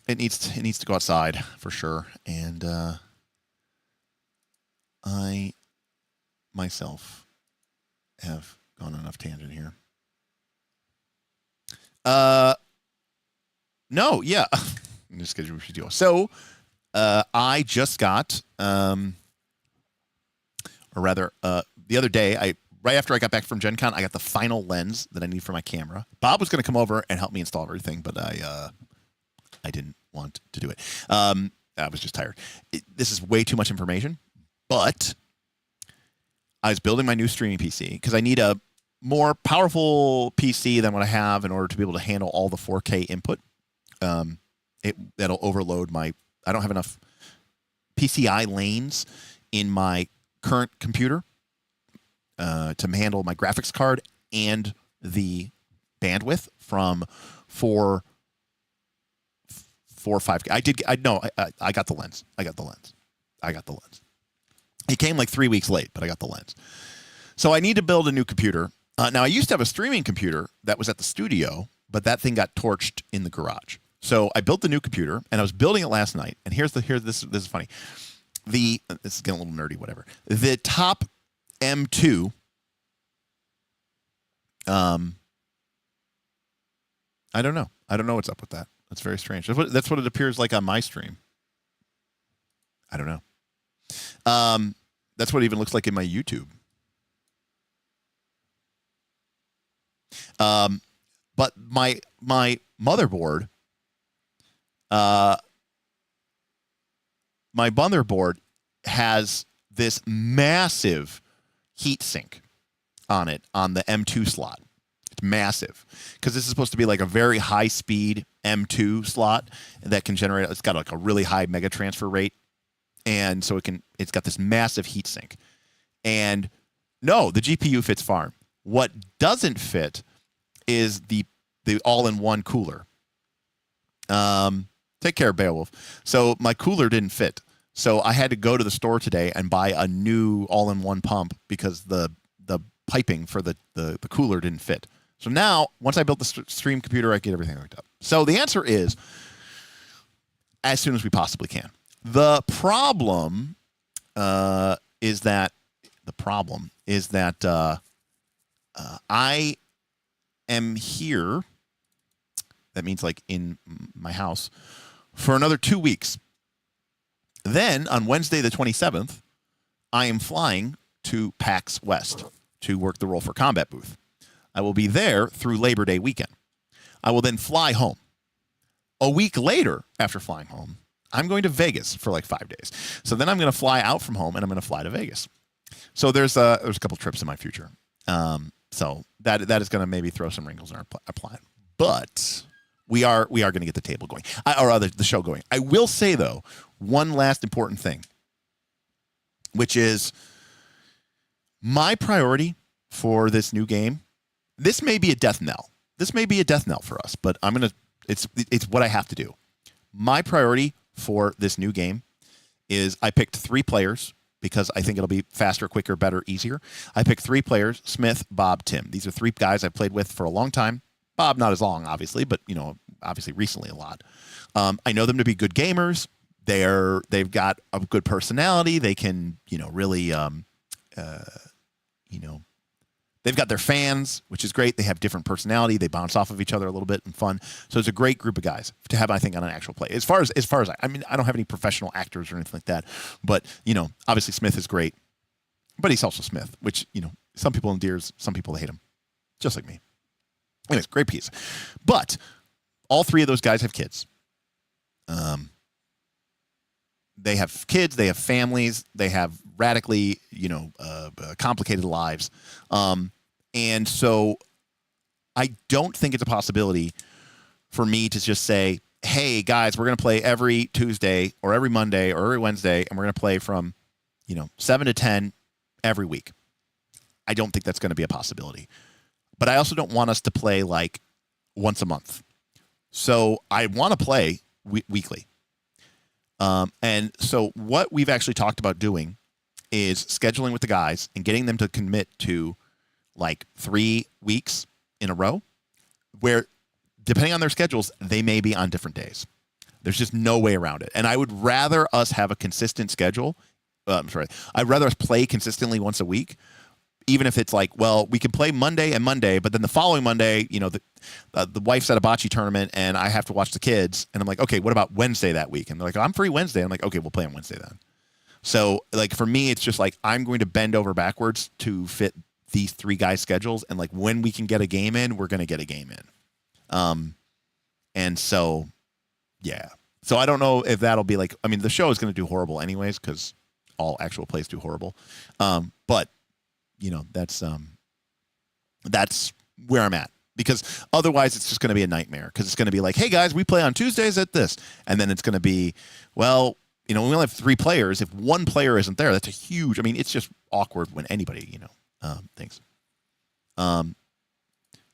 It needs to go outside for sure. And I myself have gone on enough tangent here. No, yeah. Just kidding. So, I just got, or rather, the other day, right after I got back from Gen Con, I got the final lens that I need for my camera. Bob was going to come over and help me install everything, but I didn't want to do it. I was just tired. This is way too much information, but I was building my new streaming PC because I need a more powerful PC than what I have in order to be able to handle all the 4K input. That'll overload I don't have enough PCI lanes in my current computer to handle my graphics card and the bandwidth from 4 or 5K. I got the lens. I got the lens. It came like 3 weeks late, but I got the lens. So I need to build a new computer. Now I used to have a streaming computer that was at the studio, but that thing got torched in the garage. So I built the new computer, and I was building it last night. And this is funny. This is getting a little nerdy, whatever. The top M2. I don't know. I don't know what's up with that. That's very strange. That's what it appears like on my stream. I don't know. That's what it even looks like in my YouTube. But my motherboard, has this massive heat sink on it on the M2 slot. It's massive because this is supposed to be like a very high speed M2 slot that can generate. It's got like a really high mega transfer rate, and so it's got this massive heat sink. And no, the GPU fits fine. What doesn't fit is the all-in-one cooler. Take care, Beowulf. So my cooler didn't fit. So I had to go to the store today and buy a new all-in-one pump because the piping for the cooler didn't fit. So now, once I built the stream computer, I get everything hooked up. So the answer is as soon as we possibly can. The problem is that I am here. That means like in my house for another 2 weeks. Then on Wednesday the 27th, I am flying to PAX West to work the Roll for Combat booth. I will be there through Labor Day weekend. I will then fly home. A week later, after flying home, I'm going to Vegas for like 5 days. So then I'm going to fly out from home and I'm going to fly to Vegas. So there's a couple trips in my future. So that is going to maybe throw some wrinkles in our plan. But we are going to get the table going, or rather the show going. I will say though, one last important thing, which is my priority for this new game. This may be a death knell. For us, but it's what I have to do. My priority for this new game is I picked 3 players because I think it'll be faster, quicker, better, easier. I picked 3 players: Smith, Bob, Tim. These are 3 guys I've played with for a long time. Bob, not as long, obviously, but obviously recently a lot. I know them to be good gamers. They've got a good personality. They can, really, they've got their fans, which is great. They have different personality. They bounce off of each other a little bit and fun. So it's a great group of guys to have, I think, on an actual play. As far as I don't have any professional actors or anything like that, but obviously Smith is great, but he's also Smith, which some people endears, some people hate him, just like me. Anyways, great piece. But all 3 of those guys have kids. They have kids, they have families, they have radically, complicated lives. And so I don't think it's a possibility for me to just say, hey, guys, we're going to play every Tuesday or every Monday or every Wednesday, and we're going to play from, 7 to 10 every week. I don't think that's going to be a possibility. But I also don't want us to play like once a month. So I want to play weekly. And so what we've actually talked about doing is scheduling with the guys and getting them to commit to like 3 weeks in a row where, depending on their schedules, they may be on different days. There's just no way around it. And I would rather us have a consistent schedule. I'd rather us play consistently once a week, even if it's like, well, we can play Monday and Monday, but then the following Monday, the wife's at a bocce tournament and I have to watch the kids. And I'm like, okay, what about Wednesday that week? And they're like, I'm free Wednesday. I'm like, okay, we'll play on Wednesday then. So like for me, it's just like, I'm going to bend over backwards to fit these 3 guys' schedules. And like when we can get a game in, we're going to get a game in. And so, yeah. So I don't know if that'll be like, the show is going to do horrible anyways, because all actual plays do horrible. But that's where I'm at, because otherwise it's just going to be a nightmare, because it's going to be like, hey guys, we play on Tuesdays at this. And then it's going to be, well, we only have 3 players. If 1 player isn't there, that's a huge, it's just awkward when anybody, thinks.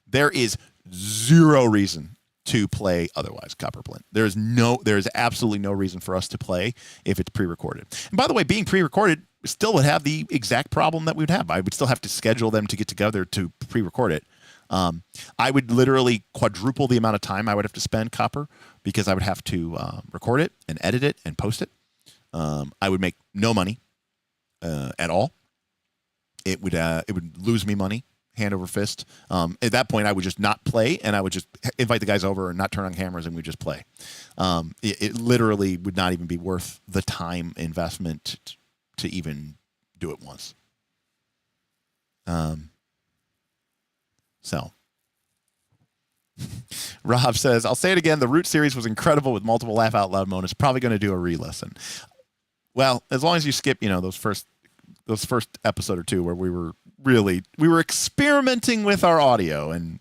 There is 0 reason to play otherwise, Copperplint. There is absolutely no reason for us to play if it's pre-recorded. And by the way, being pre-recorded still would have the exact problem that we would have. I would still have to schedule them to get together to pre-record it. I would literally quadruple the amount of time I would have to spend, Copper, because I would have to record it and edit it and post it. I would make no money at all. It would lose me money, hand over fist. At that point, I would just not play, and I would just invite the guys over and not turn on cameras, and we'd just play. It literally would not even be worth the time investment to even do it once. So Rob says, I'll say it again, the Root series was incredible with multiple laugh out loud moments. Probably going to do a re-listen. Well, as long as you skip, those first episode or 2 where we were experimenting with our audio, and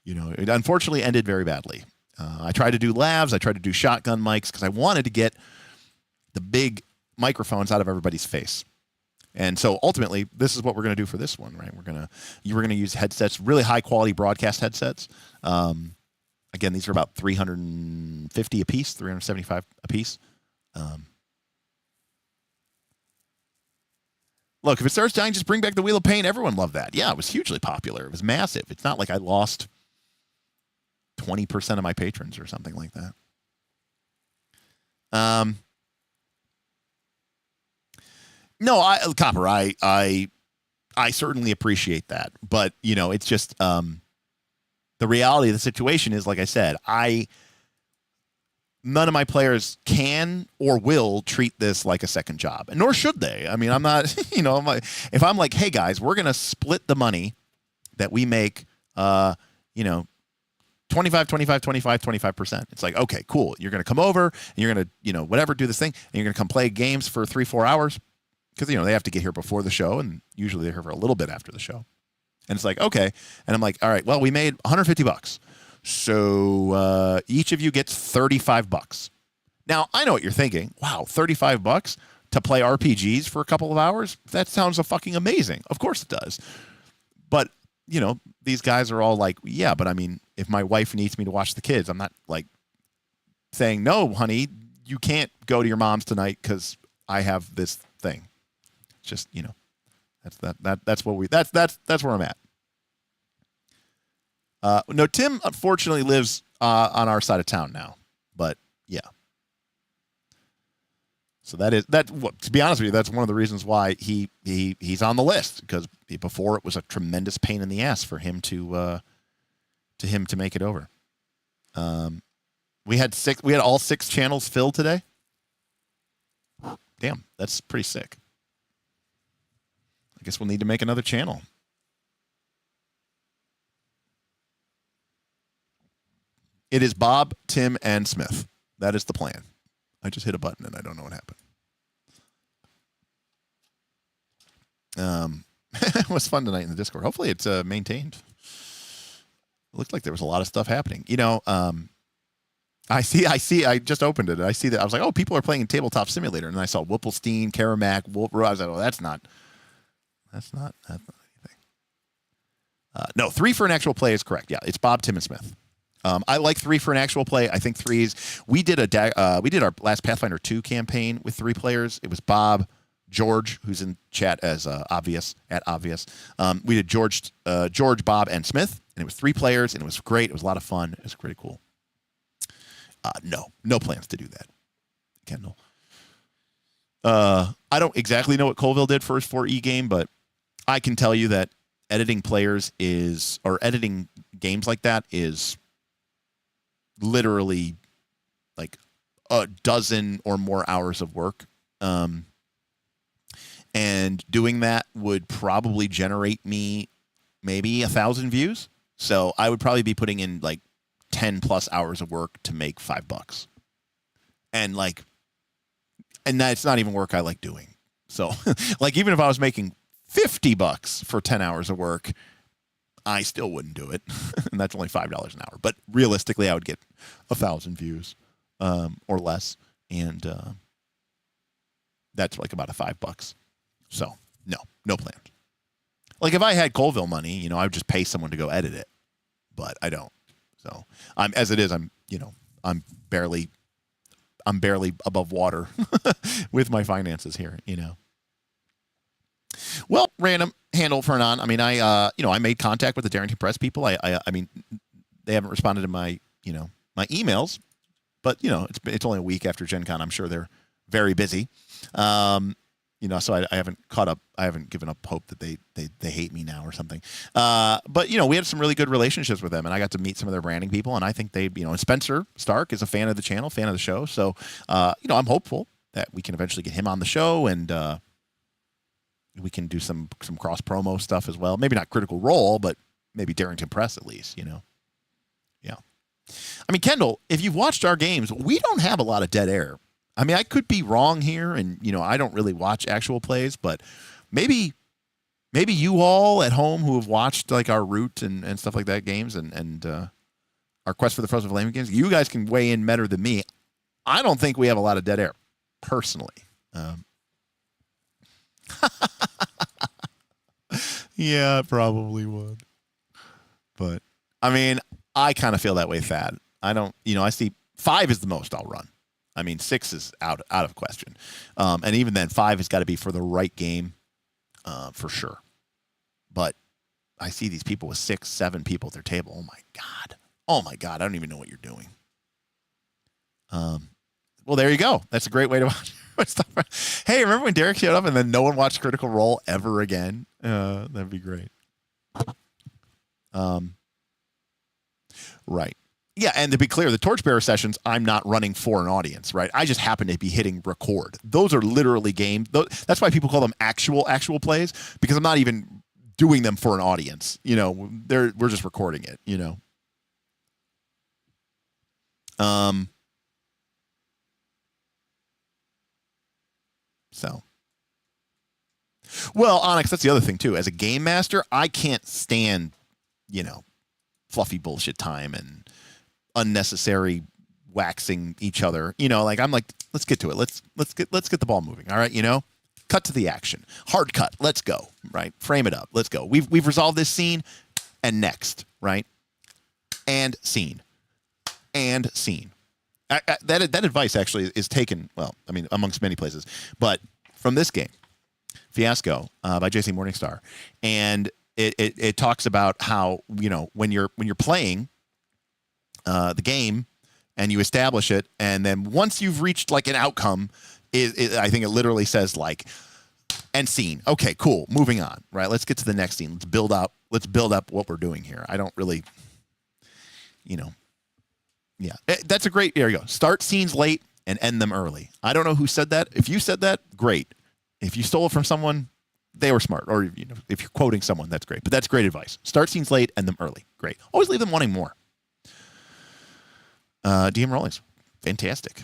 it unfortunately ended very badly. I tried to do lavs, I tried to do shotgun mics because I wanted to get the big microphones out of everybody's face. And so ultimately, this is what we're going to do for this one, right? You were going to use headsets, really high quality broadcast headsets. Again, these are about $350 a piece, $375 a piece. Look, if it starts dying, just bring back the Wheel of Pain. Everyone loved that. Yeah, it was hugely popular. It was massive. It's not like I lost 20% of my patrons or something like that. No, Copper, I certainly appreciate that. But, it's just the reality of the situation is, like I said, none of my players can or will treat this like a second job, and nor should they. I'm not, if I'm like, hey guys, we're going to split the money that we make, 25, 25, 25, 25%. It's like, okay, cool. You're going to come over and you're going to, whatever, do this thing, and you're going to come play games for 3-4 hours. Because, they have to get here before the show, and usually they're here for a little bit after the show. And it's like, okay. And I'm like, all right, well, we made $150. So each of you gets $35. Now, I know what you're thinking. Wow, $35 to play RPGs for a couple of hours? That sounds fucking amazing. Of course it does. But, these guys are all like, yeah, but if my wife needs me to watch the kids, I'm not like saying, no, honey, you can't go to your mom's tonight because I have this thing. Just, you know, that's where I'm at. No, Tim unfortunately lives on our side of town now, but yeah. So to be honest with you, that's one of the reasons why he's on the list, because before it was a tremendous pain in the ass for him to make it over. We had all 6 channels filled today. Damn, that's pretty sick. I guess we'll need to make another channel. It is Bob, Tim, and Smith. That is the plan. I just hit a button and I don't know what happened. It was fun tonight in the Discord. Hopefully it's maintained. It looked like there was a lot of stuff happening. You know, I just opened it and I see that. I was like, oh, people are playing Tabletop Simulator. And I saw Whipplestein, Karamak, Wolf. I was like, oh, that's not anything. No, 3 for an actual play is correct. Yeah, it's Bob, Tim, and Smith. I like 3 for an actual play. I think 3 is. We did our last Pathfinder 2 campaign with 3 players. It was Bob, George, who's in chat as obvious. We did George, Bob, and Smith, and it was 3 players, and it was great. It was a lot of fun. It was pretty cool. No plans to do that, Kendall. I don't exactly know what Colville did for his 4E game, but I can tell you that editing games like that is literally like a dozen or more hours of work. And doing that would probably generate me maybe 1,000 views. So I would probably be putting in like 10 plus hours of work to make $5. And that's not even work I like doing. So like, even if I was making $50 for 10 hours of work, I still wouldn't do it. And that's only $5 an hour. But realistically, I would get 1,000 views or less. And that's like about $5. So no plans. Like if I had Colville money, you know, I would just pay someone to go edit it. But I don't. So I'm barely above water with my finances here, you know. Well, random handle for Anon. I mean, I made contact with the Darrington Press people. I mean, they haven't responded to my emails, but you know, it's only a week after Gen Con. I'm sure they're very busy. You know, so I haven't caught up. I haven't given up hope that they hate me now or something. But you know, we had some really good relationships with them, and I got to meet some of their branding people, and I think and Spencer Stark is a fan of the channel, fan of the show. So, you know, I'm hopeful that we can eventually get him on the show, and we can do some cross promo stuff as well. Maybe not Critical Role, but maybe Darrington Press at least, you know. Yeah. I mean, Kendall, if you've watched our games, we don't have a lot of dead air. I mean, I could be wrong here, and you know, I don't really watch actual plays, but maybe you all at home who have watched like our Root and stuff like that games and our Quest for the Frozen Flame games, you guys can weigh in better than me. I don't think we have a lot of dead air, personally. Yeah, it probably would. But I mean, I kind of feel that way, Thad. I don't, you know, I see 5 is the most I'll run. I mean, 6 is out of question. And even then, 5 has got to be for the right game, for sure. But I see these people with 6, 7 people at their table. Oh my God. I don't even know what you're doing. Well, there you go. That's a great way to watch. Hey, remember when Derek showed up and then no one watched Critical Role ever again? That'd be great. Right. Yeah, and to be clear, the Torchbearer sessions, I'm not running for an audience, right? I just happen to be hitting record. Those are literally games. That's why people call them actual plays, because I'm not even doing them for an audience. You know, we're just recording it, you know. So. Well, Onyx, that's the other thing, too. As a game master, I can't stand, you know, fluffy bullshit time and unnecessary waxing each other. You know, like I'm like, let's get to it. Let's get the ball moving. All right, you know? Cut to the action. Hard cut. Let's go. Right? Frame it up. Let's go. We've resolved this scene and next, right? And scene. And scene. That advice actually is taken, well, I mean, amongst many places, but from this game, Fiasco by JC Morningstar, and it talks about how, you know, when you're playing the game and you establish it, and then once you've reached like an outcome, I think it literally says like end scene. Okay, cool, moving on. Right, let's get to the next scene. Let's build up what we're doing here. I don't really, you know. Yeah, that's a great. There you go. Start scenes late and end them early. I don't know who said that. If you said that, great. If you stole it from someone, they were smart. Or, you know, if you're quoting someone, that's great. But that's great advice. Start scenes late, end them early. Great. Always leave them wanting more. DM Rawlings, fantastic.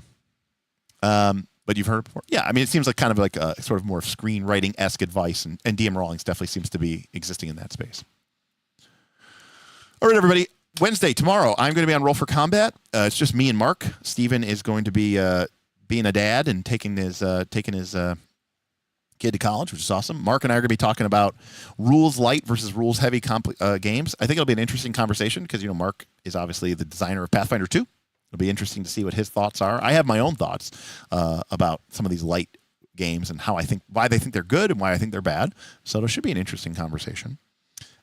But you've heard it before. Yeah, I mean, it seems like kind of like a sort of more screenwriting-esque advice, and DM Rawlings definitely seems to be existing in that space. All right, everybody. Wednesday, tomorrow, I'm going to be on Roll for Combat. It's just me and Mark. Steven is going to be being a dad and taking his kid to college, which is awesome. Mark and I are going to be talking about rules light versus rules heavy games. I think it'll be an interesting conversation because, you know, Mark is obviously the designer of Pathfinder 2. It'll be interesting to see what his thoughts are. I have my own thoughts about some of these light games and why they think they're good and why I think they're bad. So it should be an interesting conversation.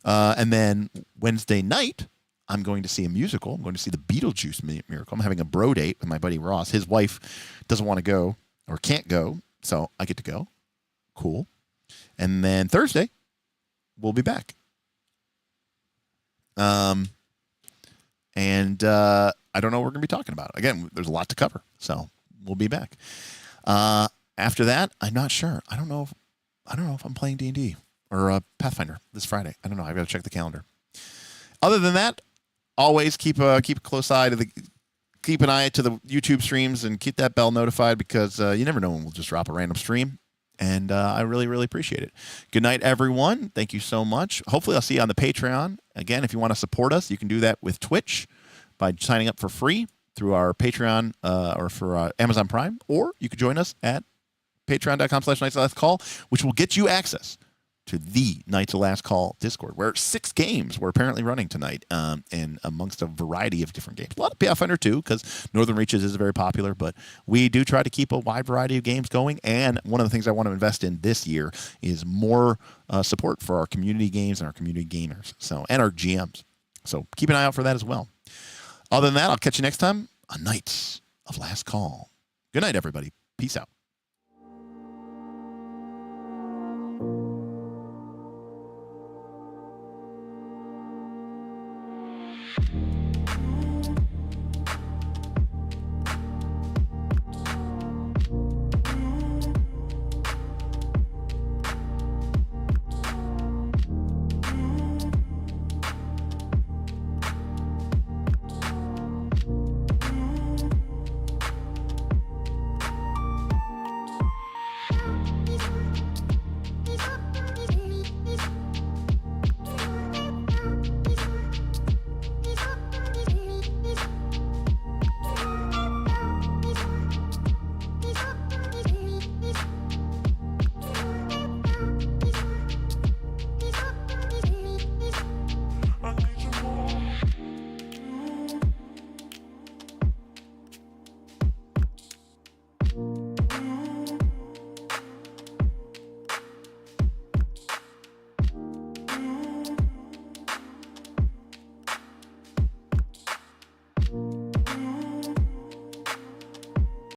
And then Wednesday night, I'm going to see a musical. I'm going to see the Beetlejuice Miracle. I'm having a bro date with my buddy Ross. His wife doesn't want to go or can't go, so I get to go. Cool. And then Thursday, we'll be back. And I don't know what we're going to be talking about. Again, there's a lot to cover, so we'll be back. After that, I'm not sure. I don't know if I'm playing D&D or Pathfinder this Friday. I don't know. I've got to check the calendar. Other than that, always keep a close eye to keep an eye to the YouTube streams and keep that bell notified because you never know when we'll just drop a random stream. And I really, really appreciate it. Good night, everyone. Thank you so much. Hopefully, I'll see you on the Patreon. Again, if you want to support us, you can do that with Twitch by signing up for free through our Patreon or for Amazon Prime. Or you could join us at patreon.com/Knights-of-Last-Call, which will get you access to the Knights of Last Call Discord, where 6 games we're apparently running tonight, and amongst a variety of different games. A lot of Pathfinder 2, because Northern Reaches is very popular, but we do try to keep a wide variety of games going, and one of the things I want to invest in this year is more support for our community games and our community gamers, and our GMs. So keep an eye out for that as well. Other than that, I'll catch you next time on Knights of Last Call. Good night, everybody. Peace out.